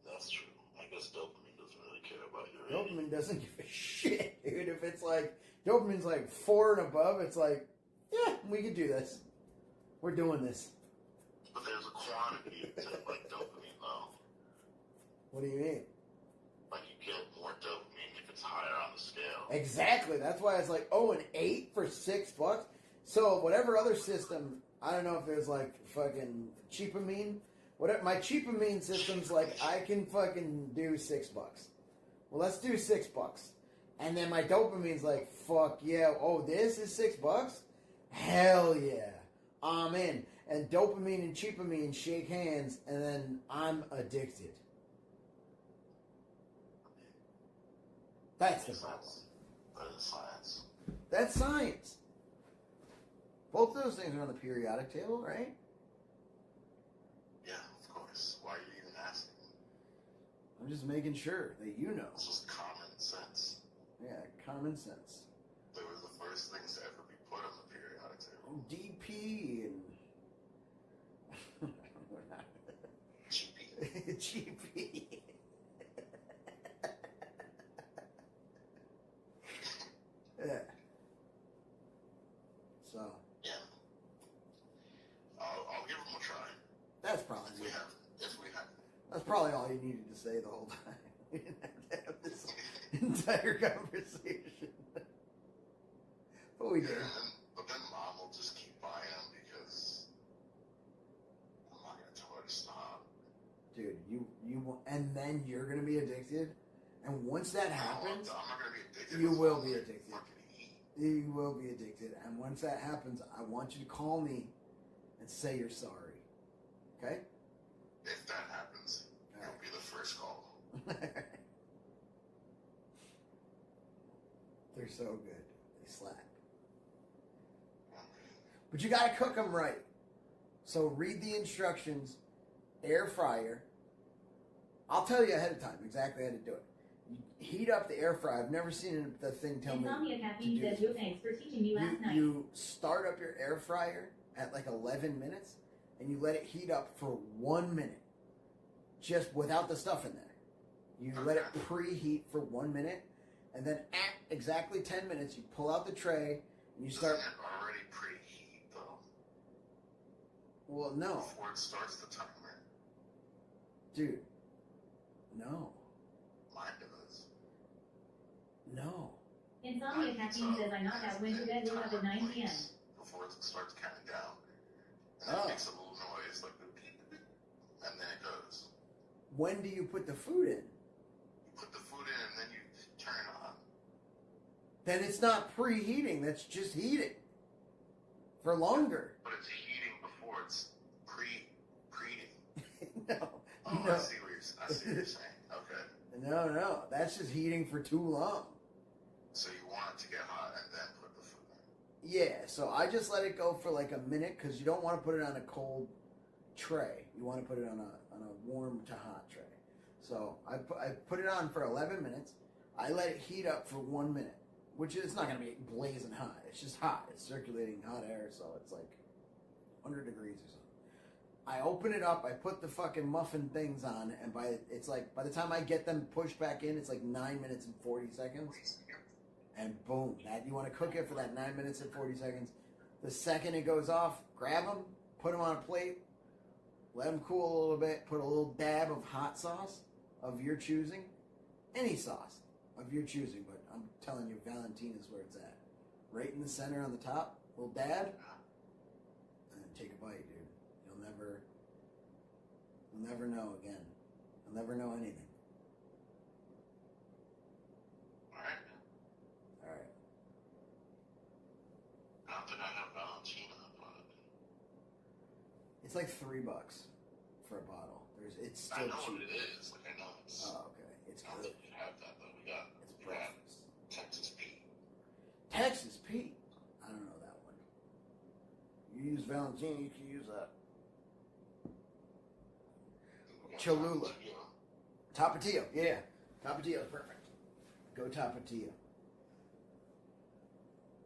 That's true. I guess dopamine doesn't really care about your age. Dopamine doesn't give a shit, dude. If it's like, dopamine's like 4 and above, it's like, yeah, we can do this. We're doing this. But there's a quantity to like dopamine though. What do you mean? Like you get more dopamine if it's higher on the scale. Exactly. That's why it's like, an 8 for $6. So whatever other system, I don't know if there's like fucking cheapamine. Whatever, my cheapamine system's like, I can fucking do $6. Well, let's do $6. And then my dopamine's like, fuck yeah. Oh, this is $6? Hell yeah. I'm in. And dopamine and cheapamine shake hands, and then I'm addicted. That's the problem. That is science. That's science. Both of those things are on the periodic table, right? Yeah, of course. Why are you even asking? I'm just making sure that you know. It's just common sense. Yeah, common sense. They were the first things to ever be put on the periodic table. DP and GP. GP. Yeah. So. Yeah. I'll give them a try. That's probably if we have. That's probably all you needed to say the whole time. We didn't have to have this entire conversation. But we did. But then mom will just keep buying them because I'm not gonna tell her to stop. Dude, you and then you're gonna be addicted. And once that happens, I'm not gonna be addicted. You will be addicted. You will be addicted. And once that happens, I want you to call me and say you're sorry. Okay? If that happens, you'll be the first call. They're so good. They slap. But you gotta cook them right. So read the instructions. Air fryer. I'll tell you ahead of time exactly how to do it. You heat up the air fryer. I've never seen the thing tell me to do this. Thanks for teaching me last night. You start up your air fryer at like 11 minutes, and you let it heat up for 1 minute, just without the stuff in there. You let it preheat for 1 minute, and then at exactly 10 minutes, you pull out the tray, and you start... Doesn't it already preheat, though? Well, no. Before it starts the timer. Dude. No. Mine does. No. Insomnia Caffeine says I knocked out went to bed woke up at 9 p.m. Before it starts counting down. And Oh. it makes a little noise, like the beep, beep, and then it goes. When do you put the food in? You put the food in and then you turn it on. Then it's not preheating, that's just heating. For longer. But it's heating before it's preheating. No. Oh, No. I see what you're saying. Okay. No, that's just heating for too long. So you want it to get hot and then put the food in. Yeah, so I just let it go for like a minute because you don't want to put it on a cold tray. You want to put it on a warm to hot tray. So I put it on for 11 minutes. I let it heat up for 1 minute, which is not going to be blazing hot. It's just hot. It's circulating hot air, so it's like 100 degrees or something. I open it up, I put the fucking muffin things on, and by the time I get them pushed back in, it's like 9 minutes and 40 seconds. And boom, that you want to cook it for that 9 minutes and 40 seconds. The second it goes off, grab them, put them on a plate, let them cool a little bit, put a little dab of hot sauce of your choosing. Any sauce of your choosing, but I'm telling you, Valentina's where it's at. Right in the center on the top, little dab, and then take a bite, dude. You'll never know again. You'll never know anything. Alright. Not that I have Valentina, but It's like $3 for a bottle. It's still I know cheap. what it is. Like I know it's. Oh, okay. It's not good. that we have that, but we got. It's breakfast. Texas Pete. Texas Pete. I don't know that one. You use Valentina, you can use that. Cholula. Tapatio, yeah. Tapatio is perfect. Go Tapatio.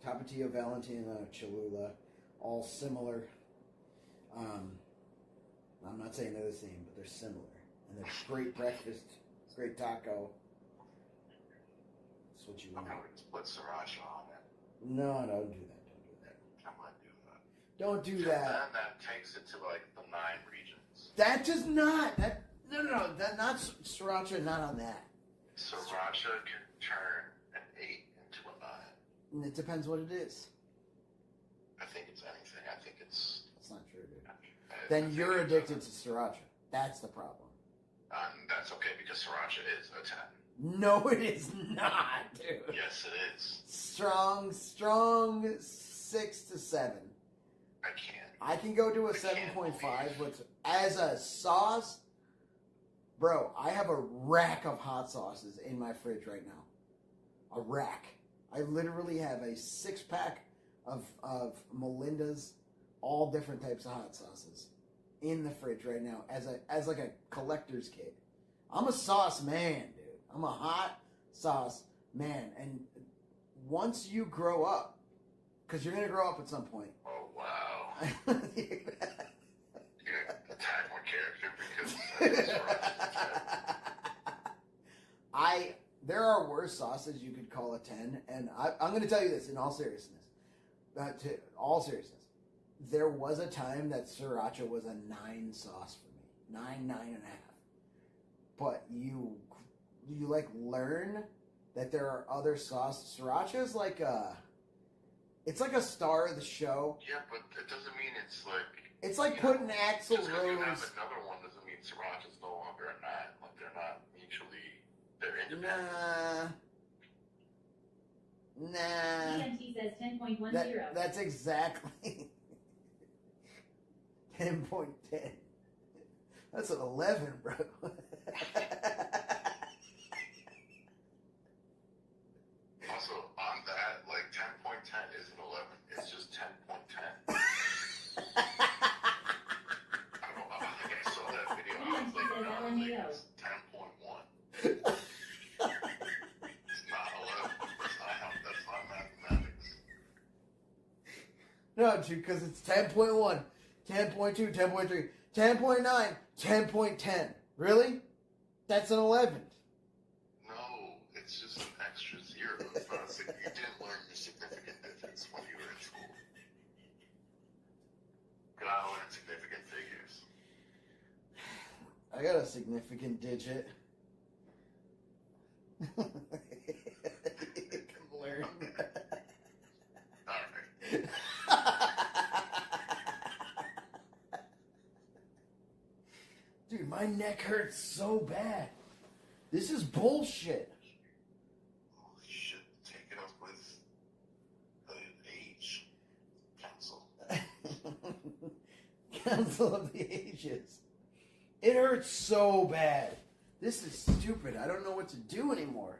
Tapatio, Valentina, Cholula, all similar. I'm not saying they're the same, but they're similar. And they're great breakfast, great taco. That's what you want. I would put sriracha on it. No, don't do that. I might do that. Don't do And that. then that takes it to like the 9 regions. That does not. No. That not sriracha. Not on that. Sriracha can turn an 8 into a 9. And it depends what it is. I think it's anything. I think it's. That's not true, dude. Then you're addicted to sriracha. That's the problem. That's okay because sriracha is a 10. No, it is not, dude. Yes, it is. Strong 6 to 7. I can't. I can go to a 7.5, but as a sauce, bro, I have a rack of hot sauces in my fridge right now. A rack. I literally have a 6-pack of Melinda's, all different types of hot sauces in the fridge right now as like a collector's kit. I'm a sauce man, dude. I'm a hot sauce man. And once you grow up, because you're going to grow up at some point. Oh, wow. You're going to attack my character because there are worse sauces you could call a 10, and I'm going to tell you this in all seriousness. There was a time that sriracha was a 9 sauce for me. 9.5. But you like learn that there are other sauces. Sriracha is like it's like a star of the show. Yeah, but it doesn't mean it's like... It's like putting Axl Just because you have Rose... another one doesn't mean sriracha's no longer a 9. Like, they're not mutually... They're independent. Nah. TNT says 10.10. That's exactly 10.10. That's an 11, bro. Also, on that, like, 10.10 isn't 11. It's just 10.10. I think I saw that video. I was like, it's 10.1. It's not 11. That's not mathematics. No, dude, because it's 10.1, 10.2, 10.3, 10.9, 10.10. Really? That's an 11. No, it's just an extra 0. It's not you didn't learn your significant digits when you were in school. Gotta learn significant figures. I got a significant digit. Dude, my neck hurts so bad. This is bullshit. Holy shit. Take it up with the age council. Council of the Ages. It hurts so bad. This is stupid. I don't know what to do anymore.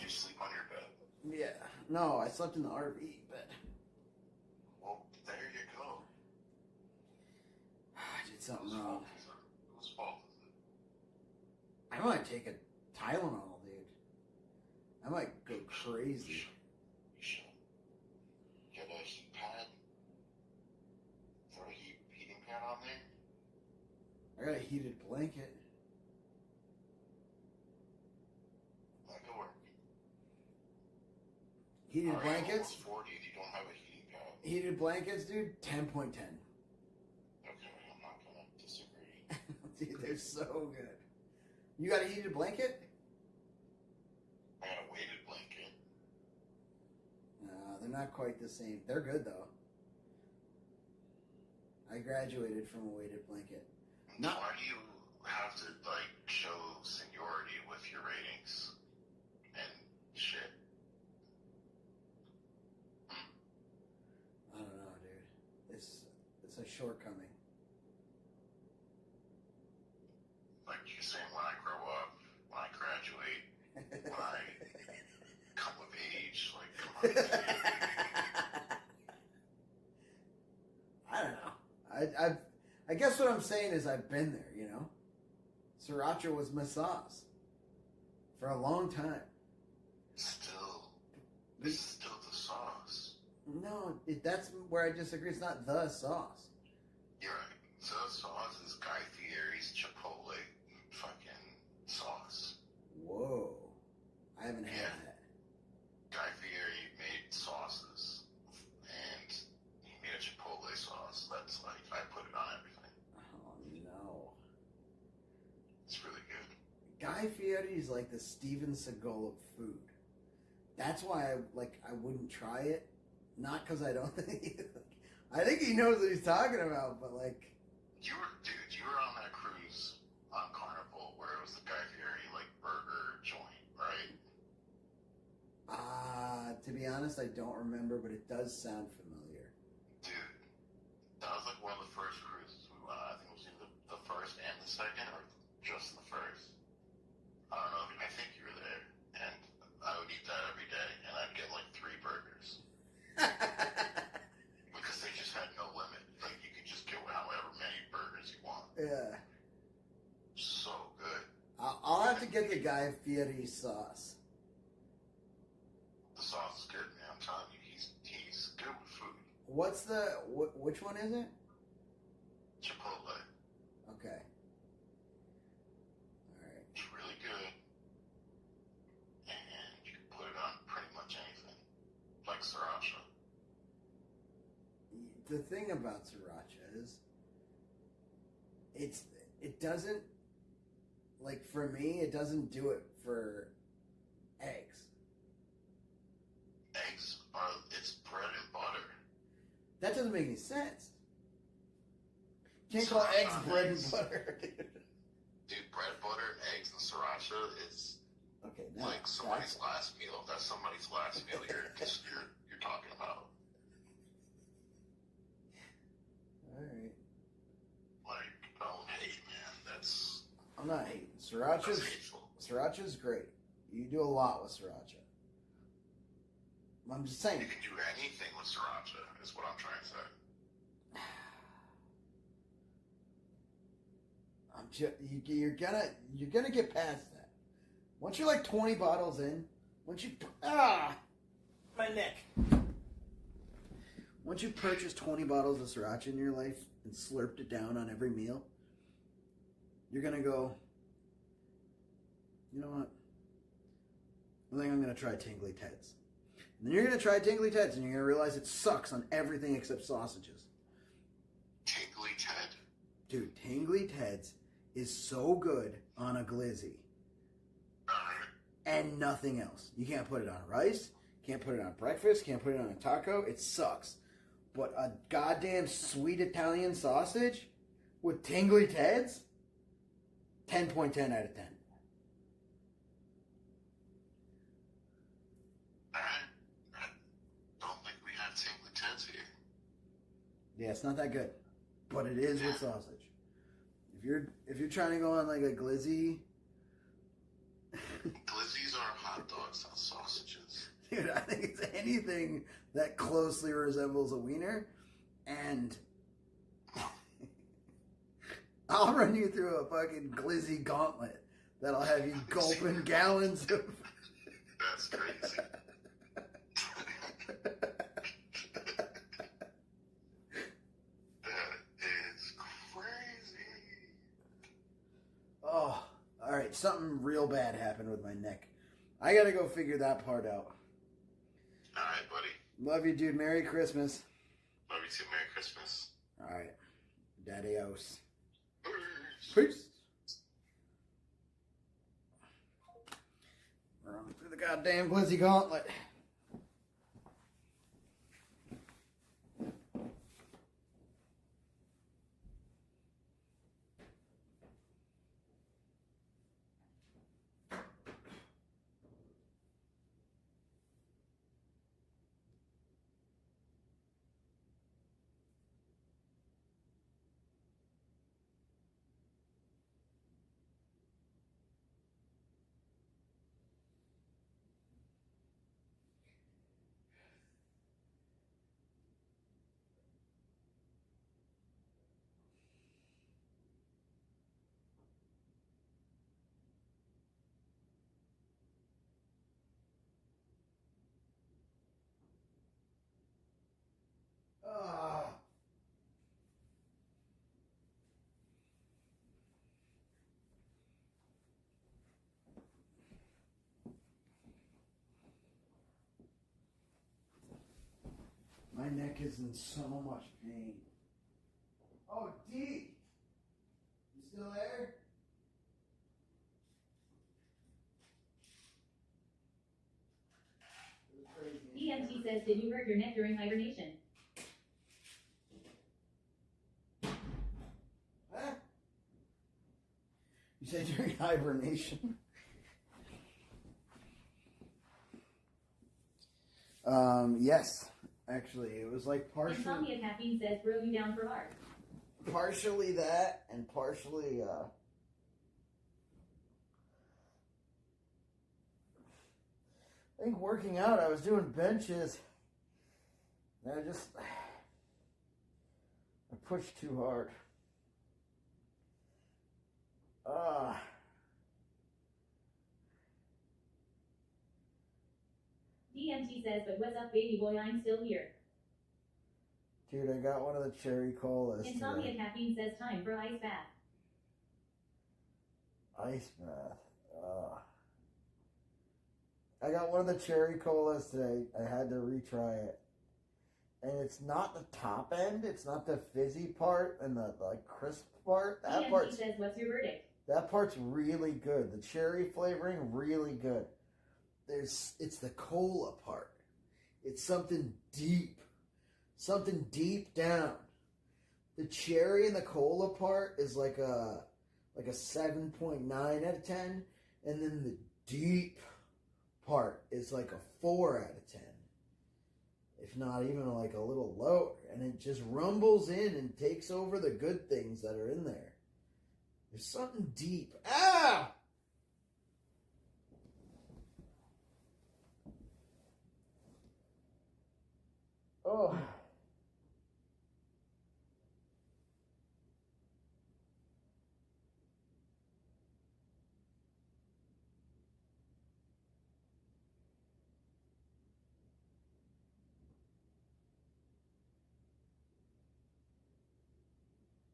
You sleep on your bed. Yeah. No, I slept in the RV bed. Well, there you go. I did something wrong. Whose fault is it? I might take a Tylenol, dude. I might go crazy. You should get a heat pad. Throw a heating pad on there. I got a heated blanket. That could work. Heated Alright, blankets? I'm almost 40 if you don't have a heating pad. Heated blankets, dude? 10.10. Okay, I'm not gonna disagree. Dude, they're so good. You got a heated blanket? I got a weighted blanket. No, they're not quite the same. They're good, though. I graduated from a weighted blanket. Why do you have to, like, show seniority with your ratings and shit? I don't know, dude. It's a shortcoming. Like you're saying, when I grow up, when I graduate, when I come of age, like, come on. I don't know. I guess what I'm saying is I've been there, you know? Sriracha was my sauce. For a long time. Still, it's still the sauce. No, that's where I disagree. It's not the sauce. You're right. The sauce is Guy Fieri's Chipotle fucking sauce. Whoa. I haven't had that. Guy Fieri made sauces, and he made a Chipotle sauce that's like, I put it on everything. Oh, no. It's really good. Guy Fieri is like the Steven Seagal of food. That's why I wouldn't try it. Not because I don't think I think he knows what he's talking about, but like You were on that cruise on Carnival where it was the Guy Fieri like burger joint, right? to be honest, I don't remember, but it does sound familiar. Dude, that was like one of the first cruises we went on. I think it was either the first and the second, or just the first. I don't know. I think you were there, and I would eat that every day, and I'd get like 3 burgers. Because they just had no limit. Like, you could just get however many burgers you want. Yeah. So good. I'll have to get the Guy Fieri sauce. The sauce is good, man. I'm telling you, he's good with food. What's which one is it? Chipotle. Okay. Alright. It's really good. And you can put it on pretty much anything. Like sriracha. The thing about sriracha is it doesn't, like, for me, it doesn't do it for eggs. Eggs it's bread and butter. That doesn't make any sense. You can't call eggs bread and butter, dude. Dude, bread, butter, eggs, and sriracha is okay, like somebody's last meal. That's somebody's last meal you're talking about. Alright. Like, don't hate, man. That's... I'm not hating. Sriracha's great. You do a lot with sriracha. I'm just saying. You can do anything with sriracha, is what I'm trying to say. You're gonna get past that. Once you're like 20 bottles in, my neck. Once you purchase 20 bottles of sriracha in your life and slurped it down on every meal, you're gonna go, you know what? I think I'm gonna try Tingly Ted's. And then you're gonna try Tingly Ted's and you're gonna realize it sucks on everything except sausages. Tingly Ted? Dude, Tingly Ted's is so good on a glizzy. And nothing else. You can't put it on rice, can't put it on breakfast, can't put it on a taco. It sucks. But a goddamn sweet Italian sausage with Tingly Ted's? 10.10 out of 10. Don't think we have tingly tits here. Yeah, it's not that good, but it is with sausage. If you're trying to go on like a glizzy, Glizzies are hot dogs, not sausages. dude, I think it's anything that closely resembles a wiener, and I'll run you through a fucking glizzy gauntlet that'll have you gulping gallons of. That's crazy. That is crazy. Oh, all right. Something real bad happened with my neck. I gotta go figure that part out. All right, buddy. Love you, dude. Merry Christmas. Love you too. Merry Christmas. All right. Daddy-os. Peace. Run through the goddamn glizzy gauntlet. My neck is in so much pain. Oh, D! You still there? DMT says, did you hurt your neck during hibernation? Huh? You said during hibernation? Yes. Actually, it was like Insomnia Caffeine says, throw you down for hard. partially that and partially I think working out. I was doing benches and I pushed too hard. DMT says, but what's up, baby boy? I'm still here. Dude, I got one of the cherry colas Insomnia today. Caffeine says, time for ice bath. Ice bath. I got one of the cherry colas today. I had to retry it. And it's not the top end. It's not the fizzy part and the like crisp part. DMT says, what's your verdict? That part's really good. The cherry flavoring, really good. It's the cola part. It's something deep down. The cherry and the cola part is like a 7.9 out of 10, and then the deep part is like a 4 out of 10, if not even like a little lower, and it just rumbles in and takes over the good things that are in there. There's something deep. Ah! Oh.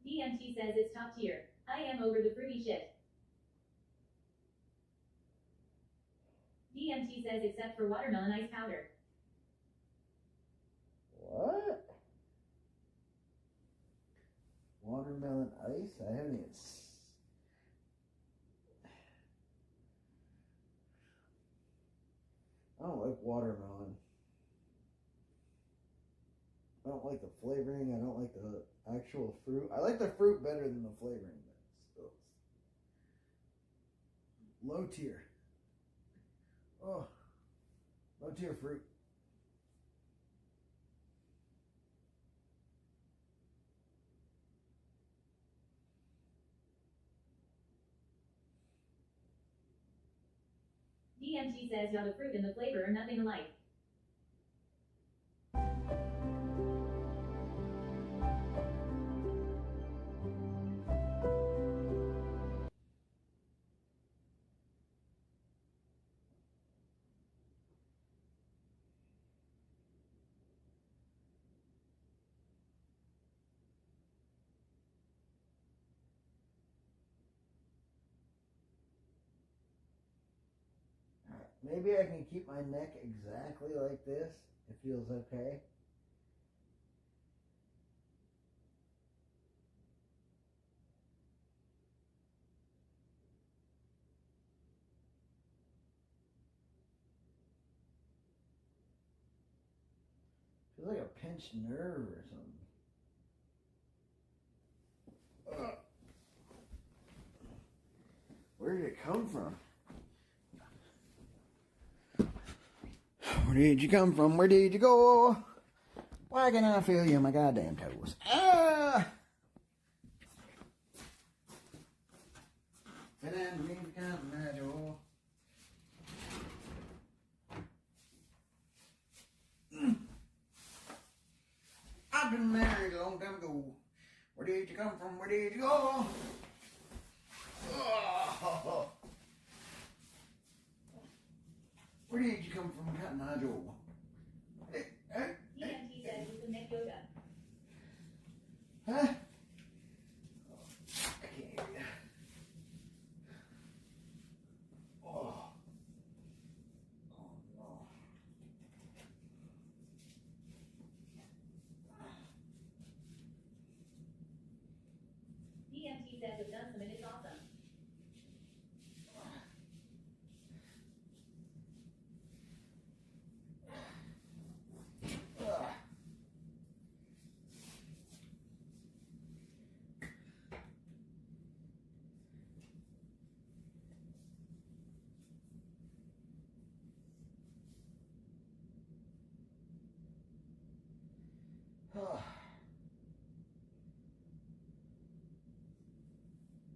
DMT says it's top tier. I am over the fruity shit. DMT says except for watermelon ice powder. What? Watermelon ice? I haven't even. I don't like watermelon. I don't like the flavoring. I don't like the actual fruit. I like the fruit better than the flavoring, but still. Low tier. Oh, low tier fruit. DMG says y'all the fruit and the flavor are nothing alike. Maybe I can keep my neck exactly like this. It feels okay. Feels like a pinched nerve or something. Ugh. Where did it come from? Where did you come from? Where did you go? Why can I feel you in my goddamn toes? Ah! Fit underneath the cotton I've been married a long time ago. Where did you come from? Where did you go? Oh. Where did you come from, Cotton Eye Joe? Hey, hey, DMG says you can make yoga. huh? Oh, I can't hear you. Oh. Oh, no. DMG says you've done some and it's awesome.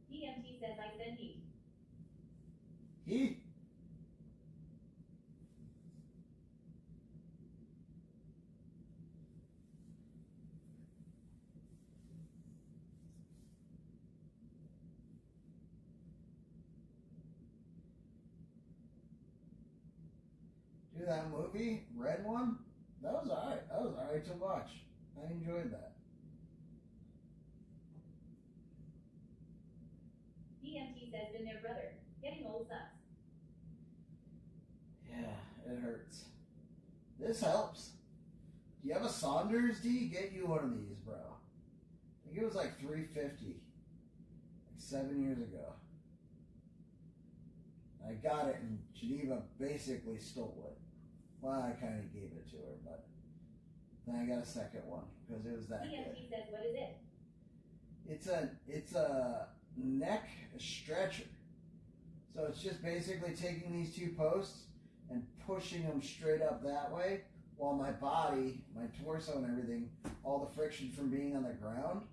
DMG says I send heat. Heat? Do that movie, Red One? That was alright. That was alright to watch. I enjoyed that. DMG says been there, brother. Getting old sucks. Yeah, it hurts. This helps. Do you have a Saunders, D? Get you one of these, bro. I think it was like $350. Like 7 years ago. I got it and Geneva basically stole it. Well, I kind of gave it to her, but then I got a second one because it was that good. DMG says what is it? It's a neck stretcher. So it's just basically taking these two posts and pushing them straight up that way while my body, my torso and everything, all the friction from being on the ground,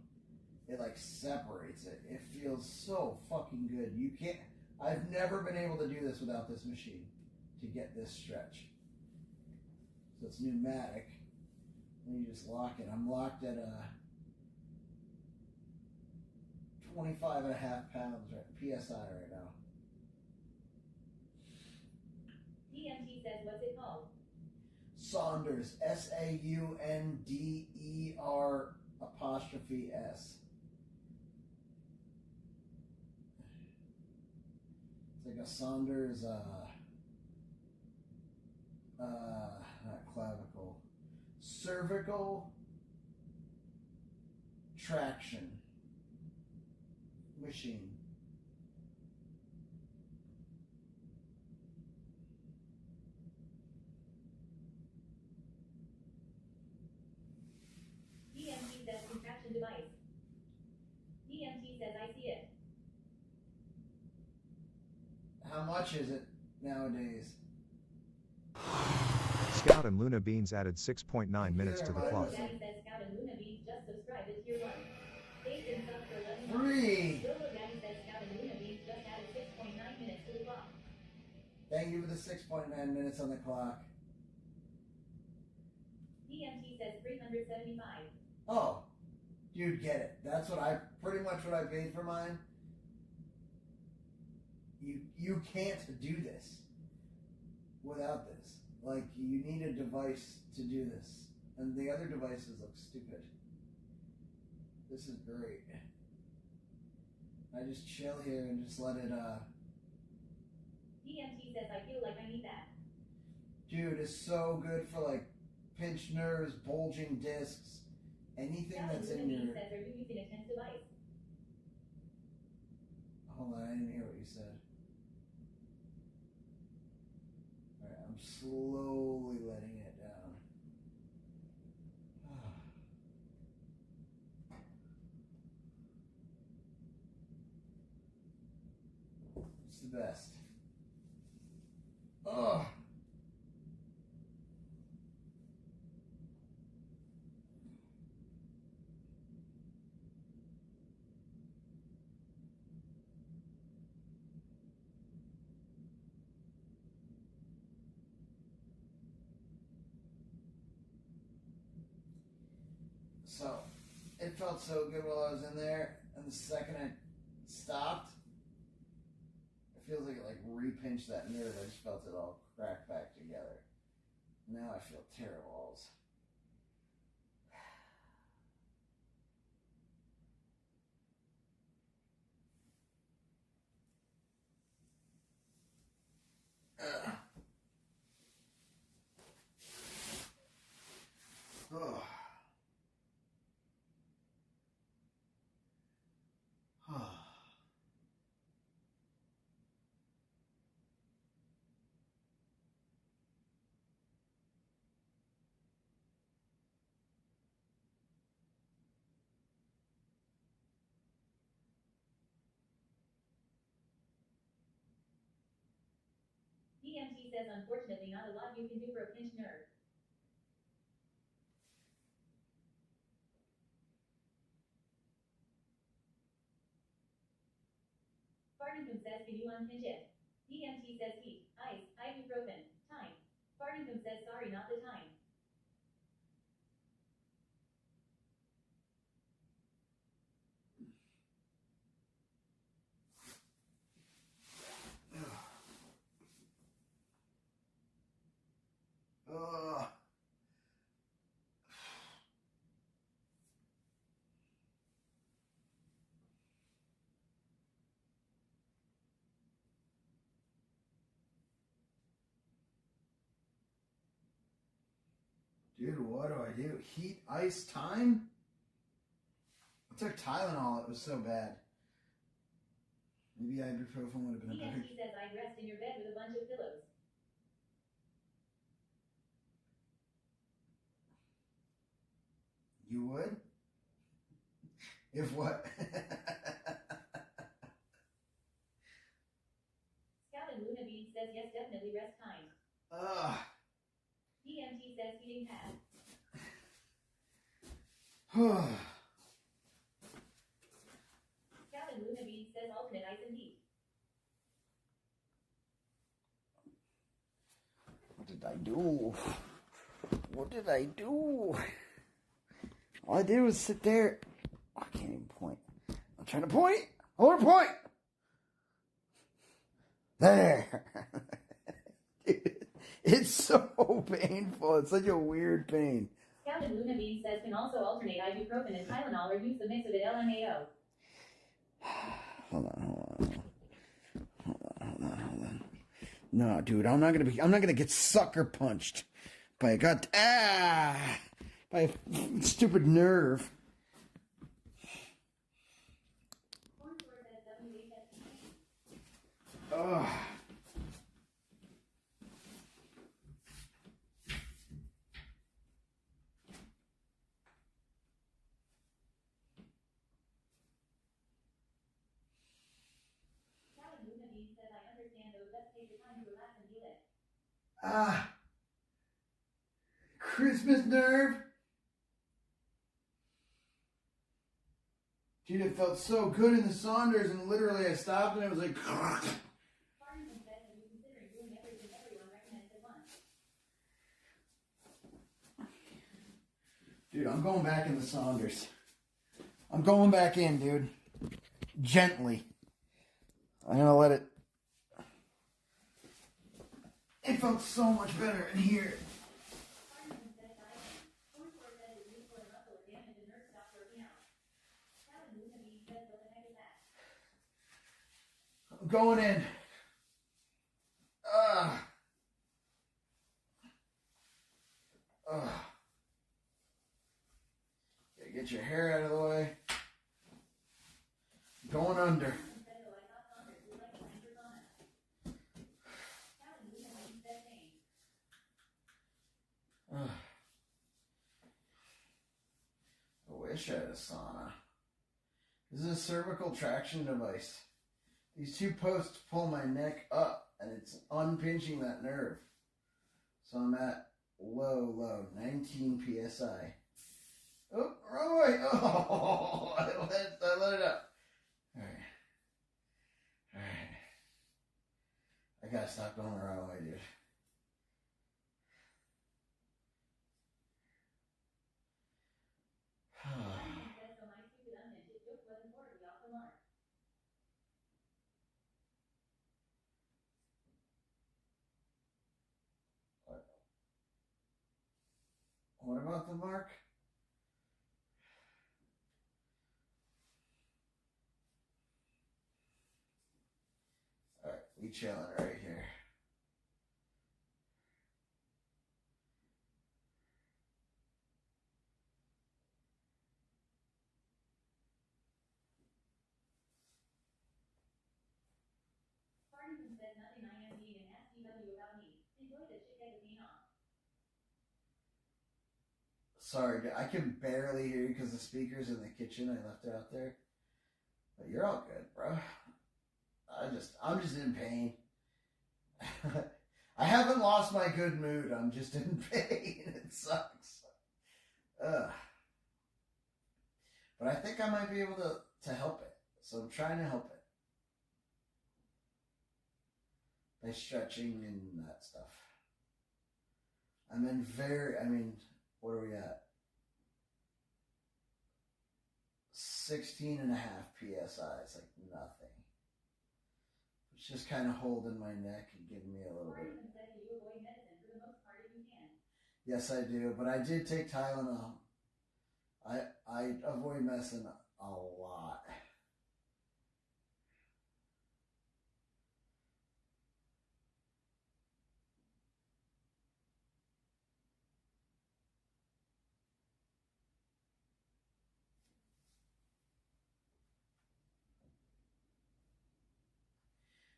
it like separates it. It feels so fucking good. You can't, I've never been able to do this without this machine to get this stretch. So it's pneumatic. And you just lock it. I'm locked at 25.5 pounds PSI right now. DMG says what's it called? Saunders, SAUNDER''S. It's like a Saunders, not clavicle, cervical traction machine. DMG says contraction device. DMG says I see it. How much is it nowadays? Scout and Luna Beans added 6.9 minutes to the clock. Daddy says Scout and Luna Beans just subscribed to tier 1. Thanks and sub for 11 Free! Unkle Daddy says Scout and Luna Beans just added 6.9 minutes to the clock. Thank you for the 6.9 minutes on the clock. DMT says 375. Oh, you'd get it. That's pretty much what I paid for mine. You can't do this without this. Like, you need a device to do this. And the other devices look stupid. This is great. I just chill here and just let it, DMT says I feel like I need that. Dude, it's so good for, like, pinched nerves, bulging discs, anything that's in your... Says, are you using a tense device? Hold on, I didn't hear what you said. Alright, I'm slowly letting it down. It's the best. Ugh. So, it felt so good while I was in there, and the second I stopped, it feels like it re-pinched that nerve. I just felt it all crack back together. Now I feel terrible. Ugh. DMT says unfortunately not a lot you can do for a pinched nerve. Fartington says can you unpinch it? DMT says heat, ice, ibuprofen, time. Fartington says sorry not the time. Ugh. Dude, what do I do? Heat, ice, time? I took Tylenol, it was so bad. Maybe ibuprofen would have been a better... DMT says I'd rest in your bed with a bunch of pillows. You would? If what? Scout and Luna Beans says yes, definitely rest time. Ugh. DMT says heating pad. Scout and Luna Beans says alternate ice and heat. What did I do? What did I do? All I did was sit there. I can't even point. I'm trying to point. I want to point. There. Dude, it's so painful. It's such a weird pain. Scout and Luna Beans says can also alternate ibuprofen and Tylenol or use the mix of it LMAO. Hold on. No, dude, I'm not gonna get sucker punched by a stupid nerve. Ugh. Scout and Luna Beans says I understand those Ah. Christmas nerve. Dude, it felt so good in the Saunders, and literally I stopped and it was like. Dude, I'm going back in the Saunders. I'm going back in, dude. Gently. I'm gonna let it. It felt so much better in here. I'm going in. Ugh. Ugh. Gotta get your hair out of the way. Going under. Ugh. I wish I had a sauna. This is a cervical traction device. These two posts pull my neck up, and it's unpinching that nerve. So I'm at low, 19 psi. Oh, wrong way. Oh, I let it up. All right. I gotta stop going the wrong way, dude. What about the mark? Alright, we chilling right here. Parkinson said nothing IMD and SDW about me. Enjoy the shit get the pain off. Sorry, I can barely hear you because the speaker's in the kitchen. I left it out there. But you're all good, bro. I'm just in pain. I haven't lost my good mood. I'm just in pain. It sucks. Ugh. But I think I might be able to help it. So I'm trying to help it. By stretching and that stuff. What are we at? 16 and a half PSI. It's like nothing. It's just kind of holding my neck and giving me a little bit. Yes, I do. But I did take Tylenol. I avoid medicine a lot.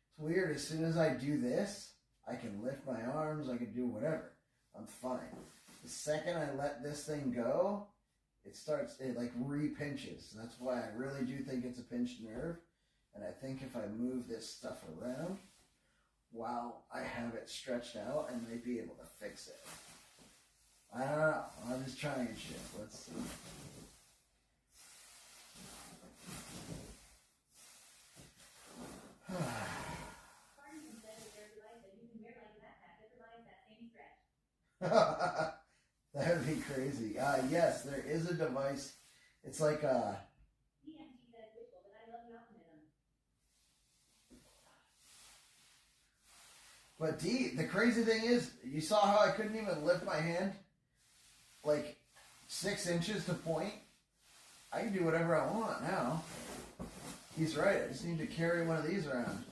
It's weird. As soon as I do this, I can lift my arms. I can do whatever. I'm fine. The second I let this thing go, it like re-pinches. That's why I really do think it's a pinched nerve. And I think if I move this stuff around while I have it stretched out, I might be able to fix it. I don't know. I'm just trying shit. Let's see. That would be crazy. Yes, there is a device. It's like a... But D, the crazy thing is, you saw how I couldn't even lift my hand like 6 inches to point? I can do whatever I want now. He's right. I just need to carry one of these around.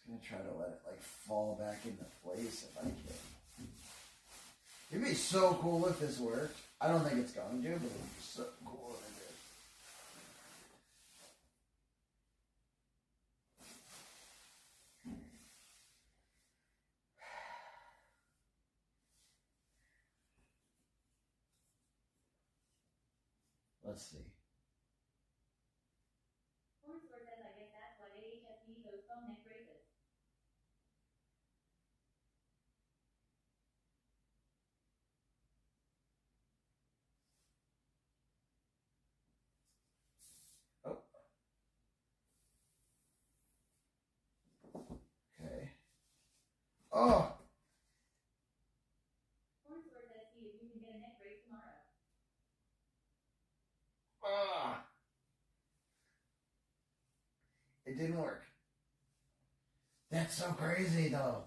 Gonna try to let it like fall back into place if I can. It'd be so cool if this worked. I don't think it's going to, but it'd be so cool if it did. Let's see. Oh. Ah. It didn't work. That's so crazy, though.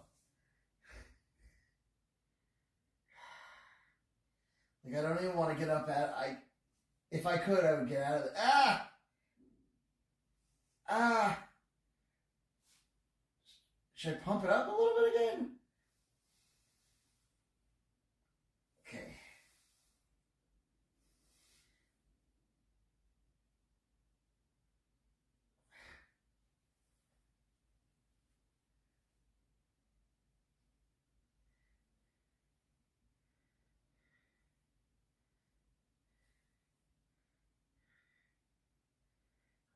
Like, I don't even want to get up if I could, I would get out of it. Ah! Ah! Should I pump it up a little bit again? Okay.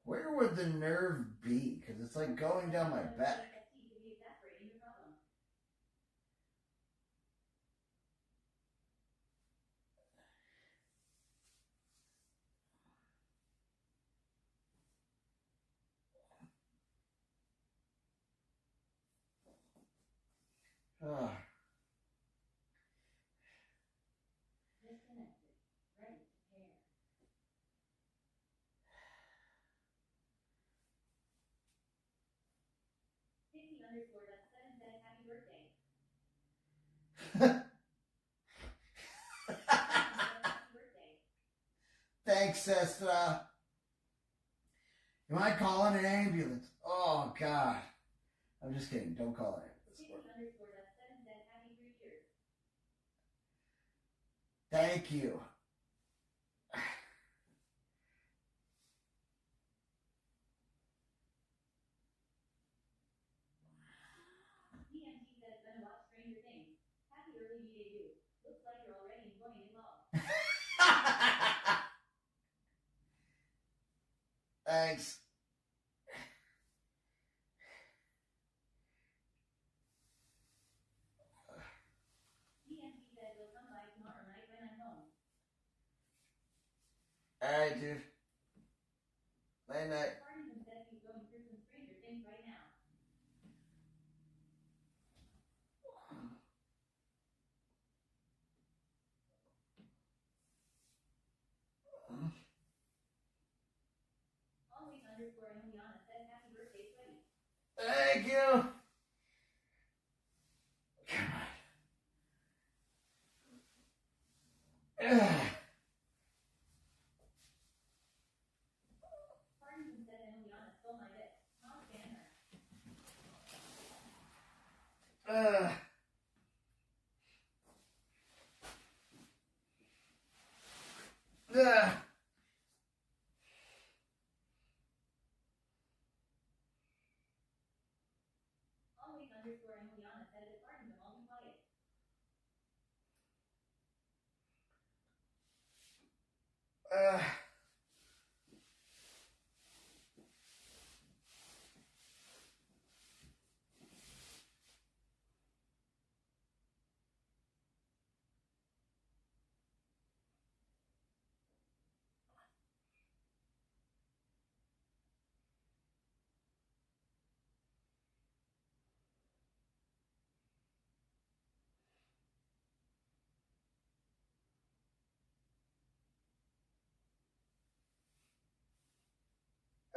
Where would the nerve be? Because it's like going down my back. Ah. Thanks, sister. You might call in an ambulance. Oh, God. I'm just kidding. Don't call it. Thank you. Thanks. All right, dude. Night night. Thank you. Ugh. Ugh. Ugh.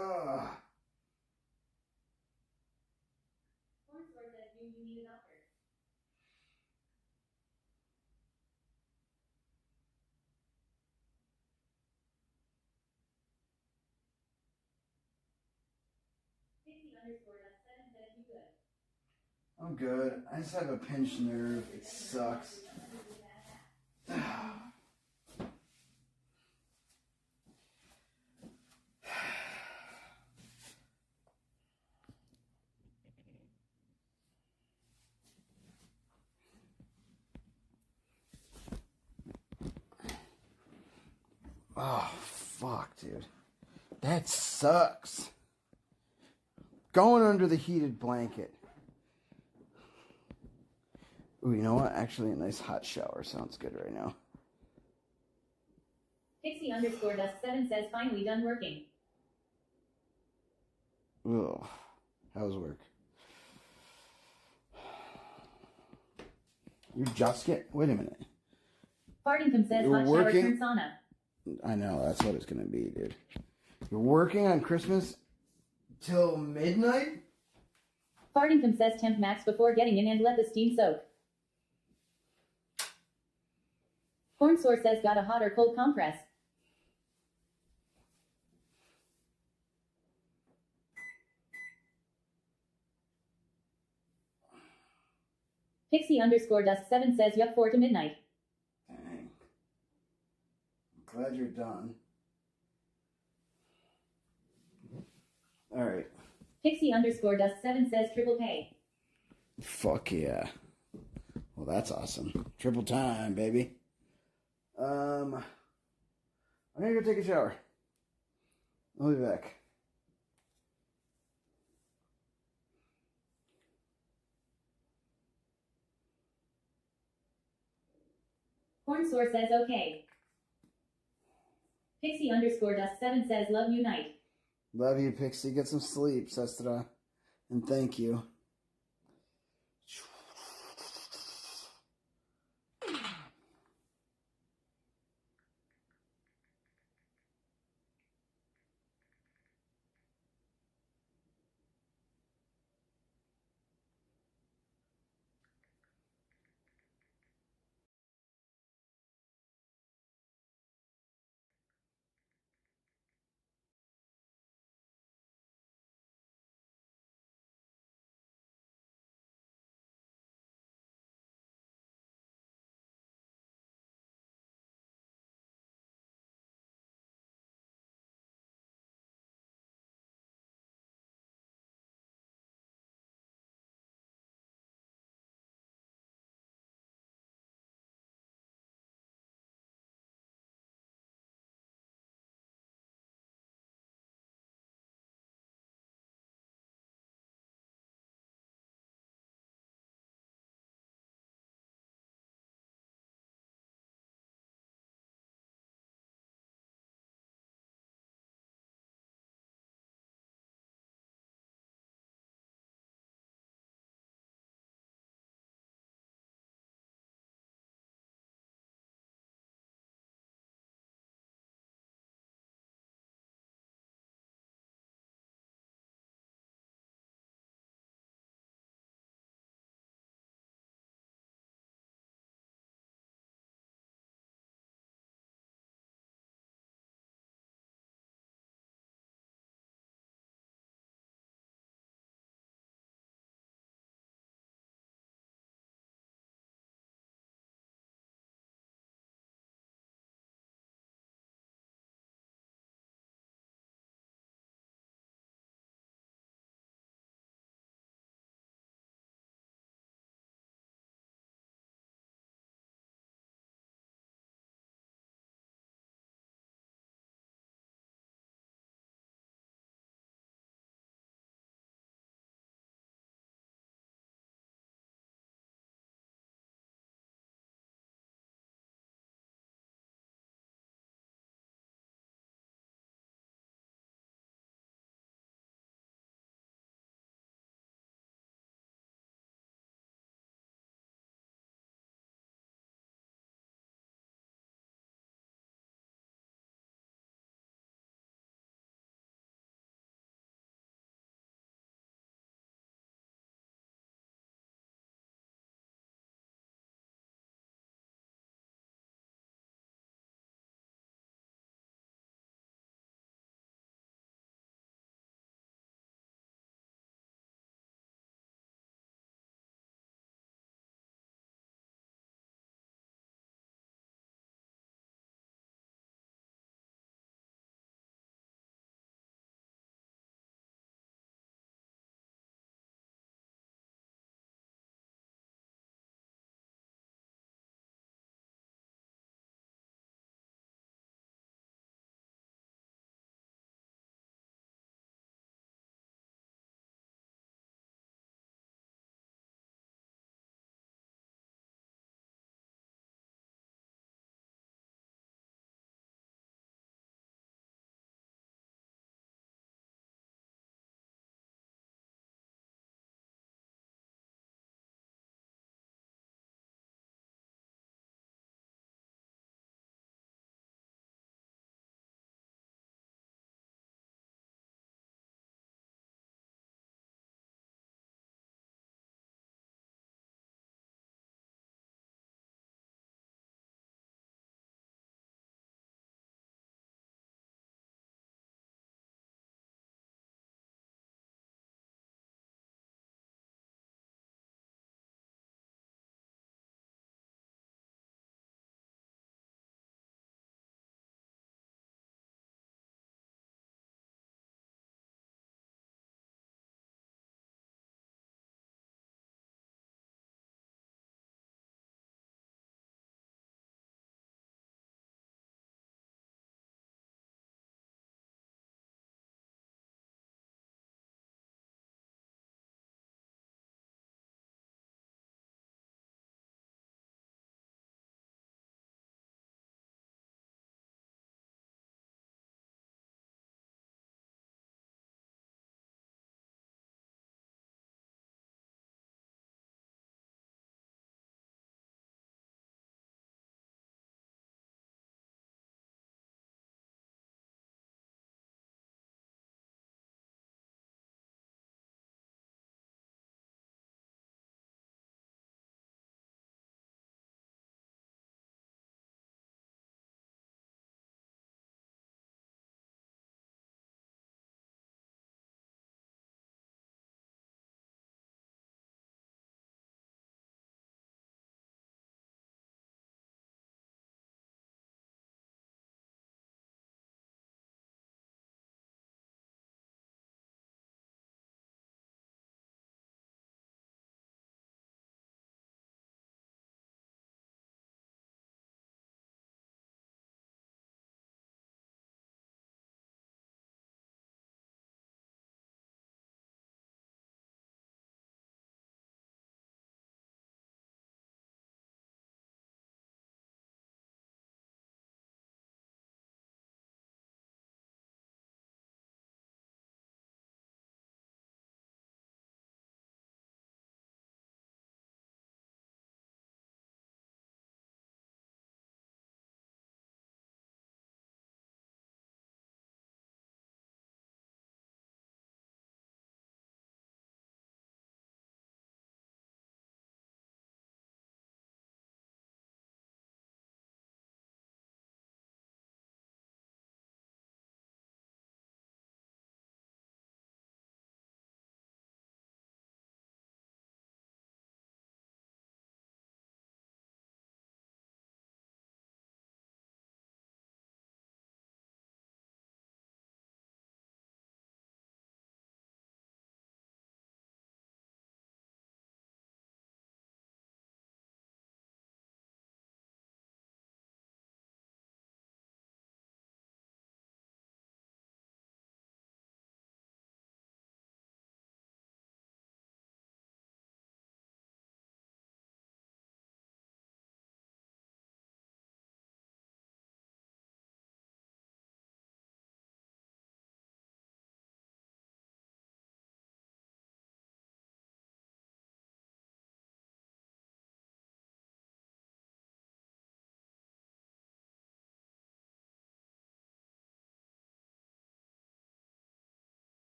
Ugh. I'm good. I just have a pinched nerve. It sucks. Oh, fuck, dude. That sucks. Going under the heated blanket. Ooh, you know what? Actually, a nice hot shower sounds good right now. Pixie_dust7 says finally done working. Ugh. How's work? You just get. Wait a minute. Fartington says You're hot working- shower turn sauna. I know, that's what it's gonna be, dude. You're working on Christmas till midnight? Fartington says temp max before getting in and let the steam soak. Cornsore says got a hot or cold compress. Pixie underscore dust 7 says yup 4 to midnight. Dang. I'm glad you're done. Alright. Pixie underscore dust 7 says triple pay. Fuck yeah. Well, that's awesome. Triple time, baby. I'm gonna go take a shower. I'll be back. Cornsore says okay. Pixie underscore dust 7 says love you night. Love you, Pixie. Get some sleep, Sestra. And thank you.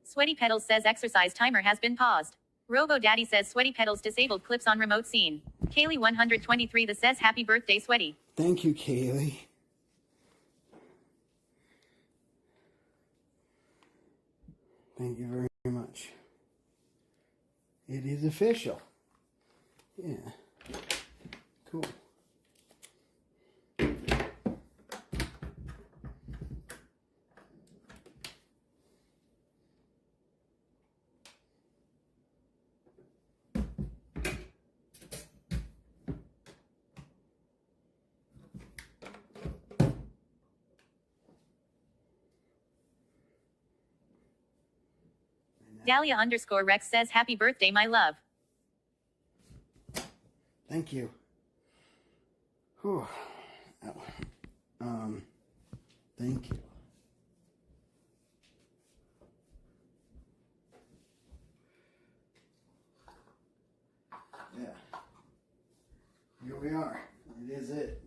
Sweaty Pedals says exercise timer has been paused. Robo Daddy says Sweaty Pedals disabled clips on remote scene. Kaylee 123 the says happy birthday Sweaty. Thank you, Kaylee. Thank you very much. It is official. Yeah. Cool. Dahlia _ Rex says happy birthday my love. Thank you. Whew. Thank you. Yeah. Here we are. It is it.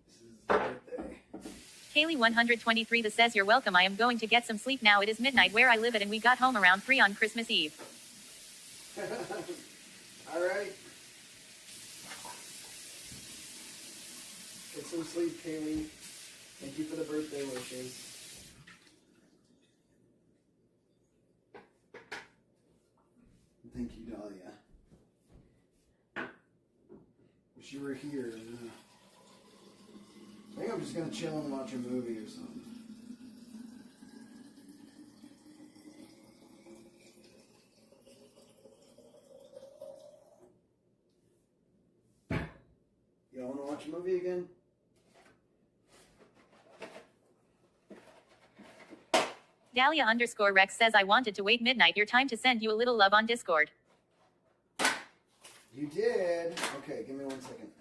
This is the birthday. Kaylee 123 the says you're welcome. I am going to get some sleep now. It is midnight where I live at and we got home around 3 on Christmas Eve. All right. Get some sleep, Kaylee. Thank you for the birthday wishes. Thank you, Dahlia. Wish you were here. I think I'm just gonna chill and watch a movie or something. Y'all wanna watch a movie again? Dahlia _ Rex says I wanted to wait midnight your time to send you a little love on Discord. You did. Okay, give me 1 second.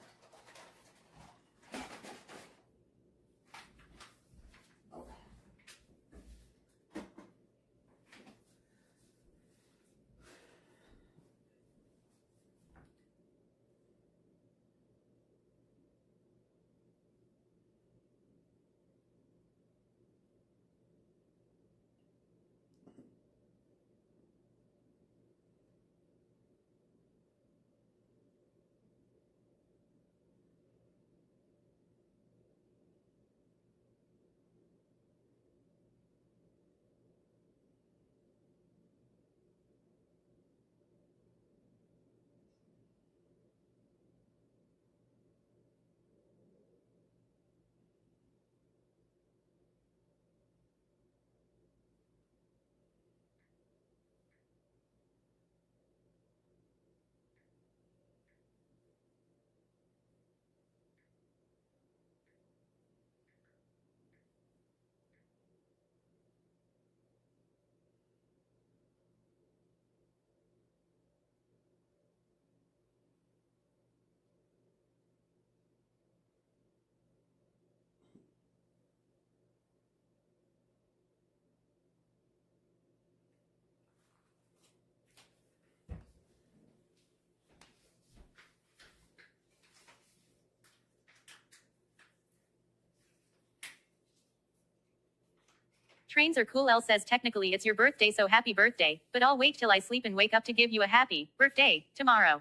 Trains are cool. L says technically it's your birthday, so happy birthday, but I'll wait till I sleep and wake up to give you a happy birthday tomorrow.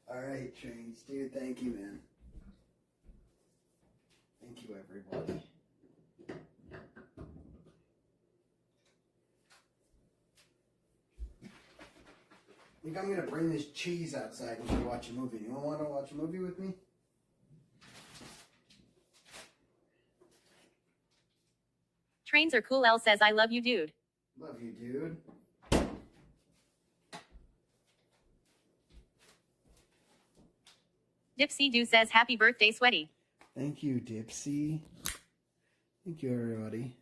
All right, Trains. Dude, thank you, man. Thank you, everybody. I think I'm going to bring this cheese outside and go watch a movie. You want to watch a movie with me? Trains are cool. L says I love you, dude. Love you, dude. Dipsy Doo says happy birthday, Sweaty. Thank you, Dipsy. Thank you, everybody.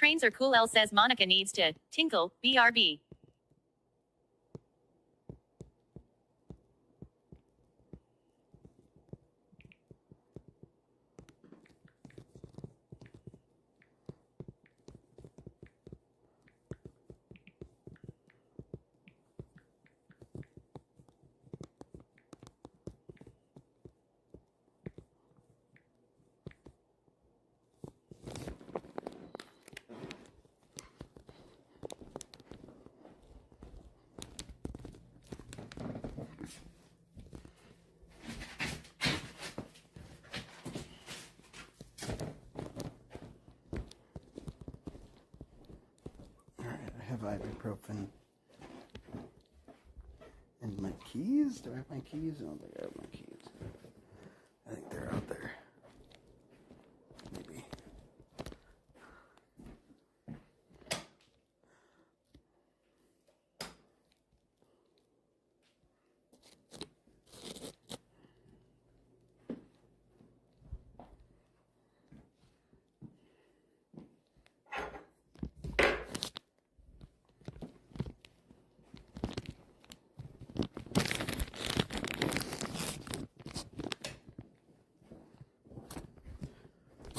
Trains are cool. L says Monica needs to tinkle. BRB. I have ibuprofen. And my keys? Do I have my keys? I don't think I have my keys. I think they're out there. Maybe.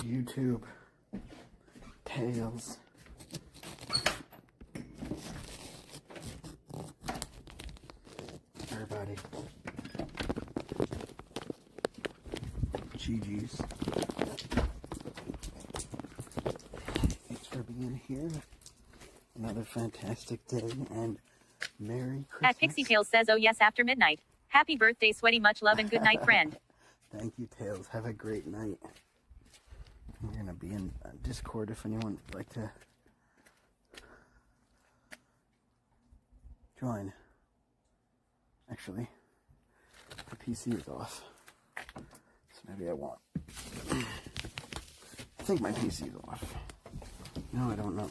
YouTube. Tails. Everybody. GG's. Thanks for being here. Another fantastic day and Merry Christmas. At Pixie Tails says, oh yes, after midnight. Happy birthday, Sweaty. Much love and good night, friend. Thank you, Tails. Have a great night. We're going to be in Discord if anyone would like to join. Actually, the PC is off, so maybe I won't. I think my PC is off. No, I don't know.